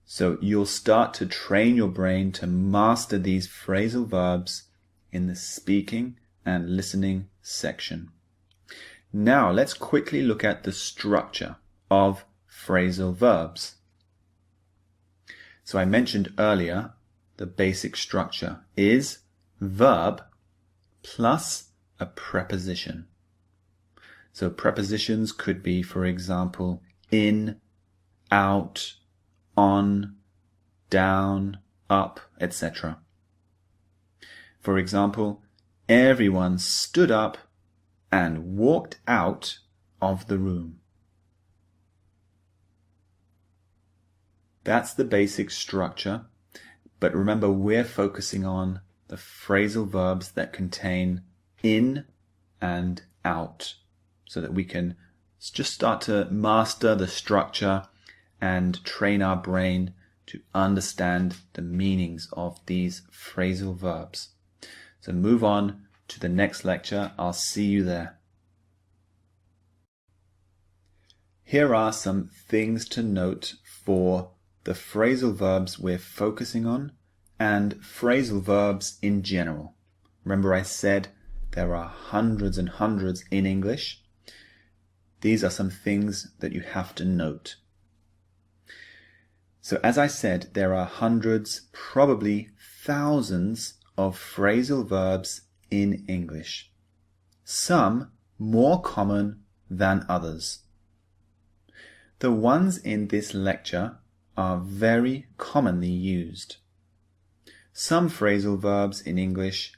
So you'll start to train your brain to master these phrasal verbs in the speaking and listening section. Now let's quickly look at the structure of phrasal verbs. So I mentioned earlier the basic structure is verb plus a preposition. So prepositions could be, for example, in, out, on, down, up, etc. For example, everyone stood up and walked out of the room. That's the basic structure, but remember we're focusing on the phrasal verbs that contain in and out, so that we can just start to master the structure and train our brain to understand the meanings of these phrasal verbs. So move on to the next lecture. I'll see you there. Here are some things to note for the phrasal verbs we're focusing on and phrasal verbs in general. Remember I said there are hundreds and hundreds in English. These are some things that you have to note. So as I said, there are hundreds, probably thousands of phrasal verbs in English. Some more common than others. The ones in this lecture are very commonly used. Some phrasal verbs in English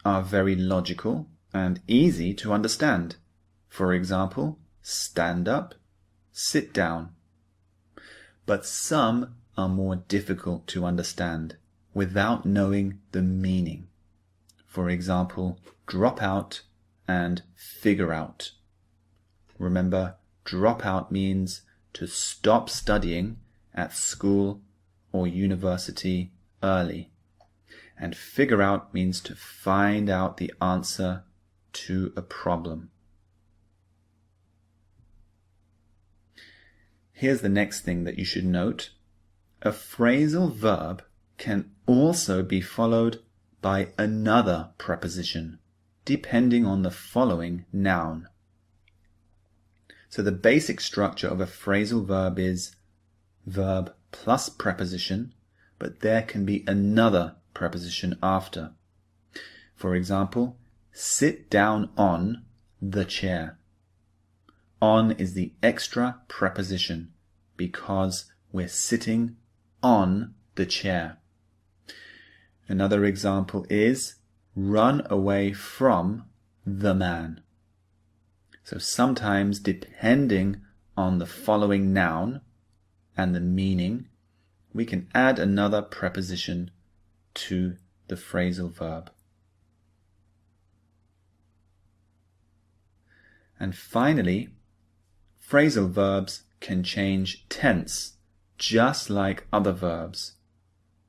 are very logical and easy to understand. For example, stand up, sit down. But some are more difficult to understand without knowing the meaning. For example, drop out and figure out. Remember, drop out means to stop studying at school or university early. And figure out means to find out the answer to a problem. Here's the next thing that you should note. A phrasal verb can also be followed by another preposition, depending on the following noun. So the basic structure of a phrasal verb is verb plus preposition, but there can be another preposition after. For example, sit down on the chair. On is the extra preposition because we're sitting on the chair. Another example is run away from the man. So sometimes, depending on the following noun and the meaning, we can add another preposition to the phrasal verb. And finally, phrasal verbs can change tense just like other verbs.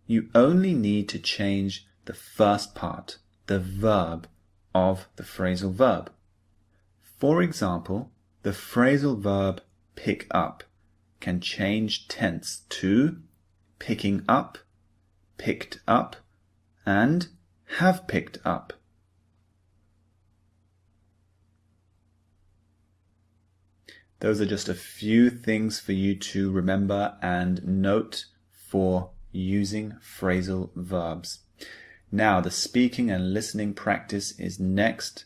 You only need to change the first part, the verb of the phrasal verb. For example, the phrasal verb pick up can change tense to picking up, picked up, and have picked up. Those are just a few things for you to remember and note for using phrasal verbs. Now, the speaking and listening practice is next.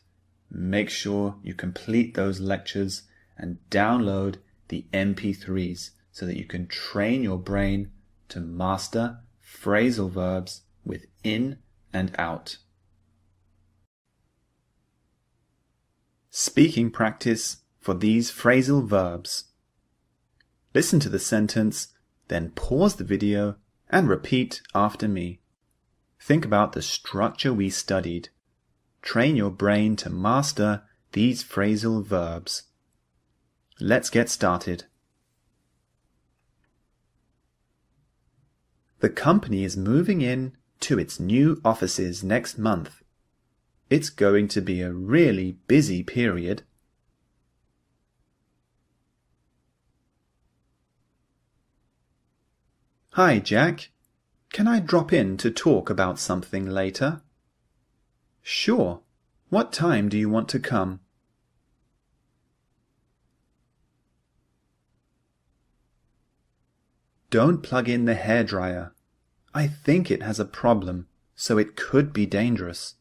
Make sure you complete those lectures and download the MP3s so that you can train your brain to master phrasal verbs with in and out. Speaking practice for these phrasal verbs. Listen to the sentence, then pause the video and repeat after me. Think about the structure we studied. Train your brain to master these phrasal verbs. Let's get started. The company is moving in to its new offices next month. It's going to be a really busy period. Hi, Jack. Can I drop in to talk about something later? Sure. What time do you want to come? Don't plug in the hairdryer. I think it has a problem, so it could be dangerous.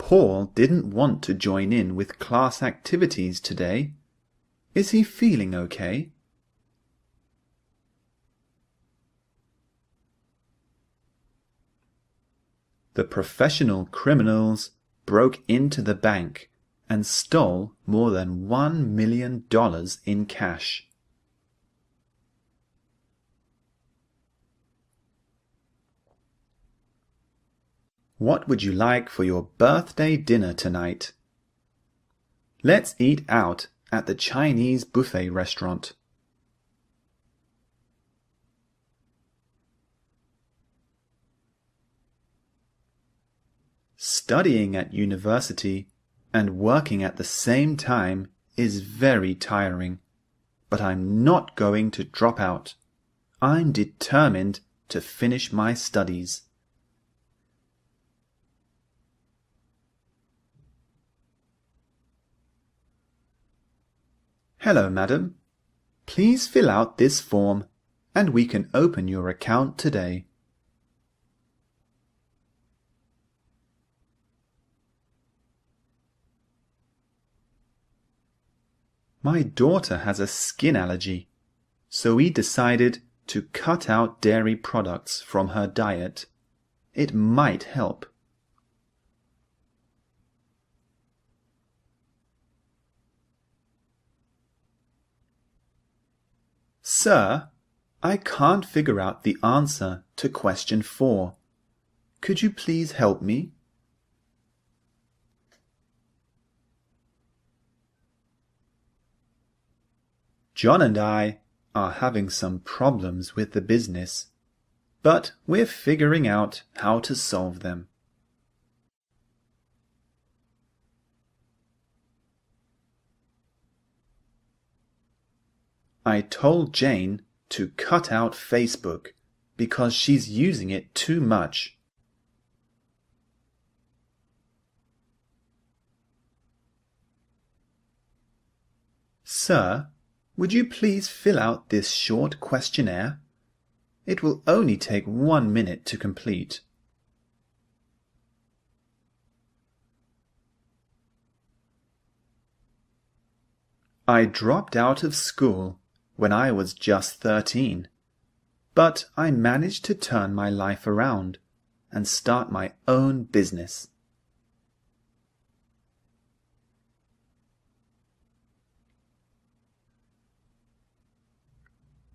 Paul didn't want to join in with class activities today. Is he feeling okay? The professional criminals broke into the bank and stole more than $1 million in cash. What would you like for your birthday dinner tonight? Let's eat out at the Chinese buffet restaurant. Studying at university and working at the same time is very tiring, but I'm not going to drop out. I'm determined to finish my studies. Hello, madam. Please fill out this form and we can open your account today. My daughter has a skin allergy, so we decided to cut out dairy products from her diet. It might help. Sir, I can't figure out the answer to question 4. Could you please help me? John and I are having some problems with the business, but we're figuring out how to solve them. I told Jane to cut out Facebook because she's using it too much. Sir, would you please fill out this short questionnaire? It will only take 1 minute to complete. I dropped out of school when I was just 13, but I managed to turn my life around and start my own business.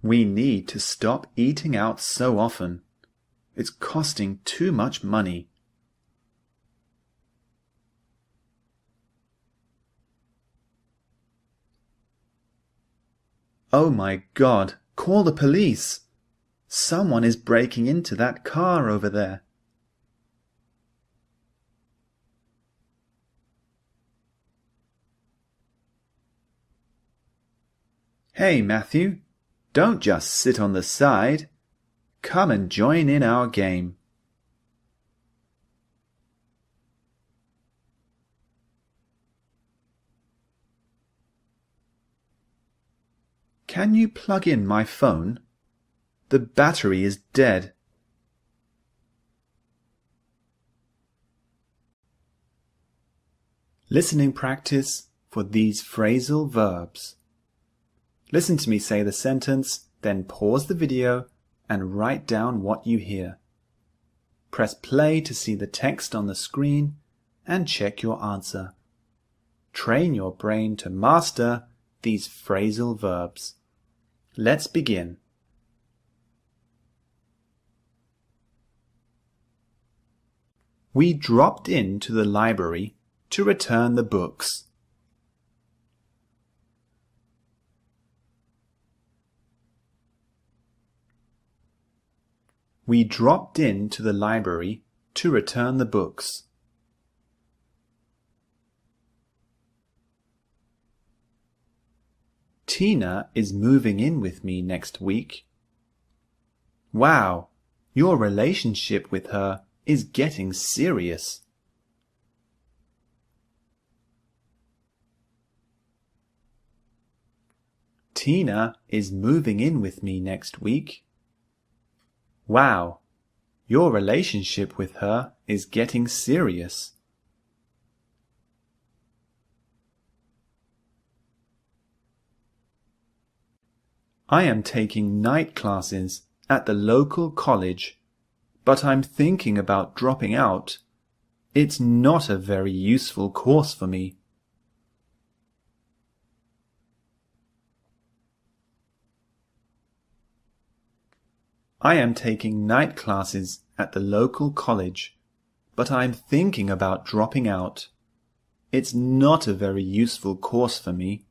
We need to stop eating out so often. It's costing too much money. Oh my God, call the police! Someone is breaking into that car over there. Hey, Matthew, don't just sit on the side. Come and join in our game. Can you plug in my phone? The battery is dead. Listening practice for these phrasal verbs. Listen to me say the sentence, then pause the video and write down what you hear. Press play to see the text on the screen and check your answer. Train your brain to master these phrasal verbs. Let's begin. We dropped into the library to return the books. We dropped into the library to return the books. Tina is moving in with me next week. Wow, your relationship with her is getting serious. Tina is moving in with me next week. Wow, your relationship with her is getting serious. I am taking night classes at the local college, but I'm thinking about dropping out. It's not a very useful course for me. I am taking night classes at the local college, but I'm thinking about dropping out. It's not a very useful course for me.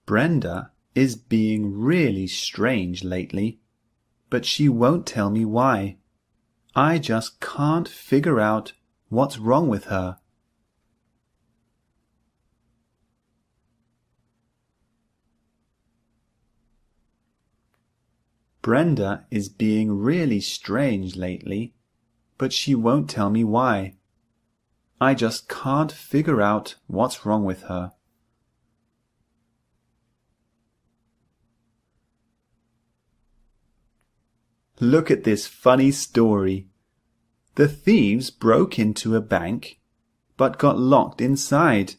Brenda is being really strange lately, but she won't tell me why. I just can't figure out what's wrong with her. Brenda is being really strange lately, but she won't tell me why. I just can't figure out what's wrong with her. Look at this funny story. The thieves broke into a bank but got locked inside.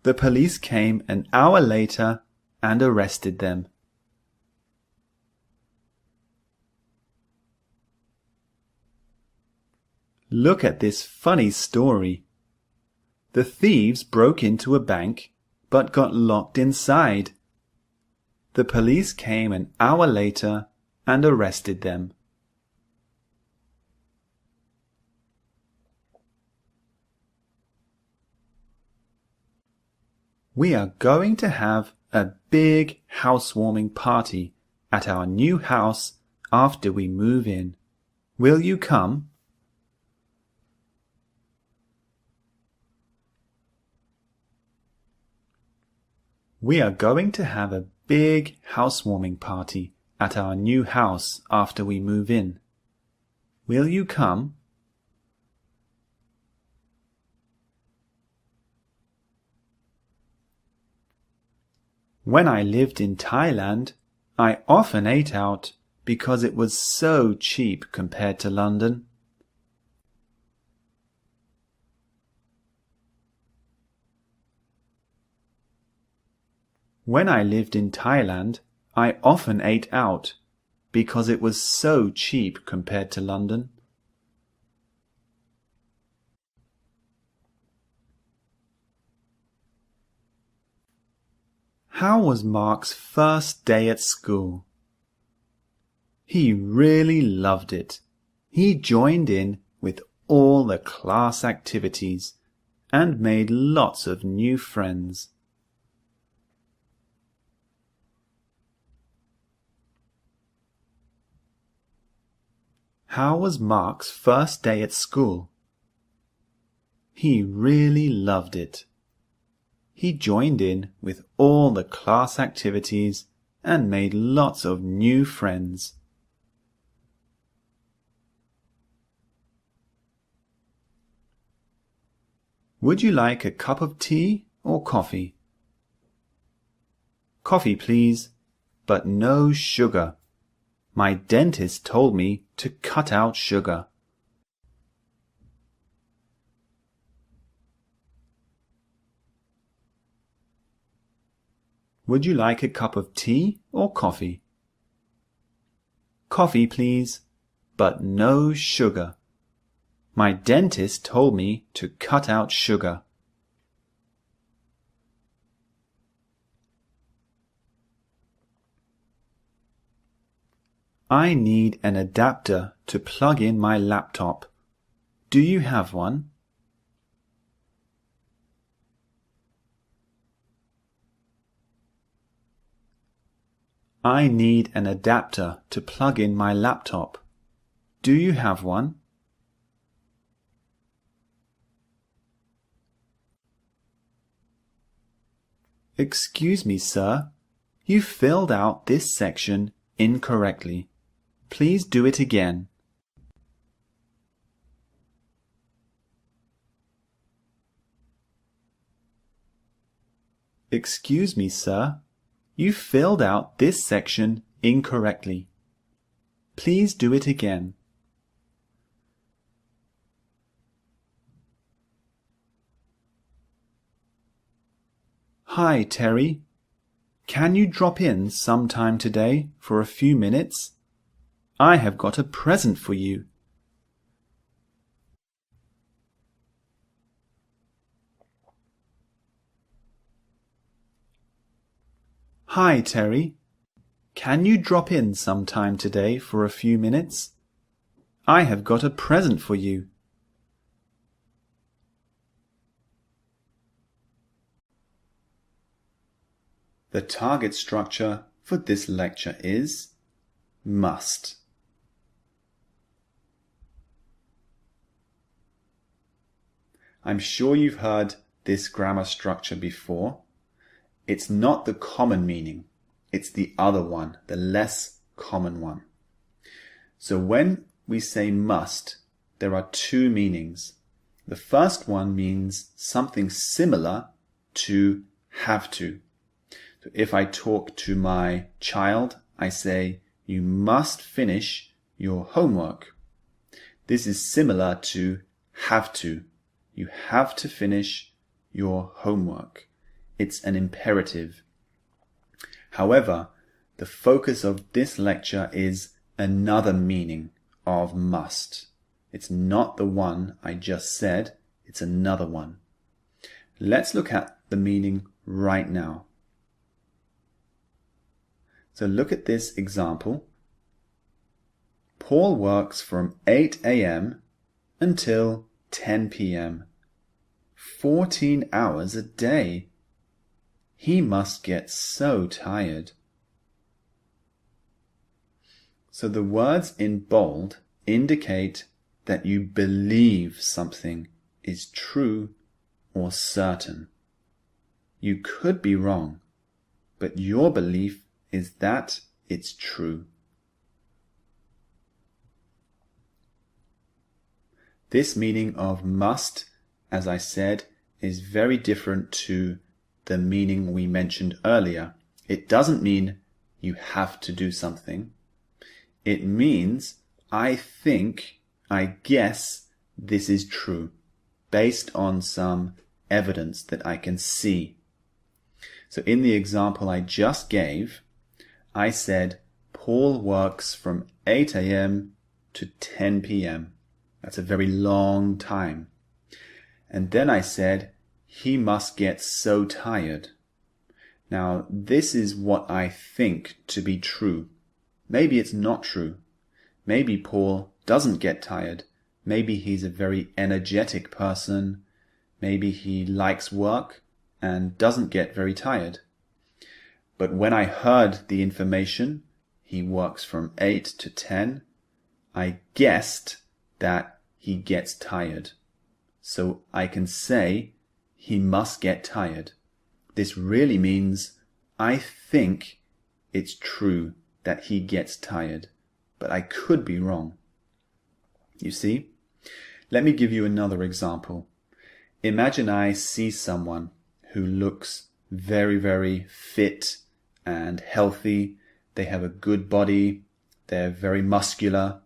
The police came an hour later and arrested them. Look at this funny story. The thieves broke into a bank but got locked inside. The police came an hour later and arrested them. We are going to have a big housewarming party at our new house after we move in. Will you come? We are going to have a big housewarming party at our new house after we move in. Will you come? When I lived in Thailand, I often ate out because it was so cheap compared to London. When I lived in Thailand, I often ate out because it was so cheap compared to London. How was Mark's first day at school? He really loved it. He joined in with all the class activities and made lots of new friends. How was Mark's first day at school? He really loved it. He joined in with all the class activities and made lots of new friends. Would you like a cup of tea or coffee? Coffee, please, but no sugar. My dentist told me to cut out sugar. Would you like a cup of tea or coffee? Coffee, please, but no sugar. My dentist told me to cut out sugar. I need an adapter to plug in my laptop. Do you have one? I need an adapter to plug in my laptop. Do you have one? Excuse me, sir. You filled out this section incorrectly. Please do it again. Excuse me, sir. You filled out this section incorrectly. Please do it again. Hi, Terry. Can you drop in sometime today for a few minutes? I have got a present for you. Hi, Terry. Can you drop in sometime today for a few minutes? I have got a present for you. The target structure for this lecture is must. I'm sure you've heard this grammar structure before. It's not the common meaning. It's the other one, the less common one. So when we say must, there are two meanings. The first one means something similar to have to. So if I talk to my child, I say, you must finish your homework. This is similar to have to. You have to finish your homework. It's an imperative. However, the focus of this lecture is another meaning of must. It's not the one I just said, it's another one. Let's look at the meaning right now. So look at this example. Paul works from 8 a.m. until 10 p.m. 14 hours a day. He must get so tired. So the words in bold indicate that you believe something is true or certain. You could be wrong, but your belief is that it's true. This meaning of must, as I said, is very different to the meaning we mentioned earlier. It doesn't mean you have to do something. It means I think, I guess this is true, based on some evidence that I can see. So in the example I just gave, I said Paul works from 8 a.m. to 10 p.m. That's a very long time. And then I said he must get so tired. Now, this is what I think to be true. Maybe it's not true. Maybe Paul doesn't get tired. Maybe he's a very energetic person. Maybe he likes work and doesn't get very tired. But when I heard the information, he works from 8 to 10, I guessed that he gets tired. So I can say he must get tired. This really means I think it's true that he gets tired, but I could be wrong. You see? Let me give you another example. Imagine I see someone who looks very, very fit and healthy. They have a good body. They're very muscular.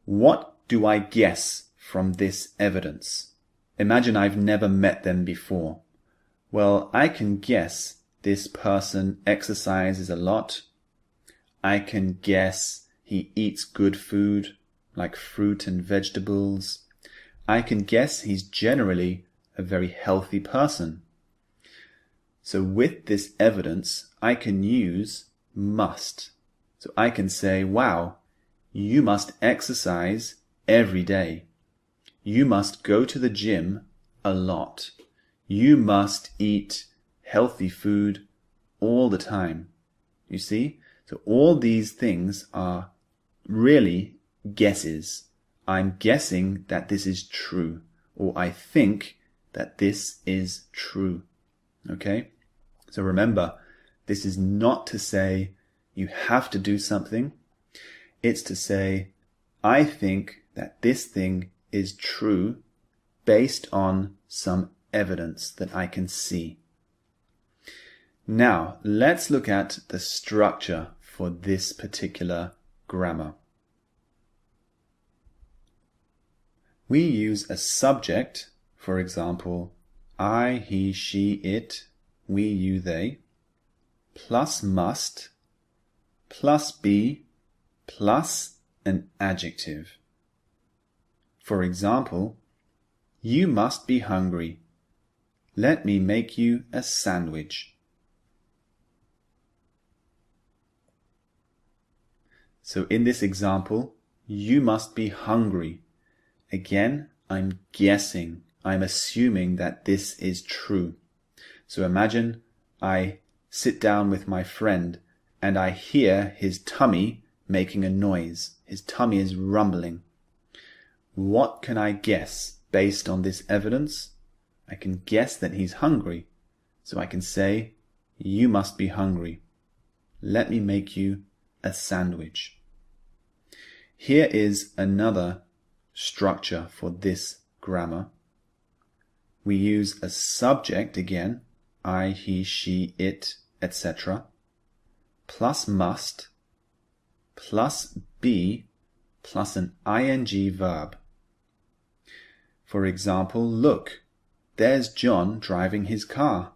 What do I guess from this evidence? Imagine I've never met them before. Well, I can guess this person exercises a lot. I can guess he eats good food, like fruit and vegetables. I can guess he's generally a very healthy person. So with this evidence, I can use must. So I can say, wow, you must exercise every day. You must go to the gym a lot. You must eat healthy food all the time. You see? So all these things are really guesses. I'm guessing that this is true, or I think that this is true. Okay? So remember, this is not to say you have to do something. It's to say, I think that this thing is true based on some evidence that I can see. Now, let's look at the structure for this particular grammar. We use a subject, for example, I, he, she, it, we, you, they, plus must, plus be, plus an adjective. For example, you must be hungry. Let me make you a sandwich. So in this example, you must be hungry. Again, I'm guessing, I'm assuming that this is true. So imagine I sit down with my friend and I hear his tummy making a noise. His tummy is rumbling. What can I guess based on this evidence? I can guess that he's hungry. So I can say, you must be hungry. Let me make you a sandwich. Here is another structure for this grammar. We use a subject again, I, he, she, it, etc., plus must, plus be, plus an ing verb. For example, look, there's John driving his car.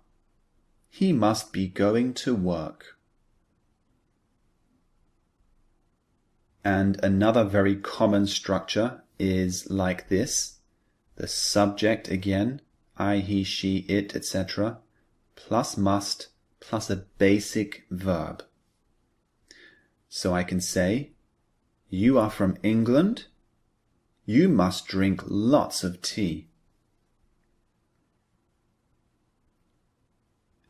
He must be going to work. And another very common structure is like this. The subject again, I, he, she, it, etc., plus must, plus a basic verb. So I can say, you are from England. You must drink lots of tea.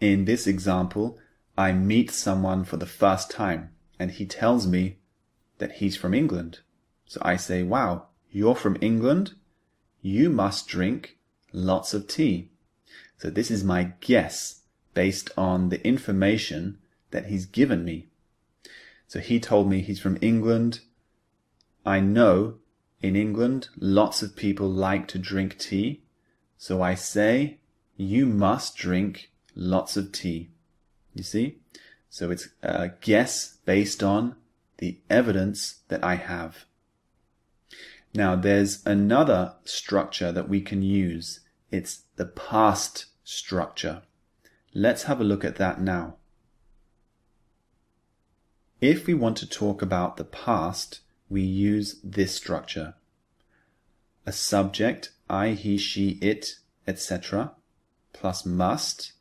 In this example, I meet someone for the first time and he tells me that he's from England. So I say, wow, you're from England? You must drink lots of tea. So this is my guess based on the information that he's given me. So he told me he's from England. I know in England lots of people like to drink tea. So I say, you must drink lots of tea. You see? So it's a guess based on the evidence that I have. Now there's another structure that we can use. It's the past structure. Let's have a look at that now. If we want to talk about the past, we use this structure. A subject, I, he, she, it, etc., plus must,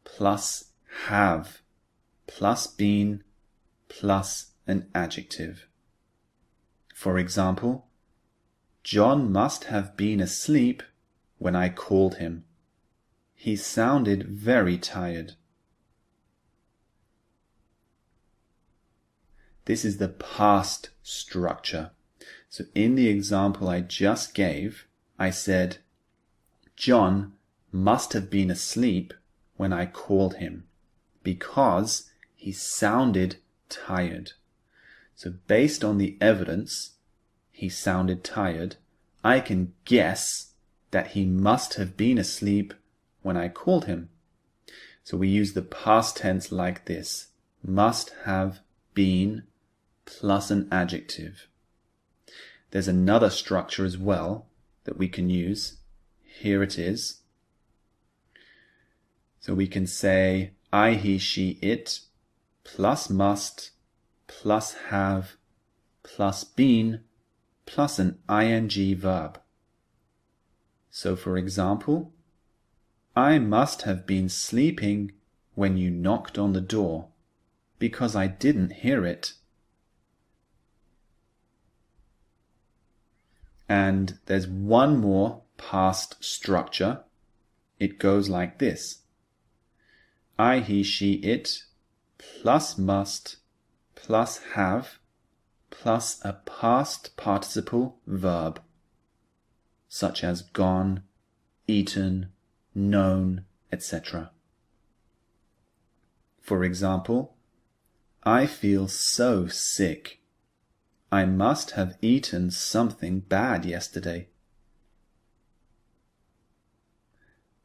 plus have, plus been, plus an adjective. For example, John must have been asleep when I called him. He sounded very tired. This is the past structure. So in the example I just gave, I said, John must have been asleep when I called him because he sounded tired. So based on the evidence, he sounded tired, I can guess that he must have been asleep when I called him. So we use the past tense like this. Must have been plus an adjective. There's another structure as well that we can use. Here it is. So we can say I, he, she, it, plus must, plus have, plus been, plus an ing verb. So for example, I must have been sleeping when you knocked on the door because I didn't hear it. And there's one more past structure. It goes like this. I, he, she, it, plus must, plus have, plus a past participle verb, such as gone, eaten, known, etc. For example, I feel so sick. I must have eaten something bad yesterday.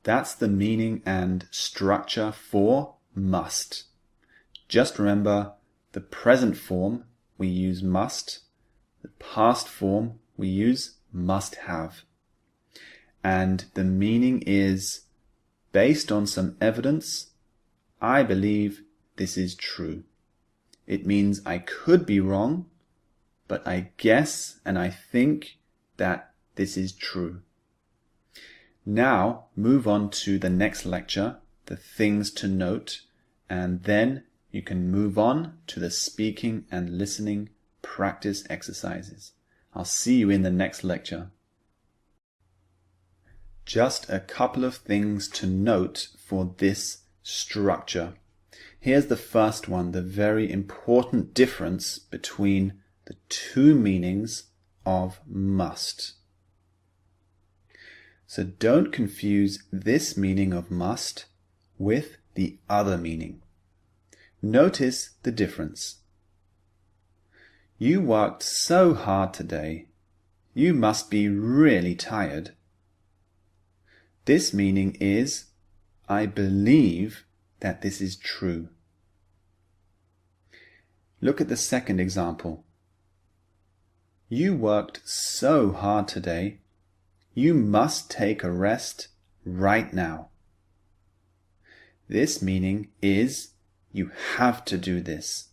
That's the meaning and structure for must. Just remember, the present form we use must, the past form we use must have. And the meaning is, based on some evidence, I believe this is true. It means I could be wrong, but I guess and I think that this is true. Now move on to the next lecture, the things to note, and then you can move on to the speaking and listening practice exercises. I'll see you in the next lecture. Just a couple of things to note for this structure. Here's the first one, the very important difference between the two meanings of must. So don't confuse this meaning of must with the other meaning. Notice the difference. You worked so hard today. You must be really tired. This meaning is, I believe that this is true. Look at the second example. You worked so hard today. You must take a rest right now. This meaning is you have to do this.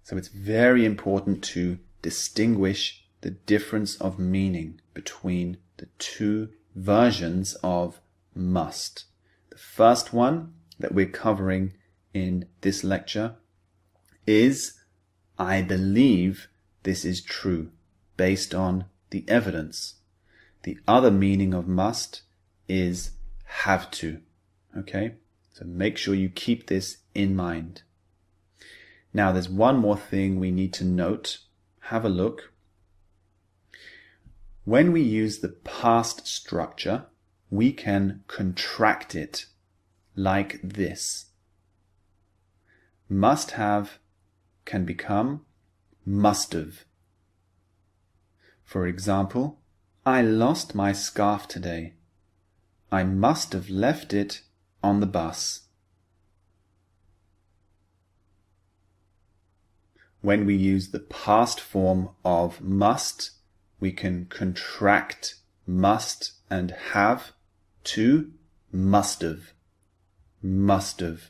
So it's very important to distinguish the difference of meaning between the two versions of must. The first one that we're covering in this lecture is I believe this is true based on the evidence. The other meaning of must is have to. Okay? So make sure you keep this in mind. Now there's one more thing we need to note. Have a look. When we use the past structure, we can contract it like this. Must have can become must have. For example, I lost my scarf today. I must have left it on the bus. When we use the past form of must, we can contract must and have to must have. Must have.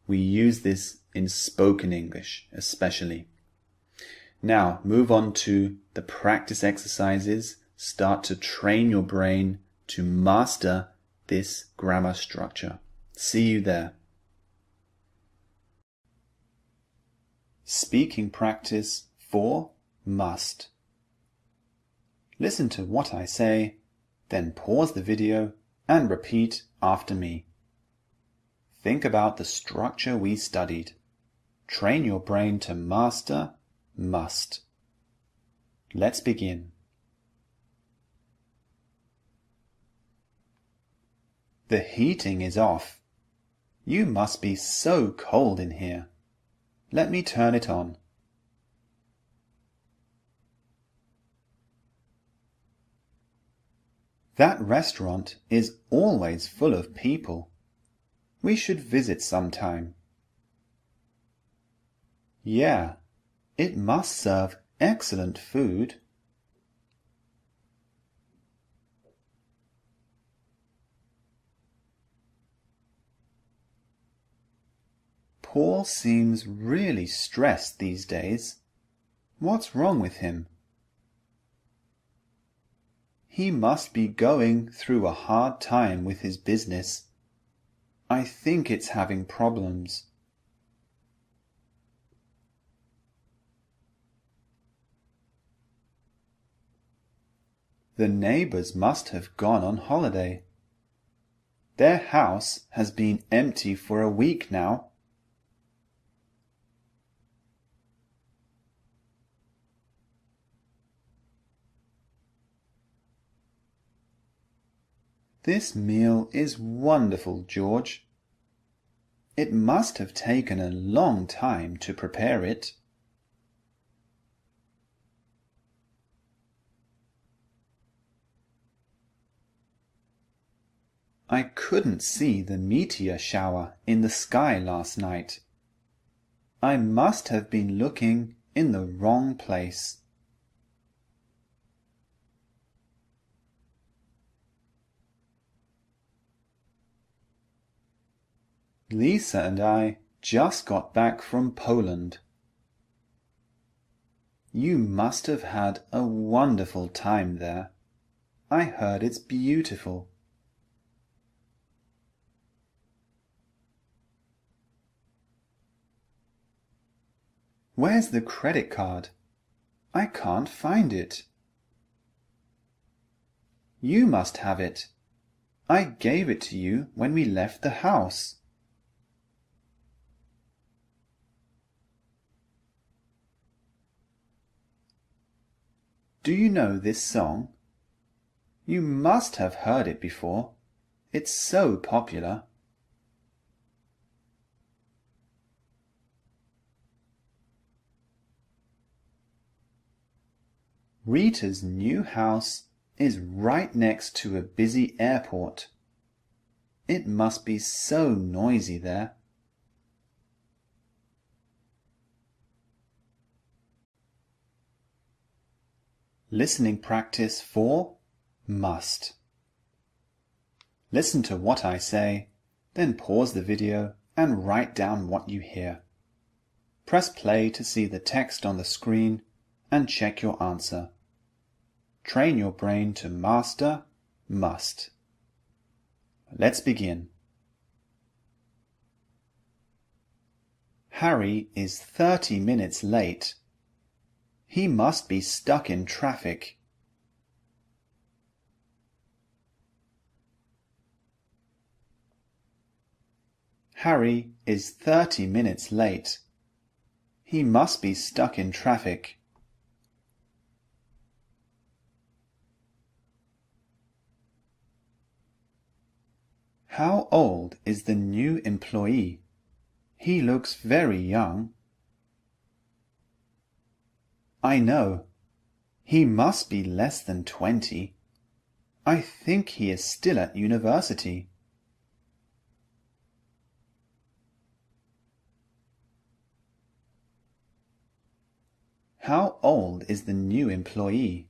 We use this in spoken English especially. Now move on to the practice exercises. Start to train your brain to master this grammar structure. See you there. Speaking practice for must. Listen to what I say, then pause the video and repeat after me. Think about the structure we studied. Train your brain to master must. Let's begin. The heating is off. You must be so cold in here. Let me turn it on. That restaurant is always full of people. We should visit sometime. Yeah, it must serve excellent food. Paul seems really stressed these days. What's wrong with him? He must be going through a hard time with his business. I think it's having problems. The neighbors must have gone on holiday. Their house has been empty for a week now. This meal is wonderful, George. It must have taken a long time to prepare it. I couldn't see the meteor shower in the sky last night. I must have been looking in the wrong place. Lisa and I just got back from Poland. You must have had a wonderful time there. I heard it's beautiful. Where's the credit card? I can't find it. You must have it. I gave it to you when we left the house. Do you know this song? You must have heard it before. It's so popular. Rita's new house is right next to a busy airport. It must be so noisy there. Listening practice for must. Listen to what I say, then pause the video and write down what you hear. Press play to see the text on the screen and check your answer. Train your brain to master must. Let's begin. Harry is 30 minutes late. He must be stuck in traffic. Harry is 30 minutes late. He must be stuck in traffic. How old is the new employee? He looks very young. I know. He must be less than 20. I think he is still at university. How old is the new employee?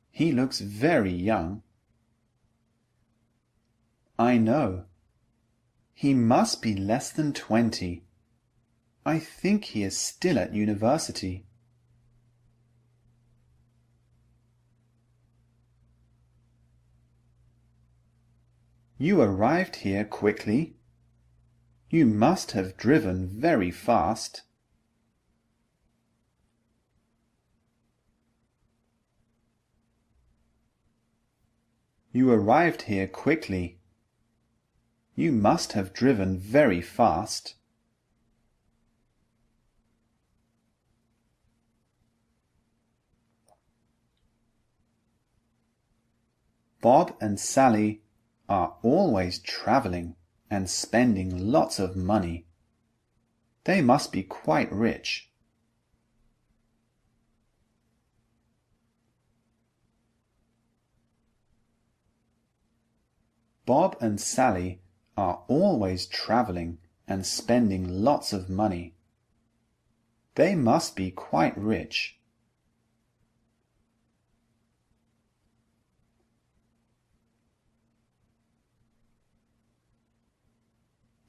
He looks very young. I know. He must be less than 20. I think he is still at university. You arrived here quickly. You must have driven very fast. You arrived here quickly. You must have driven very fast. Bob and Sally are always traveling and spending lots of money. They must be quite rich. Bob and Sally are always traveling and spending lots of money. They must be quite rich.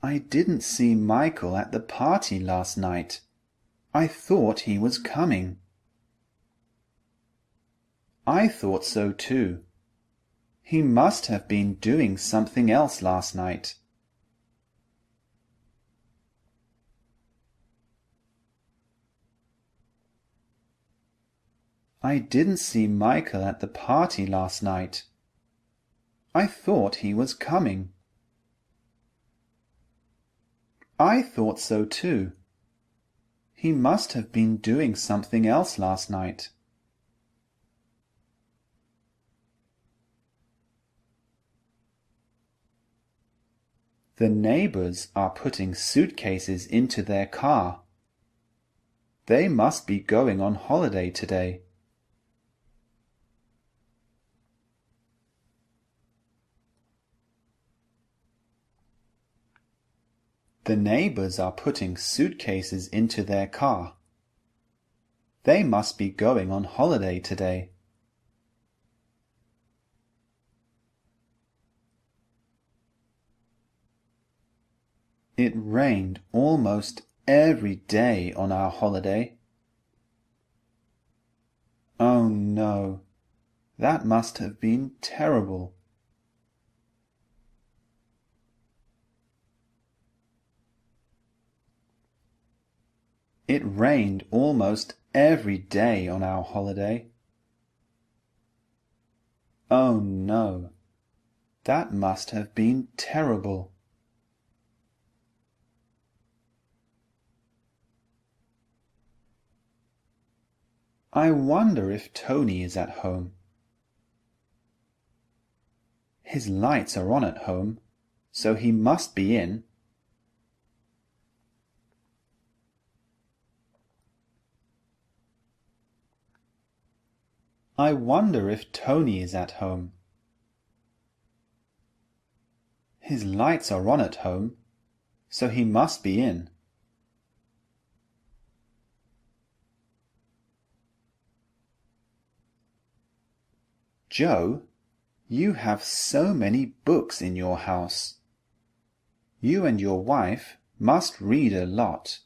I didn't see Michael at the party last night. I thought he was coming. I thought so too. He must have been doing something else last night. I didn't see Michael at the party last night. I thought he was coming. I thought so too. He must have been doing something else last night. The neighbors are putting suitcases into their car. They must be going on holiday today. The neighbors are putting suitcases into their car. They must be going on holiday today. It rained almost every day on our holiday. Oh no, that must have been terrible. It rained almost every day on our holiday. Oh no, that must have been terrible. I wonder if Tony is at home. His lights are on at home, so he must be in. I wonder if Tony is at home. His lights are on at home, so he must be in. Joe, you have so many books in your house. You and your wife must read a lot.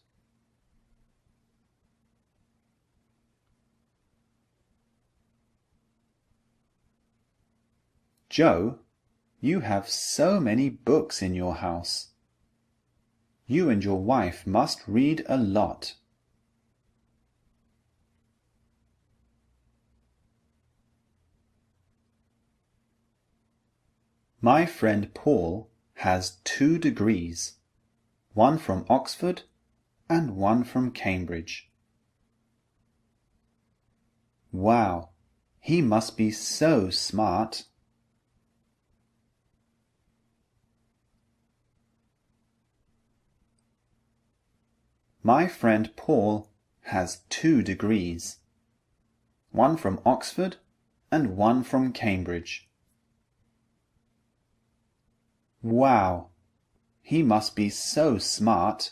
Joe, you have so many books in your house. You and your wife must read a lot. My friend Paul has 2 degrees, one from Oxford and one from Cambridge. Wow, he must be so smart. My friend Paul has 2 degrees, one from Oxford and one from Cambridge. Wow, he must be so smart.